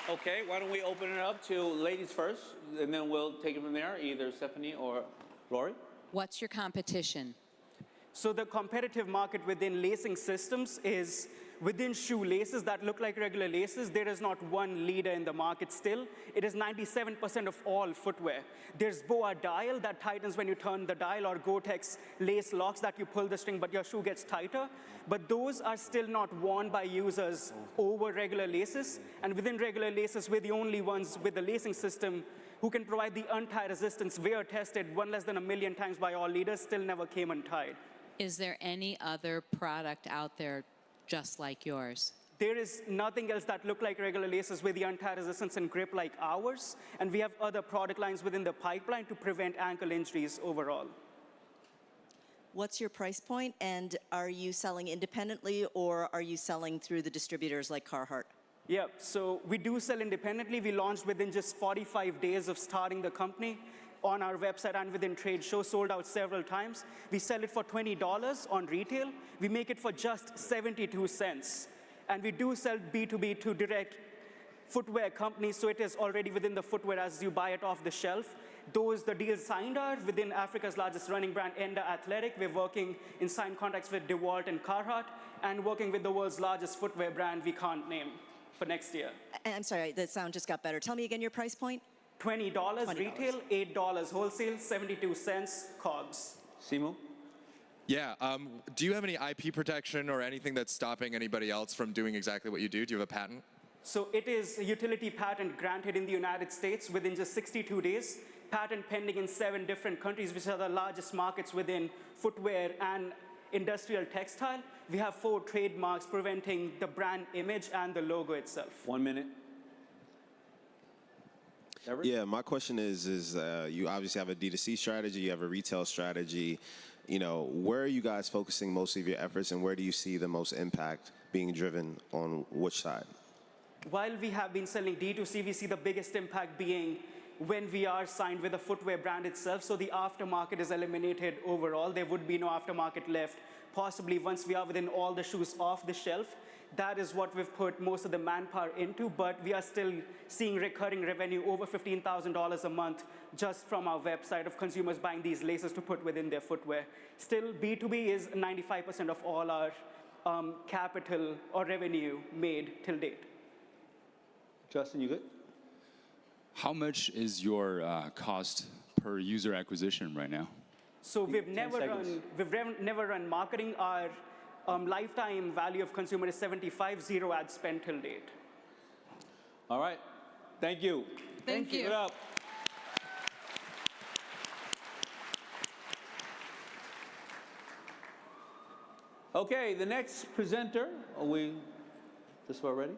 Okay, why don't we open it up to ladies first, and then we'll take it from there, either Stephanie or Lori. What's your competition? So the competitive market within lacing systems is within shoelaces that look like regular laces. There is not one leader in the market still. It is 97% of all footwear. There's BOA dial that tightens when you turn the dial, or Gore-Tex lace locks that you pull the string but your shoe gets tighter. But those are still not worn by users over regular laces. And within regular laces, we're the only ones with the lacing system who can provide the untie resistance. Wear tested one less than 1 million times by all leaders, still never came untied. Is there any other product out there just like yours? There is nothing else that look like regular laces with the untie resistance and grip like ours. And we have other product lines within the pipeline to prevent ankle injuries overall. What's your price point, and are you selling independently or are you selling through the distributors like Carhartt? Yeah, so we do sell independently. We launched within just 45 days of starting the company on our website and within trade shows, sold out several times. We sell it for $20 on retail. We make it for just 72 cents. And we do sell B2B to direct footwear companies, so it is already within the footwear as you buy it off the shelf. The deals signed are within Africa's largest running brand, Enda Athletic. We're working in signed contracts with DeWalt and Carhartt, and working with the world's largest footwear brand we can't name for next year. I'm sorry, the sound just got better. Tell me again your price point. $20 retail, $8 wholesale, 72 cents COGS. Simu? Yeah, do you have any IP protection or anything that's stopping anybody else from doing exactly what you do? Do you have a patent? So it is a utility patent granted in the United States within just 62 days. Patent pending in 7 different countries, which are the largest markets within footwear and industrial textile. We have 4 trademarks preventing the brand image and the logo itself. 1 minute. Yeah, my question is you obviously have a D2C strategy, you have a retail strategy. You know, where are you guys focusing most of your efforts, and where do you see the most impact being driven on which side? While we have been selling D2C, we see the biggest impact being when we are signed with a footwear brand itself. So the aftermarket is eliminated overall. There would be no aftermarket left, possibly once we are within all the shoes off the shelf. That is what we've put most of the manpower into, but we are still seeing recurring revenue over $15,000 a month just from our website of consumers buying these laces to put within their footwear. Still, B2B is 95% of all our capital or revenue made till date. Justin, you good? How much is your cost per user acquisition right now? So we've never run marketing. Our lifetime value of consumer is 75, 0 ad spend till date. All right, thank you. Thank you. Give it up. Okay, the next presenter, are we just about ready?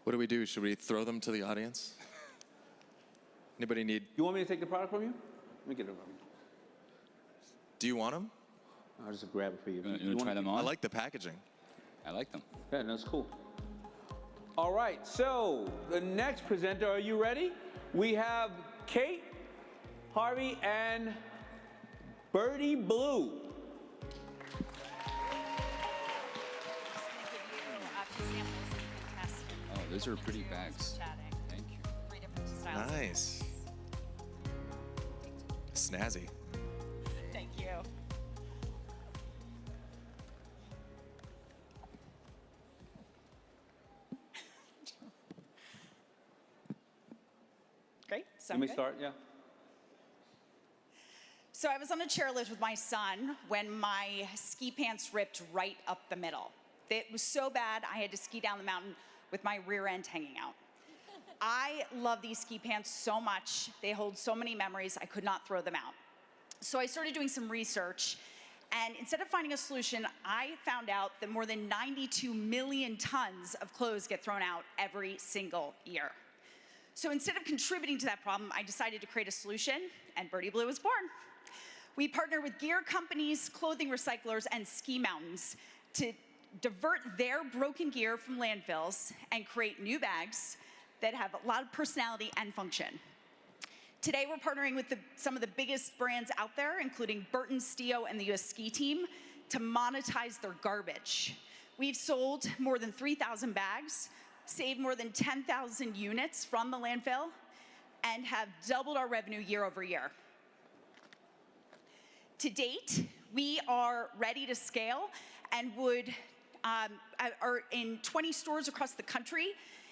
What do we do? Should we throw them to the audience? Anybody need? You want me to take the product from you? Let me get it from you. Do you want them? I'll just grab it for you. You want to try them on? I like the packaging. I like them. Yeah, that's cool. All right, so the next presenter, are you ready? We have Kate, Harvey, and Birdie Blue. Oh, those are pretty bags. Thank you. Nice. Snazzy. Thank you. Great. Let me start, yeah. So I was on a chairlift with my son when my ski pants ripped right up the middle. It was so bad, I had to ski down the mountain with my rear end hanging out. I love these ski pants so much. They hold so many memories, I could not throw them out. So I started doing some research, and instead of finding a solution, I found out that more than 92 million tons of clothes get thrown out every single year. So instead of contributing to that problem, I decided to create a solution, and Birdie Blue was born. We partner with gear companies, clothing recyclers, and ski mountains to divert their broken gear from landfills and create new bags that have a lot of personality and function. Today, we're partnering with some of the biggest brands out there, including Burton Steel and the US Ski Team, to monetize their garbage. We've sold more than 3,000 bags, saved more than 10,000 units from the landfill, and have doubled our revenue year over year. To date, we are ready to scale and are in 20 stores across the country,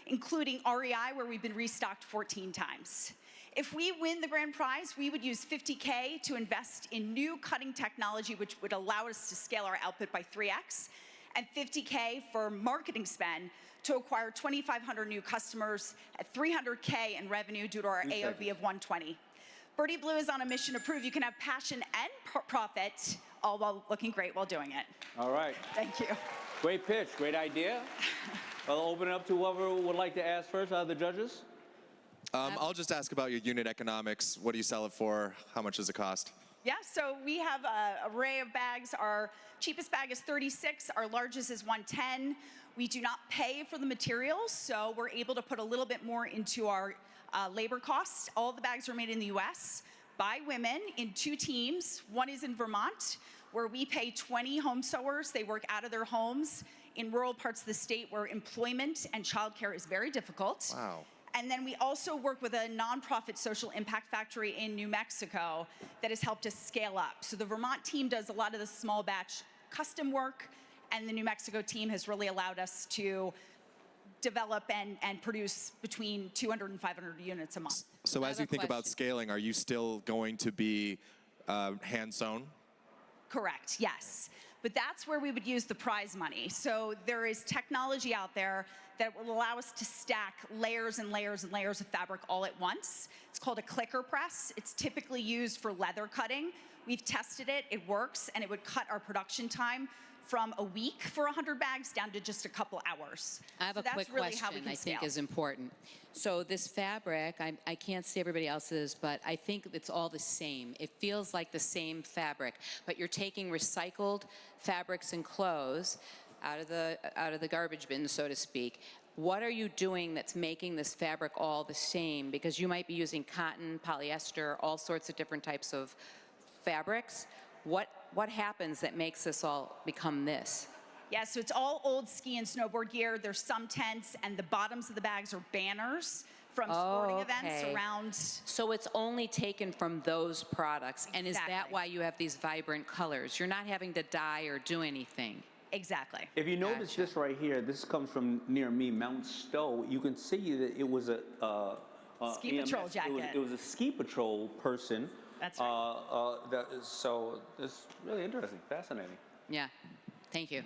including REI, where we've been restocked 14 times. If we win the grand prize, we would use $50K to invest in new cutting technology, which would allow us to scale our output by 3x, and $50K for marketing spend to acquire 2,500 new customers at $300K in revenue due to our AOV of 120. Birdie Blue is on a mission to prove you can have passion and profit, all while looking great while doing it. All right. Thank you. Great pitch, great idea. I'll open it up to whoever would like to ask first, the judges. I'll just ask about your unit economics. What do you sell it for? How much does it cost? Yeah, so we have an array of bags. Our cheapest bag is $36, our largest is $110. We do not pay for the materials, so we're able to put a little bit more into our labor costs. All the bags are made in the US by women in 2 teams. One is in Vermont, where we pay 20 home sewers. They work out of their homes in rural parts of the state where employment and childcare is very difficult. Wow. And then we also work with a nonprofit social impact factory in New Mexico that has helped us scale up. So the Vermont team does a lot of the small batch custom work, and the New Mexico team has really allowed us to develop and produce between 200 and 500 units a month. So as you think about scaling, are you still going to be hand-sewn? Correct, yes. But that's where we would use the prize money. So there is technology out there that will allow us to stack layers and layers and layers of fabric all at once. It's called a clicker press. It's typically used for leather cutting. We've tested it, it works, and it would cut our production time from a week for 100 bags down to just a couple hours. I have so a that's quick really question how we can I think scale. is important. So this fabric, I can't see everybody else's, but I think it's all the same. It feels like the same fabric, but you're taking recycled fabrics and clothes out of the garbage bin, so to speak. What are you doing that's making this fabric all the same? Because you might be using cotton, polyester, all sorts of different types of fabrics. What happens that makes this all become this? Yeah, so it's all old ski and snowboard gear. There's some tents, and the bottoms of the bags are banners from sporting events around. So it's only taken from those products. And is that why you have these vibrant colors? You're not having to dye or do anything. Exactly. If you notice this right here, this comes from near me, Mount Stowe. You can see that it was a ski patrol jacket. It was a ski patrol person. That's right. So it's really interesting, fascinating. Yeah, thank you.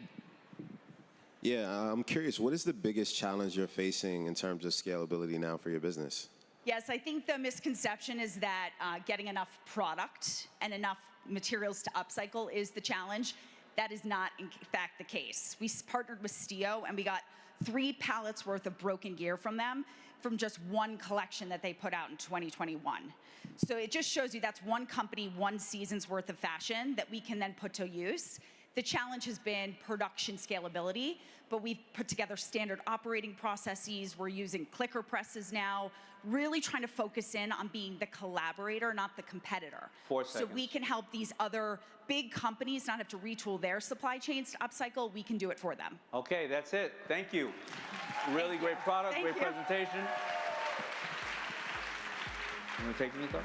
Yeah, I'm curious, what is the biggest challenge you're facing in terms of scalability now for your business? Yes, I think the misconception is that getting enough product and enough materials to upcycle is the challenge. That is not, in fact, the case. We partnered with Stio, and we got 3 pallets worth of broken gear from them from just one collection that they put out in 2021. So it just shows you that's one company, one season's worth of fashion that we can then put to use. The challenge has been production scalability, but we've put together standard operating processes. We're using clicker presses now, really trying to focus in on being the collaborator, not the competitor. 4 So seconds. we can help these other big companies not have to retool their supply chains to upcycle. We can do it for them. Okay, that's it. Thank you. Really great product, Thank great you. presentation. You want to take this up?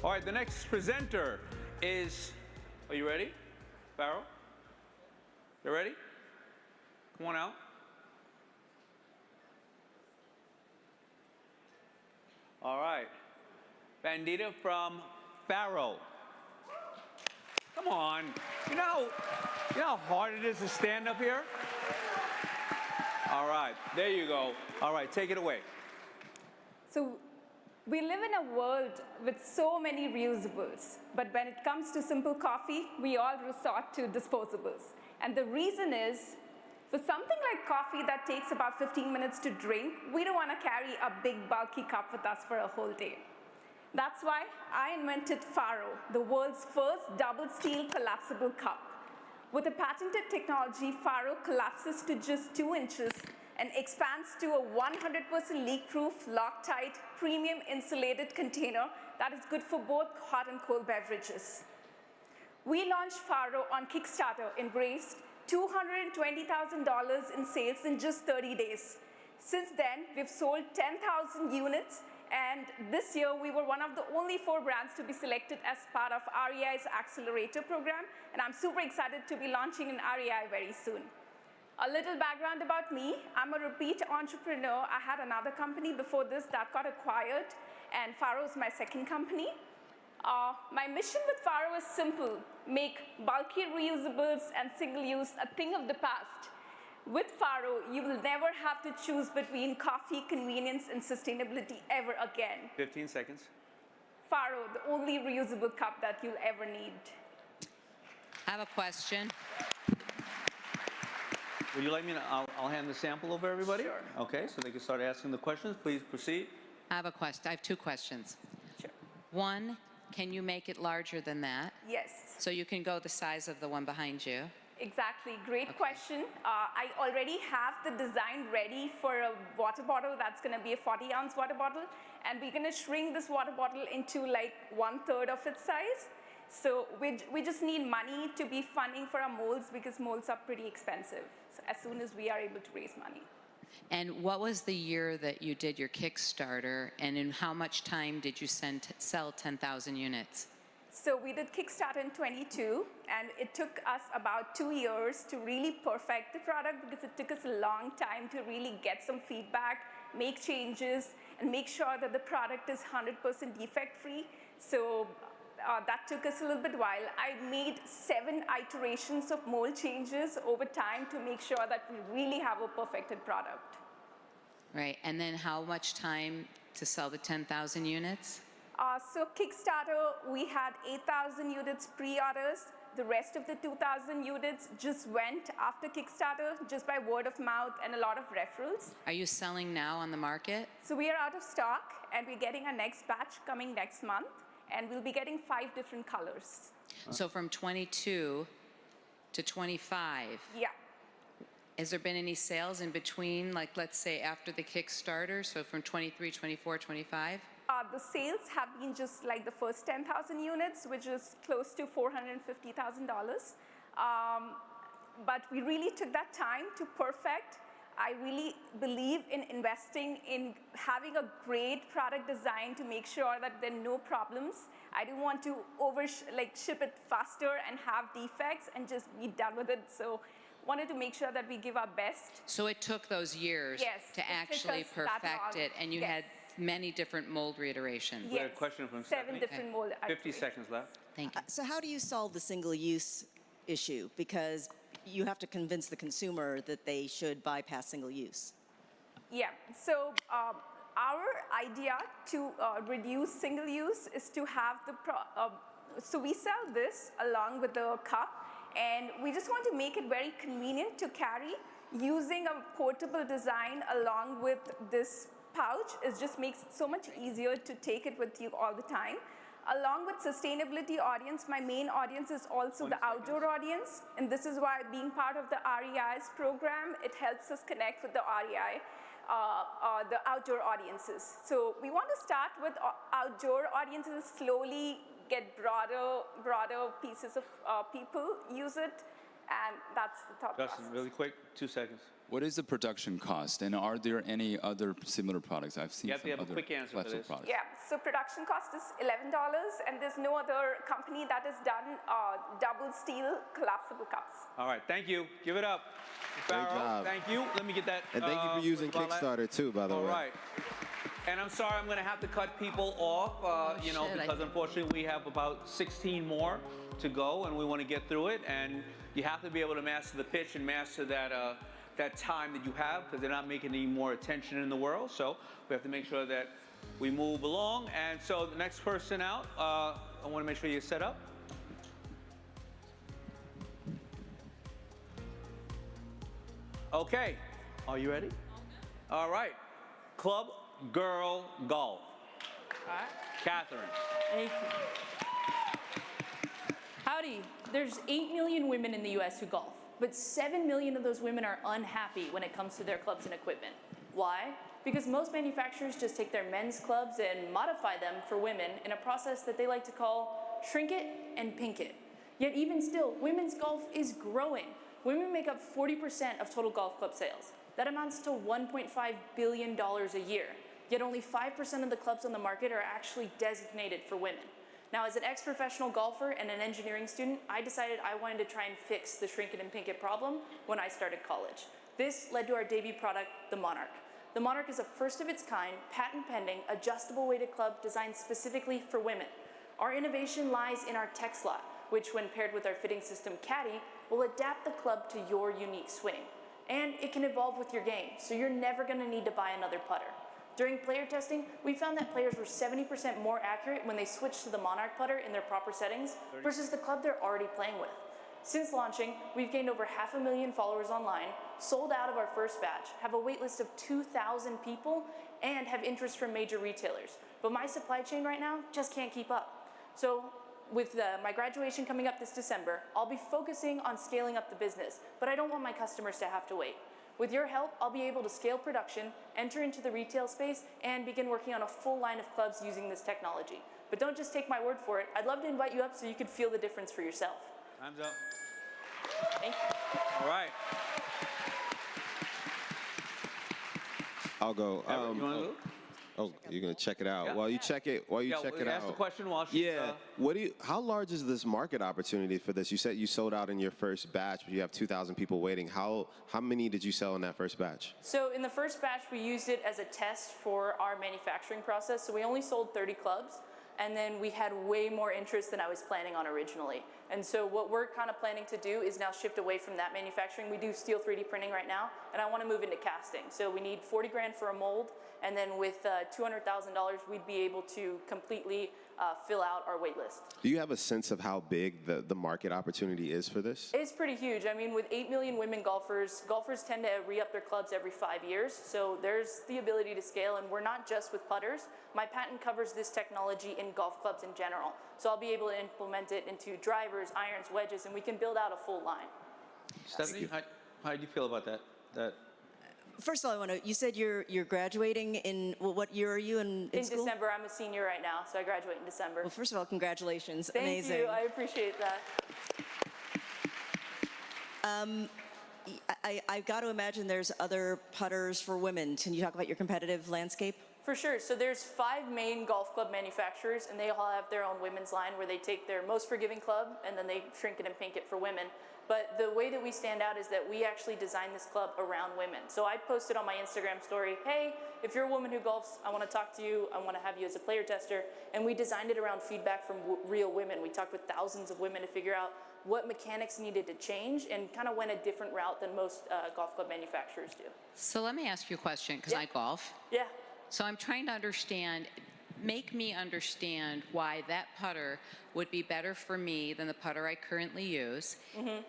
All right, the next presenter is, are you ready, Farrell? You ready? Come on out. All right, Bandita from Farrell. Come on, you know how hard it is to stand up here? All right, there you go. All right, take it away. So we live in a world with so many reusables, but when it comes to simple coffee, we all resort to disposables. And the reason is, for something like coffee that takes about 15 minutes to drink, we don't want to carry a big bulky cup with us for a whole day. That's why I invented Faro, the world's first double steel collapsible cup. With a patented technology, Faro collapses to just 2 inches and expands to a 100% leak-proof, Loctite, premium insulated container that is good for both hot and cold beverages. We launched Faro on Kickstarter and raised $220,000 in sales in just 30 days. Since then, we've sold 10,000 units, and this year we were one of the only 4 brands to be selected as part of REI's Accelerator program, and I'm super excited to be launching in REI very soon. A little background about me. I'm a repeat entrepreneur. I had another company before this that got acquired, and Faro is my second company. My mission with Faro is simple: make bulky reusables and single-use a thing of the past. With Faro, you will never have to choose between coffee, convenience, and sustainability ever again. 15 seconds. Faro, the only reusable cup that you'll ever need. I have a question. Would you like me to, I'll hand the sample over everybody? Sure. Okay, so they can start asking the questions. Please proceed. I have a question. I have 2 questions. Sure. One, can you make it larger than that? Yes. So you can go the size of the one behind you? Exactly, great question. I already have the design ready for a water bottle that's gonna be a 40-ounce water bottle, and we're gonna shrink this water bottle into like 1/3 of its size. So we just need money to be funding for our molds because molds are pretty expensive. So as soon as we are able to raise money. And what was the year that you did your Kickstarter, and in how much time did you sell 10,000 units? So we did Kickstarter in 22, and it took us about 2 years to really perfect the product because it took us a long time to really get some feedback, make changes, and make sure that the product is 100% defect-free. So that took us a little bit while. I made 7 iterations of mold changes over time to make sure that we really have a perfected product. Right, and then how much time to sell the 10,000 units? So Kickstarter, we had 8,000 units pre-orders. The rest of the 2,000 units just went after Kickstarter, just by word of mouth and a lot of referrals. Are you selling now on the market? So we are out of stock, and we're getting our next batch coming next month. And we'll be getting 5 different colors. So from 22 to 25. Yeah. Has there been any sales in between, like let's say after the Kickstarter, so from 23, 24, 25? The sales have been just like the first 10,000 units, which is close to $450,000. But we really took that time to perfect. I really believe in investing in having a great product design to make sure that there are no problems. I didn't want to ship it faster and have defects and just be done with it. So wanted to make sure that we give our best. So it took those years Yes, to it took actually us that perfect long. it, and you Yes. had many different mold reiterations. We have a question from 7 Stephanie. different mold. 50 seconds left. Thank you. So how do you solve the single-use issue? Because you have to convince the consumer that they should bypass single-use. Yeah, so our idea to reduce single use is to have so we sell this along with the cup, and we just want to make it very convenient to carry. Using a portable design along with this pouch, it just makes it so much easier to take it with you all the time. Along with sustainability audience, my main audience is also the outdoor audience, and this is why being part of the REI's program, it helps us connect with the REI, the outdoor audiences. So we want to start with outdoor audiences, slowly get broader pieces of people use it, and that's the thought Justin, process. really quick, 2 seconds. What is the production cost, and are there any other similar products? I've seen You have to some have a other quick answer for flexible this. products. Yeah, so production cost is $11, and there's no other company that has done double steel collapsible cups. All right, thank you. Give it up. Great Farrell, job. thank you. Let me get that. And thank you for using spotlight. Kickstarter too, by the way. All right. And I'm sorry, I'm going to have to cut people off, because unfortunately we have about 16 more to go, and we want to get through it. And you have to be able to master the pitch and master that time that you have, because they're not making any more attention in the world. So we have to make sure that we move along. And so the next person out, I want to make sure you're set up. Okay, are you ready? All right, Club Girl Golf. All right. Catherine. Thank you. Howdy. There's 8 million women in the US who golf, but 7 million of those women are unhappy when it comes to their clubs and equipment. Why? Because most manufacturers just take their men's clubs and modify them for women in a process that they like to call shrink it and pink it. Yet even still, women's golf is growing. Women make up 40% of total golf club sales. That amounts to $1.5 billion a year. Yet only 5% of the clubs on the market are actually designated for women. Now, as an ex-professional golfer and an engineering student, I decided I wanted to try and fix the shrink it and pink it problem when I started college. This led to our debut product, the Monarch. The Monarch is a first of its kind, patent-pending, adjustable weighted club designed specifically for women. Our innovation lies in our tech slot, which when paired with our fitting system Caddy, will adapt the club to your unique swing. And it can evolve with your game, so you're never gonna need to buy another putter. During player testing, we found that players were 70% more accurate when they switched to the Monarch putter in their proper settings versus the club they're already playing with. Since launching, we've gained over 500,000 followers online, sold out of our first batch, have a wait list of 2,000 people, and have interest from major retailers. But my supply chain right now just can't keep up. So with my graduation coming up this December, I'll be focusing on scaling up the business, but I don't want my customers to have to wait. With your help, I'll be able to scale production, enter into the retail space, and begin working on a full line of clubs using this technology. But don't just take my word for it. I'd love to invite you up so you could feel the difference for yourself. Time's up. Thank you. All right. I'll go. You want to go? Oh, you're gonna check it out. Yeah. While you check it, Ask the question while she's... Yeah. How large is this market opportunity for this? You said you sold out in your first batch, but you have 2,000 people waiting. How many did you sell in that first batch? So in the first batch, we used it as a test for our manufacturing process. So we only sold 30 clubs. And then we had way more interest than I was planning on originally. And so what we're kind of planning to do is now shift away from that manufacturing. We do steel 3D printing right now, and I want to move into casting. So we need 40 grand for a mold, and then with $200,000, we'd be able to completely fill out our wait list. Do you have a sense of how big the market opportunity is for this? It's pretty huge. I mean, with 8 million women golfers tend to re-up their clubs every 5 years. So there's the ability to scale, and we're not just with putters. My patent covers this technology in golf clubs in general. So I'll be able to implement it into drivers, irons, wedges, and we can build out a full line. Stephanie, how do you feel about that? First of all, you said you're graduating in, well, what year are you in school? December. I'm a senior right now, so I graduate in December. Well, first of all, congratulations. Thank Amazing. you. I appreciate that. I've got to imagine there's other putters for women. Can you talk about your competitive landscape? For sure. So there's 5 main golf club manufacturers, and they all have their own women's line where they take their most forgiving club and then they shrink it and pink it for women. But the way that we stand out is that we actually designed this club around women. So I posted on my Instagram story, hey, if you're a woman who golfs, I want to talk to you. I want to have you as a player tester. And we designed it around feedback from real women. We talked with thousands of women to figure out what mechanics needed to change and kind of went a different route than most golf club manufacturers do. So let me ask you a question, because I golf. Yeah. So I'm trying to understand, make me understand why that putter would be better for me than the putter I currently use.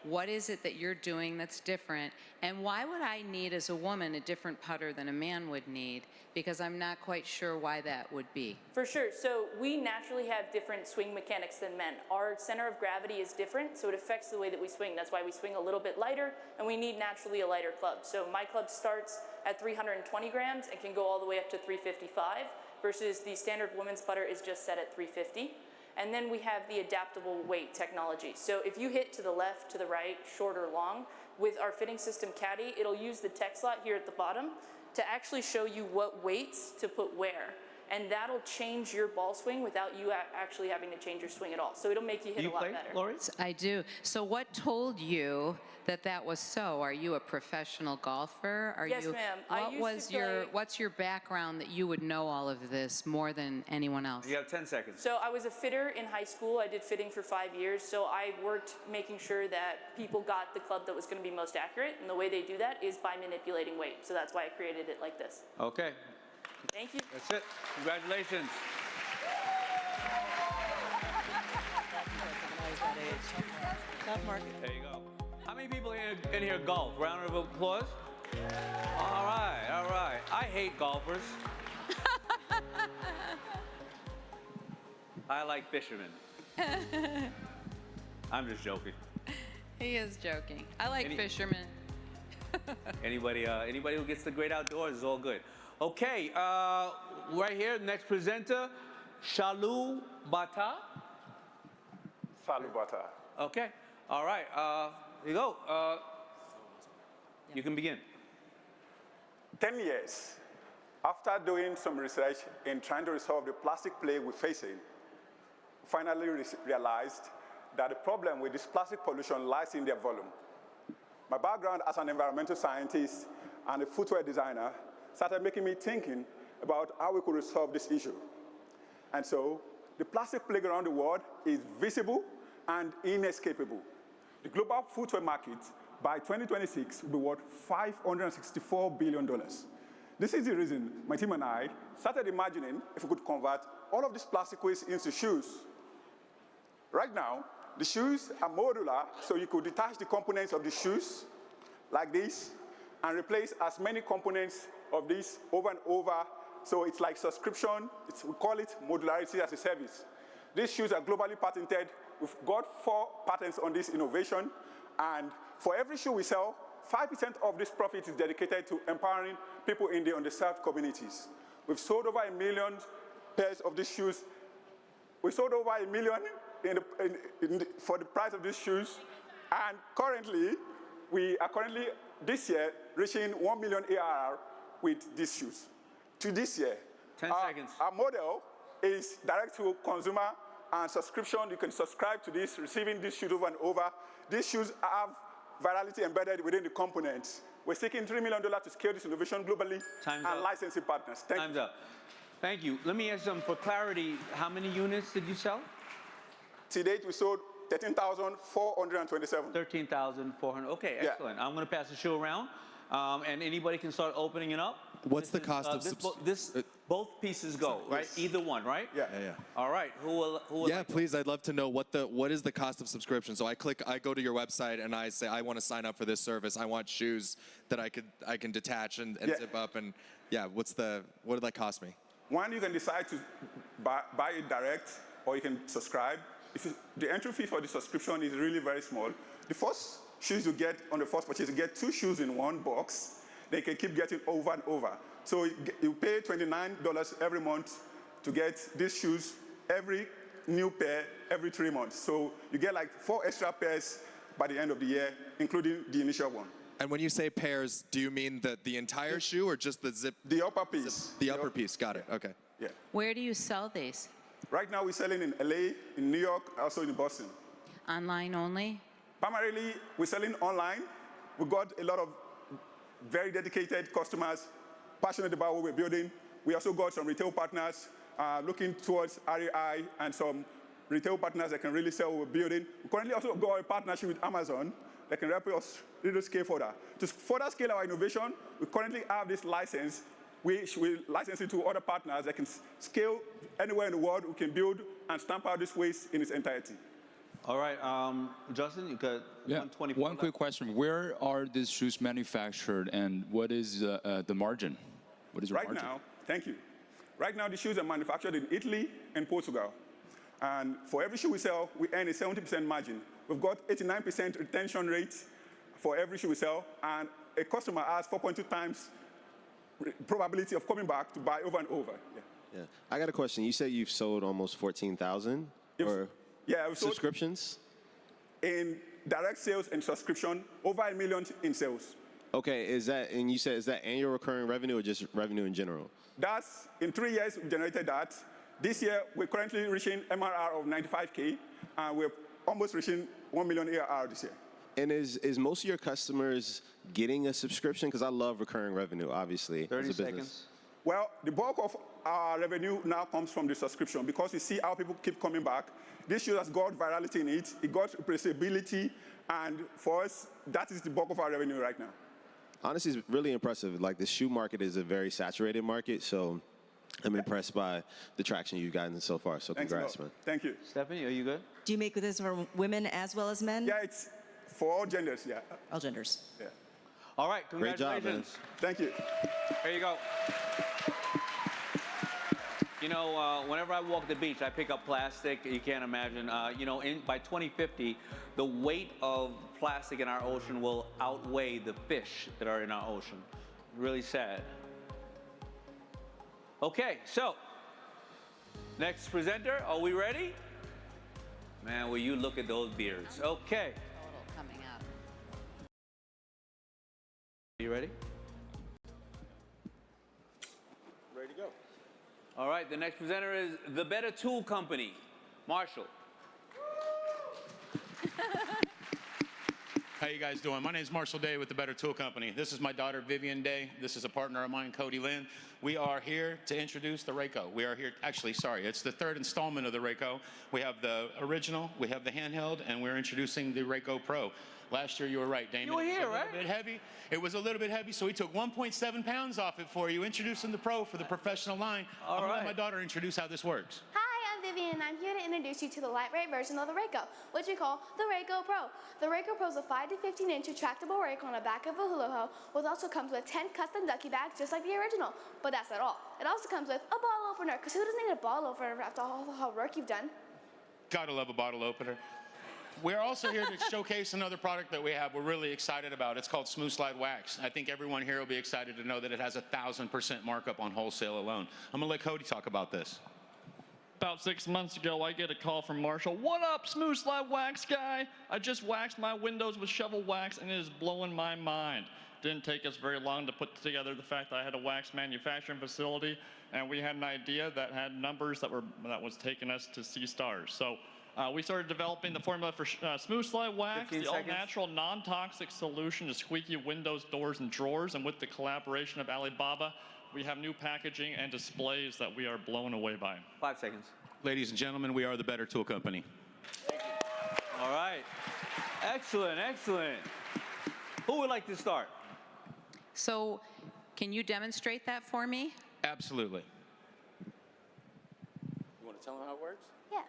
What is it that you're doing that's different? And why would I need, as a woman, a different putter than a man would need? Because I'm not quite sure why that would be. For sure. So we naturally have different swing mechanics than men. Our center of gravity is different, so it affects the way that we swing. That's why we swing a little bit lighter, and we need naturally a lighter club. So my club starts at 320 grams and can go all the way up to 355, versus the standard women's putter is just set at 350. And then we have the adaptable weight technology. So if you hit to the left, to the right, short or long, with our fitting system Caddy, it'll use the tech slot here at the bottom to actually show you what weights to put where. And that'll change your ball swing without you actually having to change your swing at all. So it'll make you hit a lot better. Lori? I do. So what told you that that was so? Are you a professional golfer? Yes, ma'am. What's your background that you would know all of this more than anyone else? You have 10 seconds. So I was a fitter in high school. I did fitting for 5 years. So I worked making sure that people got the club that was going to be most accurate. And the way they do that is by manipulating weight. So that's why I created it like this. Okay. Thank you. That's it. Congratulations. There you go. How many people in here golf? Round of applause. All right, all right. I hate golfers. I like fishermen. I'm just joking. He is joking. I like fishermen. Anybody who gets the great outdoors is all good. Okay, right here, next presenter, Shalu Bata. Salu Bata. Okay, all right, here you go. You can begin. 10 years after doing some research in trying to resolve the plastic plague we're facing, finally realized that the problem with this plastic pollution lies in their volume. My background as an environmental scientist and a footwear designer started making me thinking about how we could resolve this issue. And so the plastic plague around the world is visible and inescapable. The global footwear market by 2026 will be worth $564 billion. This is the reason my team and I started imagining if we could convert all of this plastic waste into shoes. Right now, the shoes are modular, so you could detach the components of the shoes like this and replace as many components of this over and over. So it's like subscription. We call it modularity as a service. These shoes are globally patented. We've got 4 patents on this innovation. And for every shoe we sell, 5% of this profit is dedicated to empowering people in the underserved communities. We've sold over 1 million pairs of these shoes. We sold over 1 million for the price of these shoes. And currently, we are this year reaching 1 million ARR with these shoes. To this year. 10 seconds. Our model is direct to consumer and subscription. You can subscribe to this, receiving these shoes over and over. These shoes have virality embedded within the components. We're seeking $3 million to scale this innovation globally. Time's and up. licensing partners. Time's up. Thank you. Let me ask them for clarity. How many units did you sell? To date, we sold 13,427. 13,400. Okay, excellent. I'm going to pass the show around, and anybody can start opening it up. What's the cost of both pieces go, right? Yes. Either one, right? Yeah. All right. Who will Yeah, please. I'd love to know what is the cost of subscription. So I go to your website and I say I want to sign up for this service. I want shoes that I can detach and zip up. And yeah, what did that cost me? One, you can decide to buy it direct, or you can subscribe. The entry fee for the subscription is really very small. The first shoes you get on the first purchase, you get 2 shoes in one box. They can keep getting over and over. So you pay $29 every month to get these shoes, every new pair every 3 months. So you get like 4 extra pairs by the end of the year, including the initial one. And when you say pairs, do you mean the entire shoe or just the zip? The upper piece. The upper piece, got it, okay. Yeah. Where do you sell these? Right now we're selling in LA, in New York, also in Boston. Online only? Primarily, we're selling online. We've got a lot of very dedicated customers, passionate about what we're building. We also got some retail partners looking towards REI and some retail partners that can really sell what we're building. We currently also got a partnership with Amazon that can help us really scale further. To further scale our innovation, we currently have this license, which we license it to other partners that can scale anywhere in the world. We can build and stamp out this waste in its entirety. All right, Justin, you got 124. One quick question. Where are these shoes manufactured and what is the margin? What is your margin? Right now, thank you. Right now, the shoes are manufactured in Italy and Portugal. And for every shoe we sell, we earn a 70% margin. We've got 89% retention rate for every shoe we sell, and a customer has 4.2 times probability of coming back to buy over and over. Yeah. I got a question. You said you've sold almost 14,000 or subscriptions? In direct sales and subscription, over 1 million in sales. Okay, and you said, is that annual recurring revenue or just revenue in general? That's, in 3 years, we generated that. This year, we're currently reaching MRR of 95K, and we're almost reaching 1 million ARR this year. And is most of your customers getting a subscription? Because I love recurring revenue, obviously, 30 as a business. seconds. Well, the bulk of our revenue now comes from the subscription because we see how people keep coming back. This shoe has got virality in it, it got replaceability, and for us, that is the bulk of our revenue right now. Honestly, it's really impressive. Like, the shoe market is a very saturated market, so I'm impressed by the traction you've gotten so far. So congrats, man. Thank you. Stephanie, are you good? Do you make this for women as well as men? Yeah, it's for all genders, yeah. All genders. Yeah. All right, Great job, man. congratulations. Thank you. There you go. You know, whenever I walk the beach, I pick up plastic. You can't imagine. You know, by 2050, the weight of plastic in our ocean will outweigh the fish that are in our ocean. Really sad. Okay, so next presenter, are we ready? Man, will you look at those beards? Okay. Coming up. You ready? Ready to go. All right, the next presenter is The Better Tool Company, Marshall. How you guys doing? My name is Marshall Day with The Better Tool Company. This is my daughter, Vivian Day. This is a partner of mine, Cody Lynn. We are here to introduce the Rayco. We are here, actually, sorry, it's the third installment of the Rayco. We have the original, we have the handheld, and we're introducing the Rayco Pro. Last year, you were right, Damon. You were here, right? It was a little bit heavy. It was a little bit heavy, so we took 1.7 pounds off it for you, introducing the Pro for the professional line. I'm gonna let my daughter introduce how this works. Hi, I'm Vivian, and I'm here to introduce you to the lightweight version of the Rayco, which we call the Rayco Pro. The Rayco Pro is a 5 to 15-inch retractable rake on the back of a hula hoe, which also comes with 10 custom ducky bags, just like the original. But that's not all. It also comes with a bottle opener, because who doesn't need a bottle opener after all the hard work you've done? Gotta love a bottle opener. We're also here to showcase another product that we have we're really excited about. It's called Smooth Slide Wax. I think everyone here will be excited to know that it has 1,000% markup on wholesale alone. I'm gonna let Cody talk about this. About 6 months ago, I get a call from Marshall. What up, Smooth Slide Wax guy? I just waxed my windows with shovel wax and it is blowing my mind. Didn't take us very long to put together the fact that I had a wax manufacturing facility, and we had an idea that had numbers that was taking us to see stars. So we started developing the formula for Smooth Slide Wax, the all-natural, non-toxic solution to squeaky windows, doors, and drawers. And with the collaboration of Alibaba, we have new packaging and displays that we are blown away by. 5 seconds. Ladies and gentlemen, we are the Better Tool Company. All right. Excellent, excellent. Who would like to start? So, can you demonstrate that for me? Absolutely. You want to tell them how it works? Yeah.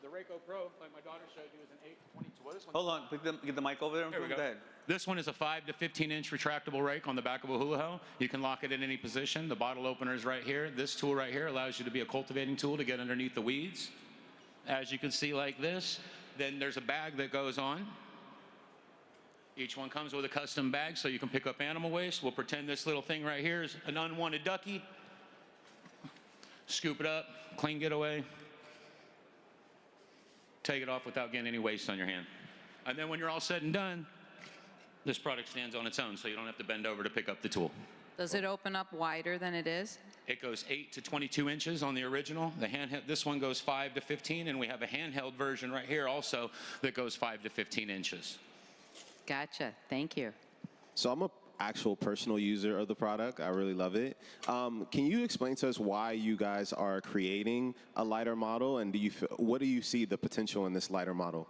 The Rayco Pro, like my daughter showed you, is an 822. What is one? Hold on, get the mic over there. There we go. Go ahead. This one is a 5 to 15-inch retractable rake on the back of a hula hoe. You can lock it in any position. The bottle opener is right here. This tool right here allows you to be a cultivating tool to get underneath the weeds. As you can see like this, then there's a bag that goes on. Each one comes with a custom bag so you can pick up animal waste. We'll pretend this little thing right here is an unwanted ducky. Scoop it up, clean getaway. Take it off without getting any waste on your hand. And then when you're all said and done, This product stands on its own, so you don't have to bend over to pick up the tool. Does it open up wider than it is? It goes 8 to 22 inches on the original. The handheld, this one goes 5 to 15, and we have a handheld version right here also that goes 5 to 15 inches. Gotcha. Thank you. So I'm a actual personal user of the product. I really love it. Can you explain to us why you guys are creating a lighter model, and what do you see the potential in this lighter model?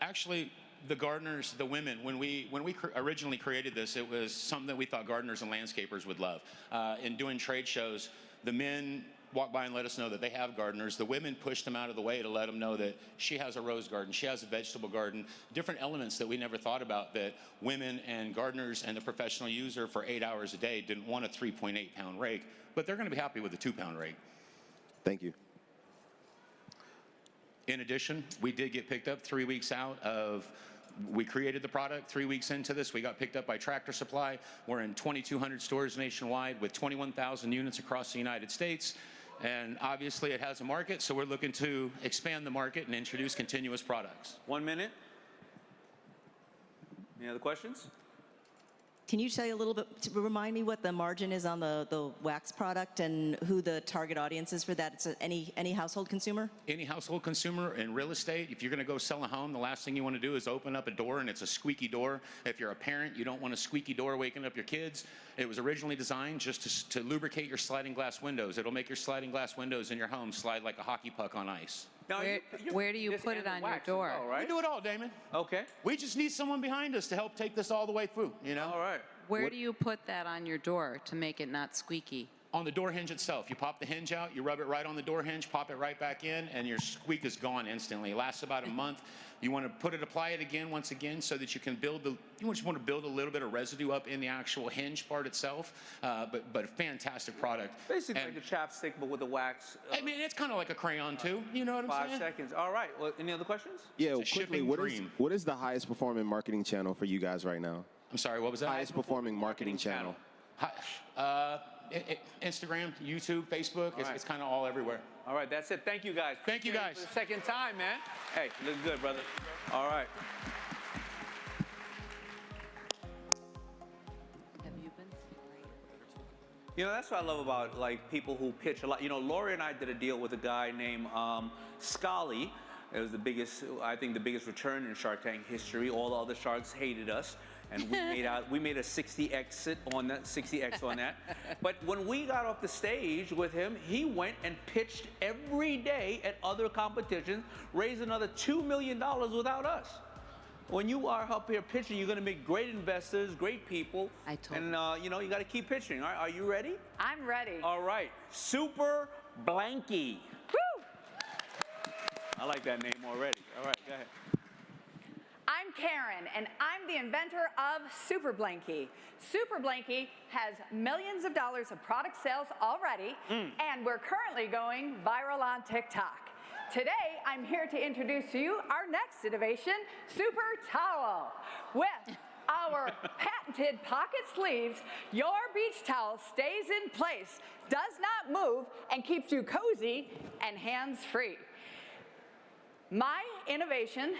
Actually, the gardeners, the women, when we originally created this, it was something that we thought gardeners and landscapers would love. In doing trade shows, the men walk by and let us know that they have gardeners. The women push them out of the way to let them know that she has a rose garden, she has a vegetable garden, different elements that we never thought about, that women and gardeners and the professional user for 8 hours a day didn't want a 3.8-pound rake, but they're going to be happy with a 2-pound rake. Thank you. In addition, we did get picked up 3 weeks out of, we created the product. 3 weeks into this, we got picked up by Tractor Supply. We're in 2,200 stores nationwide with 21,000 units across the United States. And obviously it has a market, so we're looking to expand the market and introduce continuous products. 1 minute. Any other questions? Can you tell you a little bit, to remind me what the margin is on the wax product and who the target audience is for that? It's any household consumer? Any household consumer in real estate, if you're going to go sell a home, the last thing you want to do is open up a door and it's a squeaky door. If you're a parent, you don't want a squeaky door waking up your kids. It was originally designed just to lubricate your sliding glass windows. It'll make your sliding glass windows in your home slide like a hockey puck on ice. Now, Where do you put it on your door? Well, right? We do it all, Damon. Okay. We just need someone behind us to help take this all the way through, you know? All right. Where do you put that on your door to make it not squeaky? On the door hinge itself. You pop the hinge out, you rub it right on the door hinge, pop it right back in, and your squeak is gone instantly. It lasts about a month. You want to apply it again, once again, so that you can build you just want to build a little bit of residue up in the actual hinge part itself, but a fantastic product. Basically like a chapstick, but with the wax. I mean, it's kind of like a crayon too, you know what I'm saying? 5 seconds. All right, well, any other questions? Yeah, It's a quickly, shipping what is the highest performing marketing channel for you guys right now? I'm sorry, what was that? Highest performing marketing channel. Instagram, YouTube, Facebook, it's kind of all everywhere. All right, that's it. Thank you, guys. Thank you, guys. For the second time, man. Hey, look good, brother. All right. Have you been? You know, that's what I love about like people who pitch a lot. You know, Lori and I did a deal with a guy named Scully. It was the biggest, I think, the biggest return in Shark Tank history. All the other sharks hated us, and we made a 60x on that. But when we got off the stage with him, he went and pitched every day at other competitions, raised another $2 million without us. When you are up here pitching, you're going to make great investors, great people, and you know, you got to keep pitching. All right, are you ready? I'm ready. All right, Super Blanky. Woo! I like that name already. All right, go ahead. I'm Karen, and I'm the inventor of Super Blanky. Super Blanky has millions of dollars of product sales already, and we're currently going viral on TikTok. Today, I'm here to introduce to you our next innovation, Super Towel. With our patented pocket sleeves, your beach towel stays in place, does not move, and keeps you cozy and hands-free. My innovation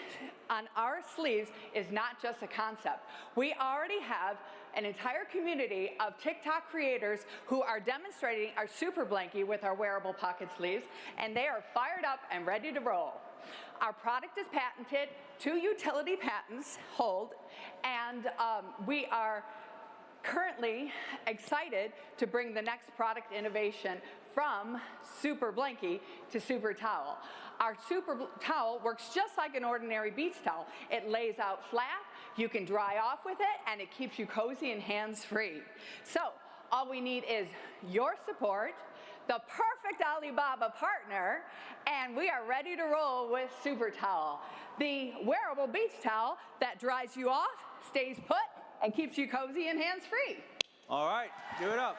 on our sleeves is not just a concept. We already have an entire community of TikTok creators who are demonstrating our Super Blanky with our wearable pocket sleeves, and they are fired up and ready to roll. Our product is patented, 2 utility patents hold, and we are currently excited to bring the next product innovation from Super Blanky to Super Towel. Our Super Towel works just like an ordinary beach towel. It lays out flat, you can dry off with it, and it keeps you cozy and hands-free. So all we need is your support, the perfect Alibaba partner, and we are ready to roll with Super Towel, the wearable beach towel that dries you off, stays put, and keeps you cozy and hands-free. All right, give it up.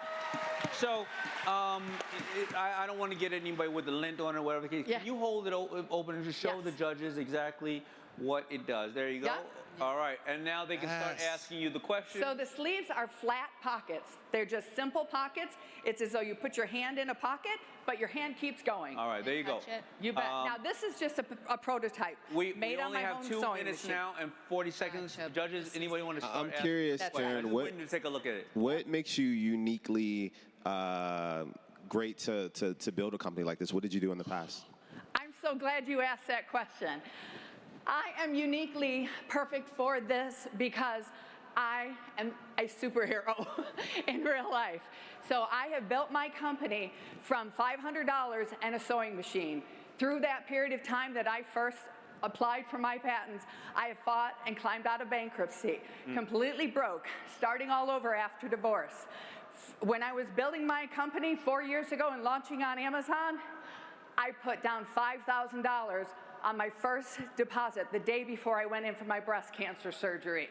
So, I don't want to get anybody with the lint on it or whatever. Can you hold it open and just show the judges exactly what it does. There you go. Yep. All right, and now they can start asking you the question. So the sleeves are flat pockets. They're just simple pockets. It's as though you put your hand in a pocket, but your hand keeps going. All right, there you go. You bet. Now this is just a prototype. We made on only my have own 2 sewing minutes machine. now and 40 seconds. Judges, anybody want to start? I'm curious, Karen, what? Take a look at it. What makes you uniquely great to build a company like this? What did you do in the past? I'm so glad you asked that question. I am uniquely perfect for this because I am a superhero in real life. So I have built my company from $500 and a sewing machine. Through that period of time that I first applied for my patents, I have fought and climbed out of bankruptcy, completely broke, starting all over after divorce. When I was building my company 4 years ago and launching on Amazon, I put down $5,000 on my first deposit the day before I went in for my breast cancer surgery.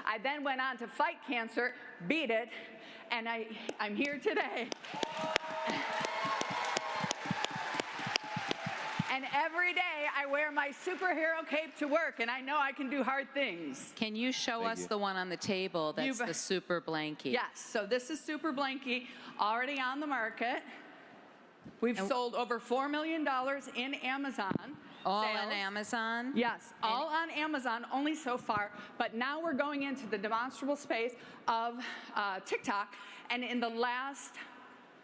I then went on to fight cancer, beat it, and I'm here today. And every day I wear my superhero cape to work, and I know I can do hard things. Can you show us the one on the table that's the Super Blankie? Yes, so this is Super Blankie, already on the market. We've sold over $4 million in Amazon. All sales. on Amazon? Yes, all on Amazon, only so far. But now we're going into the demonstrable space of TikTok. And in the last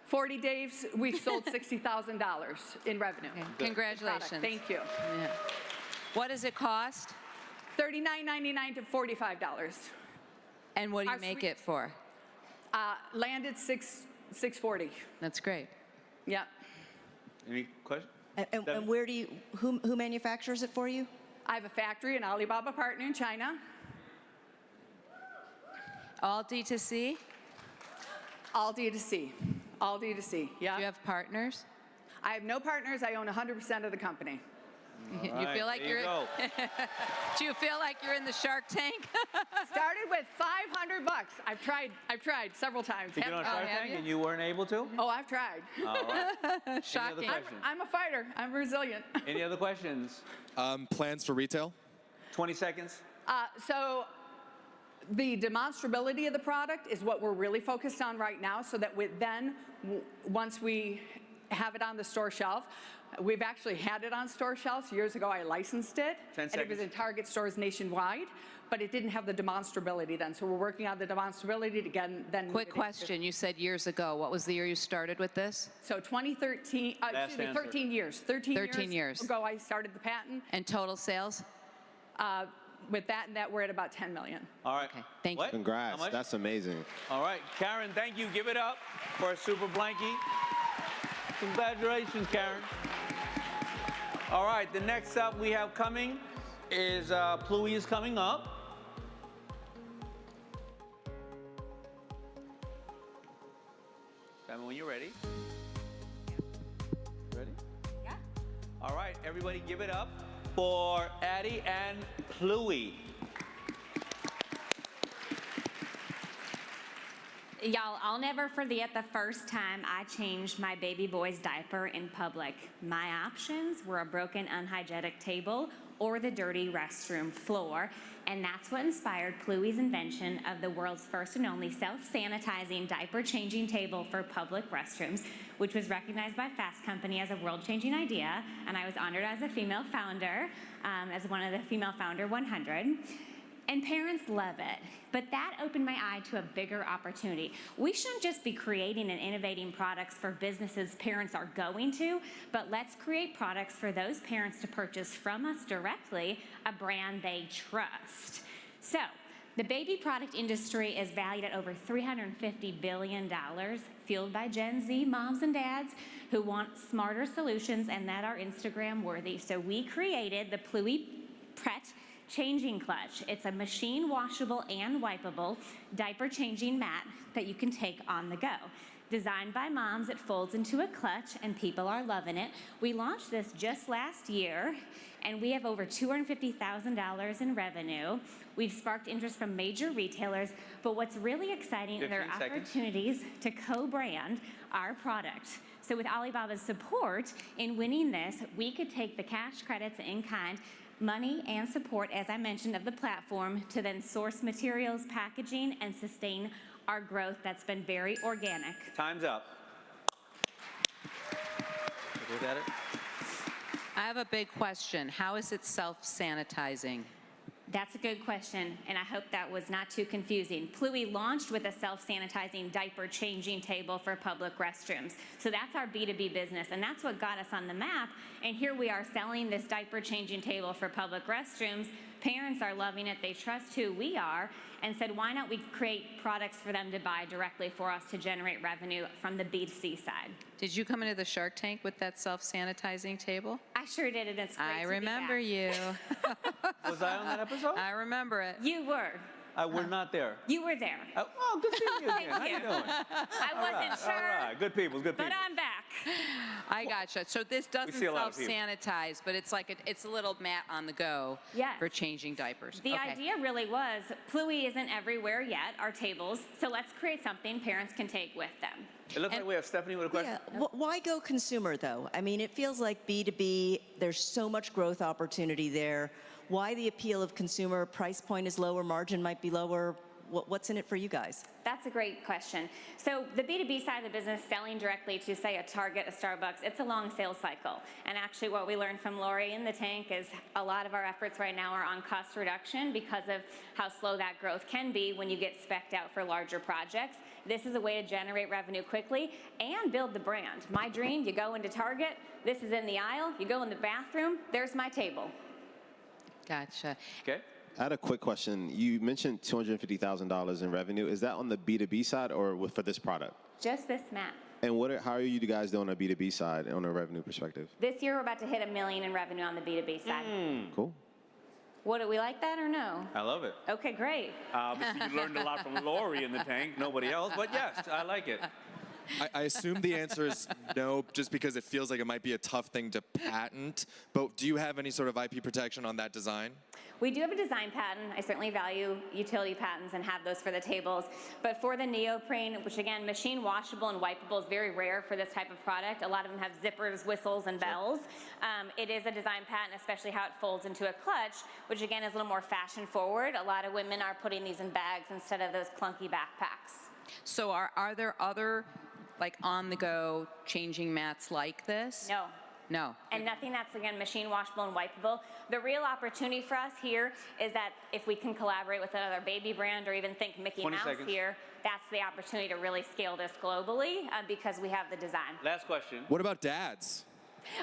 40 days, we've sold $60,000 in revenue. Okay. Congratulations. Thank you. Yeah. What does it cost? $39.99 to $45. And what do you make it for? Landed $640. That's great. Yeah. Any questions? And where do you, who manufactures it for you? I have a factory, an Alibaba partner in China. All D2C? All D2C. All D2C, yeah. Do you have partners? I have no partners. I own 100% of the company. You feel like you're do you feel like you're in the Shark Tank? Started with $500. I've tried several times. Did you on Shark Tank and you weren't able to? Oh, I've tried. All right. Shocking. I'm a fighter. I'm resilient. Any other questions? Plans for retail? 20 seconds. So the demonstrability of the product is what we're really focused on right now, so that once we have it on the store shelf, we've actually had it on store shelves. Years ago, I licensed it, 10 and it was seconds. in Target stores nationwide, but it didn't have the demonstrability then. So we're working on the demonstrability to then. Quick question. You said years ago. What was the year you started with this? So 2013, excuse me, 13 years. 13 years ago, I started the patent. And total sales? With that and that, we're at about 10 million. All right. Okay. Thank you. Congrats. That's amazing. All right. Karen, thank you. Give it up for Super Blankie. Congratulations, Karen. All right. The next up we have coming is Pluie is coming up. Tell me when you're ready. Ready? Yeah. All right. Everybody give it up for Addie and Pluie. Y'all, I'll never forget the first time I changed my baby boy's diaper in public. My options were a broken, unhygienic table or the dirty restroom floor, and that's what inspired Pluie's invention of the world's first and only self-sanitizing diaper-changing table for public restrooms, which was recognized by Fast Company as a world-changing idea, and I was honored as a female founder, as one of the Female Founder 100. And parents love it, but that opened my eye to a bigger opportunity. We shouldn't just be creating and innovating products for businesses parents are going to, but let's create products for those parents to purchase from us directly, a brand they trust. So, the baby product industry is valued at over $350 billion, fueled by Gen Z moms and dads who want smarter solutions and that are Instagram worthy. So we created the Pluie Pret Changing Clutch. It's a machine washable and wipeable diaper changing mat that you can take on the go. Designed by moms, it folds into a clutch and people are loving it. We launched this just last year and we have over $250,000 in revenue. We've sparked interest from major retailers, but what's really exciting, there are opportunities to co-brand our product. So with Alibaba's support in winning this, we could take the cash credits in kind, money and support, as I mentioned, of the platform to then source materials, packaging, and sustain our growth that's been very organic. Time's up. Look at it. I have a big question. How is it self-sanitizing? That's a good question, and I hope that was not too confusing. Pluie launched with a self-sanitizing diaper changing table for public restrooms. So that's our B2B business, and that's what got us on the map. And here we are selling this diaper changing table for public restrooms. Parents are loving it. They trust who we are and said, why not we create products for them to buy directly for us to generate revenue from the B2C side. Did you come into the Shark Tank with that self-sanitizing table? I sure did, and it's great I to be remember back. you. Was I on that episode? I remember it. You were. We're not there. You were there. Oh, good seeing you again. Thank How you you. doing? I wasn't sure, All right, good people, good people. but I'm back. I gotcha. So this doesn't see a lot of people. self-sanitize, but it's like it's a little mat on the go Yes. for changing diapers. The Okay. idea really was, Pluie isn't everywhere yet, our tables, so let's create something parents can take with them. It looks like we have Stephanie with a question. Yeah. Why go consumer, though? I mean, it feels like B2B, there's so much growth opportunity there. Why the appeal of consumer? Price point is lower, margin might be lower. What's in it for you guys? That's a great question. So the B2B side of the business, selling directly to, say, a Target, a Starbucks, it's a long sales cycle. And actually what we learned from Lori in the tank is a lot of our efforts right now are on cost reduction because of how slow that growth can be when you get spec'd out for larger projects. This is a way to generate revenue quickly and build the brand. My dream, you go into Target, this is in the aisle, you go in the bathroom, there's my table. Gotcha. Okay. I had a quick question. You mentioned $250,000 in revenue. Is that on the B2B side or for this product? Just this map. And how are you guys doing on the B2B side on a revenue perspective? This year we're about to hit $1 million in revenue on the B2B side. Cool. What, do we like that or no? I love it. Okay, great. Obviously, you learned a lot from Lori in the tank, nobody else, but yes, I like it. I assume the answer is no, just because it feels like it might be a tough thing to patent. But do you have any sort of IP protection on that design? We do have a design patent. I certainly value utility patents and have those for the tables. But for the neoprene, which again, machine washable and wipeable is very rare for this type of product. A lot of them have zippers, whistles, and bells. It is a design patent, especially how it folds into a clutch, which again is a little more fashion forward. A lot of women are putting these in bags instead of those clunky backpacks. So are there other like on-the-go changing mats like this? No. No. And nothing that's, again, machine washable and wipeable. The real opportunity for us here is that if we can collaborate with another baby brand or even think Mickey 20 Mouse seconds. here, that's the opportunity to really scale this globally because we have the design. Last question. What about dads?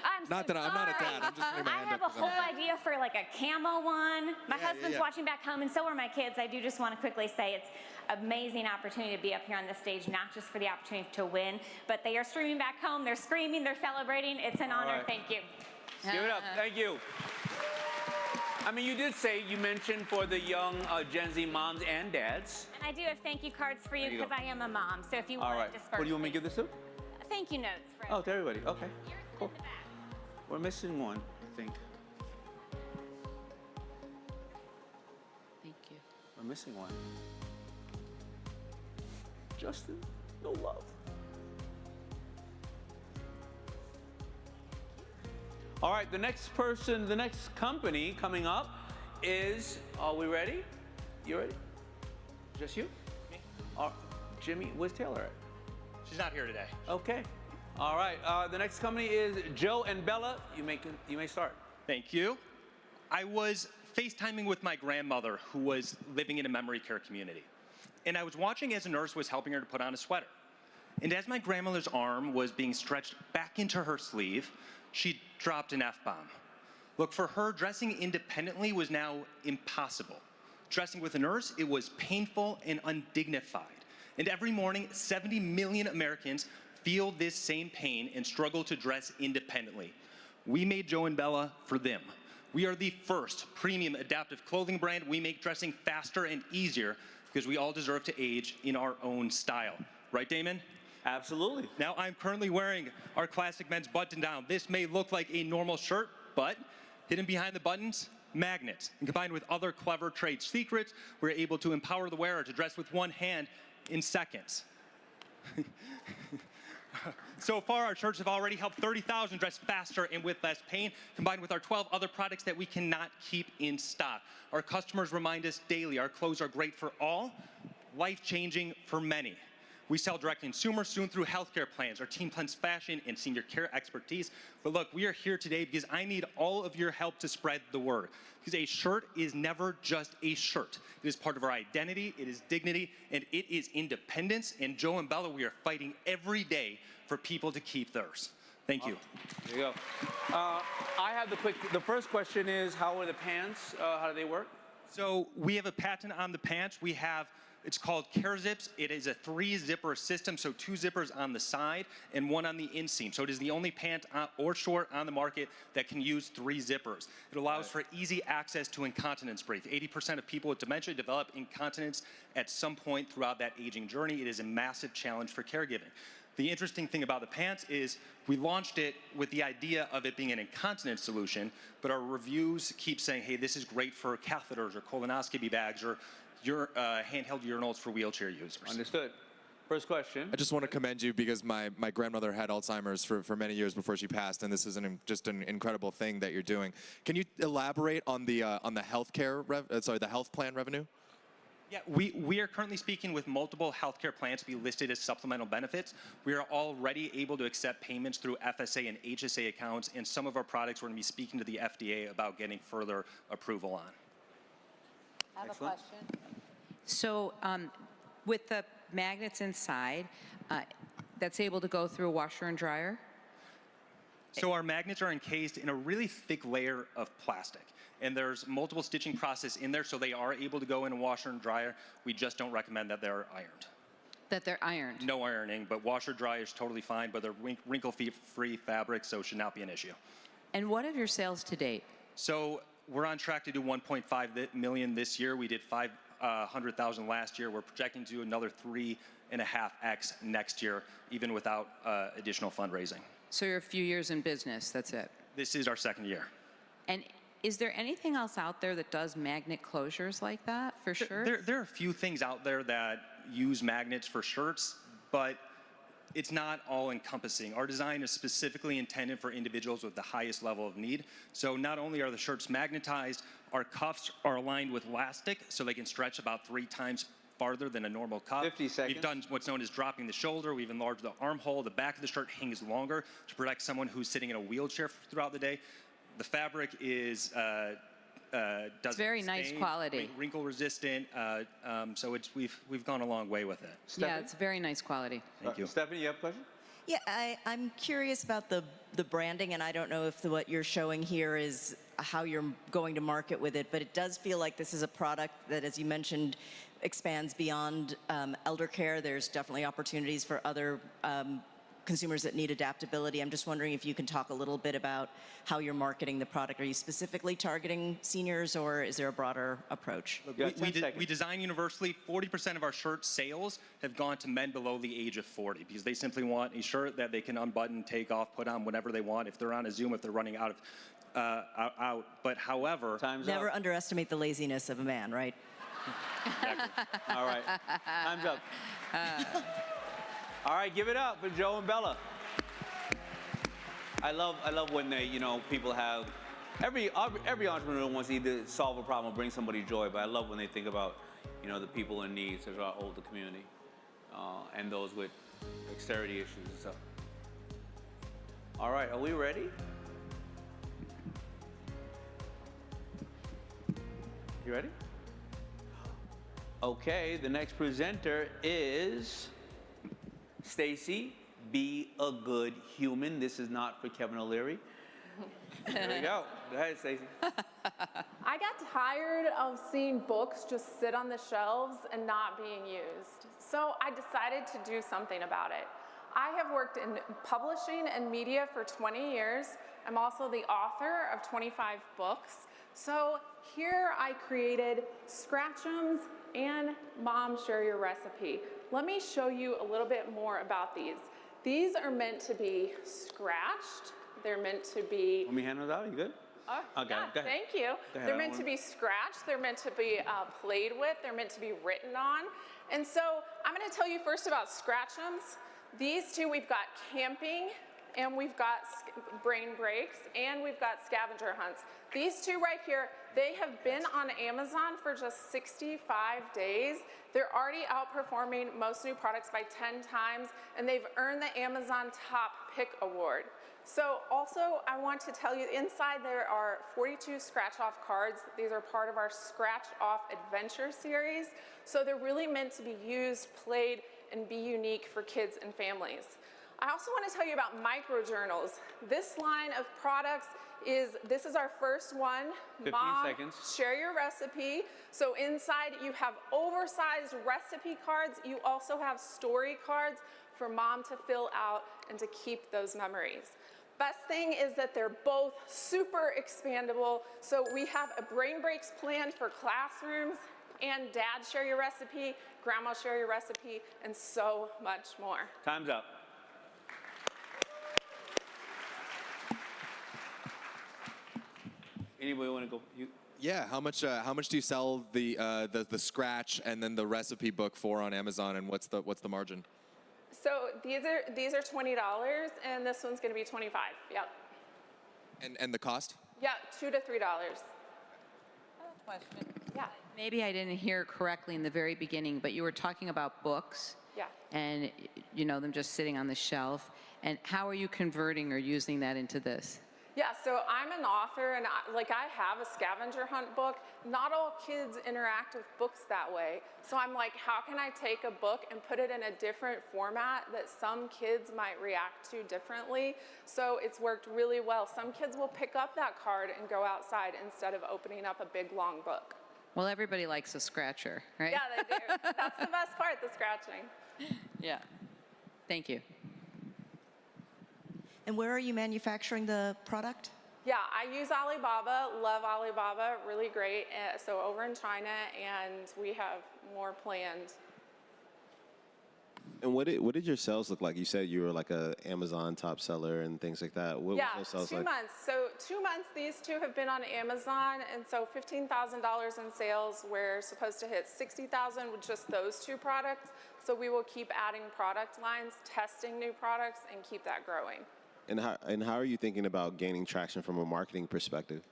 I'm not that I'm not a dad. I'm just putting my I hand have up a 'cause I'm- whole idea for like a camo one. My husband's yeah. watching back home and so are my kids. I do just want to quickly say it's an amazing opportunity to be up here on this stage, not just for the opportunity to win, but they are streaming back home. They're screaming, they're celebrating. It's an honor. right. Thank you. Give it up. Thank you. I mean, you mentioned for the young Gen Z moms and dads. And I do have thank you cards for you There you because go. I am a mom. So if you All want right. to disperse, What do you want me to give this to? thank you notes for Oh, to everybody. Okay. Cool. We're missing one, I think. Thank you. We're missing one. Justin, no love. All right, the next company coming up is, are we ready? You ready? Just you? Me. Jimmy, where's Taylor at? She's not here today. Okay. All right, the next company is Joe and Bella. You may start. Thank you. I was FaceTiming with my grandmother who was living in a memory care community. And I was watching as a nurse was helping her to put on a sweater. And as my grandmother's arm was being stretched back into her sleeve, she dropped an F-bomb. Look, for her, dressing independently was now impossible. Dressing with a nurse, it was painful and undignified. And every morning, 70 million Americans feel this same pain and struggle to dress independently. We made Joe and Bella for them. We are the first premium adaptive clothing brand. We make dressing faster and easier because we all deserve to age in our own style. Right, Damon? Absolutely. Now, I'm currently wearing our classic men's button-down. This may look like a normal shirt, but hidden behind the buttons, magnets. And combined with other clever trade secrets, we're able to empower the wearer to dress with one hand in seconds. So far, our shirts have already helped 30,000 dress faster and with less pain, combined with our 12 other products that we cannot keep in stock. Our customers remind us daily our clothes are great for all, life-changing for many. We sell direct to consumers, soon through healthcare plans. Our team plans fashion and senior care expertise. But look, we are here today because I need all of your help to spread the word. Because a shirt is never just a shirt. It is part of our identity, it is dignity, and it is independence. And Joe and Bella, we are fighting every day for people to keep theirs. Thank you. There you go. I have the first question is, how are the pants? How do they work? So we have a patent on the pants. It's called Care Zips. It is a 3-zipper system, so 2 zippers on the side and 1 on the inseam. So it is the only pant or short on the market that can use 3 zippers. It allows for easy access to incontinence brief. 80% of people with dementia develop incontinence at some point throughout that aging journey. It is a massive challenge for caregiving. The interesting thing about the pants is we launched it with the idea of it being an incontinence solution, but our reviews keep saying, hey, this is great for catheters or colonoscopy bags or handheld urinals for wheelchair users. Understood. First question. I just want to commend you because my grandmother had Alzheimer's for many years before she passed, and this is just an incredible thing that you're doing. Can you elaborate on the healthcare the health plan revenue? Yeah, we are currently speaking with multiple healthcare plans to be listed as supplemental benefits. We are already able to accept payments through FSA and HSA accounts, and some of our products we're going to be speaking to the FDA about getting further approval on. I have a question. So with the magnets inside, that's able to go through a washer and dryer? So our magnets are encased in a really thick layer of plastic. And there's multiple stitching process in there, so they are able to go in a washer and dryer. We just don't recommend that they're ironed. That they're ironed? No ironing, but washer dryer is totally fine, but they're wrinkle-free fabric, so it should not be an issue. And what are your sales to date? So we're on track to do 1.5 million this year. We did 500,000 last year. We're projecting to do another 3.5x next year, even without additional fundraising. So you're a few years in business, that's it? This is our second year. And is there anything else out there that does magnet closures like that for shirts? There are a few things out there that use magnets for shirts, but it's not all encompassing. Our design is specifically intended for individuals with the highest level of need. So not only are the shirts magnetized, our cuffs are aligned with elastic so they can stretch about 3 times farther than a normal cuff. 50 seconds. We've done what's known as dropping the shoulder. We've enlarged the armhole. The back of the shirt hangs longer to protect someone who's sitting in a wheelchair throughout the day. The fabric is it's very nice quality. Wrinkle resistant. So we've gone a long way with it. Stephanie? Yeah, it's very nice quality. Thank you. Stephanie, you have a question? Yeah, I'm curious about the branding, and I don't know if what you're showing here is how you're going to market with it, but it does feel like this is a product that, as you mentioned, expands beyond elder care. There's definitely opportunities for other consumers that need adaptability. I'm just wondering if you can talk a little bit about how you're marketing the product. Are you specifically targeting seniors, or is there a broader approach? We design universally. 40% of our shirt sales have gone to men below the age of 40 because they simply want a shirt that they can unbutton, take off, put on whenever they want. If they're on a Zoom, if they're running out of But however, never underestimate the laziness of a man, right? Exactly. All right, time's up. All right, give it up for Joe and Bella. I love when they, people have, every entrepreneur wants to either solve a problem or bring somebody joy, but I love when they think about, the people in need, such as our older community, and those with dexterity issues and stuff. All right, are we ready? You ready? Okay, the next presenter is Stacy. Be a good human. This is not for Kevin O'Leary. There we go. Go ahead, Stacy. I got tired of seeing books just sit on the shelves and not being used. So I decided to do something about it. I have worked in publishing and media for 20 years. I'm also the author of 25 books. So here I created Scratch'ems and Mom Share Your Recipe. Let me show you a little bit more about these. These are meant to be scratched. They're meant to be... Let me hand those out. You good? Okay, yeah, go ahead. Thank you. Go ahead, They're meant to be scratched. They're meant to be played with. They're meant to be written on. And so I'm going to tell you first about Scratch'ems. These two, we've got camping, and we've got brain breaks, and we've got scavenger hunts. These two right here, they have been on Amazon for just 65 days. They're already outperforming most new products by 10 times, and they've earned the Amazon Top Pick Award. So also, I want to tell you, inside there are 42 scratch-off cards. These are part of our Scratch-Off Adventure series. So they're really meant to be used, played, and be unique for kids and families. I also want to tell you about microjournals. This line of products this is our first one. 15 seconds. Share your recipe. So inside you have oversized recipe cards. You also have story cards for mom to fill out and to keep those memories. Best thing is that they're both super expandable. So we have a brain breaks planned for classrooms, and dad share your recipe, grandma share your recipe, and so much more. Time's up. Anybody want to go? Yeah, how much do you sell the scratch and then the recipe book for on Amazon, and what's the margin? So these are $20, and this one's going to be $25. Yep. And the cost? Yeah, $2 to $3. Question. Yeah. Maybe I didn't hear correctly in the very beginning, but you were talking about books. Yeah. And them just sitting on the shelf. And how are you converting or using that into this? Yeah, so I'm an author, and I have a scavenger hunt book. Not all kids interact with books that way. So I'm like, how can I take a book and put it in a different format that some kids might react to differently? So it's worked really well. Some kids will pick up that card and go outside instead of opening up a big, long book. Well, everybody likes a scratcher, right? Yeah, they do. That's the best part, the scratching. Yeah. Thank you. And where are you manufacturing the product? Yeah, I use Alibaba, love Alibaba, really great. So over in China, and we have more planned. And what did your sales look like? You said you were like a Amazon top seller and things like that. What Yeah, was those sales 2 like? months. So 2 months, these two have been on Amazon, and so $15,000 in sales. We're supposed to hit $60,000 with just those two products. So we will keep adding product lines, testing new products, and keep that growing. And how are you thinking about gaining traction from a marketing perspective?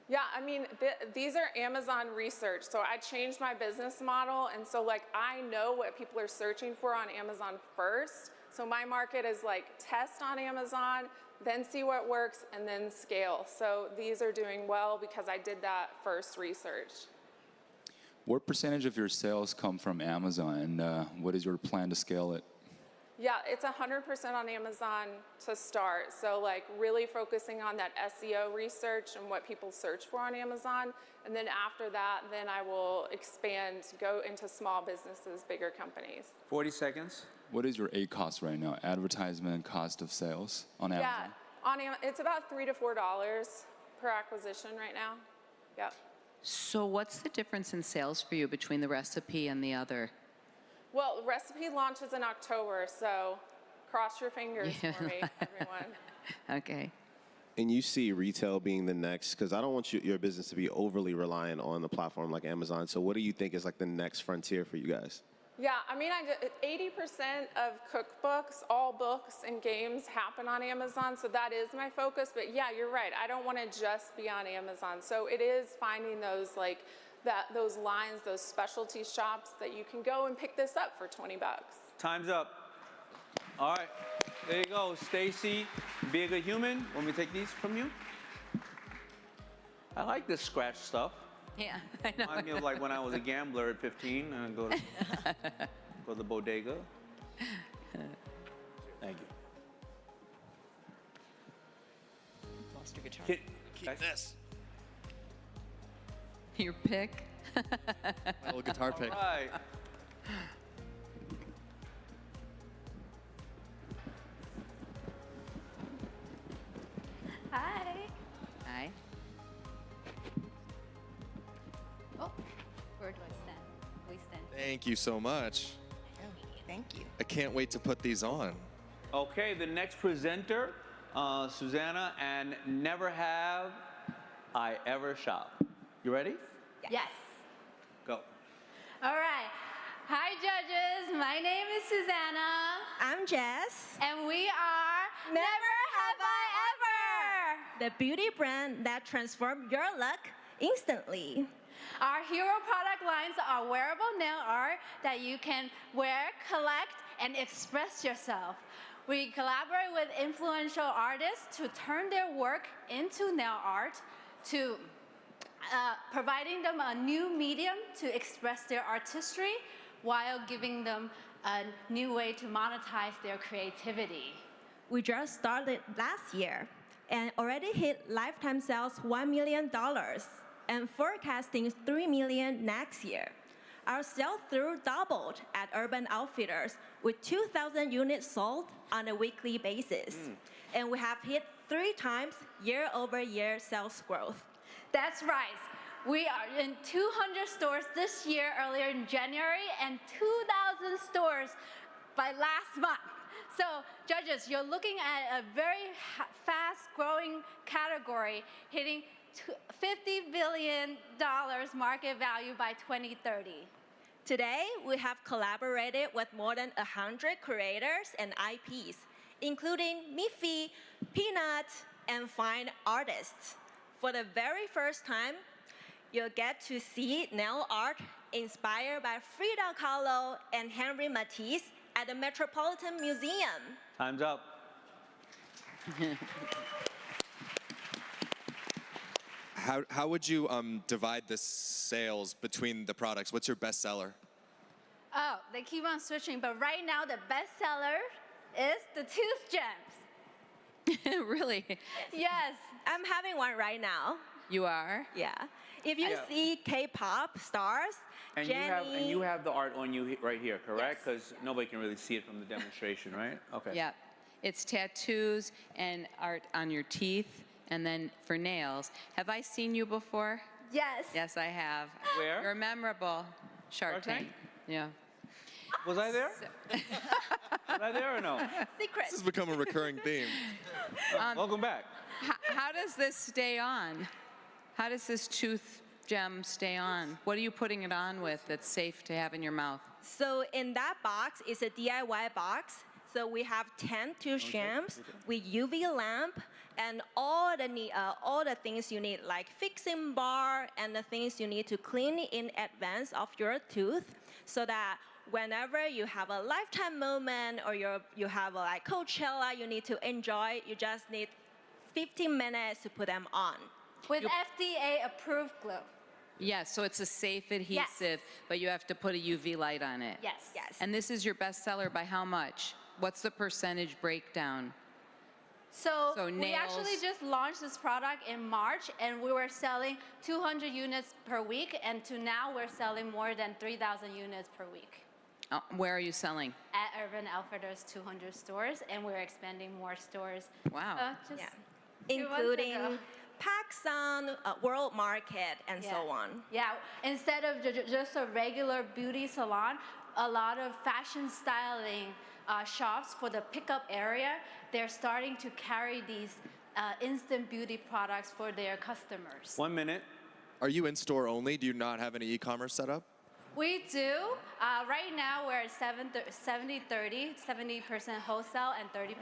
Yeah, I mean, these are Amazon research. So I changed my business model, and so I know what people are searching for on Amazon first. So my market is test on Amazon, then see what works, and then scale. So these are doing well because I did that first research. What percentage of your sales come from Amazon, and what is your plan to scale it? Yeah, it's 100% on Amazon to start. So really focusing on that SEO research and what people search for on Amazon. And then after that, then I will expand, go into small businesses, bigger companies. 40 seconds. What is your ACoS right now? Advertisement cost of sales on Amazon? Yeah, it's about $3 to $4 per acquisition right now. Yep. So what's the difference in sales for you between the recipe and the other? Well, recipe launches in October, so cross your fingers for me, everyone. Okay. And you see retail being the next, because I don't want your business to be overly reliant on the platform like Amazon. So what do you think is the next frontier for you guys? Yeah, I mean, 80% of cookbooks, all books and games happen on Amazon, so that is my focus. But yeah, you're right. I don't want to just be on Amazon. So it is finding those those lines, those specialty shops that you can go and pick this up for $20. Time's up. All right, there you go. Stacy, be a good human. Want me to take these from you? I like this scratch stuff. Yeah, I know. Reminds me of when I was a gambler at 15 and go to the bodega. Thank you. Lost your guitar. Keep this. Your pick? My little guitar pick. All right. Hi. Hi. Oh, where do I stand? We stand. Thank you so much. Thank you. I can't wait to put these on. Okay, the next presenter, Susanna, and never have I ever shop. You ready? Yes. Go. All right. Hi, judges. My name is Susanna. I'm Jess. And we are Never Have I Ever, the beauty brand that transformed your look instantly. Our hero product lines are wearable nail art that you can wear, collect, and express yourself. We collaborate with influential artists to turn their work into nail art, to providing them a new medium to express their artistry while giving them a new way to monetize their creativity. We just started last year and already hit lifetime sales $1 million and forecasting $3 million next year. Our sell-through doubled at Urban Outfitters with 2,000 units sold on a weekly basis. And we have hit 3 times year-over-year sales growth. That's right. We are in 200 stores this year, earlier in January, and 2,000 stores by last month. So, judges, you're looking at a very fast-growing category, hitting $50 billion market value by 2030. Today, we have collaborated with more than 100 creators and IPs, including Miffy, Peanut, and fine artists. For the very first time, you'll get to see nail art inspired by Frida Kahlo and Henri Matisse at the Metropolitan Museum. Time's up. How would you divide the sales between the products? What's your best seller? Oh, they keep on switching, but right now the best seller is the tooth gems. Really? Yes, I'm having one right now. You are? Yeah. If you see K-pop stars, And Jennie, you have the art on you right here, correct? Because nobody can really see it from the demonstration, right? Okay. Yeah. It's tattoos and art on your teeth, and then for nails. Have I seen you before? Yes. Yes, I have. Where? You're memorable. Shark Tank. Yeah. Was I there? Was I there or no? Secret. This has become a recurring theme. Welcome back. How does this stay on? How does this tooth gem stay on? What are you putting it on with that's safe to have in your mouth? So in that box is a DIY box. So we have 10 tooth gems with UV lamp and all the things you need, like fixing bar and the things you need to clean in advance of your tooth, so that whenever you have a lifetime moment or you have a like Coachella you need to enjoy, you just need 15 minutes to put them on. With FDA approved glue. Yes, so it's a safe adhesive, but you have to put a UV light on it. Yes. Yes. And this is your best seller by how much? What's the percentage breakdown? So we nails. actually just launched this product in March, and we were selling 200 units per week, and to now we're selling more than 3,000 units per week. Where are you selling? At Urban Outfitters 200 stores, and we're expanding more stores. Wow. Just Including PacSun, World Market, and so on. Yeah, instead of just a regular beauty salon, a lot of fashion styling shops for the pickup area, they're starting to carry these instant beauty products for their customers. 1 minute. Are you in store only? Do you not have any e-commerce set up? We do. Right now we're at 70-30, 70% wholesale and 30%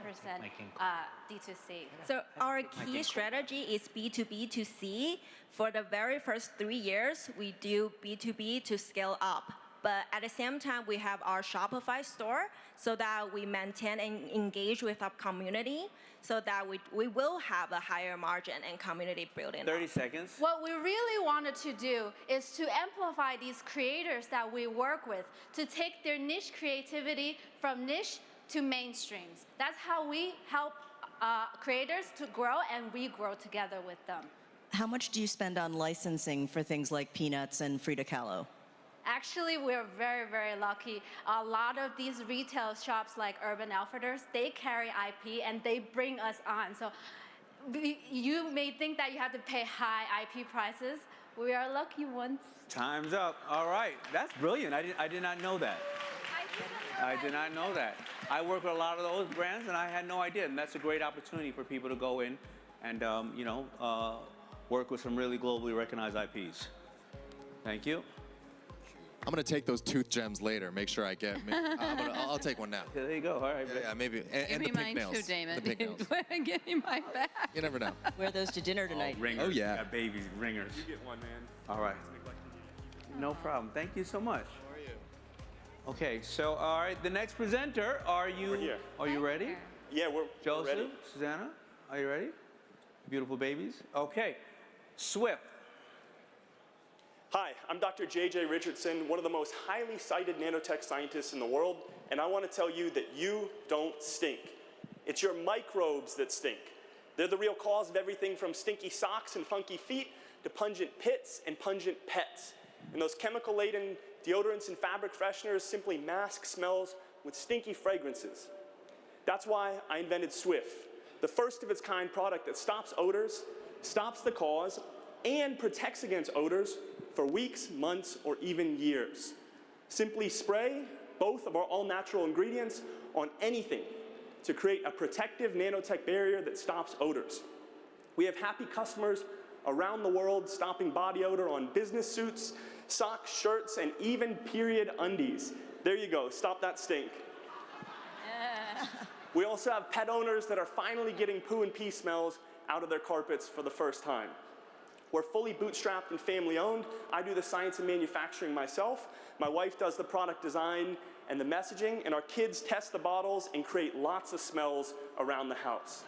D2C. So our key strategy is B2B2C. For the very first 3 years, we do B2B to scale up. But at the same time, we have our Shopify store so that we maintain and engage with our community so that we will have a higher margin and community building. 30 seconds. What we really wanted to do is to amplify these creators that we work with, to take their niche creativity from niche to mainstreams. That's how we help creators to grow, and we grow together with them. How much do you spend on licensing for things like Peanuts and Frida Kahlo? Actually, we're very, very lucky. A lot of these retail shops like Urban Outfitters, they carry IP and they bring us on. So you may think that you have to pay high IP prices. We are lucky ones. Time's up. All right. That's brilliant. I did not know that. I did not know that. I work with a lot of those brands and I had no idea. And that's a great opportunity for people to go in and, work with some really globally recognized IPs. Thank you. I'm gonna take those tooth gems later. Make sure I get. I'll take one now. There you go. All right. Yeah, maybe. Give And me the pink mine nails. too, Damon. The pink nails. Give me mine back. You never know. Wear those to dinner tonight. Ringers. Oh, yeah. Got babies, ringers. You get one, man. All right. No problem. Thank you so much. How are you? Okay, so all right, the next presenter, are you here. Are you ready? Yeah, we're Joseph, ready. Susanna, are you ready? Beautiful babies. Okay. Swift. Hi, I'm Dr. J.J. Richardson, one of the most highly cited nanotech scientists in the world, and I want to tell you that you don't stink. It's your microbes that stink. They're the real cause of everything from stinky socks and funky feet to pungent pits and pungent pets. And those chemical-laden deodorants and fabric fresheners simply mask smells with stinky fragrances. That's why I invented Swift, the first of its kind product that stops odors, stops the cause, and protects against odors for weeks, months, or even years. Simply spray both of our all-natural ingredients on anything to create a protective nanotech barrier that stops odors. We have happy customers around the world stopping body odor on business suits, socks, shirts, and even period undies. There you go, stop that stink. We also have pet owners that are finally getting poo and pee smells out of their carpets for the first time. We're fully bootstrapped and family owned. I do the science and manufacturing myself. My wife does the product design and the messaging, and our kids test the bottles and create lots of smells around the house.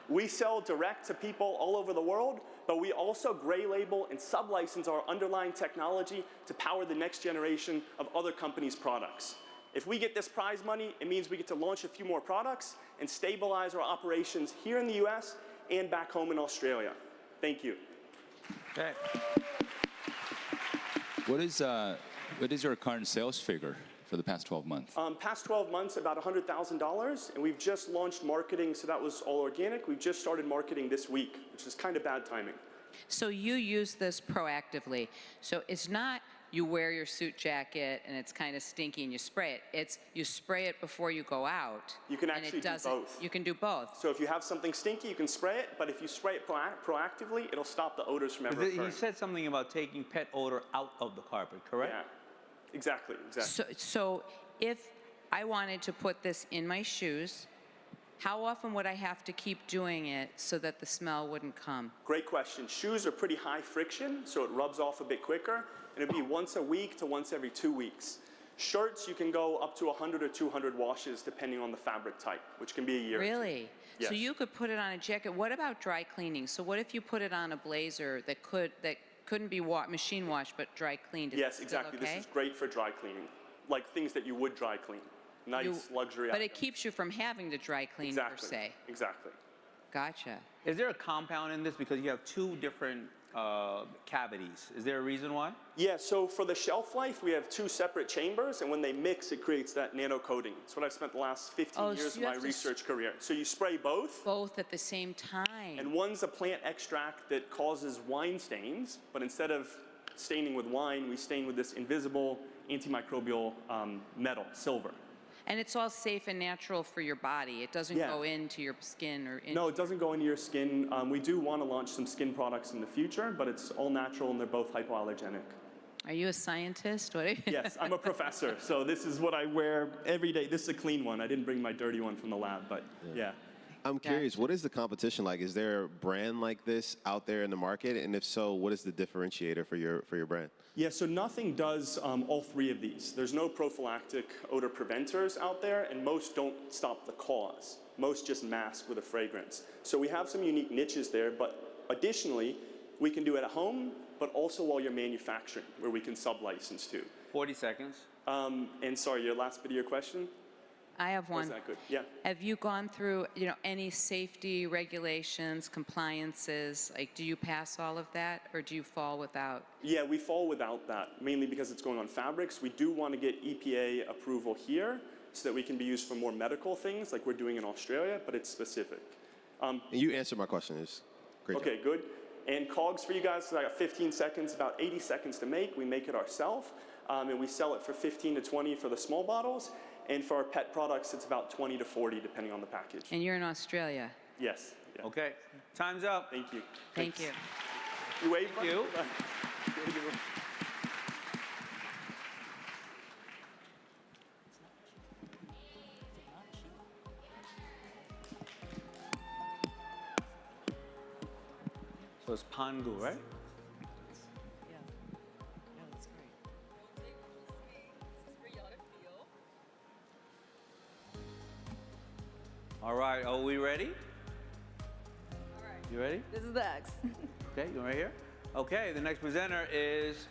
We sell direct to people all over the world, but we also gray label and sub-license our underlying technology to power the next generation of other companies' products. If we get this prize money, it means we get to launch a few more products and stabilize our operations here in the US and back home in Australia. Thank you. Okay. What is your current sales figure for the past 12 months? Past 12 months, about $100,000, and we've just launched marketing, so that was all organic. We've just started marketing this week, which is kind of bad timing. So you use this proactively. So it's not you wear your suit jacket and it's kind of stinky and you spray it. It's you spray it before you go out. You can and actually it do doesn't. both. You can do both. So if you have something stinky, you can spray it, but if you spray it proactively, it'll stop the odors from ever occurring. He said something about taking pet odor out of the carpet, correct? Yeah, exactly. So if I wanted to put this in my shoes, how often would I have to keep doing it so that the smell wouldn't come? Great question. Shoes are pretty high friction, so it rubs off a bit quicker. And it'd be once a week to once every 2 weeks. Shirts, you can go up to 100 or 200 washes depending on the fabric type, which can be a year. Really? Yes. So you could put it on a jacket. What about dry cleaning? So what if you put it on a blazer that couldn't be machine washed but dry cleaned? Is Yes, that exactly. okay? This is great for dry cleaning, like things that you would dry clean. Nice luxury But items. it keeps you from having to dry clean per se. Exactly. Gotcha. Is there a compound in this because you have two different cavities? Is there a reason why? Yeah, so for the shelf life, we have two separate chambers, and when they mix, it creates that nano coating. It's what I've spent the last 15 years of my research career. So you spray both. Both at the same time. And one's a plant extract that causes wine stains, but instead of staining with wine, we stain with this invisible antimicrobial metal, silver. And it's all safe and natural for your body. It doesn't go into your skin or into No, it doesn't go into your skin. We do want to launch some skin products in the future, but it's all natural and they're both hypoallergenic. Are you a scientist? What are you? Yes, I'm a professor, so this is what I wear every day. This is a clean one. I didn't bring my dirty one from the lab, but yeah. I'm curious, what is the competition like? Is there a brand like this out there in the market? And if so, what is the differentiator for your brand? Yeah, so nothing does all three of these. There's no prophylactic odor preventers out there, and most don't stop the cause. Most just mask with a fragrance. So we have some unique niches there, but additionally, we can do it at home, but also while you're manufacturing, where we can sub-license to. 40 seconds. And sorry, your last bit of your question? I have one. Was that good? Yeah. Have you gone through, any safety regulations, compliances? Like, do you pass all of that, or do you fall without? Yeah, we fall without that, mainly because it's going on fabrics. We do want to get EPA approval here so that we can be used for more medical things like we're doing in Australia, but it's specific. And you answered my question. It's great. Okay, good. And COGS for you guys, so I got 15 seconds, about 80 seconds to make. We make it ourselves, and we sell it for 15 to 20 for the small bottles. And for our pet products, it's about 20 to 40, depending on the package. And you're in Australia. Yes. Yeah. Okay, time's up. Thank you. Thank you. You wave. Thank you. So it's Pangu, right? All right, are we ready? All right. You ready? This is the X. Okay, you right here? Okay, the next presenter is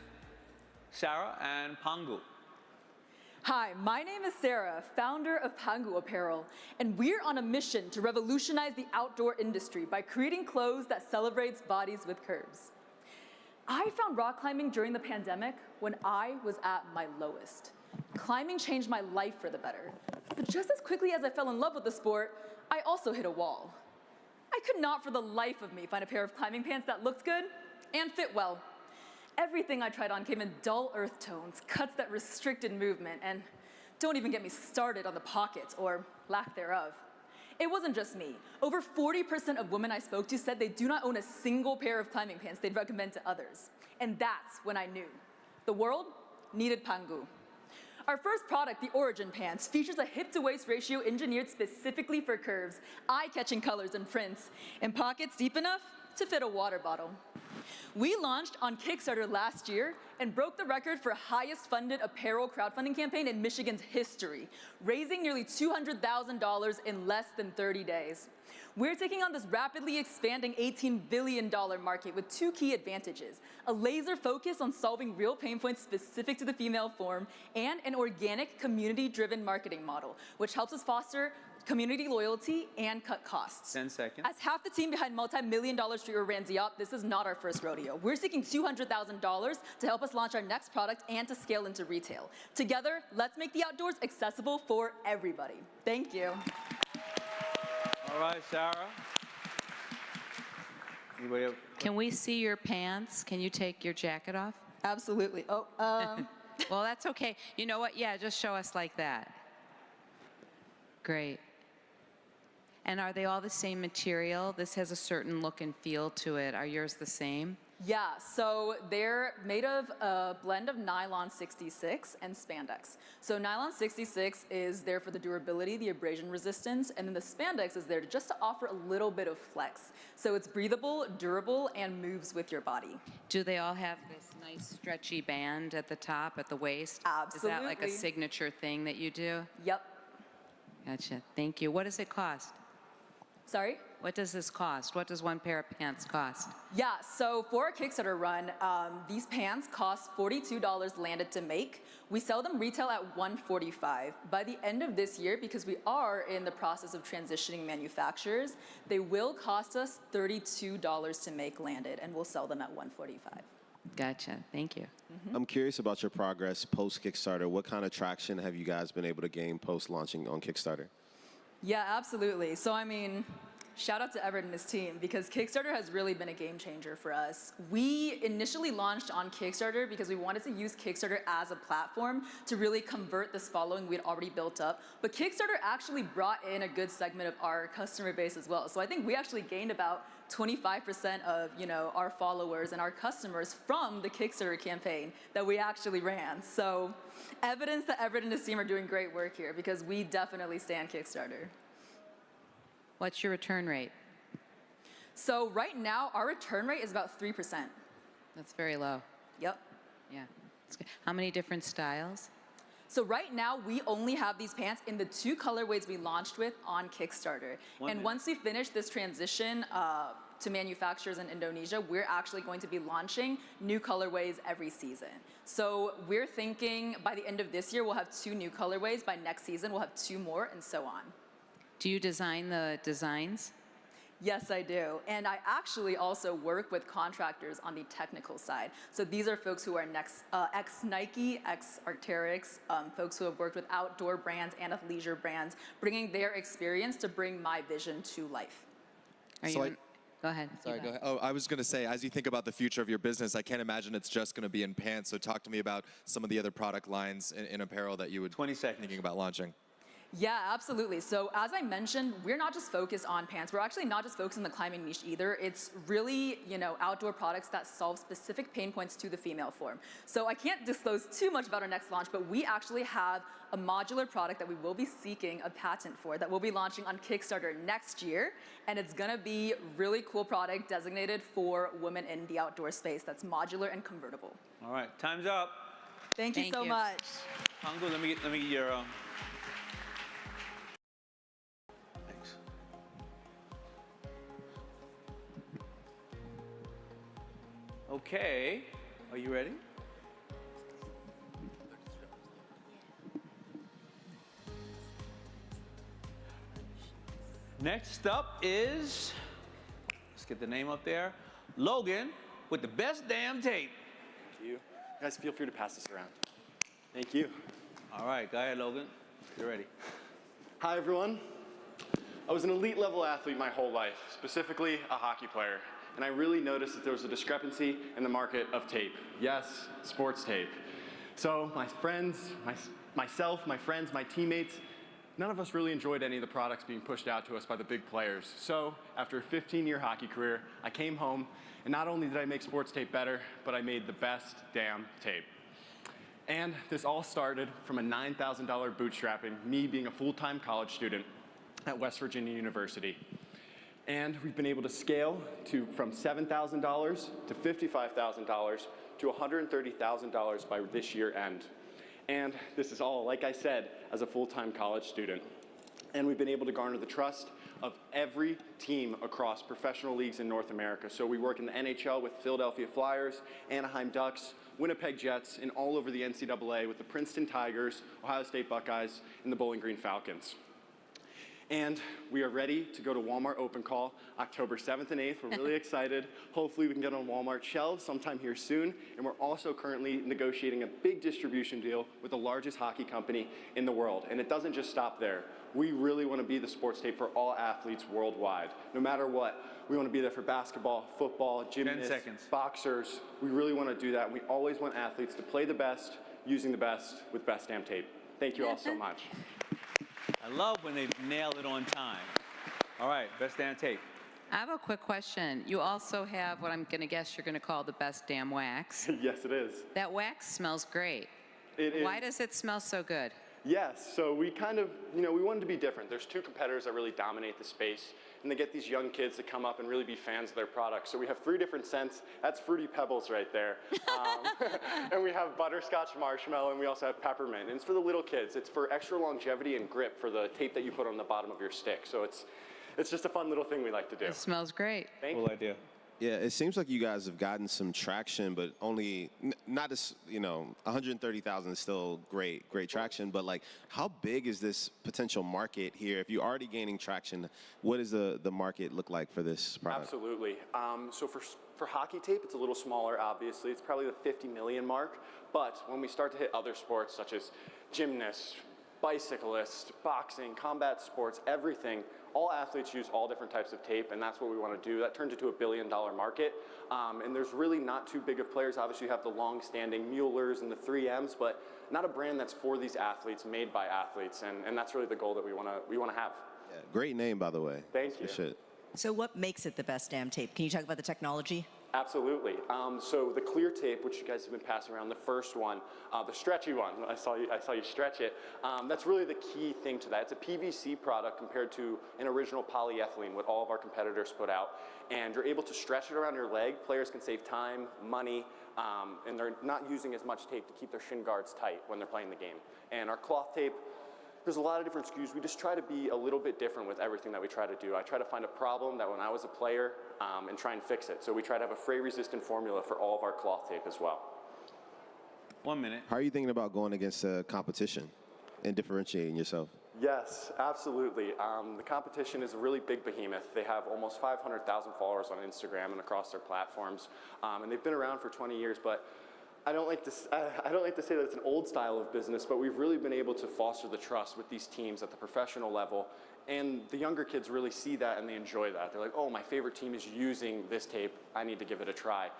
Sarah and Pangu. Hi, my name is Sarah, founder of Pangu Apparel, and we're on a mission to revolutionize the outdoor industry by creating clothes that celebrates bodies with curves. I found rock climbing during the pandemic when I was at my lowest. Climbing changed my life for the better. But just as quickly as I fell in love with the sport, I also hit a wall. I could not for the life of me find a pair of climbing pants that looked good and fit well. Everything I tried on came in dull earth tones, cuts that restricted movement, and don't even get me started on the pockets or lack thereof. It wasn't just me. Over 40% of women I spoke to said they do not own a single pair of climbing pants they'd recommend to others. And that's when I knew the world needed Pangu. Our first product, the Origin Pants, features a hip-to-waist ratio engineered specifically for curves, eye-catching colors and prints, and pockets deep enough to fit a water bottle. We launched on Kickstarter last year and broke the record for highest funded apparel crowdfunding campaign in Michigan's history, raising nearly $200,000 in less than 30 days. We're taking on this rapidly expanding $18 billion market with two key advantages: a laser focus on solving real pain points specific to the female form, and an organic, community-driven marketing model, which helps us foster community loyalty and cut costs. 10 seconds. As half the team behind multi-million-dollar streetwear brand Ziop, this is not our first rodeo. We're seeking $200,000 to help us launch our next product and to scale into retail. Together, let's make the outdoors accessible for everybody. Thank you. All right, Sarah. Anybody else? Can we see your pants? Can you take your jacket off? Absolutely. Oh, Well, that's okay. You know what? Yeah, just show us like that. Great. And are they all the same material? This has a certain look and feel to it. Are yours the same? yeah, so they're made of a blend of nylon 66 and spandex. So nylon 66 is there for the durability, the abrasion resistance, and then the spandex is there just to offer a little bit of flex. So it's breathable, durable, and moves with your body. Do they all have this nice stretchy band at the top, at the waist? Absolutely. Is that like a signature thing that you do? Yep. Gotcha. Thank you. What does it cost? Sorry? What does this cost? What does one pair of pants cost? Yeah, so for a Kickstarter run, these pants cost $42 landed to make. We sell them retail at $145. By the end of this year, because we are in the process of transitioning manufacturers, they will cost us $32 to make landed, and we'll sell them at $145. Gotcha. Thank you. I'm curious about your progress post-Kickstarter. What kind of traction have you guys been able to gain post-launching on Kickstarter? Yeah, absolutely. So, I mean, shout out to Everett and his team, because Kickstarter has really been a game changer for us. We initially launched on Kickstarter because we wanted to use Kickstarter as a platform to really convert this following we had already built up. But Kickstarter actually brought in a good segment of our customer base as well. So I think we actually gained about 25% of our followers and our customers from the Kickstarter campaign that we actually ran. So evidence that Everett and his team are doing great work here, because we definitely stand Kickstarter. What's your return rate? So right now, our return rate is about 3%. That's very low. Yep. Yeah. That's good. How many different styles? So right now, we only have these pants in the 2 colorways we launched with on Kickstarter. And once we finish this transition to manufacturers in Indonesia, we're actually going to be launching new colorways every season. So we're thinking by the end of this year, we'll have 2 new colorways. By next season, we'll have 2 more, and so on. Do you design the designs? Yes, I do. And I actually also work with contractors on the technical side. So these are folks who are ex-Nike, ex-Arc'teryx, folks who have worked with outdoor brands and athleisure brands, bringing their experience to bring my vision to life. Go ahead. Sorry, go ahead. Oh, I was going to say, as you think about the future of your business, I can't imagine it's just going to be in pants. So talk to me about some of the other product lines in apparel that you would be thinking about launching. Yeah, absolutely. So as I mentioned, we're not just focused on pants. We're actually not just focused on the climbing niche either. It's really, outdoor products that solve specific pain points to the female form. So I can't disclose too much about our next launch, but we actually have a modular product that we will be seeking a patent for that we'll be launching on Kickstarter next year. And it's gonna be really cool product designated for women in the outdoor space that's modular and convertible. All right, time's up. Thank you so much. Hangu, let me get your. Thanks. Okay, are you ready? Next up is, let's get the name up there, Logan with the best damn tape. Thank you. Guys, feel free to pass this around. Thank you. All right, go ahead, Logan. You're ready. Hi, everyone. I was an elite level athlete my whole life, specifically a hockey player. And I really noticed that there was a discrepancy in the market of tape. Yes, sports tape. So my friends, myself, my friends, my teammates, none of us really enjoyed any of the products being pushed out to us by the big players. So after a 15-year hockey career, I came home, and not only did I make sports tape better, but I made the best damn tape. And this all started from a $9,000 bootstrapping, me being a full-time college student at West Virginia University. And we've been able to scale from $7,000 to $55,000 to $130,000 by this year end. And this is all, like I said, as a full-time college student. And we've been able to garner the trust of every team across professional leagues in North America. So we work in the NHL with Philadelphia Flyers, Anaheim Ducks, Winnipeg Jets, and all over the NCAA with the Princeton Tigers, Ohio State Buckeyes, and the Bowling Green Falcons. And we are ready to go to Walmart Open Call October 7th and 8th. We're really excited. Hopefully we can get on Walmart shelves sometime here soon. And we're also currently negotiating a big distribution deal with the largest hockey company in the world. And it doesn't just stop there. We really want to be the sports tape for all athletes worldwide. No matter what, we want to be there for basketball, football, gymnasts, boxers. We really want to do that. We always want athletes to play the best, using the best with best damn tape. Thank you all so much. I love when they nail it on time. All right, best damn tape. I have a quick question. You also have what I'm going to guess you're going to call the best damn wax. Yes, it is. That wax smells great. It is. Why does it smell so good? Yes, so we kind of, we wanted to be different. There's two competitors that really dominate the space, and they get these young kids to come up and really be fans of their products. So we have 3 different scents. That's Fruity Pebbles right there. And we have Butterscotch Marshmallow, and we also have Peppermint. And it's for the little kids. It's for extra longevity and grip for the tape that you put on the bottom of your stick. So it's just a fun little thing we like to do. It smells great. Thank you. Cool idea. Yeah, it seems like you guys have gotten some traction, but only, not as, 130,000 is still great traction, but like, how big is this potential market here? If you're already gaining traction, what does the market look like for this product? Absolutely. So for hockey tape, it's a little smaller, obviously. It's probably the 50 million mark, but when we start to hit other sports, such as gymnasts, bicyclists, boxing, combat sports, everything, all athletes use all different types of tape, and that's what we want to do. That turns into $1 billion market, and there's really not too big of players. Obviously, you have the long-standing Muellers and the 3Ms, but not a brand that's for these athletes, made by athletes, and that's really the goal that we want to have. Yeah, great name, by the way. Thank you. Good shit. So what makes it the best damn tape? Can you talk about the technology? Absolutely. So the clear tape, which you guys have been passing around, the first one, the stretchy one, I saw you stretch it, that's really the key thing to that. It's a PVC product compared to an original polyethylene, what all of our competitors put out. And you're able to stretch it around your leg. Players can save time, money, and they're not using as much tape to keep their shin guards tight when they're playing the game. And our cloth tape, there's a lot of different SKUs. We just try to be a little bit different with everything that we try to do. I try to find a problem that when I was a player and try and fix it. So we try to have a fray-resistant formula for all of our cloth tape as well. 1 minute. How are you thinking about going against competition and differentiating yourself? Yes, absolutely. The competition is a really big behemoth. They have almost 500,000 followers on Instagram and across their platforms. And they've been around for 20 years, but I don't like to say that it's an old style of business, but we've really been able to foster the trust with these teams at the professional level, and the younger kids really see that and they enjoy that. They're like, oh, my favorite team is using this tape. I need to give it a try.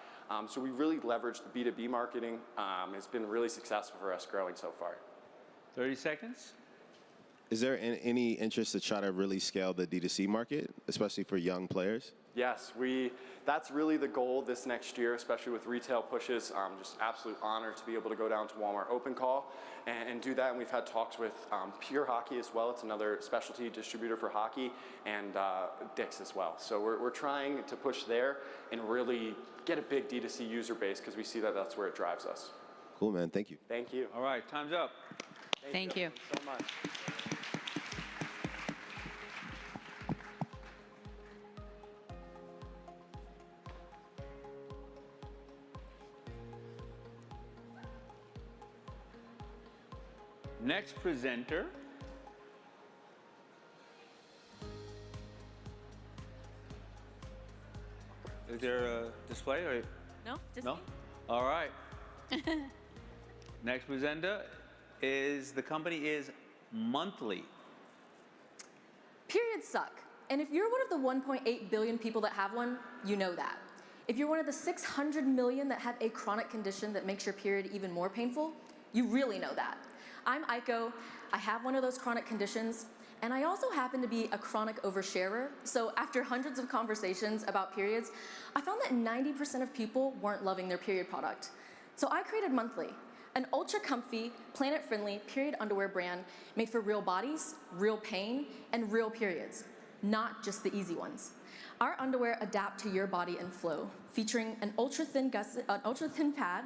So we really leveraged the B2B marketing. It's been really successful for us growing so far. 30 seconds. Is there any interest to try to really scale the D2C market, especially for young players? Yes, that's really the goal this next year, especially with retail pushes. Just absolute honor to be able to go down to Walmart Open Call and do that. And we've had talks with Pure Hockey as well. It's another specialty distributor for hockey, and Dick's as well. So we're trying to push there and really get a big D2C user base because we see that that's where it drives us. Cool, man. Thank you. Thank you. All right, time's up. Thank you. So much. Next presenter. Is there a display or? No, just No? me. All right. Next presenter is, the company is Monthly. Periods suck. And if you're one of the 1.8 billion people that have one, you know that. If you're one of the 600 million that have a chronic condition that makes your period even more painful, you really know that. I'm Aiko, I have one of those chronic conditions, and I also happen to be a chronic oversharer. So after hundreds of conversations about periods, I found that 90% of people weren't loving their period product. So I created Monthly, an ultra comfy, planet friendly period underwear brand made for real bodies, real pain, and real periods, not just the easy ones. Our underwear adapt to your body and flow, featuring an ultra thin pad,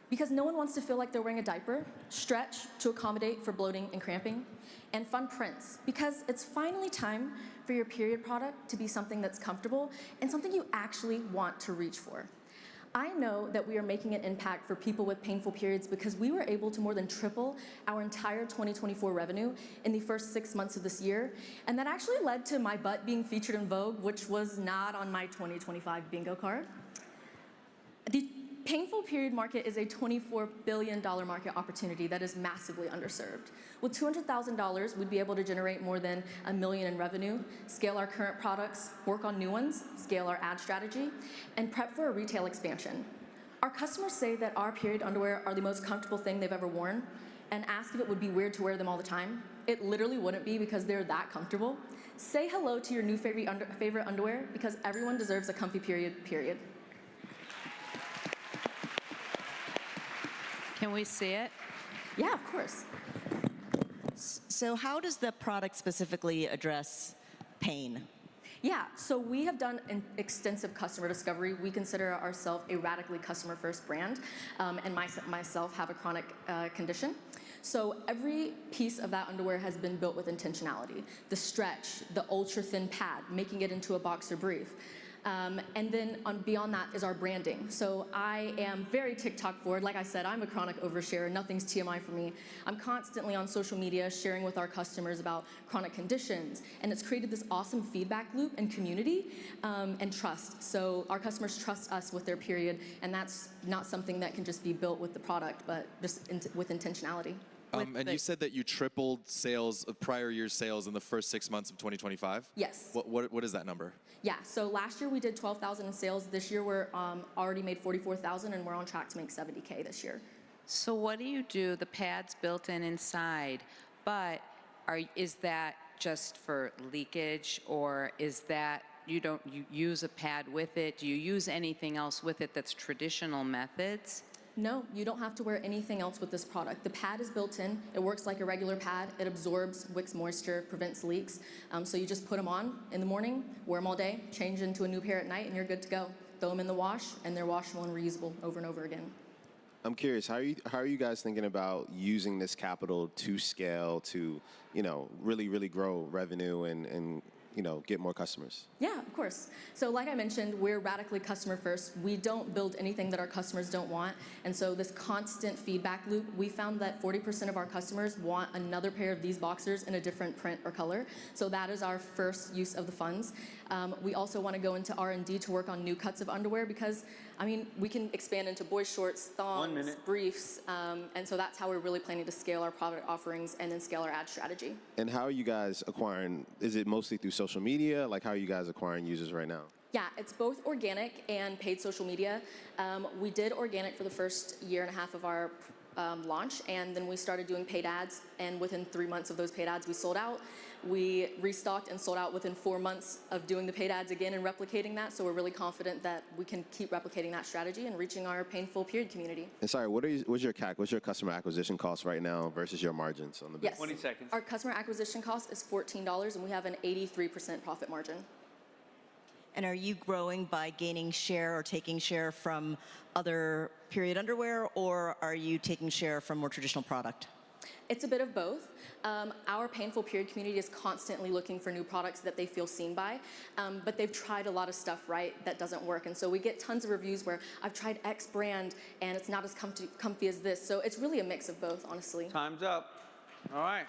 because no one wants to feel like they're wearing a diaper, stretch to accommodate for bloating and cramping, and fun prints, because it's finally time for your period product to be something that's comfortable and something you actually want to reach for. I know that we are making an impact for people with painful periods because we were able to more than triple our entire 2024 revenue in the first 6 months of this year, and that actually led to my butt being featured in Vogue, which was not on my 2025 bingo card. The painful period market is a $24 billion market opportunity that is massively underserved. With $200,000, we'd be able to generate more than $1 million in revenue, scale our current products, work on new ones, scale our ad strategy, and prep for a retail expansion. Our customers say that our period underwear are the most comfortable thing they've ever worn, and ask if it would be weird to wear them all the time. It literally wouldn't be because they're that comfortable. Say hello to your new favorite underwear because everyone deserves a comfy period, period. Can we see it? Yeah, of course. So how does the product specifically address pain? Yeah, so we have done an extensive customer discovery. We consider ourselves a radically customer-first brand, and myself have a chronic condition. So every piece of that underwear has been built with intentionality. The stretch, the ultra-thin pad, making it into a boxer brief. And then beyond that is our branding. So I am very TikTok forward. Like I said, I'm a chronic oversharer. Nothing's TMI for me. I'm constantly on social media sharing with our customers about chronic conditions. And it's created this awesome feedback loop and community and trust. So our customers trust us with their period. And that's not something that can just be built with the product, but just with intentionality. And you said that you tripled sales of prior year's sales in the first 6 months of 2025? Yes. What is that number? Yeah, so last year we did 12,000 in sales. This year we're already made 44,000 and we're on track to make 70K this year. So what do you do? The pad's built in inside, but is that just for leakage, or is that you use a pad with it? Do you use anything else with it that's traditional methods? No, you don't have to wear anything else with this product. The pad is built in. It works like a regular pad. It absorbs, wicks moisture, prevents leaks. So you just put them on in the morning, wear them all day, change into a new pair at night, and you're good to go. Throw them in the wash, and they're washable and reusable over and over again. I'm curious, how are you guys thinking about using this capital to scale to, really grow revenue and get more customers? Yeah, of course. So like I mentioned, we're radically customer first. We don't build anything that our customers don't want. And so this constant feedback loop, we found that 40% of our customers want another pair of these boxers in a different print or color. So that is our first use of the funds. We also want to go into R&D to work on new cuts of underwear because, we can expand into boys shorts, thongs, briefs. And so that's how we're really planning to scale our product offerings and then scale our ad strategy. And how are you guys acquiring? Is it mostly through social media? Like, how are you guys acquiring users right now? Yeah, it's both organic and paid social media. We did organic for the first year and a half of our launch, and then we started doing paid ads, and within 3 months of those paid ads, we sold out. We restocked and sold out within 4 months of doing the paid ads again and replicating that, so we're really confident that we can keep replicating that strategy and reaching our painful period community. And sorry, what's your CAC? What's your customer acquisition cost right now versus your margins on the business? Yes. 20 seconds. Our customer acquisition cost is $14, and we have an 83% profit margin. And are you growing by gaining share or taking share from other period underwear, or are you taking share from more traditional product? It's a bit of both. Our painful period community is constantly looking for new products that they feel seen by, but they've tried a lot of stuff, right, that doesn't work. And so we get tons of reviews where I've tried X brand and it's not as comfy as this. So it's really a mix of both, honestly. Time's up. All right.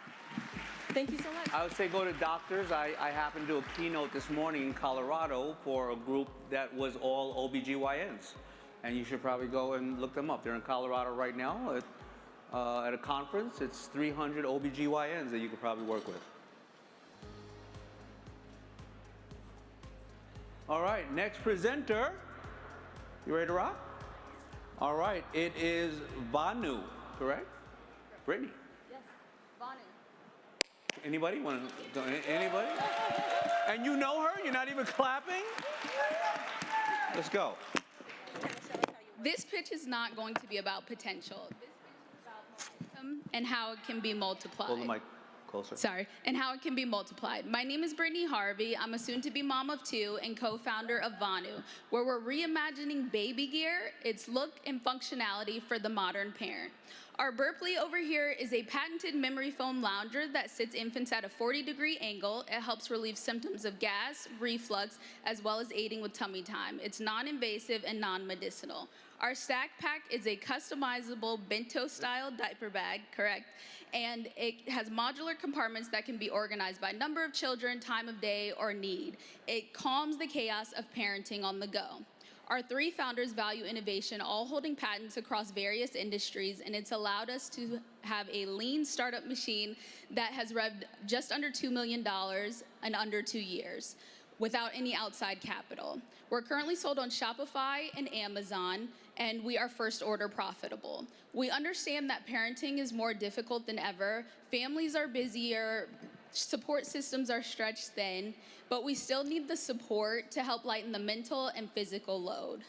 Thank you so much. I would say go to doctors. I happened to do a keynote this morning in Colorado for a group that was all OBGYNs. And you should probably go and look them up. They're in Colorado right now at a conference. It's 300 OBGYNs that you could probably work with. All right, next presenter. You ready to rock? All right, it is Vanu, correct? Brittany. Yes, Vanu. Anybody? Anybody? And you know her? You're not even clapping? Let's go. This pitch is not going to be about potential. This pitch is about momentum and how it can be multiplied. Hold the mic closer. Sorry, and how it can be multiplied. My name is Brittany Harvey. I'm a soon-to-be mom of two and co-founder of Vanu, where we're reimagining baby gear, its look and functionality for the modern parent. Our Burpley over here is a patented memory foam lounger that sits infants at a 40-degree angle. It helps relieve symptoms of gas, reflux, as well as aiding with tummy time. It's non-invasive and non-medicinal. Our Stack Pack is a customizable bento-style diaper bag, correct? And it has modular compartments that can be organized by number of children, time of day, or need. It calms the chaos of parenting on the go. Our three founders value innovation, all holding patents across various industries, and it's allowed us to have a lean startup machine that has revved just under $2 million in under 2 years without any outside capital. We're currently sold on Shopify and Amazon, and we are first order profitable. We understand that parenting is more difficult than ever. Families are busier, support systems are stretched thin, but we still need the support to help lighten the mental and physical load.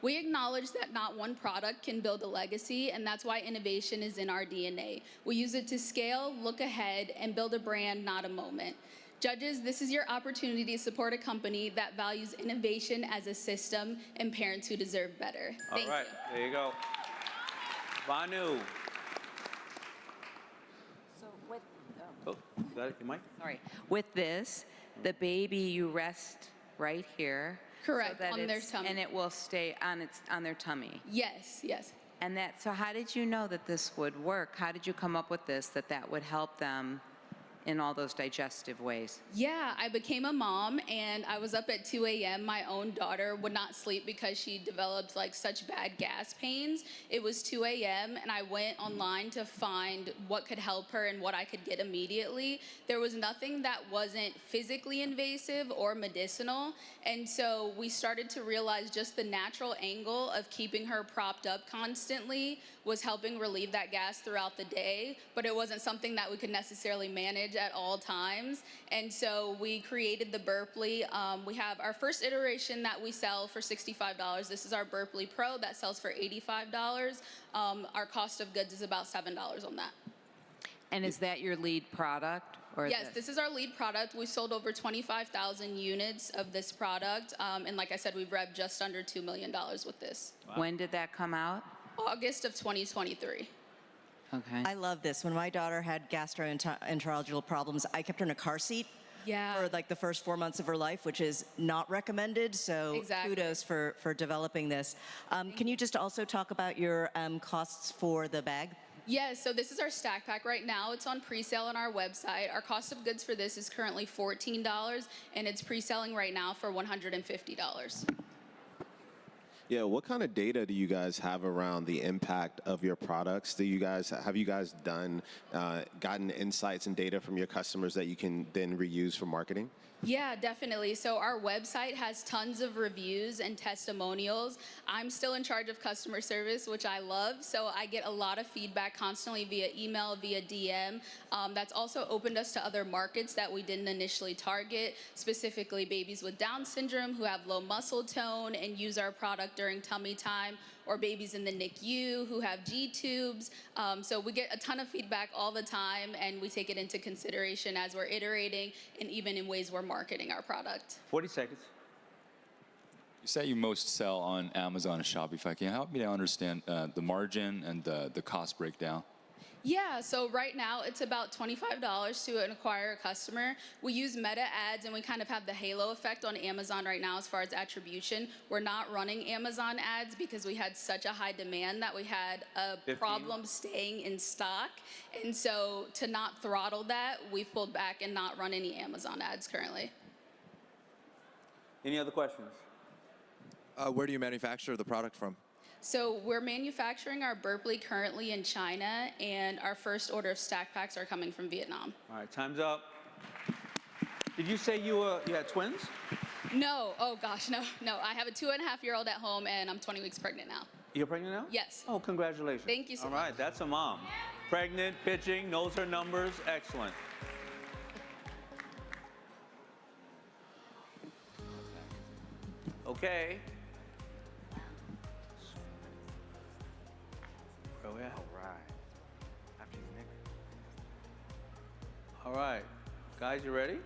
We acknowledge that not one product can build a legacy, and that's why innovation is in our DNA. We use it to scale, look ahead, and build a brand, not a moment. Judges, this is your opportunity to support a company that values innovation as a system and parents who deserve better. Thank you. All right, there you go. Vanu. Oh, got it, Mike? Sorry. With this, the baby you rest right here. Correct, so that on their tummy. And it will stay on their tummy. Yes, yes. And so how did you know that this would work? How did you come up with this, that would help them in all those digestive ways? Yeah, I became a mom and I was up at 2 a.m. My own daughter would not sleep because she developed like such bad gas pains. It was 2 a.m. and I went online to find what could help her and what I could get immediately. There was nothing that wasn't physically invasive or medicinal. And so we started to realize just the natural angle of keeping her propped up constantly was helping relieve that gas throughout the day, but it wasn't something that we could necessarily manage at all times. And so we created the Burpley. We have our first iteration that we sell for $65. This is our Burpley Pro that sells for $85. Our cost of goods is about $7 on that. And is that your lead product? Or Yes, this is our lead product. We sold over 25,000 units of this product. And like I said, we've revved just under $2 million with this. Wow. When did that come out? August of 2023. Okay. I love this. When my daughter had gastroenterological problems, I kept her in a car seat for like the first 4 months of her life, which is not recommended. So kudos for developing this. Can you just also talk about your costs for the bag? Yes, so this is our Stack Pack right now. It's on pre-sale on our website. Our cost of goods for this is currently $14, and it's pre-selling right now for $150. Yeah, what kind of data do you guys have around the impact of your products? Have you guys gotten insights and data from your customers that you can then reuse for marketing? Yeah, definitely. So our website has tons of reviews and testimonials. I'm still in charge of customer service, which I love. So I get a lot of feedback constantly via email, via DM. That's also opened us to other markets that we didn't initially target, specifically babies with Down syndrome who have low muscle tone and use our product during tummy time, or babies in the NICU who have G-tubes. So we get a ton of feedback all the time, and we take it into consideration as we're iterating and even in ways we're marketing our product. 40 seconds. You say you most sell on Amazon and Shopify. Can you help me to understand the margin and the cost breakdown? Yeah, so right now it's about $25 to acquire a customer. We use meta ads, and we kind of have the halo effect on Amazon right now as far as attribution. We're not running Amazon ads because we had such a high demand that we had a 15. problem staying in stock. And so to not throttle that, we've pulled back and not run any Amazon ads currently. Any other questions? Where do you manufacture the product from? So we're manufacturing our Burpley currently in China, and our first order of stack packs are coming from Vietnam. All right, time's up. Did you say you had twins? No, oh gosh, no. I have a 2.5-year-old at home, and I'm 20 weeks pregnant now. You're pregnant now? Yes. Oh, congratulations. Thank you so much. All right, that's a mom. Pregnant, pitching, knows her numbers, excellent. Okay. Where we at? All right. After you, Nick. All right. Guys, you ready?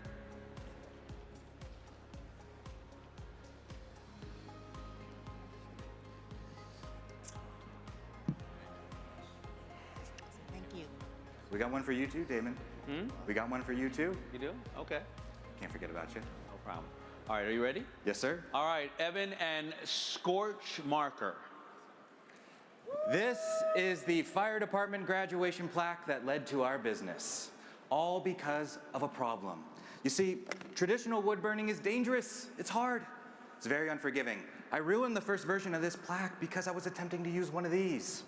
Thank you. We got one for you too, Damon. We got one for you too. You do? Okay. Can't forget about you. No problem. All right, are you ready? Yes, sir. All right, Evan and Scorch Marker. This is the fire department graduation plaque that led to our business, all because of a problem. You see, traditional wood burning is dangerous. It's hard. It's very unforgiving. I ruined the first version of this plaque because I was attempting to use one of these.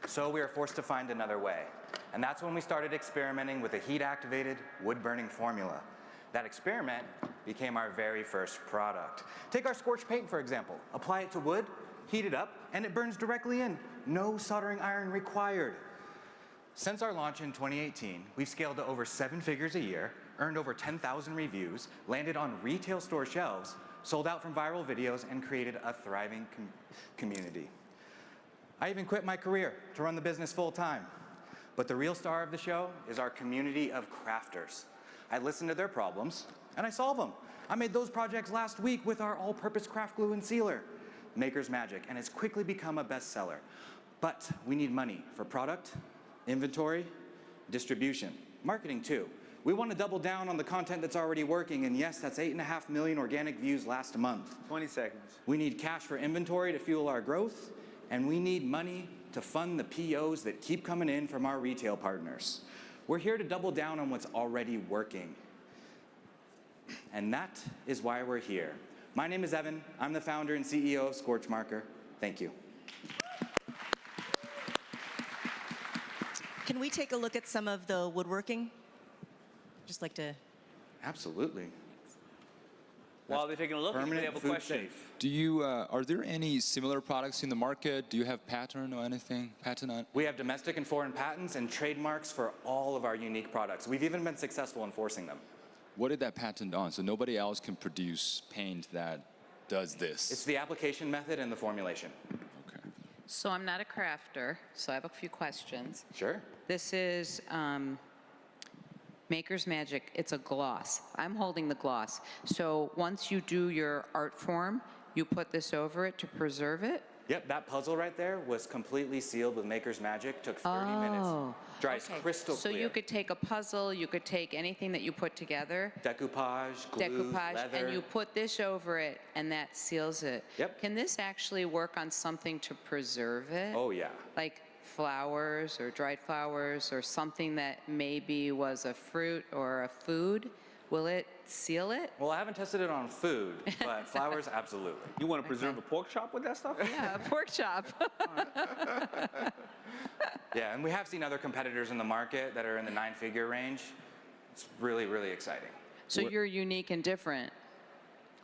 So we were forced to find another way. And that's when we started experimenting with a heat-activated wood-burning formula. That experiment became our very first product. Take our scorched paint, for example. Apply it to wood, heat it up, and it burns directly in. No soldering iron required. Since our launch in 2018, we've scaled to over 7 figures a year, earned over 10,000 reviews, landed on retail store shelves, sold out from viral videos, and created a thriving community. I even quit my career to run the business full time. But the real star of the show is our community of crafters. I listen to their problems, and I solve them. I made those projects last week with our all-purpose craft glue and sealer, Maker's Magic, and it's quickly become a bestseller. But we need money for product, inventory, distribution, marketing too. We want to double down on the content that's already working, and yes, that's 8.5 million organic views last month. 20 seconds. We need cash for inventory to fuel our growth, and we need money to fund the POs that keep coming in from our retail partners. We're here to double down on what's already working. And that is why we're here. My name is Evan. I'm the founder and CEO of Scorch Marker. Thank you. Can we take a look at some of the woodworking? Just like to. Absolutely. While they're taking a look, you have a question. Safe. Do you, are there any similar products in the market? Do you have patent or anything? Patent on? We have domestic and foreign patents and trademarks for all of our unique products. We've even been successful enforcing them. What did that patent on? So nobody else can produce paint that does this. It's the application method and the formulation. Okay. So I'm not a crafter, so I have a few questions. Sure. This is Maker's Magic. It's a gloss. I'm holding the gloss. So once you do your art form, you put this over it to preserve it? Yep, that puzzle right there was completely sealed with Maker's Magic. Took 30 minutes. Dries crystal so clear. You could take a puzzle, you could take anything that you put together. Decoupage, glue, leather. And you put this over it, and that seals it. Yep. Can this actually work on something to preserve it? Oh, yeah. Like flowers or dried flowers or something that maybe was a fruit or a food? Will it seal it? Well, I haven't tested it on food, but flowers, absolutely. You want to preserve a pork chop with that stuff? Yeah, a pork chop. Yeah, and we have seen other competitors in the market that are in the 9-figure range. It's really, really exciting. So you're unique and different.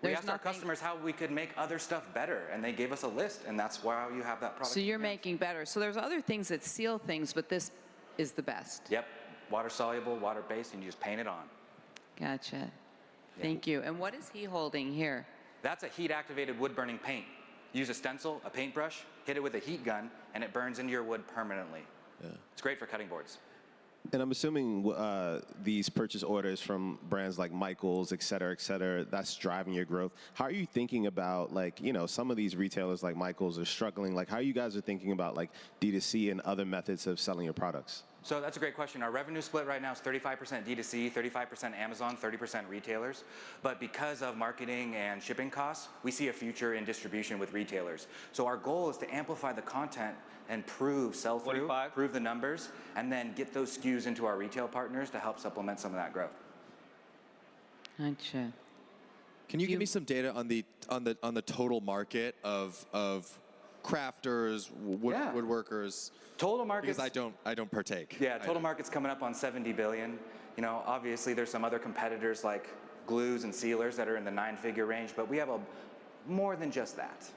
We There's asked our customers how we could make other stuff better, and they gave us a list, and that's why you have that product. So you're making better. So there's other things that seal things, but this is the best. Yep, water soluble, water based, and you just paint it on. Gotcha. Thank you. And what is he holding here? That's a heat-activated wood-burning paint. Use a stencil, a paintbrush, hit it with a heat gun, and it burns into your wood permanently. Yeah. It's great for cutting boards. And I'm assuming these purchase orders from brands like Michaels, et cetera, that's driving your growth. How are you thinking about, like, you know, some of these retailers like Michaels are struggling. Like, how you guys are thinking about, like, D2C and other methods of selling your products? So that's a great question. Our revenue split right now is 35% D2C, 35% Amazon, 30% retailers. But because of marketing and shipping costs, we see a future in distribution with retailers. So our goal is to amplify the content and prove sell-through, prove the numbers, and then get those SKUs into our retail partners to help supplement some of that growth. Gotcha. Can you give me some data on the total market of crafters, woodworkers? Total market. Because I don't partake. Yeah, total market's coming up on 70 billion. You know, obviously there's some other competitors like glues and sealers that are in the 9-figure range, but we have more than just that.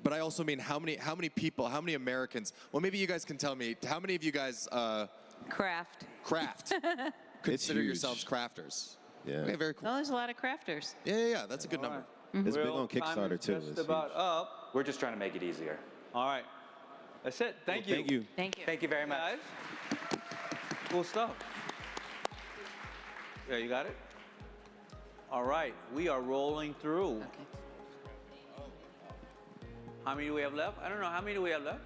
But I also mean how many people, how many Americans? Well, maybe you guys can tell me how many of you guys craft consider yourselves crafters. Yeah. Okay, very cool. Well, there's a lot of crafters. Yeah, that's a good number. It's big on Kickstarter too. Just about up. We're just trying to make it easier. All right. That's it. Thank you. Thank you. Thank you. Thank you very much. Guys, cool stuff. Yeah, you got it? All right, we are rolling through. Okay. How many do we have left? I don't know. How many do we have left?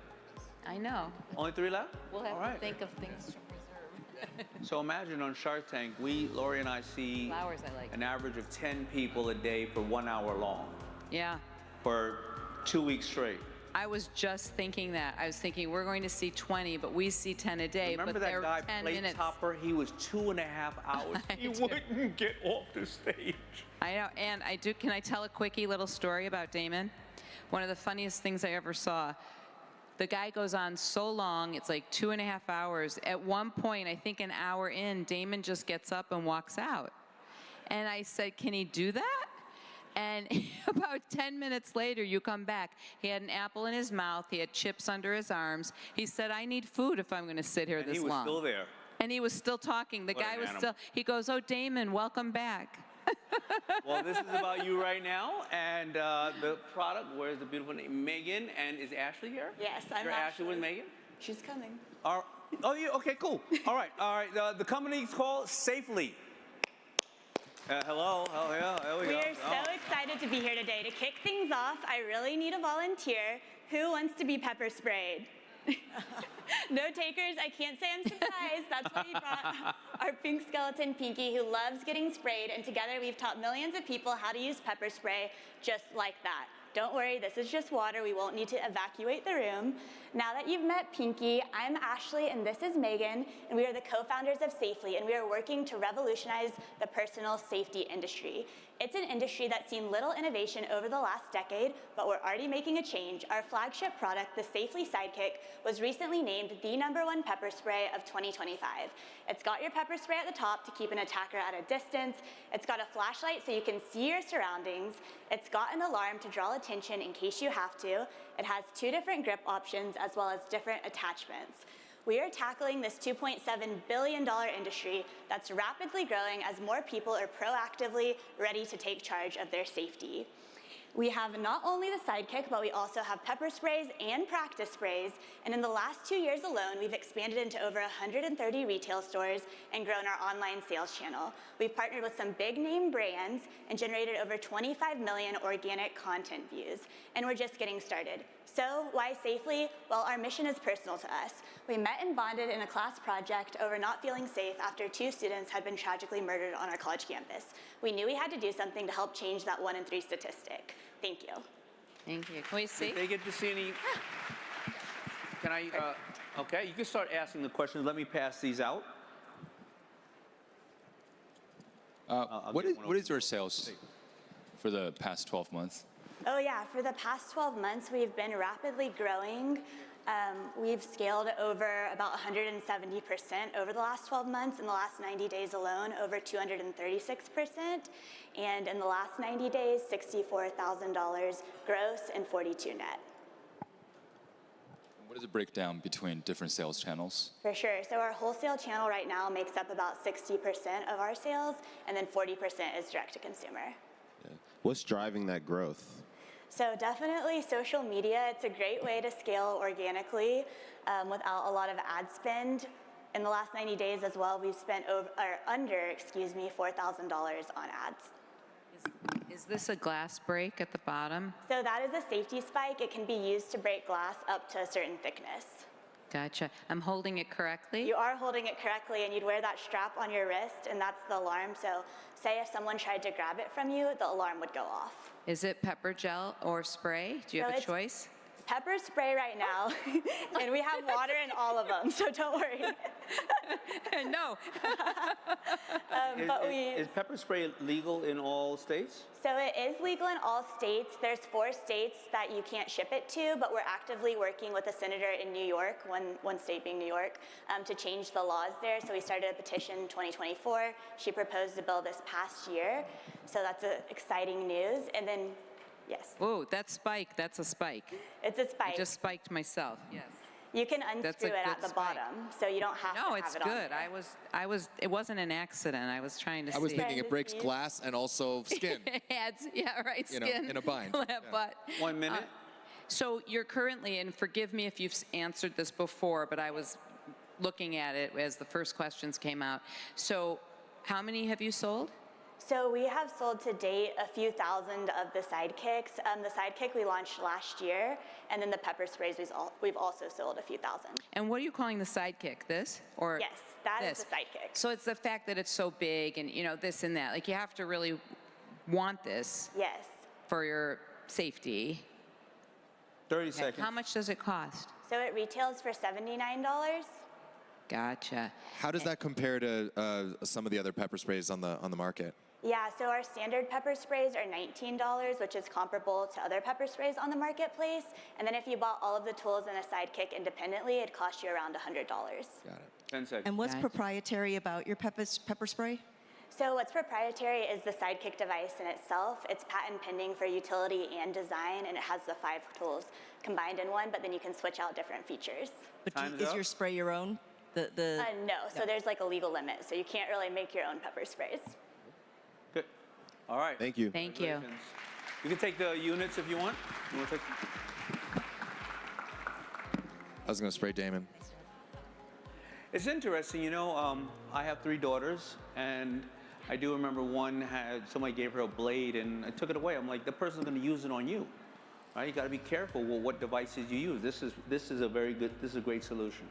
I know. Only 3 left? We'll have All to right. think of things to preserve. So imagine on Shark Tank, Lori and I see Flowers I like. an average of 10 people a day for 1 hour long Yeah. for 2 weeks straight. I was just thinking that. I was thinking we're going to see 20, but we see 10 a day. Remember but that they're guy, 10 Plate minutes. Topper? He was 2.5 hours. He wouldn't get off the stage. I know, and I do. Can I tell a quickie little story about Damon? One of the funniest things I ever saw. The guy goes on so long, it's like 2.5 hours. At one point, I think an hour in, Damon just gets up and walks out. And I said, can he do that? And about 10 minutes later, you come back. He had an apple in his mouth. He had chips under his arms. He said, I need food if I'm going to sit here this long. And he was still there. And he was still talking. The What guy an was animal. still, he goes, oh, Damon, welcome back. Well, this is about you right now, and the product. Where's the beautiful name? Megan, and is Ashley here? Yes, I'm You're Ashley with Ashley. Megan. She's coming. Oh, you okay? Cool. All right. The company's called Safely. Hello. Oh yeah. There we We go. are so excited to be here today. To kick things off, I really need a volunteer. Who wants to be pepper sprayed? No takers. I can't say I'm surprised. That's why we brought our pink skeleton Pinky, who loves getting sprayed, and together we've taught millions of people how to use pepper spray just like that. Don't worry, this is just water. We won't need to evacuate the room. Now that you've met Pinky, I'm Ashley and this is Megan, and we are the co-founders of Safely, and we are working to revolutionize the personal safety industry. It's an industry that's seen little innovation over the last decade, but we're already making a change. Our flagship product, the Safely Sidekick, was recently named the #1 pepper spray of 2025. It's got your pepper spray at the top to keep an attacker at a distance. It's got a flashlight so you can see your surroundings. It's got an alarm to draw attention in case you have to. It has 2 different grip options as well as different attachments. We are tackling this $2.7 billion industry that's rapidly growing as more people are proactively ready to take charge of their safety. We have not only the Sidekick, but we also have pepper sprays and practice sprays. And in the last 2 years alone, we've expanded into over 130 retail stores and grown our online sales channel. We've partnered with some big name brands and generated over 25 million organic content views. And we're just getting started. So why Safely? Well, our mission is personal to us. We met and bonded in a class project over not feeling safe after 2 students had been tragically murdered on our college campus. We knew we had to do something to help change that 1 in 3 statistic. Thank you. Thank you. Can we see? Did they get to see any? Can I? Okay, you can start asking the questions. Let me pass these out. What is your sales for the past 12 months? Oh yeah, for the past 12 months, we've been rapidly growing. We've scaled over about 170% over the last 12 months. In the last 90 days alone, over 236%. And in the last 90 days, $64,000 gross and 42 net. What does it break down between different sales channels? For sure. So our wholesale channel right now makes up about 60% of our sales, and then 40% is direct to consumer. Yeah. What's driving that growth? So definitely social media. It's a great way to scale organically without a lot of ad spend. In the last 90 days as well, we've spent under $4,000 on ads. Is this a glass break at the bottom? So that is a safety spike. It can be used to break glass up to a certain thickness. Gotcha. I'm holding it correctly? You are holding it correctly, and you'd wear that strap on your wrist, and that's the alarm. So say if someone tried to grab it from you, the alarm would go off. Is it pepper gel or spray? Do you have a choice? Pepper spray right now, and we have water in all of them, so don't worry. No. Is pepper spray legal in all states? So it is legal in all states. There's 4 states that you can't ship it to, but we're actively working with a senator in New York, one state being New York, to change the laws there. So we started a petition in 2024. She proposed a bill this past year. So that's exciting news. And then, yes. Whoa, that spike, that's a spike. It's a spike. I just spiked myself, yes. You can unscrew it at the bottom, so you don't have to have it on. No, it's good. It wasn't an accident. I was trying to see. I was thinking it breaks glass and also skin. Yeah, right, skin. You know, in a bind. But, 1 minute. So you're currently, and forgive me if you've answered this before, but I was looking at it as the first questions came out. So how many have you sold? So we have sold to date a few thousand of the sidekicks. The sidekick we launched last year, and then the pepper sprays we've also sold a few thousand. And what are you calling the sidekick? This or yes, that this? is the sidekick. So it's the fact that it's so big, and this and that. Like you have to really want this. Yes. For your safety. 30 seconds. How much does it cost? So it retails for $79. Gotcha. How does that compare to some of the other pepper sprays on the market? Yeah, so our standard pepper sprays are $19, which is comparable to other pepper sprays on the marketplace. And then if you bought all of the tools and a sidekick independently, it'd cost you around $100. Got it. 10 seconds. And what's proprietary about your pepper spray? So what's proprietary is the sidekick device in itself. It's patent pending for utility and design, and it has the 5 tools combined in one, but then you can switch out different features. But is your spray your own? No, so there's like a legal limit, so you can't really make your own pepper sprays. Good. All right. Thank you. Thank you. You can take the units if you want. You want to take? I was going to spray Damon. It's interesting, I have 3 daughters, and I do remember one somebody gave her a blade and I took it away. I'm like, the person's going to use it on you. Right? You got to be careful with what devices you use. This is a great solution.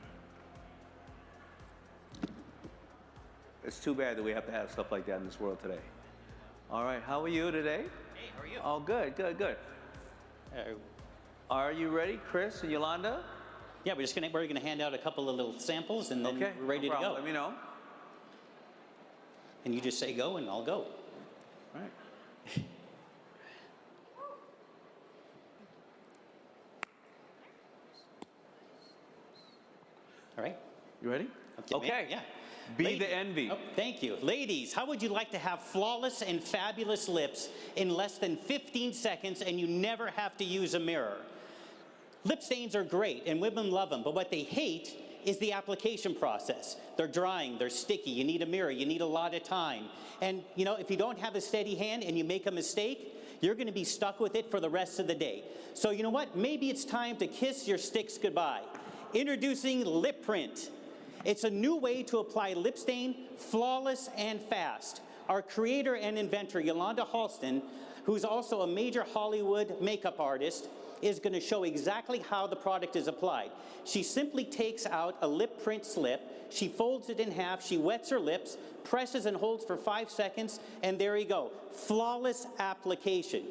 It's too bad that we have to have stuff like that in this world today. All right, how are you today? Hey, how are you? Oh, good. Are you ready, Chris and Yolanda? Yeah, we're gonna hand out a couple of little samples, and then we're ready to go. Let me know. And you just say go, and I'll go. All right. All right. You ready? Okay. Yeah. Be the envy. Oh, thank you. Ladies, how would you like to have flawless and fabulous lips in less than 15 seconds and you never have to use a mirror? Lip stains are great and women love them, but what they hate is the application process. They're drying, they're sticky, you need a mirror, you need a lot of time. And if you don't have a steady hand and you make a mistake, you're gonna be stuck with it for the rest of the day. So you know what? Maybe it's time to kiss your sticks goodbye. Introducing Lip Print. It's a new way to apply lip stain, flawless and fast. Our creator and inventor, Yolanda Halston, who's also a major Hollywood makeup artist, is going to show exactly how the product is applied. She simply takes out a lip print slip, she folds it in half, she wets her lips, presses and holds for 5 seconds, and there you go. Flawless application.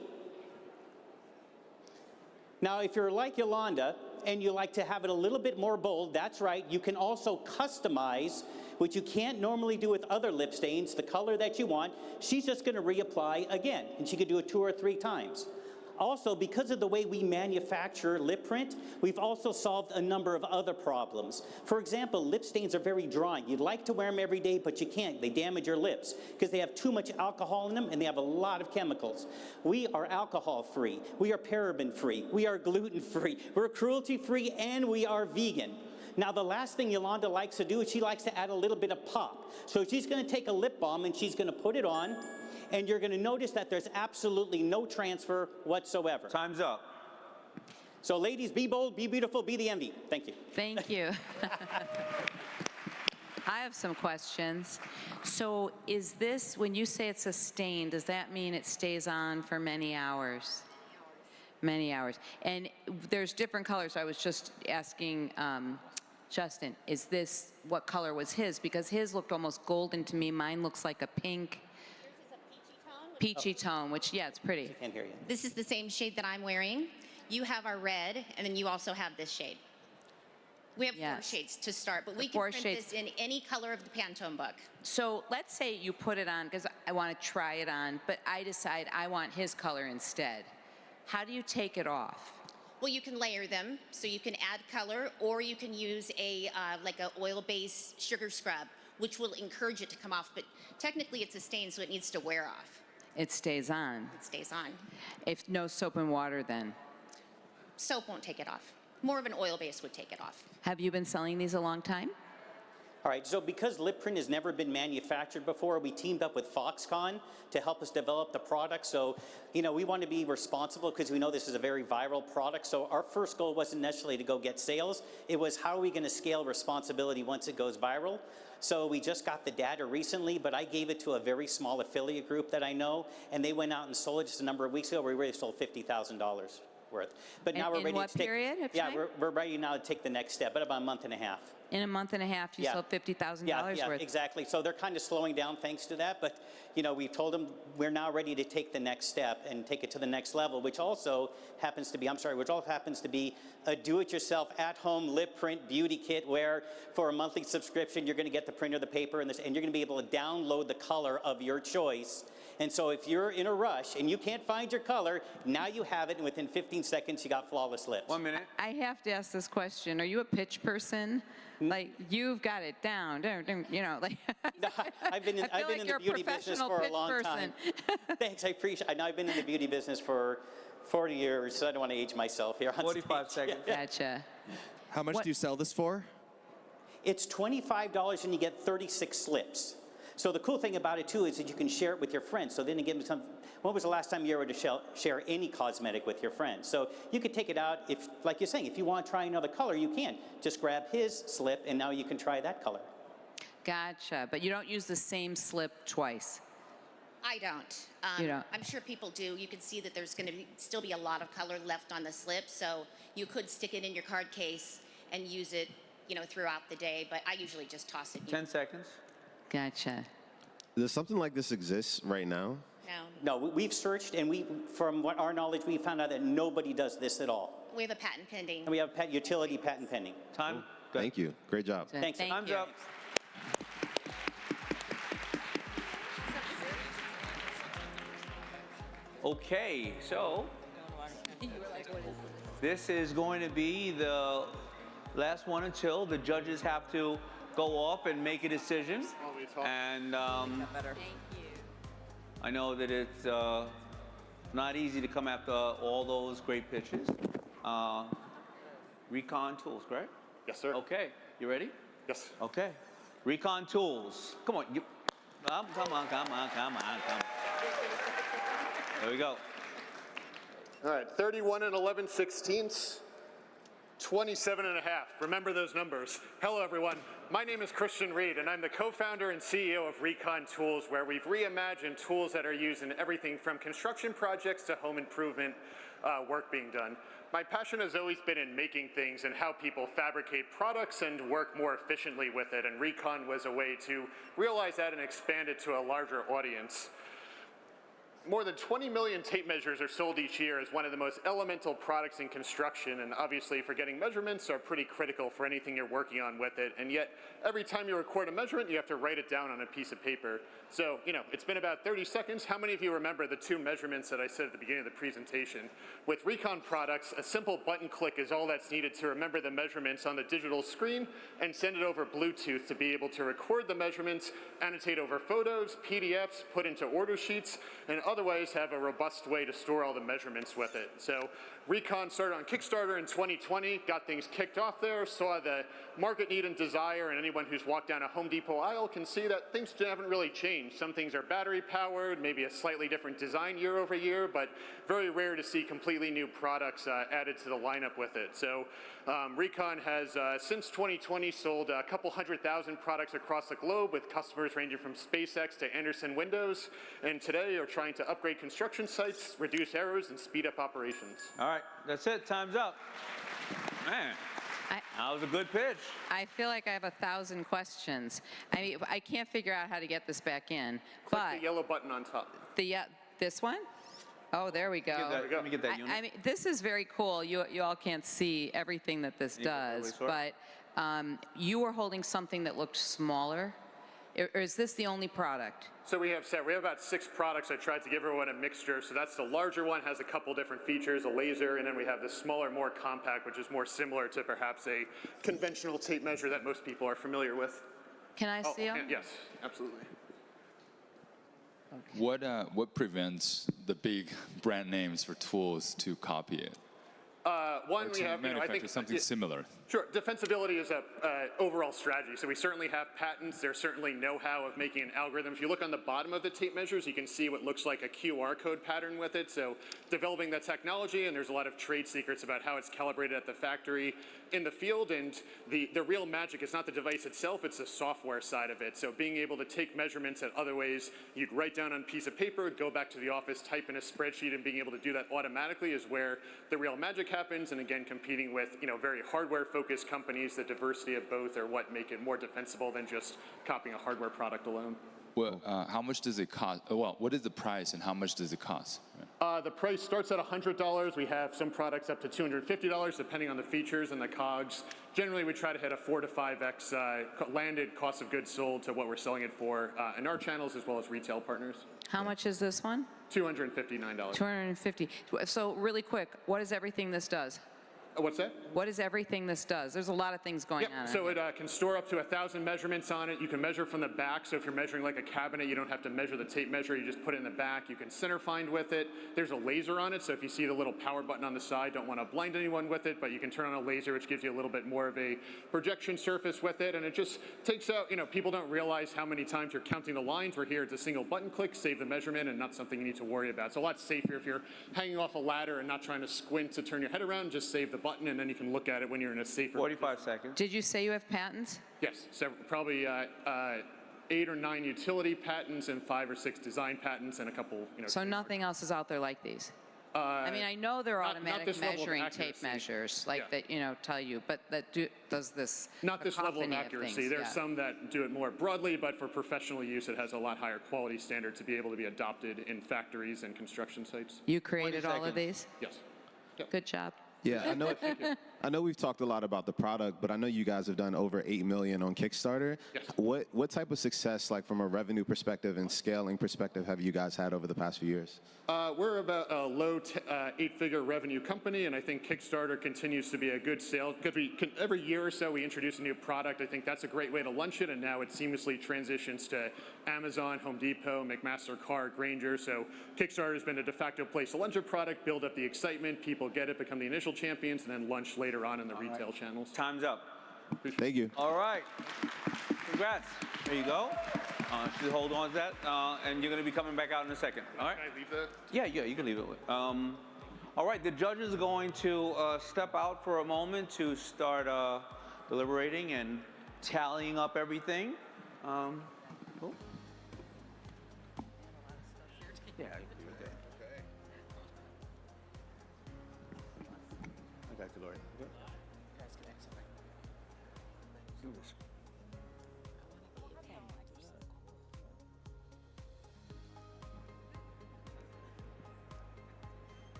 Now, if you're like Yolanda, and you like to have it a little bit more bold, that's right, you can also customize which you can't normally do with other lip stains, the color that you want, she's just going to reapply again, and she could do it 2 or 3 times. Also, because of the way we manufacture lip print, we've also solved a number of other problems. For example, lip stains are very drying. You'd like to wear them every day, but you can't. They damage your lips because they have too much alcohol in them and they have a lot of chemicals. We are alcohol-free. We are paraben-free. We are gluten-free. We're cruelty-free, and we are vegan. Now, the last thing Yolanda likes to do is she likes to add a little bit of pop. So she's going to take a lip balm and she's going to put it on, and you're going to notice that there's absolutely no transfer whatsoever. Time's up. So ladies, be bold, be beautiful, be the envy. Thank you. Thank you. I have some questions. So is this, when you say it's a stain, does that mean it stays on for many hours? Many hours. And there's different colors. I was just asking Justin, is this, what color was his? Because his looked almost golden to me. Mine looks like a pink. Peachy tone, which, yeah, it's pretty. I can't hear you. This is the same shade that I'm wearing. You have our red, and then you also have this shade. We have 4 shades to start, but we can print this in any color of the Pantone book. So let's say you put it on, because I want to try it on, but I decide I want his color instead. How do you take it off? Well, you can layer them, so you can add color, or you can use a like an oil-based sugar scrub, which will encourage it to come off, but technically it's a stain, so it needs to wear off. It stays on. It stays on. If no soap and water, then? Soap won't take it off. More of an oil base would take it off. Have you been selling these a long time? All right, so because lip print has never been manufactured before, we teamed up with Foxconn to help us develop the product. So, you know, we want to be responsible because we know this is a very viral product. So our first goal wasn't necessarily to go get sales. It was how are we going to scale responsibility once it goes viral? So we just got the data recently, but I gave it to a very small affiliate group that I know, and they went out and sold it just a number of weeks ago. We already sold $50,000 worth. But now we're ready to take. Yeah, we're ready now to take the next step, but about a month and a half. In a month and a half, you sold $50,000 worth. Exactly. So they're kind of slowing down thanks to that. But, you know, we've told them we're now ready to take the next step and take it to the next level, which also happens to be, a do-it-yourself at-home lip print beauty kit where for a monthly subscription, you're going to get the printer, the paper, and you're going to be able to download the color of your choice. And so if you're in a rush and you can't find your color, now you have it, and within 15 seconds, you got flawless lips. 1 minute. I have to ask this question. Are you a pitch person? Like, you've got it down, you know, like. I've been in the beauty business for a long time. Thanks, I appreciate it. I've been in the beauty business for 40 years, so I don't want to age myself here on 45 stage. seconds. Gotcha. How much do you sell this for? It's $25 and you get 36 slips. So the cool thing about it too is that you can share it with your friends. So then you give them some, when was the last time you were to share any cosmetic with your friends? So you could take it out if, like you're saying, if you want to try another color, you can. Just grab his slip and now you can try that color. Gotcha, but you don't use the same slip twice. I don't. You don't. I'm sure people do. You can see that there's going to still be a lot of color left on the slip, so you could stick it in your card case and use it, you know, throughout the day. But I usually just toss it. 10 seconds. Gotcha. Does something like this exist right now? No. No, we've searched, and from what our knowledge, we found out that nobody does this at all. We have a patent pending. And we have a utility patent pending. Time. Thank you. Great job. Thanks. Time's up. Okay, so this is going to be the last one until the judges have to go off and make a decision. And I know that it's not easy to come after all those great pitches. Recon Tools, correct? Yes, sir. Okay, you ready? Yes. Okay. Recon Tools. Come on. Come on. There we go. All right, 31 and 11/16, 27 and a half. Remember those numbers. Hello, everyone. My name is Christian Reed, and I'm the co-founder and CEO of Recon Tools, where we've reimagined tools that are used in everything from construction projects to home improvement work being done. My passion has always been in making things and how people fabricate products and work more efficiently with it, and Recon was a way to realize that and expand it to a larger audience. More than 20 million tape measures are sold each year as one of the most elemental products in construction, and obviously for getting measurements are pretty critical for anything you're working on with it, and yet every time you record a measurement you have to write it down on a piece of paper. So, it's been about 30 seconds. How many of you remember the 2 measurements that I said at the beginning of the presentation? With Recon products, a simple button click is all that's needed to remember the measurements on the digital screen and send it over Bluetooth to be able to record the measurements, annotate over photos, PDFs, put into order sheets, and otherwise have a robust way to store all the measurements with it. So Recon started on Kickstarter in 2020, got things kicked off there, saw the market need and desire, and anyone who's walked down a Home Depot aisle can see that things haven't really changed. Some things are battery powered, maybe a slightly different design year over year, but very rare to see completely new products added to the lineup with it. So Recon has, since 2020, sold a couple 100,000 products across the globe with customers ranging from SpaceX to Anderson Windows, and today are trying to upgrade construction sites, reduce errors, and speed up operations. All right, that's it. Time's up. Man, that was a good pitch. I feel like I have 1,000 questions. I mean, I can't figure out how to get this back in. Click the yellow button on top. This one? Oh, there we go. Let me get that unit. I mean, this is very cool. You all can't see everything that this does, but you were holding something that looked smaller. Or is this the only product? So we have about 6 products. I tried to give everyone a mixture. So that's the larger one, has a couple different features, a laser, and then we have the smaller, more compact, which is more similar to perhaps a conventional tape measure that most people are familiar with. Can I see them? Yes, absolutely. Okay. What prevents the big brand names for tools to copy it? One, we have manufacture something similar. Sure, defensibility is a overall strategy. So we certainly have patents. There's certainly know-how of making an algorithm. If you look on the bottom of the tape measures, you can see what looks like a QR code pattern with it. So developing that technology, and there's a lot of trade secrets about how it's calibrated at the factory in the field. And the real magic is not the device itself, it's the software side of it. So being able to take measurements that other ways you'd write down on a piece of paper, go back to the office, type in a spreadsheet, and being able to do that automatically is where the real magic happens. And again, competing with very hardware-focused companies, the diversity of both are what make it more defensible than just copying a hardware product alone. Well, how much does it cost? Well, what is the price and how much does it cost? The price starts at $100. We have some products up to $250, depending on the features and the COGS. Generally, we try to hit a 4 to 5x landed cost of goods sold to what we're selling it for in our channels as well as retail partners. How much is this one? $259. $250. So really quick, what is everything this does? What's that? What is everything this does? There's a lot of things going on. So it can store up to 1,000 measurements on it. You can measure from the back. So if you're measuring like a cabinet, you don't have to measure the tape measure. You just put it in the back. You can center find with it. There's a laser on it. So if you see the little power button on the side, don't want to blind anyone with it, but you can turn on a laser, which gives you a little bit more of a projection surface with it. And it just takes out, people don't realize how many times you're counting the lines. We're here. It's a single button click, save the measurement, and not something you need to worry about. It's a lot safer if you're hanging off a ladder and not trying to squint to turn your head around. Just save the button, and then you can look at it when you're in a safer 45 seconds. Did you say you have patents? Yes, probably 8 or 9 utility patents and 5 or 6 design patents and a couple, So nothing else is out there like these? I mean, I know there are automatic measuring tape measures that, tell you, but that does this Not this level of cacophony accuracy. things, There's yeah. some that do it more broadly, but for professional use, it has a lot higher quality standard to be able to be adopted in factories and construction sites. You created all of these? Yes. Good job. Yeah, I know we've talked a lot about the product, but I know you guys have done over 8 million on Kickstarter. Yes. What type of success, like from a revenue perspective and scaling perspective, have you guys had over the past few years? We're about a low 8-figure revenue company, and I think Kickstarter continues to be a good sale. Because every year or so we introduce a new product. I think that's a great way to launch it, and now it seamlessly transitions to Amazon, Home Depot, McMaster Carr, Grainger. So Kickstarter has been a de facto place to launch a product, build up the excitement, people get it, become the initial champions, and then launch later on in the retail channels. Time's up. Thank you. All right. Congrats. There you go. Should hold on to that, and you're going to be coming back out in a second. All right. Can I leave that? Yeah, you can leave it. All right, the judges are going to step out for a moment to start deliberating and tallying up everything. Cool. Yeah, you can leave it there. I got you, Lori. Okay. Let's do this.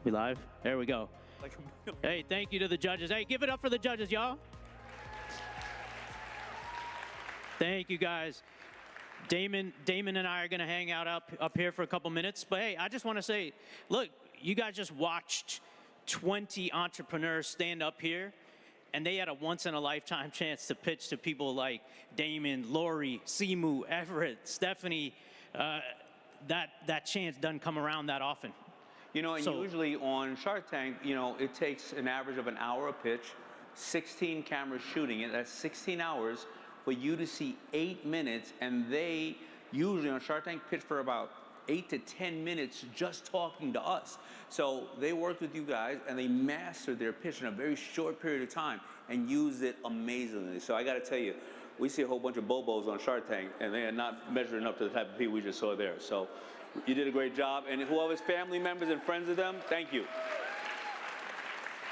We live? There we go. Hey, thank you to the judges. Hey, give it up for the judges, y'all. Thank you, guys. Damon and I are going to hang out up here for a couple minutes. But hey, I just want to say, look, you guys just watched 20 entrepreneurs stand up here, and they had a once-in-a-lifetime chance to pitch to people like Damon, Lori, Simu, Everett, Stephanie. That chance doesn't come around that often. You know, and usually on Shark Tank, you know, it takes an average of an hour a pitch, 16 cameras shooting it. That's 16 hours for you to see 8 minutes, and they usually on Shark Tank pitch for about 8 to 10 minutes just talking to us. So they worked with you guys, and they mastered their pitch in a very short period of time and used it amazingly. So I got to tell you, we see a whole bunch of bobos on Shark Tank, and they are not measuring up to the type of people we just saw there. So you did a great job, and whoever's family members and friends of them, thank you.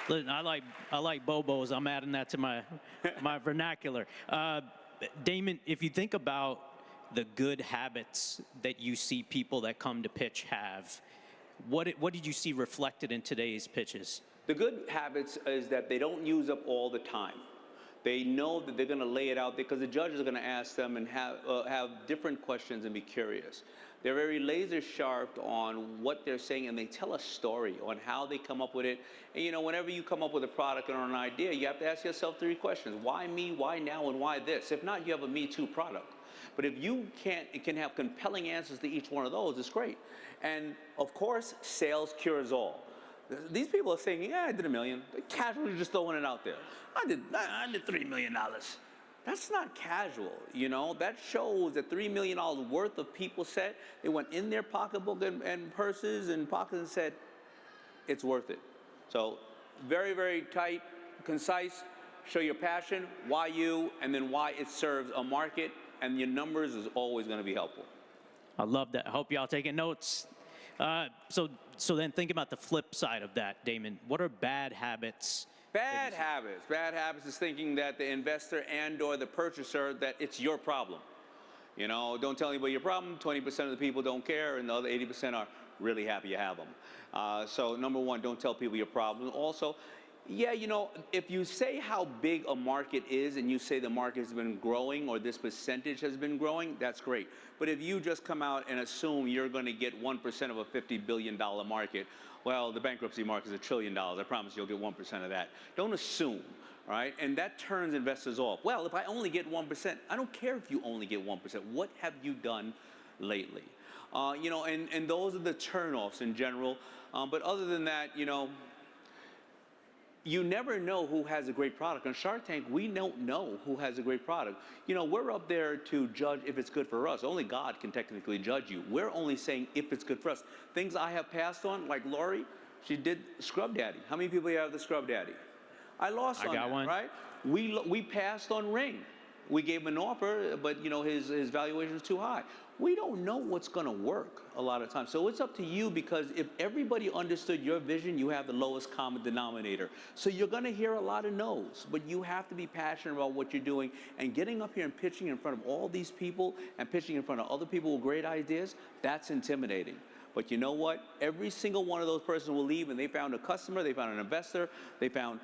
Listen, I like bobos. I'm adding that to my vernacular. Damon, if you think about the good habits that you see people that come to pitch have, what did you see reflected in today's pitches? The good habits is that they don't use up all the time. They know that they're going to lay it out there because the judges are going to ask them and have different questions and be curious. They're very laser sharp on what they're saying, and they tell a story on how they come up with it. And you know, whenever you come up with a product or an idea, you have to ask yourself 3 questions. Why me, why now, and why this? If not, you have a Me Too product. But if you can have compelling answers to each one of those, it's great. And of course, sales cures all. These people are saying, yeah, I did $1 million. They're casually just throwing it out there. I did $3 million. That's not casual, you know? That shows that $3 million worth of people said, they went in their pocketbook and purses and pockets and said, it's worth it. So very, very tight, concise, show your passion, why you, and then why it serves a market, and your numbers is always gonna be helpful. I love that. I hope y'all taking notes. So then think about the flip side of that, Damon. What are bad habits? Bad habits. Bad habits is thinking that the investor and or the purchaser, that it's your problem. You know, don't tell anybody your problem. 20% of the people don't care, and the other 80% are really happy you have them. So number one, don't tell people your problem. Also, yeah, you know, if you say how big a market is and you say the market has been growing or this percentage has been growing, that's great. But if you just come out and assume you're going to get 1% of a $50 billion market, well, the bankruptcy market is $1 trillion. I promise you'll get 1% of that. Don't assume, right? And that turns investors off. Well, if I only get 1%, I don't care if you only get 1%. What have you done lately? You know, and those are the turnoffs in general. But other than that, you know, you never know who has a great product. On Shark Tank, we don't know who has a great product. You know, we're up there to judge if it's good for us. Only God can technically judge you. We're only saying if it's good for us. Things I have passed on, like Lori, she did Scrub Daddy. How many people here have the Scrub Daddy? I lost on that, one. Right? We passed on Ring. We gave him an offer, but you know, his valuation is too high. We don't know what's gonna work a lot of times. So it's up to you, because if everybody understood your vision, you have the lowest common denominator. So you're gonna hear a lot of no's, but you have to be passionate about what you're doing, and getting up here and pitching in front of all these people and pitching in front of other people with great ideas, that's intimidating. But you know what? Every single one of those persons will leave and they found a customer, they found an investor, they found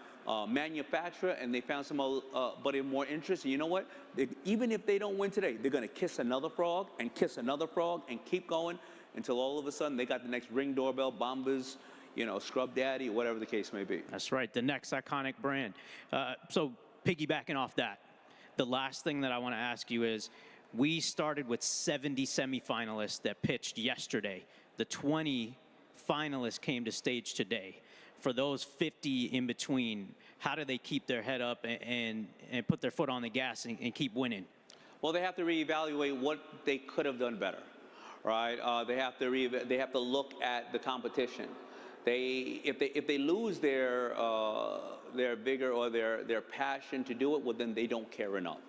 manufacturer, and they found somebody more interest. And you know what? Even if they don't win today, they're going to kiss another frog and kiss another frog and keep going until all of a sudden they got the next Ring doorbell, Bombas, you know, Scrub Daddy, or whatever the case may be. That's right, the next iconic brand. So piggybacking off that, the last thing that I want to ask you is, we started with 70 semifinalists that pitched yesterday. The 20 finalists came to stage today. For those 50 in between, how do they keep their head up and put their foot on the gas and keep winning? Well, they have to reevaluate what they could have done better, right? They have to look at the competition. If they lose their vigor or their passion to do it, well, then they don't care enough,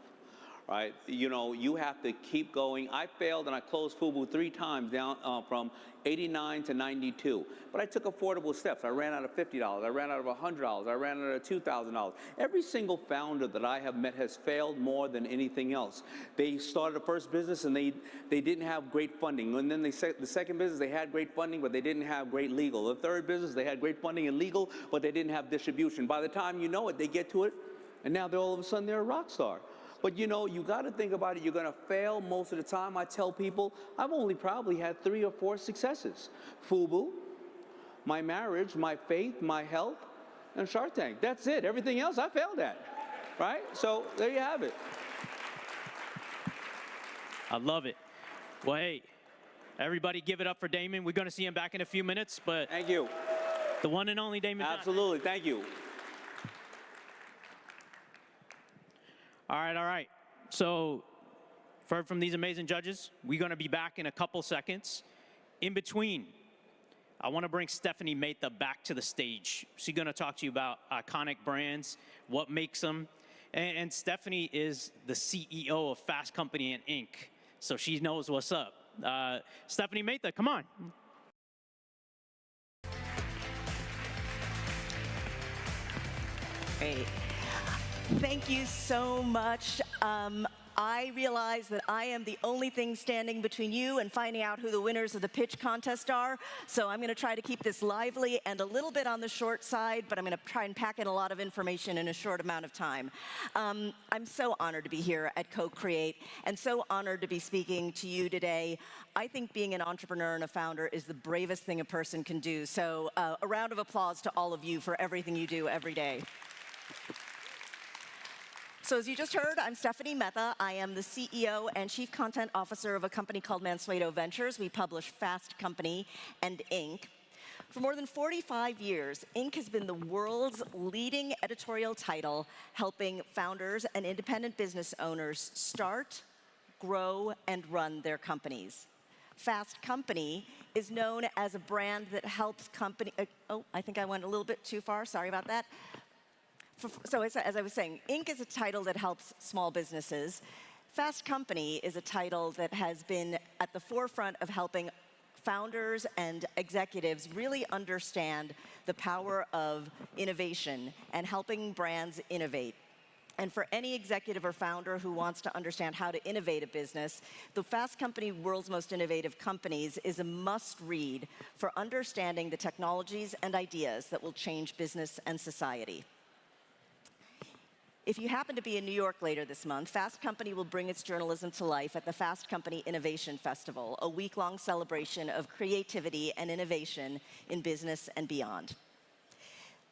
right? You know, you have to keep going. I failed and I closed FUBU 3 times down from 89 to 92. But I took affordable steps. I ran out of $50. I ran out of $100. I ran out of $2,000. Every single founder that I have met has failed more than anything else. They started a first business and they didn't have great funding. And then the second business, they had great funding, but they didn't have great legal. The third business, they had great funding and legal, but they didn't have distribution. By the time you know it, they get to it, and now all of a sudden they're a rock star. But you know, you got to think about it. You're going to fail most of the time. I tell people, I've only probably had 3 or 4 successes. FUBU, my marriage, my faith, my health, and Shark Tank. That's it. Everything else I failed at, right? So there you have it. I love it. Well, hey, everybody give it up for Damon. We're going to see him back in a few minutes, but thank you. The one and only Damon. Absolutely. Thank you. All right. So, heard from these amazing judges. We're going to be back in a couple seconds. In between, I want to bring Stephanie Mehta back to the stage. She's going to talk to you about iconic brands, what makes them. And Stephanie is the CEO of Fast Company and Inc., so she knows what's up. Stephanie Mehta, come on. Great. Thank you so much. I realize that I am the only thing standing between you and finding out who the winners of the pitch contest are. So I'm going to try to keep this lively and a little bit on the short side, but I'm going to try and pack in a lot of information in a short amount of time. I'm so honored to be here at CoCreate and so honored to be speaking to you today. I think being an entrepreneur and a founder is the bravest thing a person can do. So a round of applause to all of you for everything you do every day. So as you just heard, I'm Stephanie Mehta. I am the CEO and Chief Content Officer of a company called Mansueto Ventures. We publish Fast Company and Inc. For more than 45 years, Inc. has been the world's leading editorial title, helping founders and independent business owners start, grow, and run their companies. Fast Company is known as a brand that helps company. Oh, I think I went a little bit too far. Sorry about that. So as I was saying, Inc. is a title that helps small businesses. Fast Company is a title that has been at the forefront of helping founders and executives really understand the power of innovation and helping brands innovate. And for any executive or founder who wants to understand how to innovate a business, the Fast Company, World's Most Innovative Companies, is a must-read for understanding the technologies and ideas that will change business and society. If you happen to be in New York later this month, Fast Company will bring its journalism to life at the Fast Company Innovation Festival, a week-long celebration of creativity and innovation in business and beyond.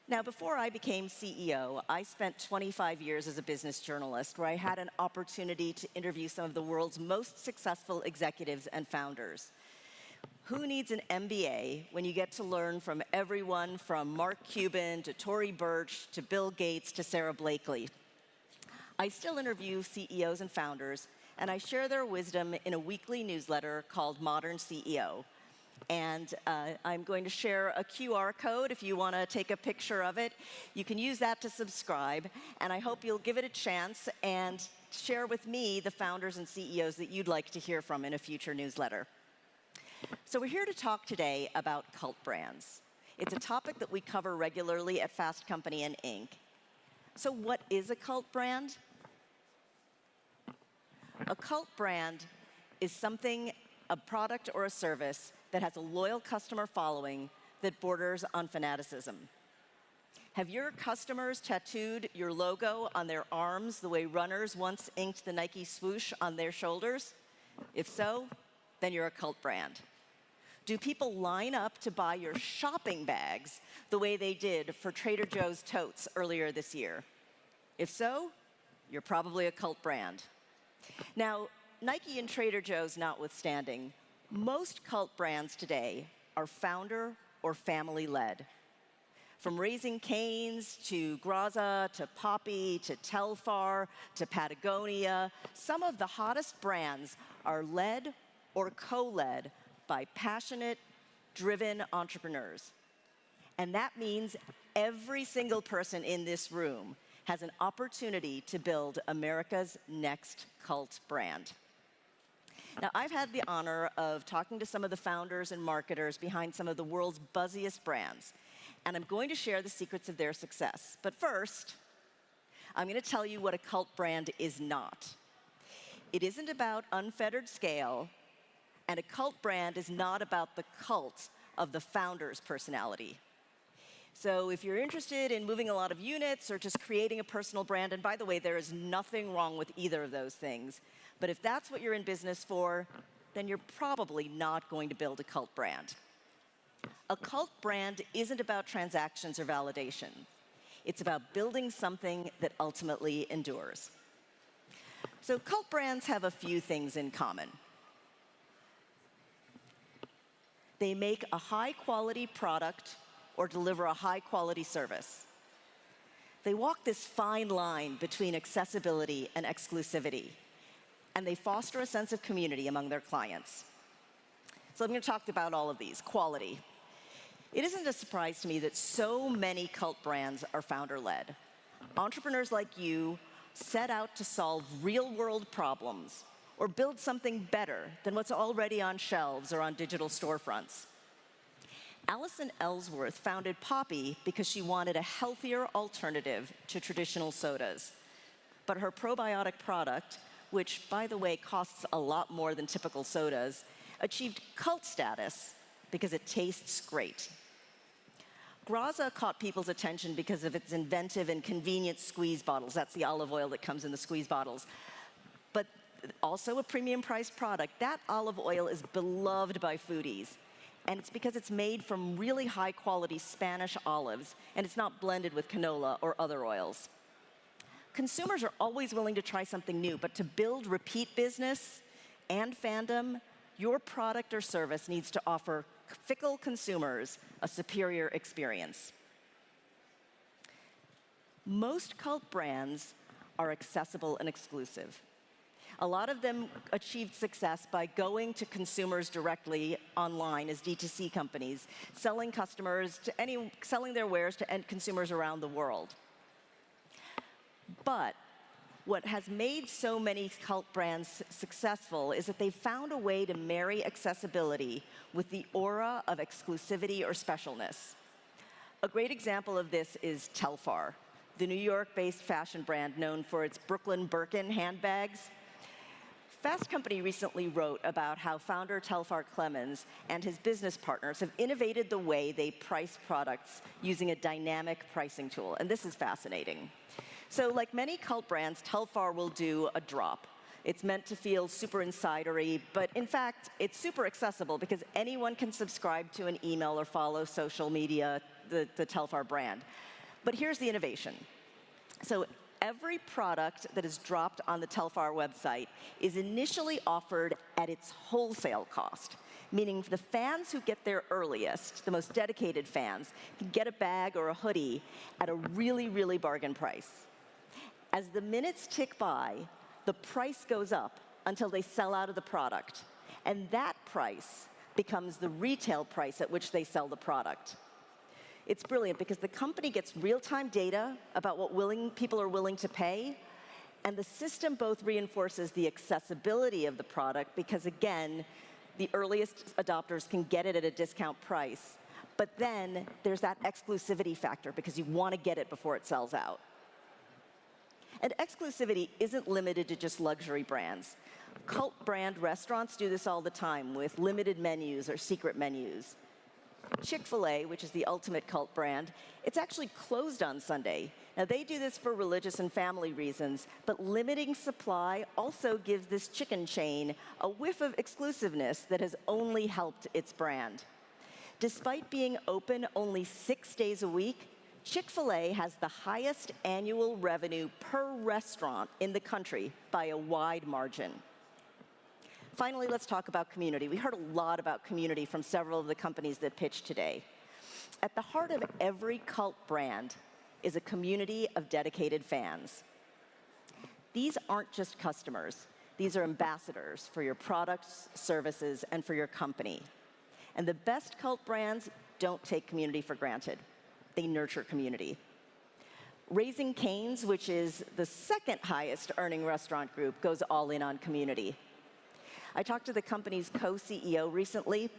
Now, before I became CEO, I spent 25 years as a business journalist, where I had an opportunity to interview some of the world's most successful executives and founders. Who needs an MBA when you get to learn from everyone from Mark Cuban to Tory Burch to Bill Gates to Sarah Blakely? I still interview CEOs and founders, and I share their wisdom in a weekly newsletter called Modern CEO. And I'm going to share a QR code if you want to take a picture of it. You can use that to subscribe, and I hope you'll give it a chance and share with me the founders and CEOs that you'd like to hear from in a future newsletter. So we're here to talk today about cult brands. It's a topic that we cover regularly at Fast Company and Inc. So what is a cult brand? A cult brand is something, a product or a service, that has a loyal customer following that borders on fanaticism. Have your customers tattooed your logo on their arms the way runners once inked the Nike swoosh on their shoulders? If so, then you're a cult brand. Do people line up to buy your shopping bags the way they did for Trader Joe's totes earlier this year? If so, you're probably a cult brand. Now, Nike and Trader Joe's notwithstanding, most cult brands today are founder or family-led. From Raising Cane's to Graza to Poppy to Telfar to Patagonia, some of the hottest brands are led or co-led by passionate, driven entrepreneurs. And that means every single person in this room has an opportunity to build America's next cult brand. Now, I've had the honor of talking to some of the founders and marketers behind some of the world's buzziest brands, and I'm going to share the secrets of their success. But first, I'm going to tell you what a cult brand is not. It isn't about unfettered scale, and a cult brand is not about the cult of the founder's personality. So if you're interested in moving a lot of units or just creating a personal brand, and by the way, there is nothing wrong with either of those things, but if that's what you're in business for, then you're probably not going to build a cult brand. A cult brand isn't about transactions or validation. It's about building something that ultimately endures. So cult brands have a few things in common. They make a high-quality product or deliver a high-quality service. They walk this fine line between accessibility and exclusivity, and they foster a sense of community among their clients. So I'm going to talk about all of these. Quality. It isn't a surprise to me that so many cult brands are founder-led. Entrepreneurs like you set out to solve real-world problems or build something better than what's already on shelves or on digital storefronts. Allison Ellsworth founded Poppy because she wanted a healthier alternative to traditional sodas. But her probiotic product, which, by the way, costs a lot more than typical sodas, achieved cult status because it tastes great. Graza caught people's attention because of its inventive and convenient squeeze bottles. That's the olive oil that comes in the squeeze bottles. But also a premium-priced product. That olive oil is beloved by foodies. And it's because it's made from really high-quality Spanish olives, and it's not blended with canola or other oils. Consumers are always willing to try something new, but to build repeat business and fandom, your product or service needs to offer fickle consumers a superior experience. Most cult brands are accessible and exclusive. A lot of them achieved success by going to consumers directly online as D2C companies, selling their wares to end consumers around the world. But what has made so many cult brands successful is that they've found a way to marry accessibility with the aura of exclusivity or specialness. A great example of this is Telfar, the New York-based fashion brand known for its Brooklyn Birkin handbags. Fast Company recently wrote about how founder Telfar Clemens and his business partners have innovated the way they price products using a dynamic pricing tool, and this is fascinating. So like many cult brands, Telfar will do a drop. It's meant to feel super insidery, but in fact, it's super accessible because anyone can subscribe to an email or follow social media, the Telfar brand. But here's the innovation. So every product that is dropped on the Telfar website is initially offered at its wholesale cost, meaning the fans who get there earliest, the most dedicated fans, can get a bag or a hoodie at a really, really bargain price. As the minutes tick by, the price goes up until they sell out of the product. And that price becomes the retail price at which they sell the product. It's brilliant because the company gets real-time data about what people are willing to pay, and the system both reinforces the accessibility of the product because, again, the earliest adopters can get it at a discount price. But then there's that exclusivity factor because you want to get it before it sells out. And exclusivity isn't limited to just luxury brands. Cult brand restaurants do this all the time with limited menus or secret menus. Chick-fil-A, which is the ultimate cult brand, it's actually closed on Sunday. Now, they do this for religious and family reasons, but limiting supply also gives this chicken chain a whiff of exclusiveness that has only helped its brand. Despite being open only 6 days a week, Chick-fil-A has the highest annual revenue per restaurant in the country by a wide margin. Finally, let's talk about community. We heard a lot about community from several of the companies that pitched today. At the heart of every cult brand is a community of dedicated fans. These aren't just customers. These are ambassadors for your products, services, and for your company. And the best cult brands don't take community for granted. They nurture community. Raising Cane's, which is the second highest earning restaurant group, goes all in on community. I talked to the company's co-CEO recently,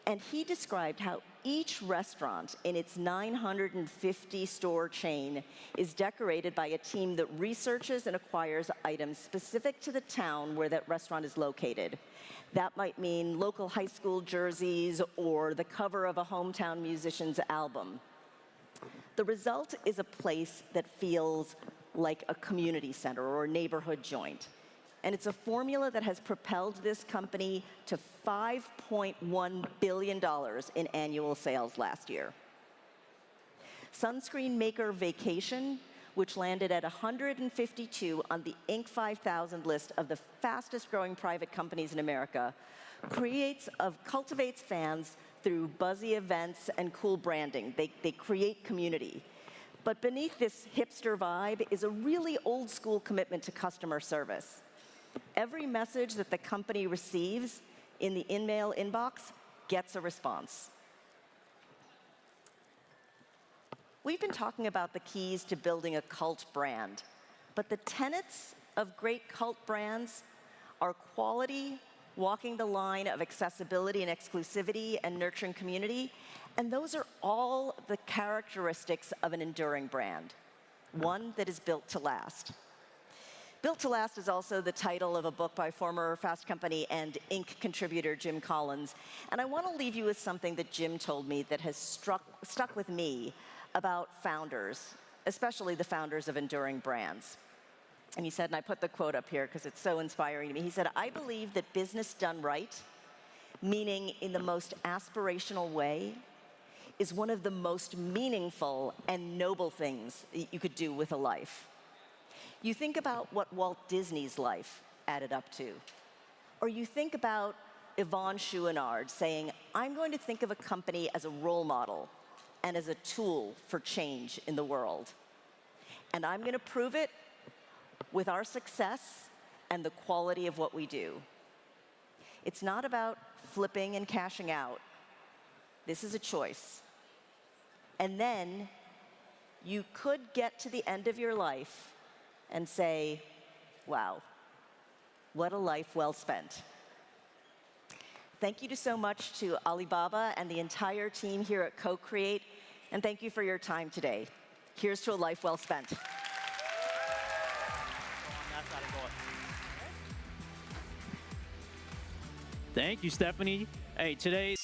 and he described how each restaurant in its 950-store chain is decorated by a team that researches and acquires items specific to the town where that restaurant is located. That might mean local high school jerseys or the cover of a hometown musician's album. The result is a place that feels like a community center or a neighborhood joint. And it's a formula that has propelled this company to $5.1 billion in annual sales last year. Sunscreen maker Vacation, which landed at 152 on the Inc. 5000 list of the fastest growing private companies in America, cultivates fans through buzzy events and cool branding. They create community. But beneath this hipster vibe is a really old school commitment to customer service. Every message that the company receives in the in-mail inbox gets a response. We've been talking about the keys to building a cult brand, but the tenets of great cult brands are quality, walking the line of accessibility and exclusivity, and nurturing community, and those are all the characteristics of an enduring brand, one that is built to last. Built to Last is also the title of a book by former Fast Company and Inc. contributor Jim Collins. And I want to leave you with something that Jim told me that has stuck with me about founders, especially the founders of enduring brands. And he said, and I put the quote up here because it's so inspiring to me, he said, "I believe that business done right, meaning in the most aspirational way, is one of the most meaningful and noble things that you could do with a life." You think about what Walt Disney's life added up to. Or you think about Yvonne Chouinard saying, "I'm going to think of a company as a role model and as a tool for change in the world. And I'm going to prove it with our success and the quality of what we do." It's not about flipping and cashing out. This is a choice. And then you could get to the end of your life and say, wow, what a life well spent. Thank you so much to Alibaba and the entire team here at CoCreate, and thank you for your time today. Here's to a life well spent. Thank you, Stephanie. Hey, today.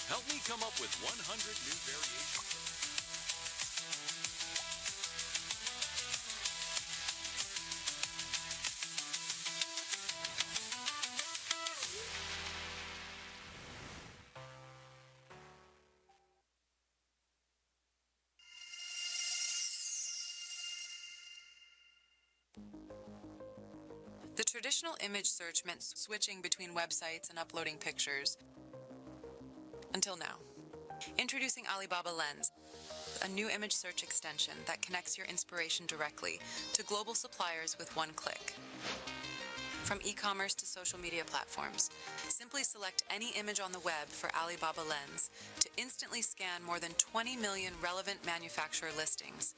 Help me come up with 100 new variations. The traditional image search meant switching between websites and uploading pictures. Until now. Introducing Alibaba Lens, a new image search extension that connects your inspiration directly to global suppliers with one click. From e-commerce to social media platforms, simply select any image on the web for Alibaba Lens to instantly scan more than 20 million relevant manufacturer listings.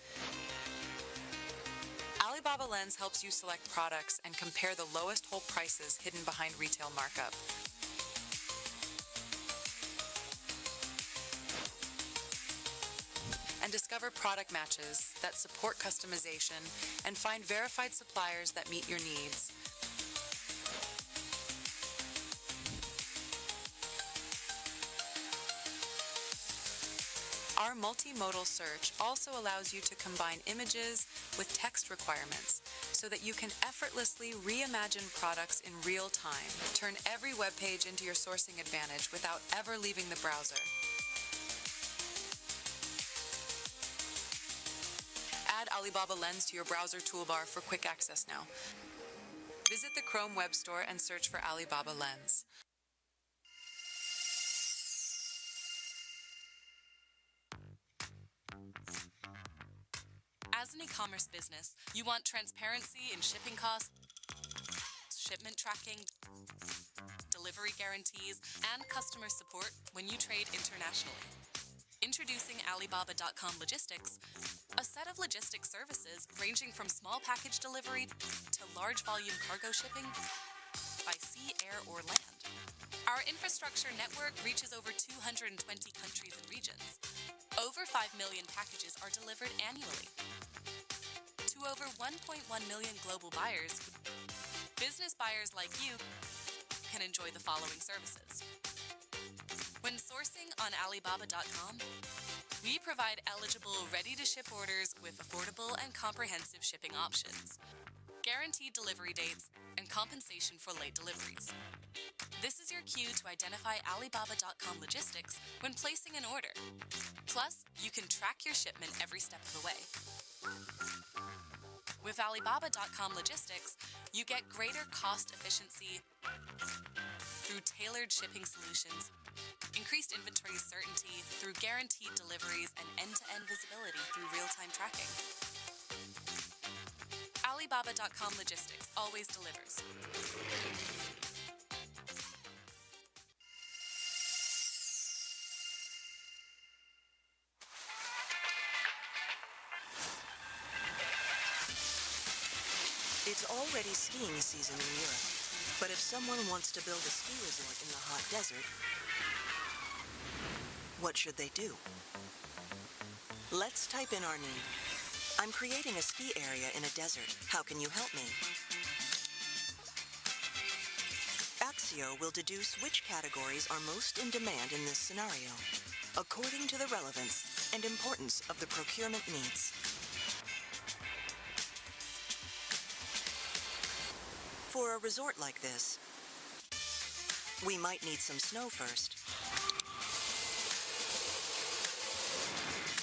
Alibaba Lens helps you select products and compare the lowest whole prices hidden behind retail markup. And discover product matches that support customization and find verified suppliers that meet your needs. Our multimodal search also allows you to combine images with text requirements so that you can effortlessly reimagine products in real time. Turn every web page into your sourcing advantage without ever leaving the browser. Add Alibaba Lens to your browser toolbar for quick access now. Visit the Chrome Web Store and search for Alibaba Lens. As an e-commerce business, you want transparency in shipping costs, shipment tracking, delivery guarantees, and customer support when you trade internationally. Introducing Alibaba.com Logistics, a set of logistics services ranging from small package delivery to large volume cargo shipping by sea, air, or land. Our infrastructure network reaches over 220 countries and regions. Over 5 million packages are delivered annually to over 1.1 million global buyers. Business buyers like you can enjoy the following services. When sourcing on Alibaba.com, we provide eligible ready-to-ship orders with affordable and comprehensive shipping options, guaranteed delivery dates, and compensation for late deliveries. This is your cue to identify Alibaba.com Logistics when placing an order. Plus, you can track your shipment every step of the way. With Alibaba.com Logistics, you get greater cost efficiency through tailored shipping solutions, increased inventory certainty through guaranteed deliveries, and end-to-end visibility through real-time tracking. Alibaba.com Logistics always delivers. It's already skiing season in Europe, but if someone wants to build a ski resort in the hot desert, what should they do? Let's type in our need. I'm creating a ski area in a desert. How can you help me? Axio will deduce which categories are most in demand in this scenario, according to the relevance and importance of the procurement needs. For a resort like this, we might need some snow first.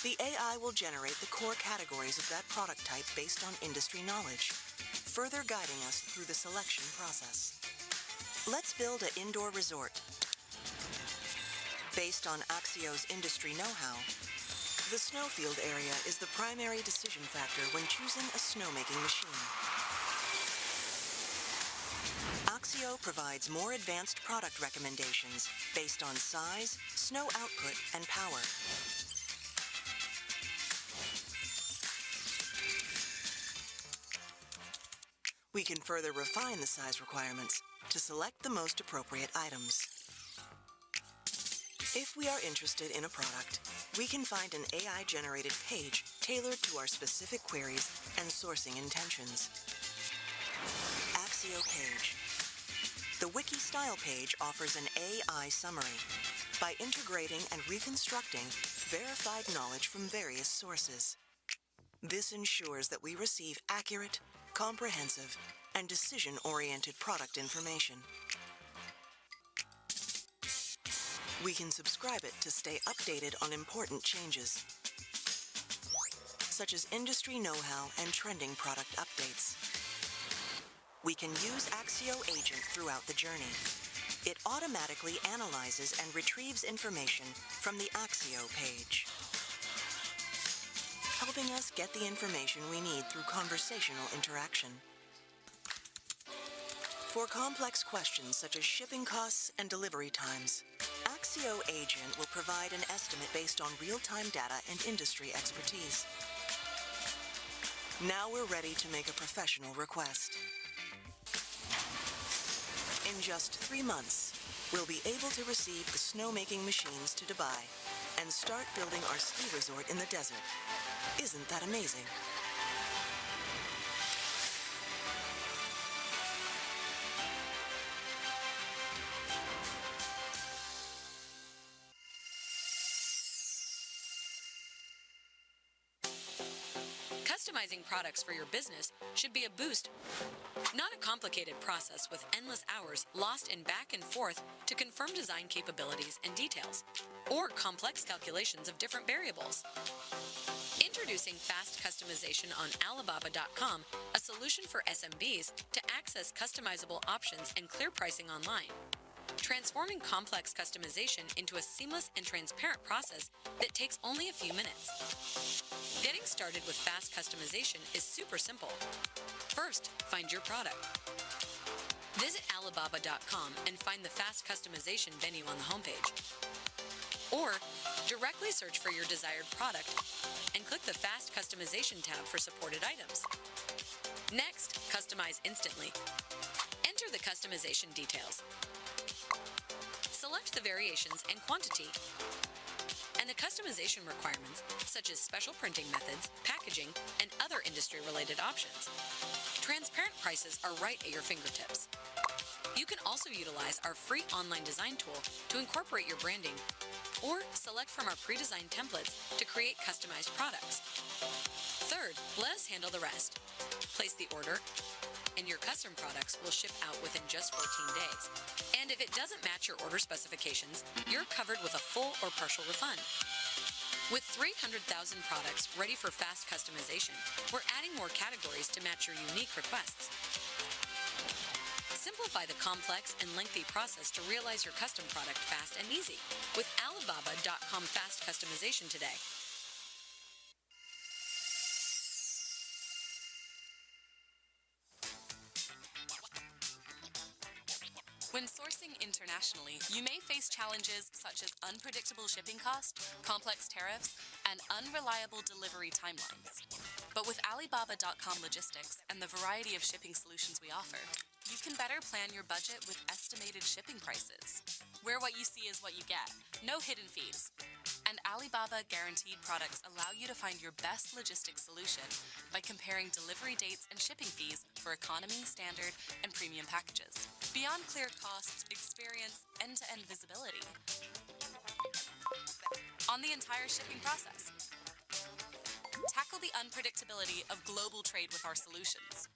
The AI will generate the core categories of that product type based on industry knowledge, further guiding us through the selection process. Let's build an indoor resort. Based on Axio's industry know-how, the snowfield area is the primary decision factor when choosing a snowmaking machine. Axio provides more advanced product recommendations based on size, snow output, and power. We can further refine the size requirements to select the most appropriate items. If we are interested in a product, we can find an AI-generated page tailored to our specific queries and sourcing intentions. Axio Page. The Wiki Style page offers an AI summary by integrating and reconstructing verified knowledge from various sources. This ensures that we receive accurate, comprehensive, and decision-oriented product information. We can subscribe it to stay updated on important changes, such as industry know-how and trending product updates. We can use Axio Agent throughout the journey. It automatically analyzes and retrieves information from the Axio page, helping us get the information we need through conversational interaction. For complex questions such as shipping costs and delivery times, Axio Agent will provide an estimate based on real-time data and industry expertise. Now we're ready to make a professional request. In just 3 months, we'll be able to receive the snowmaking machines to Dubai and start building our ski resort in the desert. Isn't that amazing? Customizing products for your business should be a boost, not a complicated process with endless hours lost in back and forth to confirm design capabilities and details, or complex calculations of different variables. Introducing fast customization on Alibaba.com, a solution for SMBs to access customizable options and clear pricing online. Transforming complex customization into a seamless and transparent process that takes only a few minutes. Getting started with fast customization is super simple. First, find your product. Visit Alibaba.com and find the fast customization menu on the homepage. Or directly search for your desired product and click the Fast Customization tab for supported items. Next, customize instantly. Enter the customization details. Select the variations and quantity, and the customization requirements, such as special printing methods, packaging, and other industry-related options. Transparent prices are right at your fingertips. You can also utilize our free online design tool to incorporate your branding, or select from our pre-designed templates to create customized products. Third, let us handle the rest. Place the order, and your custom products will ship out within just 14 days. And if it doesn't match your order specifications, you're covered with a full or partial refund. With 300,000 products ready for fast customization, we're adding more categories to match your unique requests. Simplify the complex and lengthy process to realize your custom product fast and easy with Alibaba.com Fast Customization today. When sourcing internationally, you may face challenges such as unpredictable shipping costs, complex tariffs, and unreliable delivery timelines. But with Alibaba.com logistics and the variety of shipping solutions we offer, you can better plan your budget with estimated shipping prices, where what you see is what you get, no hidden fees. And Alibaba guaranteed products allow you to find your best logistics solution by comparing delivery dates and shipping fees for economy, standard, and premium packages. Beyond clear costs, experience end-to-end visibility on the entire shipping process. Tackle the unpredictability of global trade with our solutions.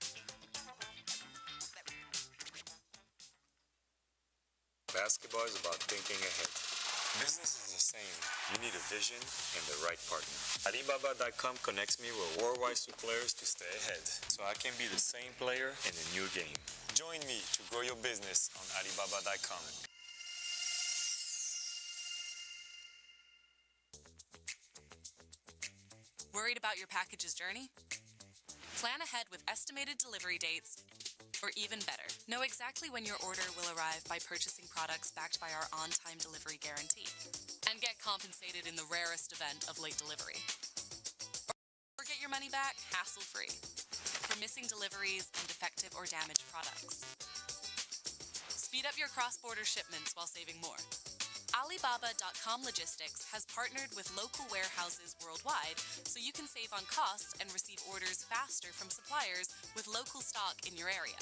Basketball is about thinking ahead. Business is the same. You need a vision and the right partner. Alibaba.com connects me with worldwide suppliers to stay ahead, so I can be the same player in a new game. Join me to grow your business on Alibaba.com. Worried about your package's journey? Plan ahead with estimated delivery dates, or even better, know exactly when your order will arrive by purchasing products backed by our on-time delivery guarantee, and get compensated in the rarest event of late delivery. Or get your money back hassle-free for missing deliveries and defective or damaged products. Speed up your cross-border shipments while saving more. Alibaba.com Logistics has partnered with local warehouses worldwide so you can save on costs and receive orders faster from suppliers with local stock in your area.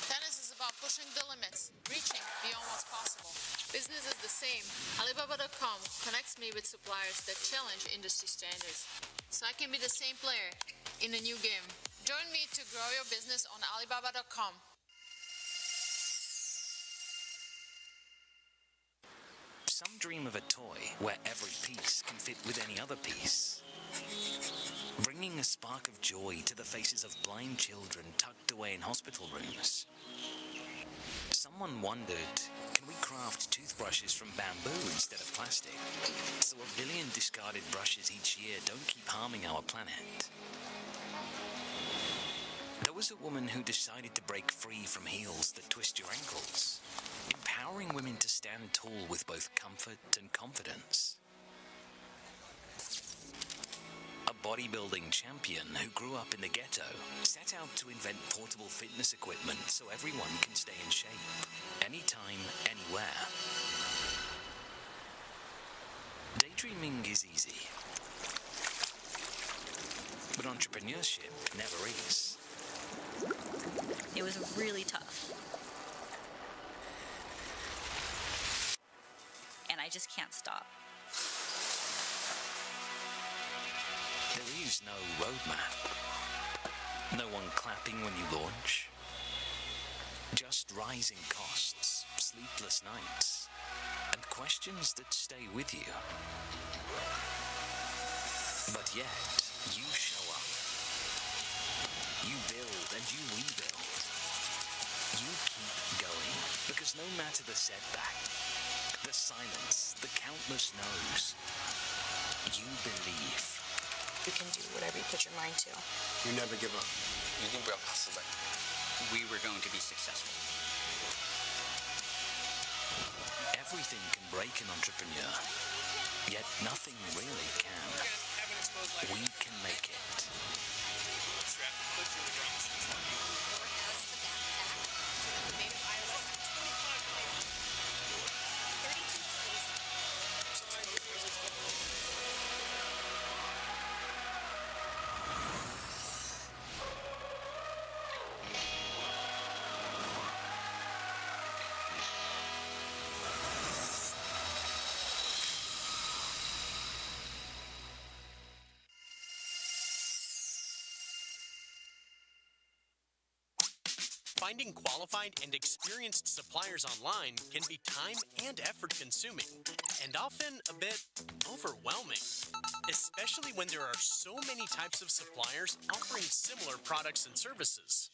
Tennis is about pushing the limits, reaching beyond what's possible. Business is the same. Alibaba.com connects me with suppliers that challenge industry standards, so I can be the same player in a new game. Join me to grow your business on Alibaba.com. Some dream of a toy where every piece can fit with any other piece, bringing a spark of joy to the faces of blind children tucked away in hospital rooms. Someone wondered, can we craft toothbrushes from bamboo instead of plastic, so 1 billion discarded brushes each year don't keep harming our planet? There was a woman who decided to break free from heels that twist your ankles, empowering women to stand tall with both comfort and confidence. A bodybuilding champion who grew up in the ghetto set out to invent portable fitness equipment so everyone can stay in shape, anytime, anywhere. Daydreaming is easy, but entrepreneurship never is. It was really tough. And I just can't stop. is no roadmap. No one clapping when you launch. Just rising costs, sleepless nights, and questions that stay with you. But yet, you show up. You build and you rebuild. You keep going, because no matter the setback, the silence, the countless no's, you believe. You can do whatever you put your mind to. You never give up. We were going to be successful. Everything can break an entrepreneur, yet nothing really can. We can make it. Finding qualified and experienced suppliers online can be time and effort consuming, and often a bit overwhelming, especially when there are so many types of suppliers offering similar products and services.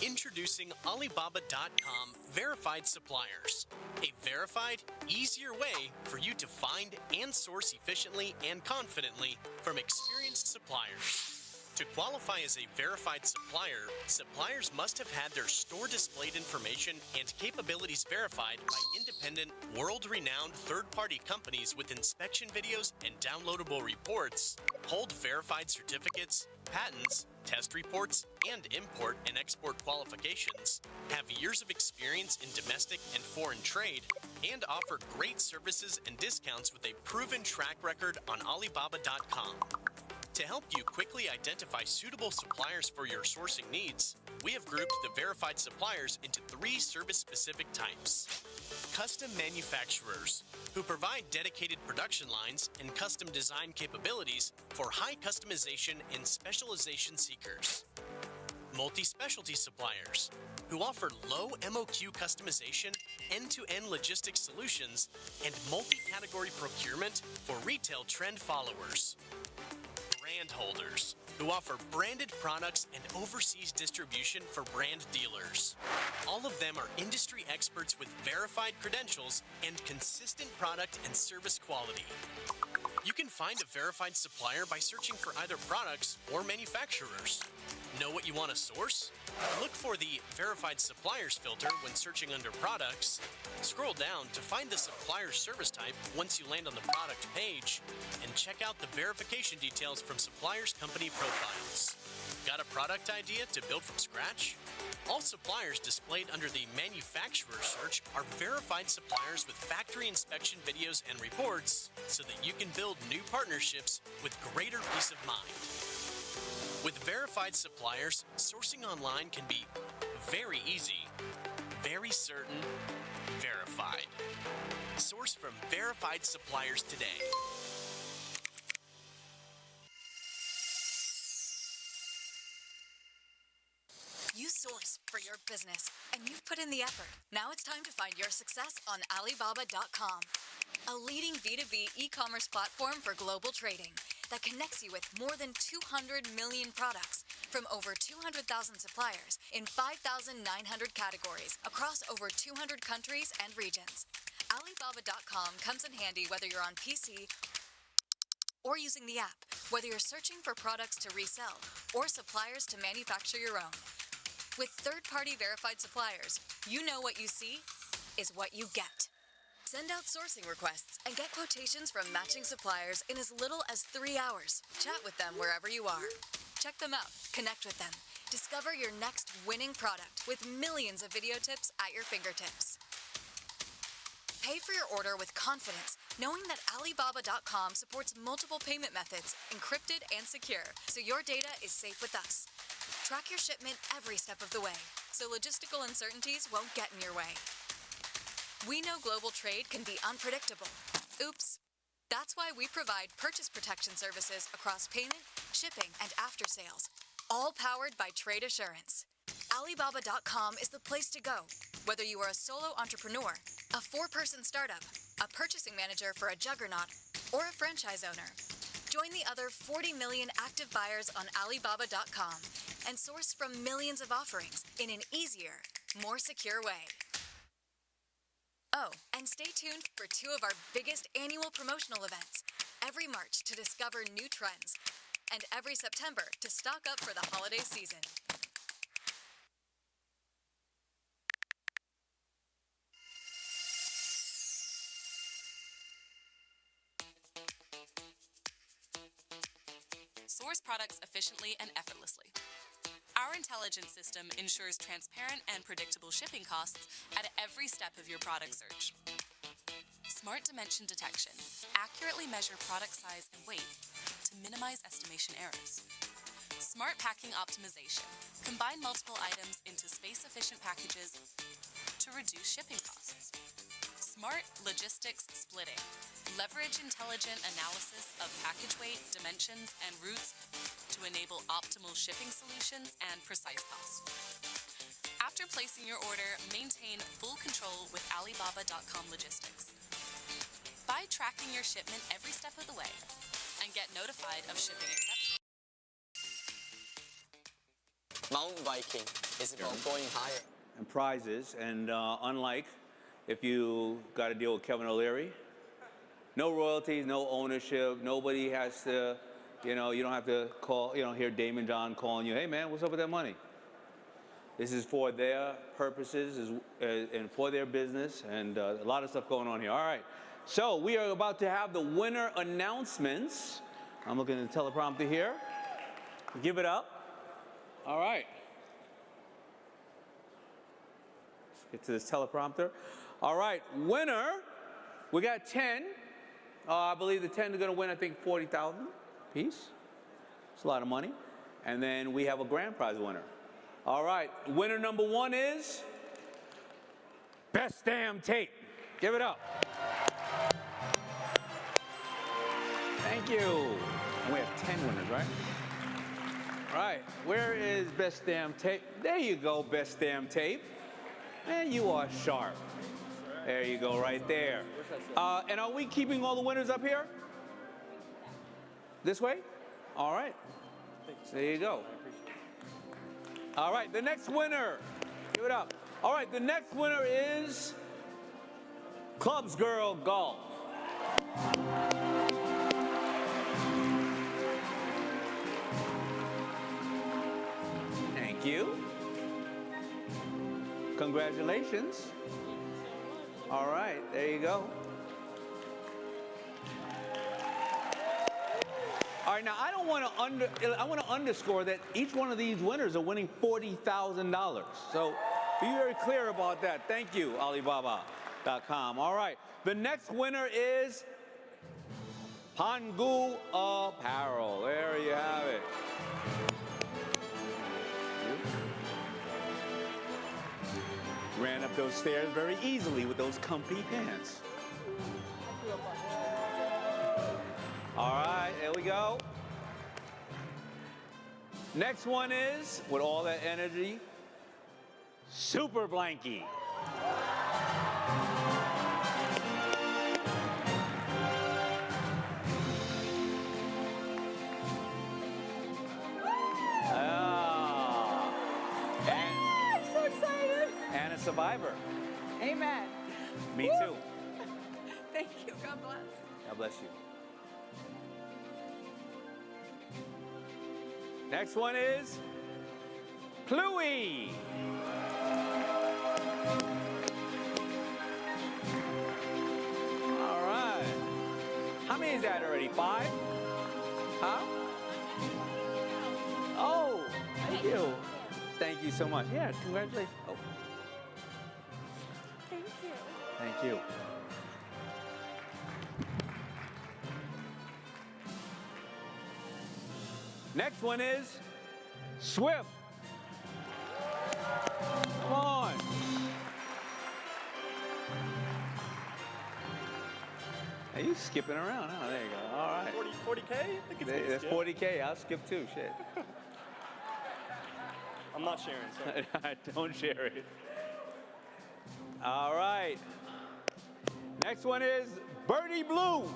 Introducing Alibaba.com Verified Suppliers, a verified, easier way for you to find and source efficiently and confidently from experienced suppliers. To qualify as a verified supplier, suppliers must have had their store displayed information and capabilities verified by independent, world-renowned third-party companies with inspection videos and downloadable reports, hold verified certificates, patents, test reports, and import and export qualifications, have years of experience in domestic and foreign trade, and offer great services and discounts with a proven track record on Alibaba.com. To help you quickly identify suitable suppliers for your sourcing needs, we have grouped the verified suppliers into 3 service-specific types. Custom manufacturers, who provide dedicated production lines and custom design capabilities for high customization and specialization seekers. Multi-specialty suppliers, who offer low MOQ customization, end-to-end logistics solutions, and multi-category procurement for retail trend followers. Brand holders, who offer branded products and overseas distribution for brand dealers. All of them are industry experts with verified credentials and consistent product and service quality. You can find a verified supplier by searching for either products or manufacturers. Know what you want to source? Look for the Verified Suppliers filter when searching under Products. Scroll down to find the supplier service type once you land on the product page, and check out the verification details from suppliers' company profiles. Got a product idea to build from scratch? All suppliers displayed under the manufacturer search are verified suppliers with factory inspection videos and reports, so that you can build new partnerships with greater peace of mind. With verified suppliers, sourcing online can be very easy, very certain, verified. Source from verified suppliers today. You source for your business, and you've put in the effort. Now it's time to find your success on Alibaba.com, a leading B2B e-commerce platform for global trading that connects you with more than 200 million products from over 200,000 suppliers in 5,900 categories across over 200 countries and regions. Alibaba.com comes in handy whether you're on PC or using the app, whether you're searching for products to resell or suppliers to manufacture your own. With third-party verified suppliers, you know what you see is what you get. Send out sourcing requests and get quotations from matching suppliers in as little as 3 hours. Chat with them wherever you are. Check them out, connect with them. Discover your next winning product with millions of video tips at your fingertips. Pay for your order with confidence, knowing that Alibaba.com supports multiple payment methods, encrypted and secure, so your data is safe with us. Track your shipment every step of the way, so logistical uncertainties won't get in your way. We know global trade can be unpredictable. Oops, That's why we provide purchase protection services across payment, shipping, and after sales, all powered by Trade Assurance. Alibaba.com is the place to go, whether you are a solo entrepreneur, a 4-person startup, a purchasing manager for a juggernaut, or a franchise owner. Join the other 40 million active buyers on Alibaba.com and source from millions of offerings in an easier, more secure way. Oh, and stay tuned for 2 of our biggest annual promotional events, every March to discover new trends, and every September to stock up for the holiday season. Source products efficiently and effortlessly. Our intelligence system ensures transparent and predictable shipping costs at every step of your product search. Smart dimension detection. Accurately measure product size and weight to minimize estimation errors. Smart packing optimization. Combine multiple items into space-efficient packages to reduce shipping costs. Smart logistics splitting. Leverage intelligent analysis of package weight, dimensions, and routes to enable optimal shipping solutions and precise costs. After placing your order, maintain full control with Alibaba.com logistics. By tracking your shipment every step of the way and get notified of shipping exceptions. Mountain biking is about going higher. And prizes, and unlike if you got to deal with Kevin O'Leary, no royalties, no ownership, nobody has to, you don't have to call, hear Damon John calling you, hey man, what's up with that money? This is for their purposes and for their business, and a lot of stuff going on here. All right, so we are about to have the winner announcements. I'm looking at the teleprompter here. Give it up. All right. Let's get to this teleprompter. All right, winner, we got 10. I believe the 10 are going to win, I think, $40,000 apiece. It's a lot of money. And then we have a grand prize winner. All right, winner number 1 is Best Damn Tape. Give it up. Thank you. And we have 10 winners, right? All right, where is Best Damn Tape? There you go, Best Damn Tape. Man, you are sharp. There you go, right there. And are we keeping all the winners up here? This way? All right. There you go. All right, the next winner. Give it up. All right, the next winner is Clubs Girl Golf. Thank you. Congratulations. All right, there you go. All right, now I want to underscore that each one of these winners are winning $40,000. So be very clear about that. Thank you, Alibaba.com. All right, the next winner is Pangu Apparel. There you have it. Ran up those stairs very easily with those comfy pants. All right, there we go. Next one is, with all that energy, Super Blankie. I'm so excited. And a survivor. Amen. Me too. Thank you. God bless. God bless you. Next one is Pluie. All right. How many is that already? 5? Huh? Oh, thank you. Thank you so much. Yeah, congratulations. Oh. Thank you. Thank you. Next one is Swift. Come on. Hey, you skipping around, huh? There you go. All right. 40K? I think it's That's 40K. I'll skip too. Shit. I'm not sharing, sorry. Don't share it. All right. Next one is Birdie Blue.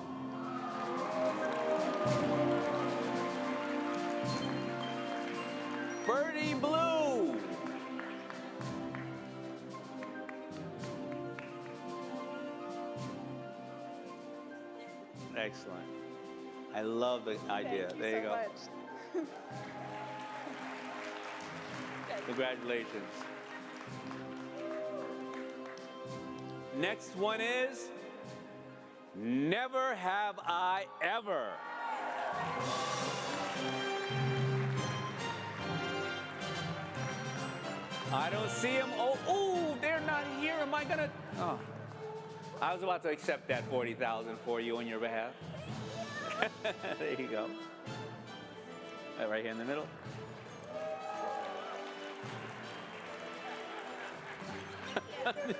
Birdie Blue. Excellent. I love the idea. Thank you there you so go. much. Congratulations. Next one is Never Have I Ever. I don't see them. Oh, they're not here. Am I gonna? Oh, I was about to accept that 40,000 for you on your behalf. There you go. Right here in the middle.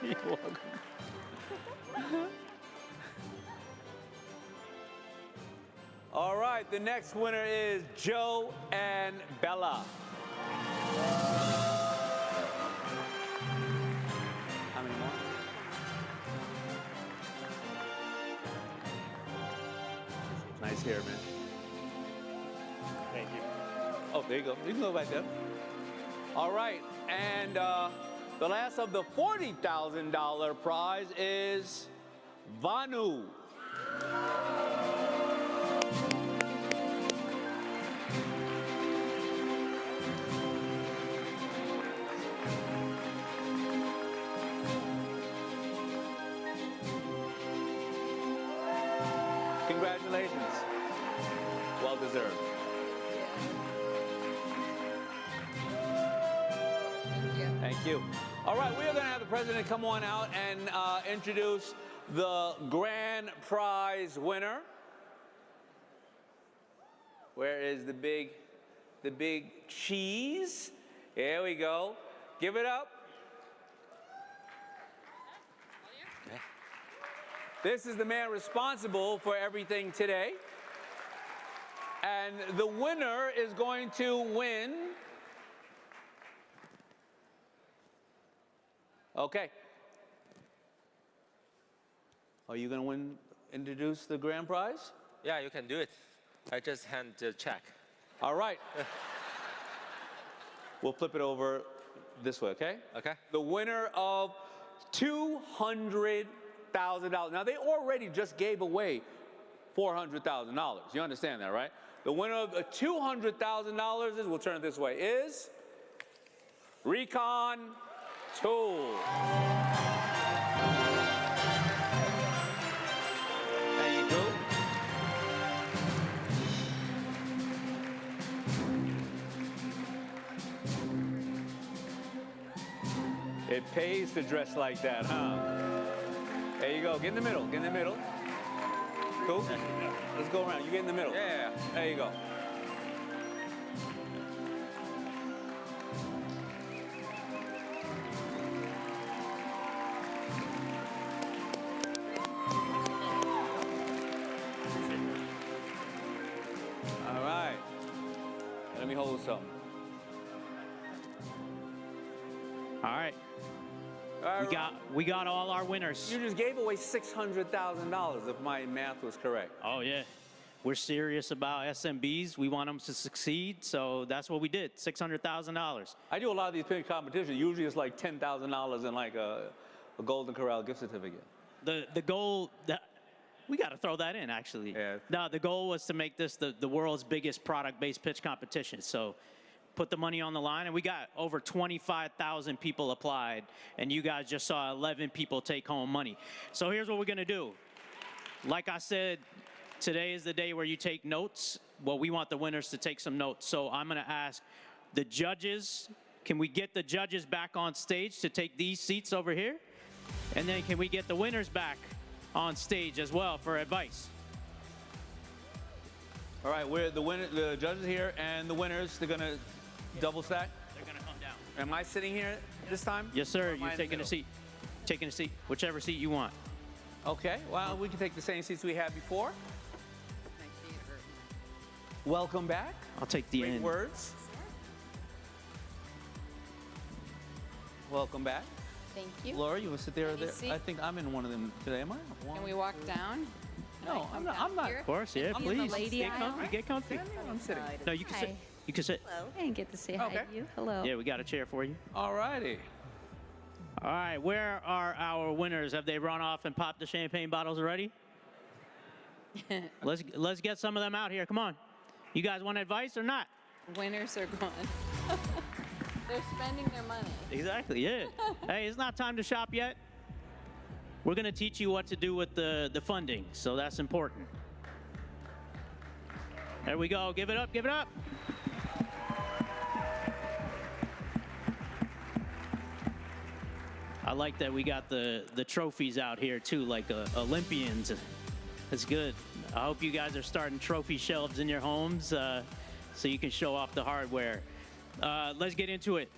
You're welcome. All right, the next winner is Joe and Bella. How many more? Nice hair, man. Thank you. Oh, there you go. You can go back there. All right, and the last of the $40,000 prize is Vanu. Congratulations. Well deserved. Thank you. All right, we are going to have the president come on out and introduce the grand prize winner. Where is the big cheese? Here we go. Give it up. Okay. This is the man responsible for everything today. And the winner is going to win. Okay. Are you going to introduce the grand prize? Yeah, you can do it. I just hand the check. All right. We'll flip it over this way, okay? Okay. The winner of $200,000. Now, they already just gave away $400,000. You understand that, right? The winner of the $200,000 is, we'll turn it this way, is Recon Tool. Thank you. It pays to dress like that, huh? There you go. Get in the middle. Get in the middle. Cool. Let's go around. You get in the middle. Yeah. There you go. All right. Let me hold something. All right. We got all our winners. You just gave away $600,000 if my math was correct. Oh yeah. We're serious about SMBs. We want them to succeed, so that's what we did. $600,000. I do a lot of these pitch competitions. Usually it's like $10,000 in like a Golden Corral gift certificate. The goal, we got to throw that in actually. Yeah. No, the goal was to make this the world's biggest product-based pitch competition. So put the money on the line, and we got over 25,000 people applied, and you guys just saw 11 people take home money. So here's what we're gonna do. Like I said, today is the day where you take notes. Well, we want the winners to take some notes. So I'm gonna ask the judges, can we get the judges back on stage to take these seats over here? And then can we get the winners back on stage as well for advice? All right, the judges here and the winners, they're gonna double stack? They're gonna come down. Am I sitting here this time? Yes, sir. You're taking a seat. Taking a seat, whichever seat you want. Okay, well, we can take the same seats we had before. Welcome back. I'll take the Great end. words. Welcome back. Thank you. Laura, you want to sit there or Any there? seat? I think I'm in one of them today. Am I? Can we walk down? No, I'm not. I'm not. Here? Of course, yeah, In the please. lady Get aisle? comfy, get comfy. I'm sitting. No, you can sit. Hi. You can sit. Hello. I didn't get to say hi Okay. to you. Hello. Yeah, we got a chair for you. All righty. All right, where are our winners? Have they run off and popped the champagne bottles already? Let's get some of them out here. Come on. You guys want advice or not? Winners are gone. They're spending their money. Exactly, yeah. Hey, it's not time to shop yet. We're going to teach you what to do with the funding, so that's important. There we go. Give it up, give it up. I like that we got the trophies out here too, like Olympians. That's good. I hope you guys are starting trophy shelves in your homes so you can show off the hardware. Let's get into it.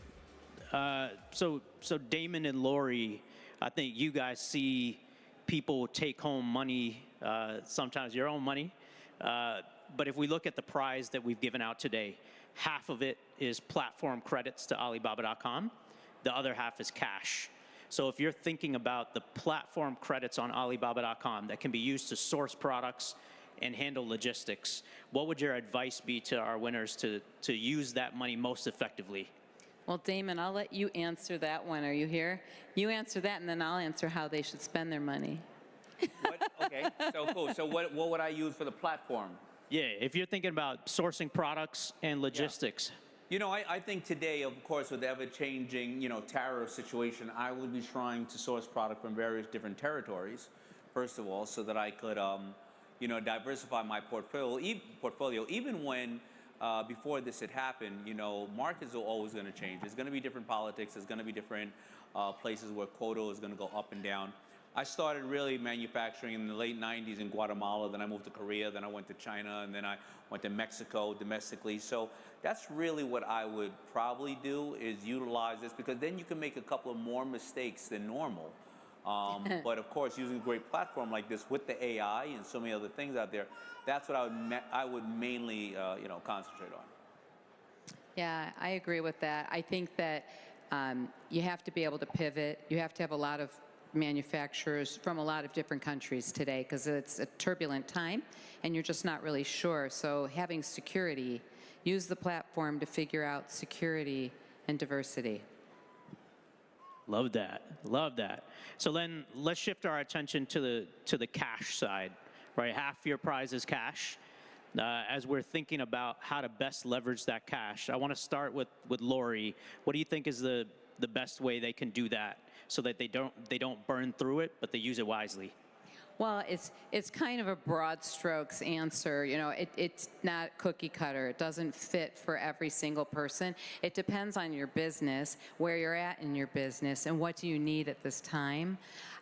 So Damon and Lori, I think you guys see people take home money, sometimes your own money. But if we look at the prize that we've given out today, half of it is platform credits to Alibaba.com. The other half is cash. So if you're thinking about the platform credits on Alibaba.com that can be used to source products and handle logistics, what would your advice be to our winners to use that money most effectively? Well, Damon, I'll let you answer that one. Are you here? You answer that, and then I'll answer how they should spend their money. Okay, so cool. So what would I use for the platform? Yeah, if you're thinking about sourcing products and logistics. You know, I think today, of course, with the ever-changing, tariff situation, I would be trying to source product from various different territories, first of all, so that I could, diversify my portfolio. Even when, before this had happened, markets are always going to change. There's going to be different politics. There's going to be different places where quota is going to go up and down. I started really manufacturing in the late 90s in Guatemala, then I moved to Korea, then I went to China, and then I went to Mexico domestically. So that's really what I would probably do, is utilize this, because then you can make a couple of more mistakes than normal. But of course, using a great platform like this with the AI and so many other things out there, that's what I would mainly concentrate on. Yeah, I agree with that. I think that you have to be able to pivot. You have to have a lot of manufacturers from a lot of different countries today, because it's a turbulent time and you're just not really sure. So having security, use the platform to figure out security and diversity. Love that. Love that. So then let's shift our attention to the cash side, right? Half your prize is cash. As we're thinking about how to best leverage that cash, I want to start with Lori. What do you think is the best way they can do that so that they don't burn through it, but they use it wisely? Well, it's kind of a broad strokes answer. It's not cookie cutter. It doesn't fit for every single person. It depends on your business, where you're at in your business, and what do you need at this time.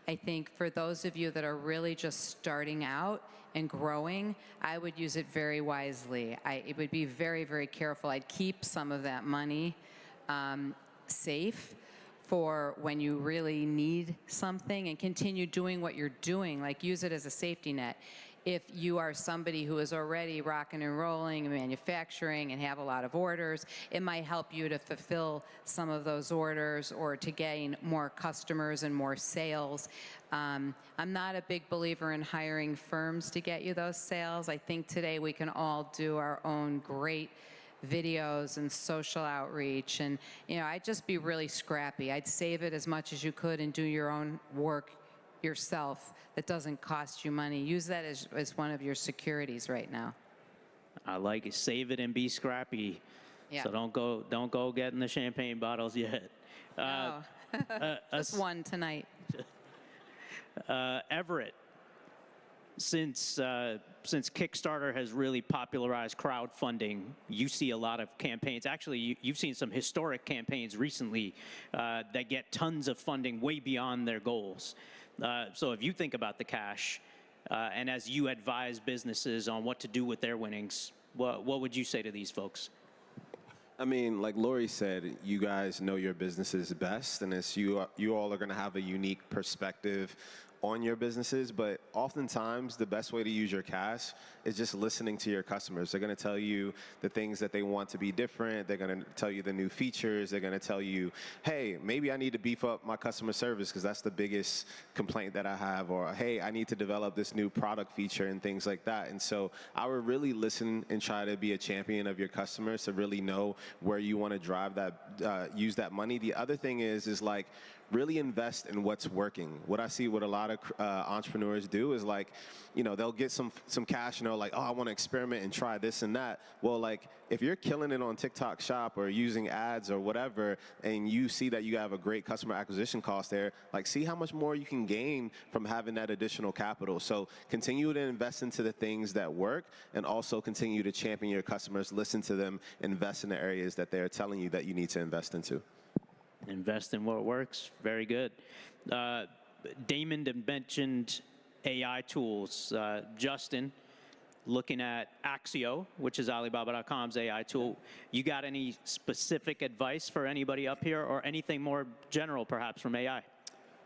I think for those of you that are really just starting out and growing, I would use it very wisely. It would be very, very careful. I'd keep some of that money safe for when you really need something, and continue doing what you're doing, like use it as a safety net. If you are somebody who is already rocking and rolling and manufacturing and have a lot of orders, it might help you to fulfill some of those orders or to gain more customers and more sales. I'm not a big believer in hiring firms to get you those sales. I think today we can all do our own great videos and social outreach, and I'd just be really scrappy. I'd save it as much as you could and do your own work yourself that doesn't cost you money. Use that as one of your securities right now. I like it. Save it and be scrappy. Yeah. So don't go getting the champagne bottles yet. No. Just one tonight. Everett, since Kickstarter has really popularized crowdfunding, you see a lot of campaigns. Actually, you've seen some historic campaigns recently that get tons of funding way beyond their goals. So if you think about the cash, and as you advise businesses on what to do with their winnings, what would you say to these folks? I mean, like Lori said, you guys know your businesses best, and you all are going to have a unique perspective on your businesses, but oftentimes the best way to use your cash is just listening to your customers. They're going to tell you the things that they want to be different. They're going to tell you the new features. They're going to tell you, hey, maybe I need to beef up my customer service because that's the biggest complaint that I have, or hey, I need to develop this new product feature and things like that. And so I would really listen and try to be a champion of your customers to really know where you want to drive that, use that money. The other thing is like, really invest in what's working. What I see what a lot of entrepreneurs do is like, you know, they'll get some cash and they're like, oh, I want to experiment and try this and that. Well, like if you're killing it on TikTok Shop or using ads or whatever, and you see that you have a great customer acquisition cost there, like see how much more you can gain from having that additional capital. So continue to invest into the things that work, and also continue to champion your customers, listen to them, invest in the areas that they're telling you that you need to invest into. Invest in what works. Very good. Damon mentioned AI tools. Justin, looking at Axio, which is Alibaba.com's AI tool, you got any specific advice for anybody up here, or anything more general perhaps from AI?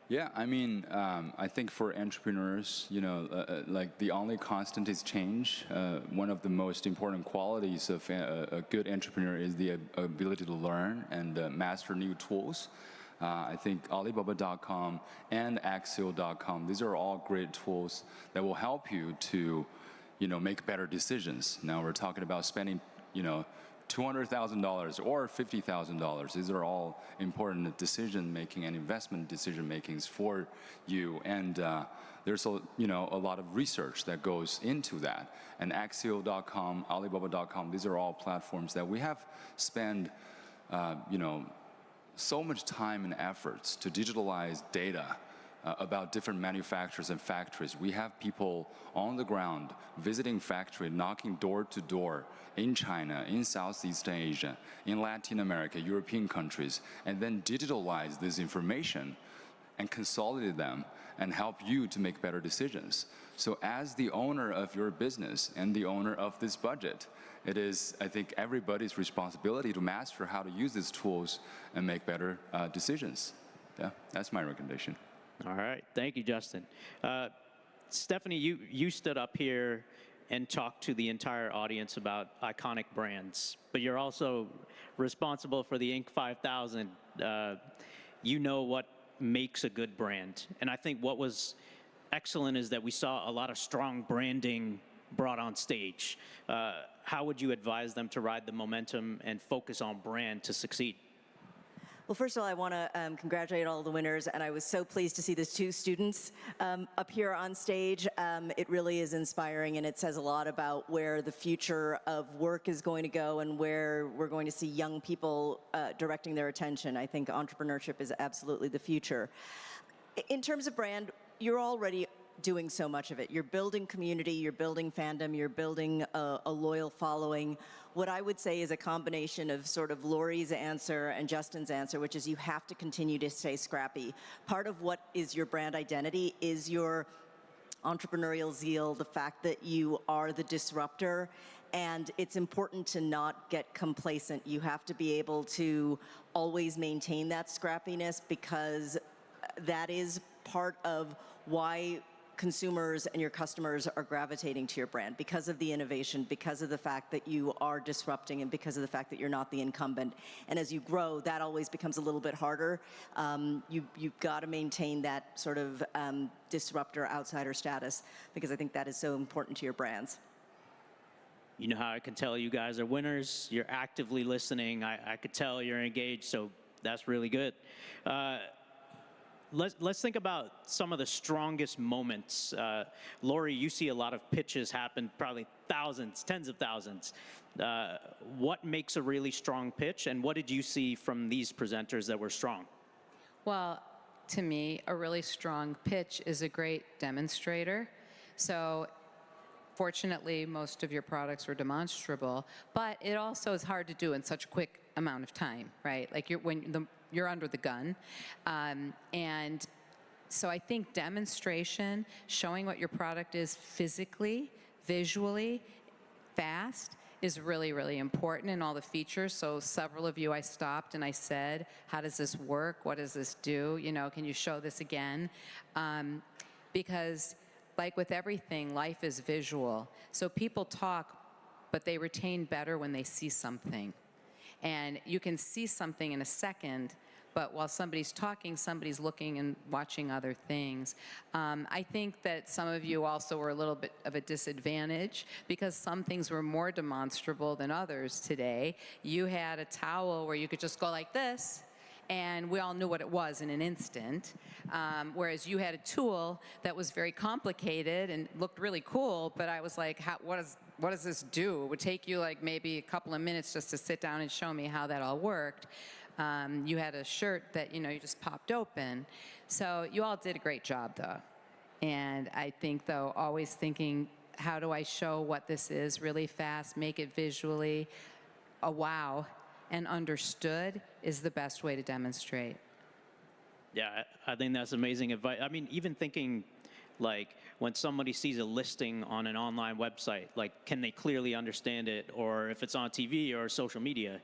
Yeah, I mean, I think for entrepreneurs, you know, like the only constant is change. One of the most important qualities of a good entrepreneur is the ability to learn and master new tools. I think Alibaba.com and Axio.com, these are all great tools that will help you to, you know, make better decisions. Now we're talking about spending, you know, $200,000 or $50,000. These are all important decision-making and investment decision-makings for you. And there's a lot of research that goes into that. And Axio.com, Alibaba.com, these are all platforms that we have spent, so much time and efforts to digitalize data about different manufacturers and factories. We have people on the ground visiting factory, knocking door to door in China, in Southeast Asia, in Latin America, European countries, and then digitalize this information and consolidate them and help you to make better decisions. So as the owner of your business and the owner of this budget, it is, I think, everybody's responsibility to master how to use these tools and make better decisions. Yeah, that's my recommendation. All right, thank you, Justin. Stephanie, you stood up here and talked to the entire audience about iconic brands, but you're also responsible for the Inc. 5000. You know what makes a good brand. And I think what was excellent is that we saw a lot of strong branding brought on stage. How would you advise them to ride the momentum and focus on brand to succeed? Well, first of all, I want to congratulate all the winners, and I was so pleased to see the two students up here on stage. It really is inspiring, and it says a lot about where the future of work is going to go and where we're going to see young people directing their attention. I think entrepreneurship is absolutely the future. In terms of brand, you're already doing so much of it. You're building community, you're building fandom, you're building a loyal following. What I would say is a combination of sort of Lori's answer and Justin's answer, which is you have to continue to stay scrappy. Part of what is your brand identity is your entrepreneurial zeal, the fact that you are the disruptor, and it's important to not get complacent. You have to be able to always maintain that scrappiness, because that is part of why consumers and your customers are gravitating to your brand, because of the innovation, because of the fact that you are disrupting, and because of the fact that you're not the incumbent. And as you grow, that always becomes a little bit harder. You've got to maintain that sort of disruptor, outsider status, because I think that is so important to your brands. You know how I can tell you guys are winners? You're actively listening. I could tell you're engaged, so that's really good. Let's think about some of the strongest moments. Lori, you see a lot of pitches happen, probably thousands, tens of thousands. What makes a really strong pitch, and what did you see from these presenters that were strong? Well, to me, a really strong pitch is a great demonstrator. So fortunately, most of your products were demonstrable, but it also is hard to do in such a quick amount of time, right? Like you're under the gun. And so I think demonstration, showing what your product is physically, visually, fast, is really, really important in all the features. So several of you, I stopped and I said, how does this work? What does this do? You know, can you show this again? because like with everything, life is visual. So people talk, but they retain better when they see something. And you can see something in a second, but while somebody's talking, somebody's looking and watching other things. I think that some of you also were a little bit of a disadvantage because some things were more demonstrable than others today. You had a towel where you could just go like this, and we all knew what it was in an instant, whereas you had a tool that was very complicated and looked really cool, but I was like, what does this do? It would take you like maybe a couple of minutes just to sit down and show me how that all worked. You had a shirt that, you just popped open. So you all did a great job, though. And I think, though, always thinking, how do I show what this is really fast, make it visually a wow, and understood is the best way to demonstrate. Yeah, I think that's amazing advice. I mean, even thinking like when somebody sees a listing on an online website, like can they clearly understand it? Or if it's on TV or social media,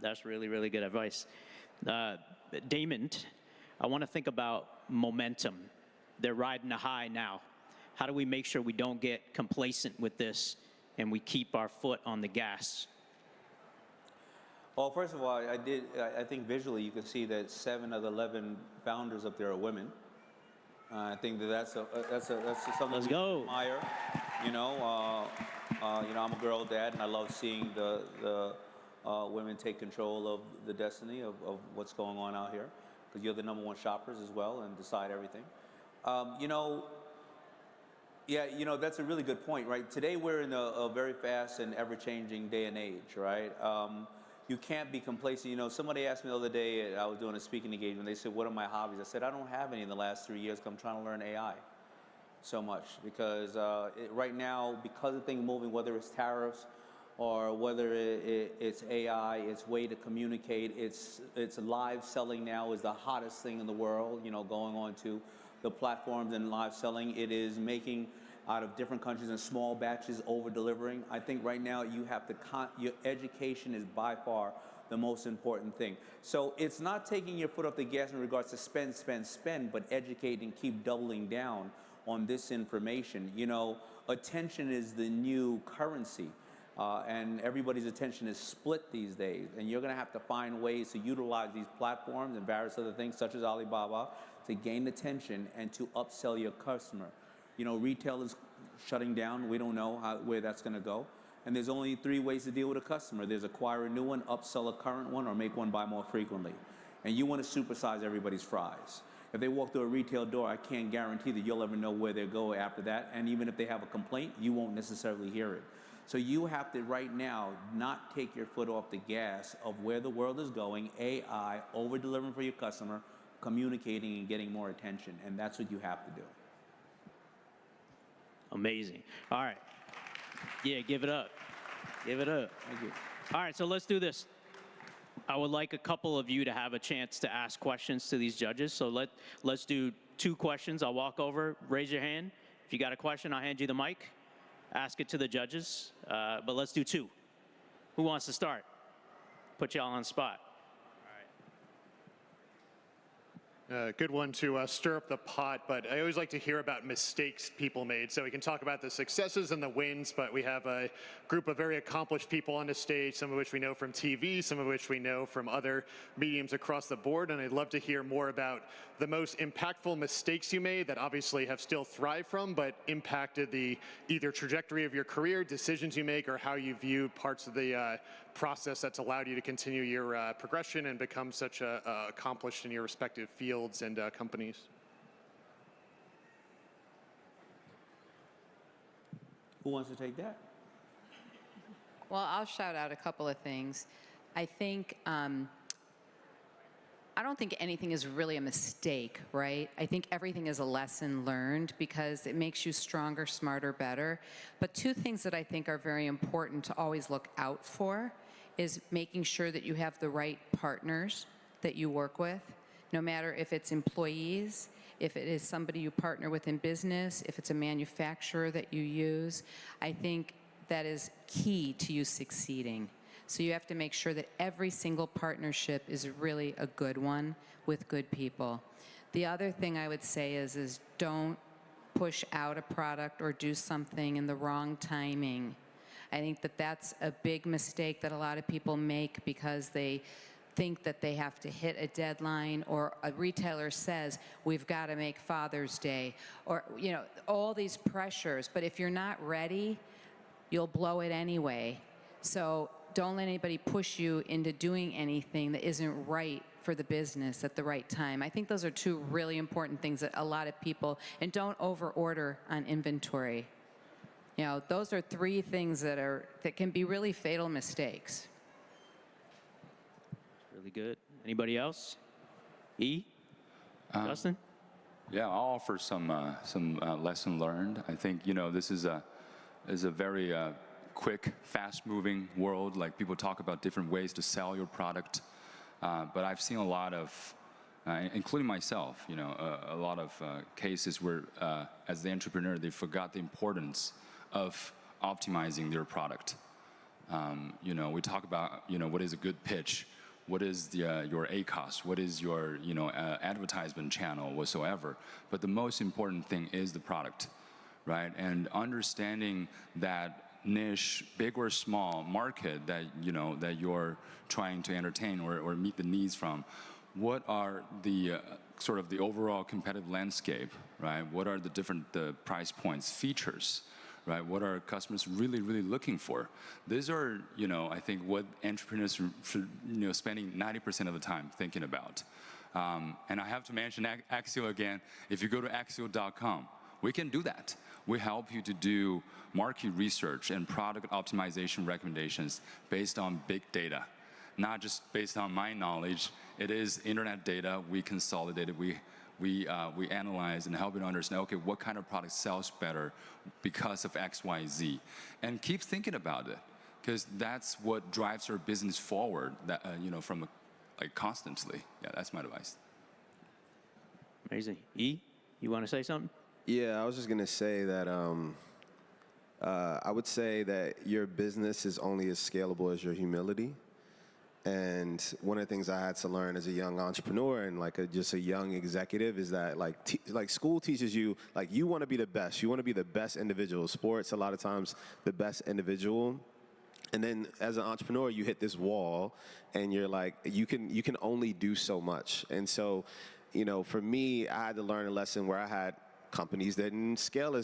that's really, really good advice. Damon, I want to think about momentum. They're riding a high now. How do we make sure we don't get complacent with this and we keep our foot on the gas? Well, first of all, I think visually you can see that 7 of the 11 founders up there are women. I think that's something we admire. I'm a girl dad, and I love seeing the women take control of the destiny of what's going on out here, because you're the #1 shoppers as well and decide everything. That's a really good point, right? Today we're in a very fast and ever-changing day and age, right? You can't be complacent. Somebody asked me the other day, I was doing a speaking engagement, they said, what are my hobbies? I said, I don't have any in the last 3 years because I'm trying to learn AI so much. Because right now, because of things moving, whether it's tariffs or whether it's AI, it's way to communicate, it's live selling now is the hottest thing in the world, going on to the platforms and live selling. It is making out of different countries in small batches, over-delivering. I think right now you have to, your education is by far the most important thing. So it's not taking your foot off the gas in regards to spend, but educate and keep doubling down on this information. Attention is the new currency, and everybody's attention is split these days. And you're gonna have to find ways to utilize these platforms and various other things, such as Alibaba, to gain attention and to upsell your customer. Retail is shutting down. We don't know where that's going to go. And there's only 3 ways to deal with a customer. There's acquire a new one, upsell a current one, or make one buy more frequently. And you want to supersize everybody's fries. If they walk through a retail door, I can't guarantee that you'll ever know where they go after that. And even if they have a complaint, you won't necessarily hear it. So you have to, right now, not take your foot off the gas of where the world is going, AI, over-delivering for your customer, communicating and getting more attention. And that's what you have to do. Amazing. All right. Yeah, give it up. Give it up. Thank you. All right, so let's do this. I would like a couple of you to have a chance to ask questions to these judges. So let's do 2 questions. I'll walk over, raise your hand. If you got a question, I'll hand you the mic. Ask it to the judges, but let's do 2. Who wants to start? Put y'all on the spot. Good one to stir up the pot, but I always like to hear about mistakes people made. So we can talk about the successes and the wins, but we have a group of very accomplished people on the stage, some of which we know from TV, some of which we know from other mediums across the board, and I'd love to hear more about the most impactful mistakes you made that obviously have still thrived from, but impacted the either trajectory of your career, decisions you make, or how you view parts of the process that's allowed you to continue your progression and become such accomplished in your respective fields and companies. Who wants to take that? Well, I'll shout out a couple of things. I think, I don't think anything is really a mistake, right? I think everything is a lesson learned because it makes you stronger, smarter, better. But 2 things that I think are very important to always look out for is making sure that you have the right partners that you work with, no matter if it's employees, if it is somebody you partner with in business, if it's a manufacturer that you use. I think that is key to you succeeding. So you have to make sure that every single partnership is really a good one with good people. The other thing I would say is don't push out a product or do something in the wrong timing. I think that that's a big mistake that a lot of people make because they think that they have to hit a deadline, or a retailer says, we've got to make Father's Day, or, you know, all these pressures. But if you're not ready, you'll blow it anyway. So don't let anybody push you into doing anything that isn't right for the business at the right time. I think those are two really important things that a lot of people, and don't over-order on inventory. You know, those are three things that can be really fatal mistakes. Really good. Anybody else? Justin? Yeah, I'll offer some lesson learned. I think, you know, this is a very quick, fast-moving world. Like, people talk about different ways to sell your product, but I've seen a lot of, including myself, you know, a lot of cases where, as the entrepreneur, they forgot the importance of optimizing their product. You know, we talk about, you know, what is a good pitch, what is your ACOS, what is your, you know, advertisement channel whatsoever. But the most important thing is the product, right? And understanding that niche, big or small market that, you know, that you're trying to entertain or meet the needs from. What are the sort of the overall competitive landscape, right? What are the different price points, features, right? What are customers really, really looking for? These are, you know, I think what entrepreneurs should, you know, spending 90% of the time thinking about. And I have to mention Axio again. If you go to Axio.com, we can do that. We help you to do market research and product optimization recommendations based on big data, not just based on my knowledge. It is internet data. We consolidated. We analyze and help you to understand, okay, what kind of product sells better because of X, Y, Z. And keep thinking about it, because that's what drives our business forward, that, you know, from like constantly. Yeah, that's my advice. Amazing. You want to say something? Yeah, I was just going to say that I would say that your business is only as scalable as your humility. And one of the things I had to learn as a young entrepreneur and like just a young executive is that like school teaches you, like, you want to be the best. You want to be the best individual. Sports, a lot of times, the best individual. And then as an entrepreneur, you hit this wall and you're like, you can only do so much. And so, you know, for me, I had to learn a lesson where I had companies that didn't scale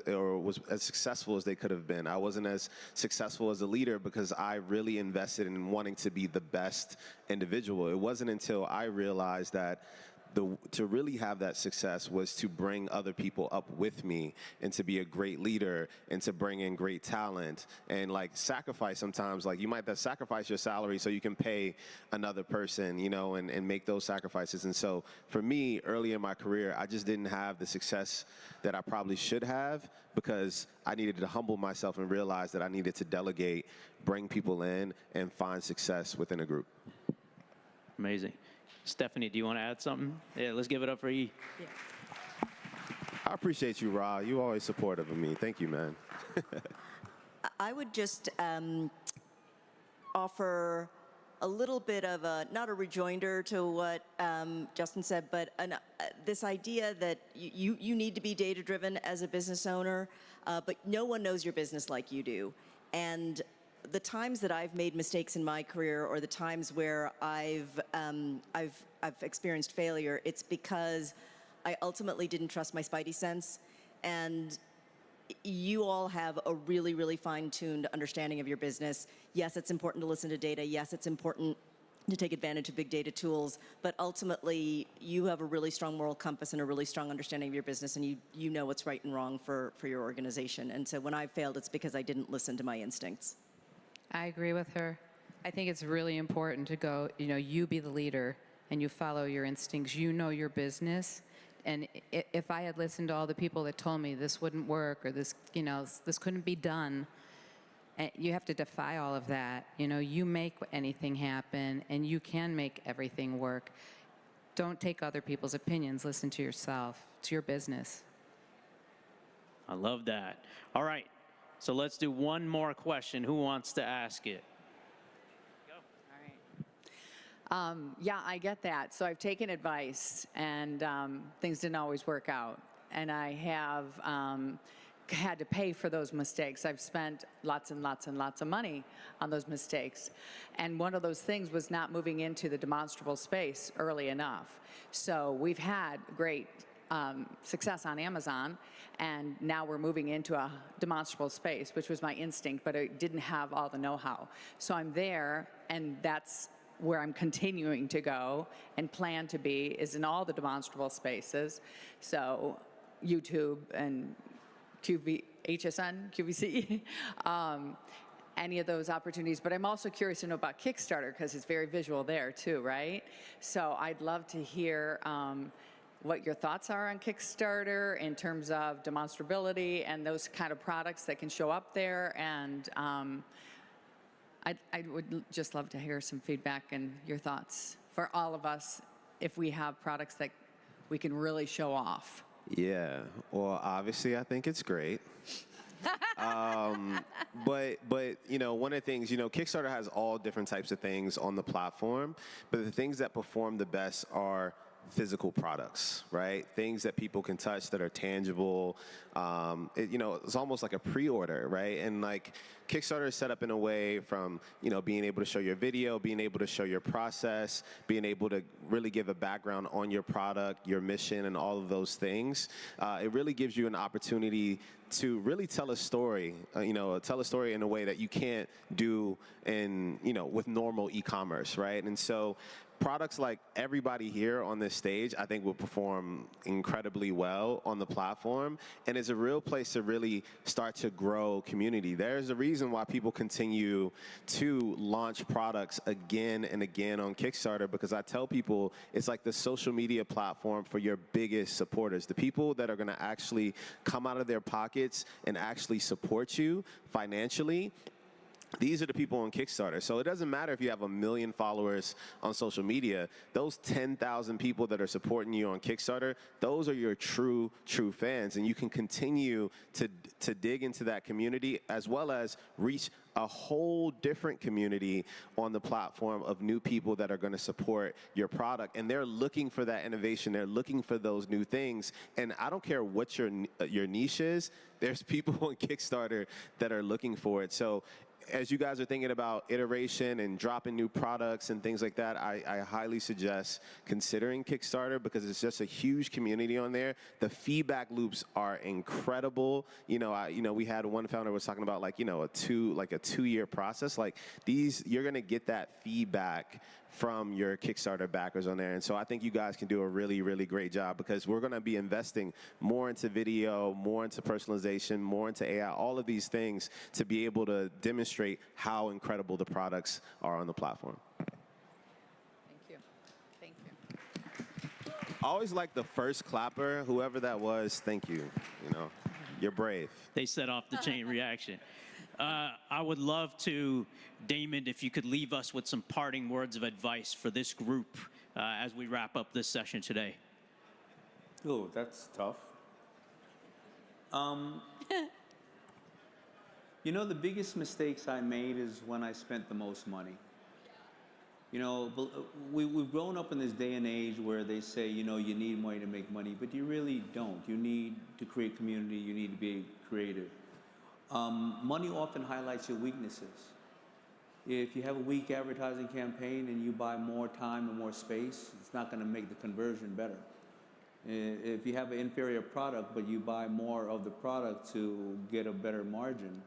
or was as successful as they could have been. I wasn't as successful as a leader because I really invested in wanting to be the best individual. It wasn't until I realized that to really have that success was to bring other people up with me and to be a great leader and to bring in great talent and like sacrifice sometimes. Like, you might have to sacrifice your salary so you can pay another person, you know, and make those sacrifices. And so for me, early in my career, I just didn't have the success that I probably should have because I needed to humble myself and realize that I needed to delegate, bring people in, and find success within a group. Amazing. Stephanie, do you want to add something? Yeah, let's give it up for E. Yeah. I appreciate you, Ra. You're always supportive of me. Thank you, man. I would just offer a little bit of not a rejoinder to what Justin said, but this idea that you need to be data-driven as a business owner, but no one knows your business like you do. And the times that I've made mistakes in my career, or the times where I've experienced failure, it's because I ultimately didn't trust my spidey sense. And you all have a really, really fine-tuned understanding of your business. Yes, it's important to listen to data. Yes, it's important to take advantage of big data tools. But ultimately, you have a really strong moral compass and a really strong understanding of your business, and you know what's right and wrong for your organization. And so when I've failed, it's because I didn't listen to my instincts. I agree with her. I think it's really important to go, you know, you be the leader and you follow your instincts. You know your business. And if I had listened to all the people that told me this wouldn't work or this, you know, this couldn't be done, you have to defy all of that. You know, you make anything happen and you can make everything work. Don't take other people's opinions. Listen to yourself. It's your business. I love that. All right. So let's do one more question. Who wants to ask it? Yeah, I get that. So I've taken advice, and things didn't always work out. and I have had to pay for those mistakes. I've spent lots and lots and lots of money on those mistakes. And one of those things was not moving into the demonstrable space early enough. So we've had great success on Amazon, and now we're moving into a demonstrable space, which was my instinct, but it didn't have all the know-how. So I'm there, and that's where I'm continuing to go and plan to be, is in all the demonstrable spaces. So YouTube and HSN, QVC, any of those opportunities. But I'm also curious to know about Kickstarter, because it's very visual there too, right? So I'd love to hear what your thoughts are on Kickstarter in terms of demonstrability and those kind of products that can show up there. And I would just love to hear some feedback and your thoughts for all of us if we have products that we can really show off. Yeah, well, obviously, I think it's great. But you know, one of the things, you know, Kickstarter has all different types of things on the platform, but the things that perform the best are physical products, right? Things that people can touch that are tangible. You know, it's almost like a pre-order, right? And like Kickstarter is set up in a way from, you know, being able to show your video, being able to show your process, being able to really give a background on your product, your mission, and all of those things. It really gives you an opportunity to really tell a story, you know, tell a story in a way that you can't do in, you know, with normal e-commerce, right? And so products like everybody here on this stage, I think will perform incredibly well on the platform, and it's a real place to really start to grow community. There's a reason why people continue to launch products again and again on Kickstarter, because I tell people it's like the social media platform for your biggest supporters, the people that are gonna actually come out of their pockets and actually support you financially. These are the people on Kickstarter. So it doesn't matter if you have 1 million followers on social media. Those 10,000 people that are supporting you on Kickstarter, those are your true fans. And you can continue to dig into that community, as well as reach a whole different community on the platform of new people that are going to support your product. And they're looking for that innovation. They're looking for those new things. And I don't care what your niche is, there's people on Kickstarter that are looking for it. So as you guys are thinking about iteration and dropping new products and things like that, I highly suggest considering Kickstarter, because it's just a huge community on there. The feedback loops are incredible. You know, we had one founder was talking about like, you know, a 2-year process. Like these, you're gonna get that feedback from your Kickstarter backers on there. And so I think you guys can do a really, really great job, because we're gonna be investing more into video, more into personalization, more into AI, all of these things to be able to demonstrate how incredible the products are on the platform. Thank you. Thank you. I always like the first clapper, whoever that was, thank you. You know, you're brave. They set off the chain reaction. I would love to, Damon, if you could leave us with some parting words of advice for this group as we wrap up this session today. Oh, that's tough. You know, the biggest mistakes I made is when I spent the most money. You know, we've grown up in this day and age where they say, you know, you need money to make money, but you really don't. You need to create community. You need to be creative. Money often highlights your weaknesses. If you have a weak advertising campaign and you buy more time and more space, it's not going to make the conversion better. If you have an inferior product, but you buy more of the product to get a better margin,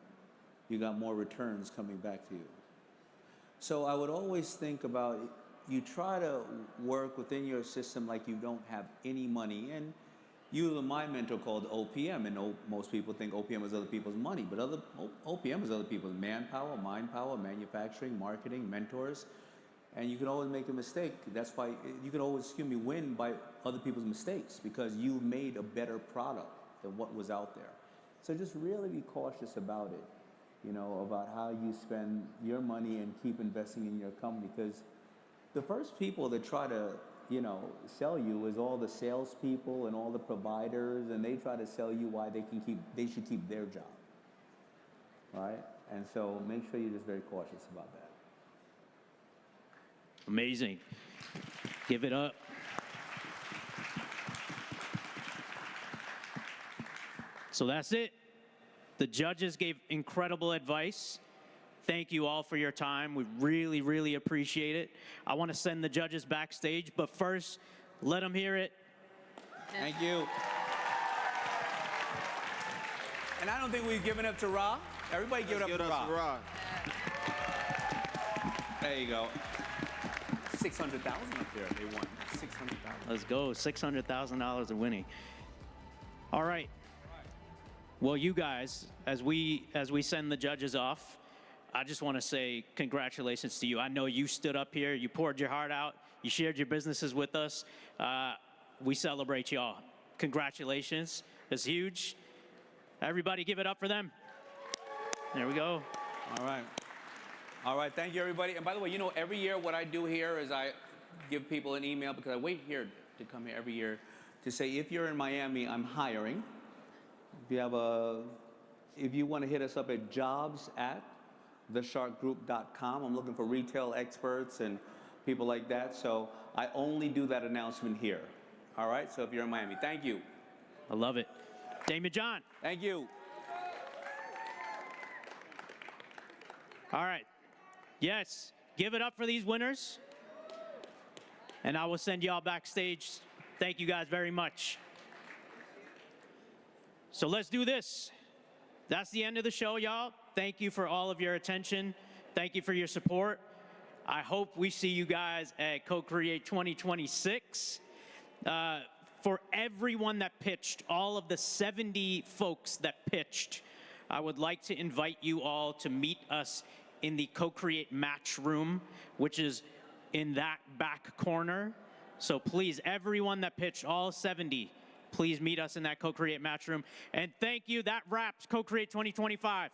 you got more returns coming back to you. So I would always think about, you try to work within your system like you don't have any money. And you and my mentor called OPM, and most people think OPM is other people's money, but OPM is other people's manpower, mind power, manufacturing, marketing, mentors, and you can always make a mistake. That's why you can always, win by other people's mistakes, because you made a better product than what was out there. So just really be cautious about it, you know, about how you spend your money and keep investing in your company, because the first people that try to sell you is all the salespeople and all the providers, and they try to sell you why they should keep their job, right? And so make sure you're just very cautious about that. Amazing. Give it up. So that's it. The judges gave incredible advice. Thank you all for your time. We really, really appreciate it. I want to send the judges backstage, but first, let them hear it. Thank you. And I don't think we've given up to Ra. Everybody give it up to Ra. There you go. 600,000 up there. They won 600,000. Let's go. $600,000 of winning. All right. Well, you guys, as we send the judges off, I just want to say congratulations to you. I know you stood up here, you poured your heart out, you shared your businesses with us. We celebrate y'all. Congratulations. It's huge. Everybody give it up for them. There we go. All right. All right, thank you, everybody. And by the way, you know, every year what I do here is I give people an email because I wait here to come here every year to say, if you're in Miami, I'm hiring. If you want to hit us up at jobs@thesharkgroup.com. I'm looking for retail experts and people like that. So I only do that announcement here. All right, so if you're in Miami, thank you. I love it. Damon John. Thank you. All right. Yes, give it up for these winners. And I will send y'all backstage. Thank you guys very much. So let's do this. That's the end of the show, y'all. Thank you for all of your attention. Thank you for your support. I hope we see you guys at CoCreate 2026. For everyone that pitched, all of the 70 folks that pitched, I would like to invite you all to meet us in the CoCreate match room, which is in that back corner. So please, everyone that pitched, all 70, please meet us in that CoCreate match room. And thank you. That wraps CoCreate 2025.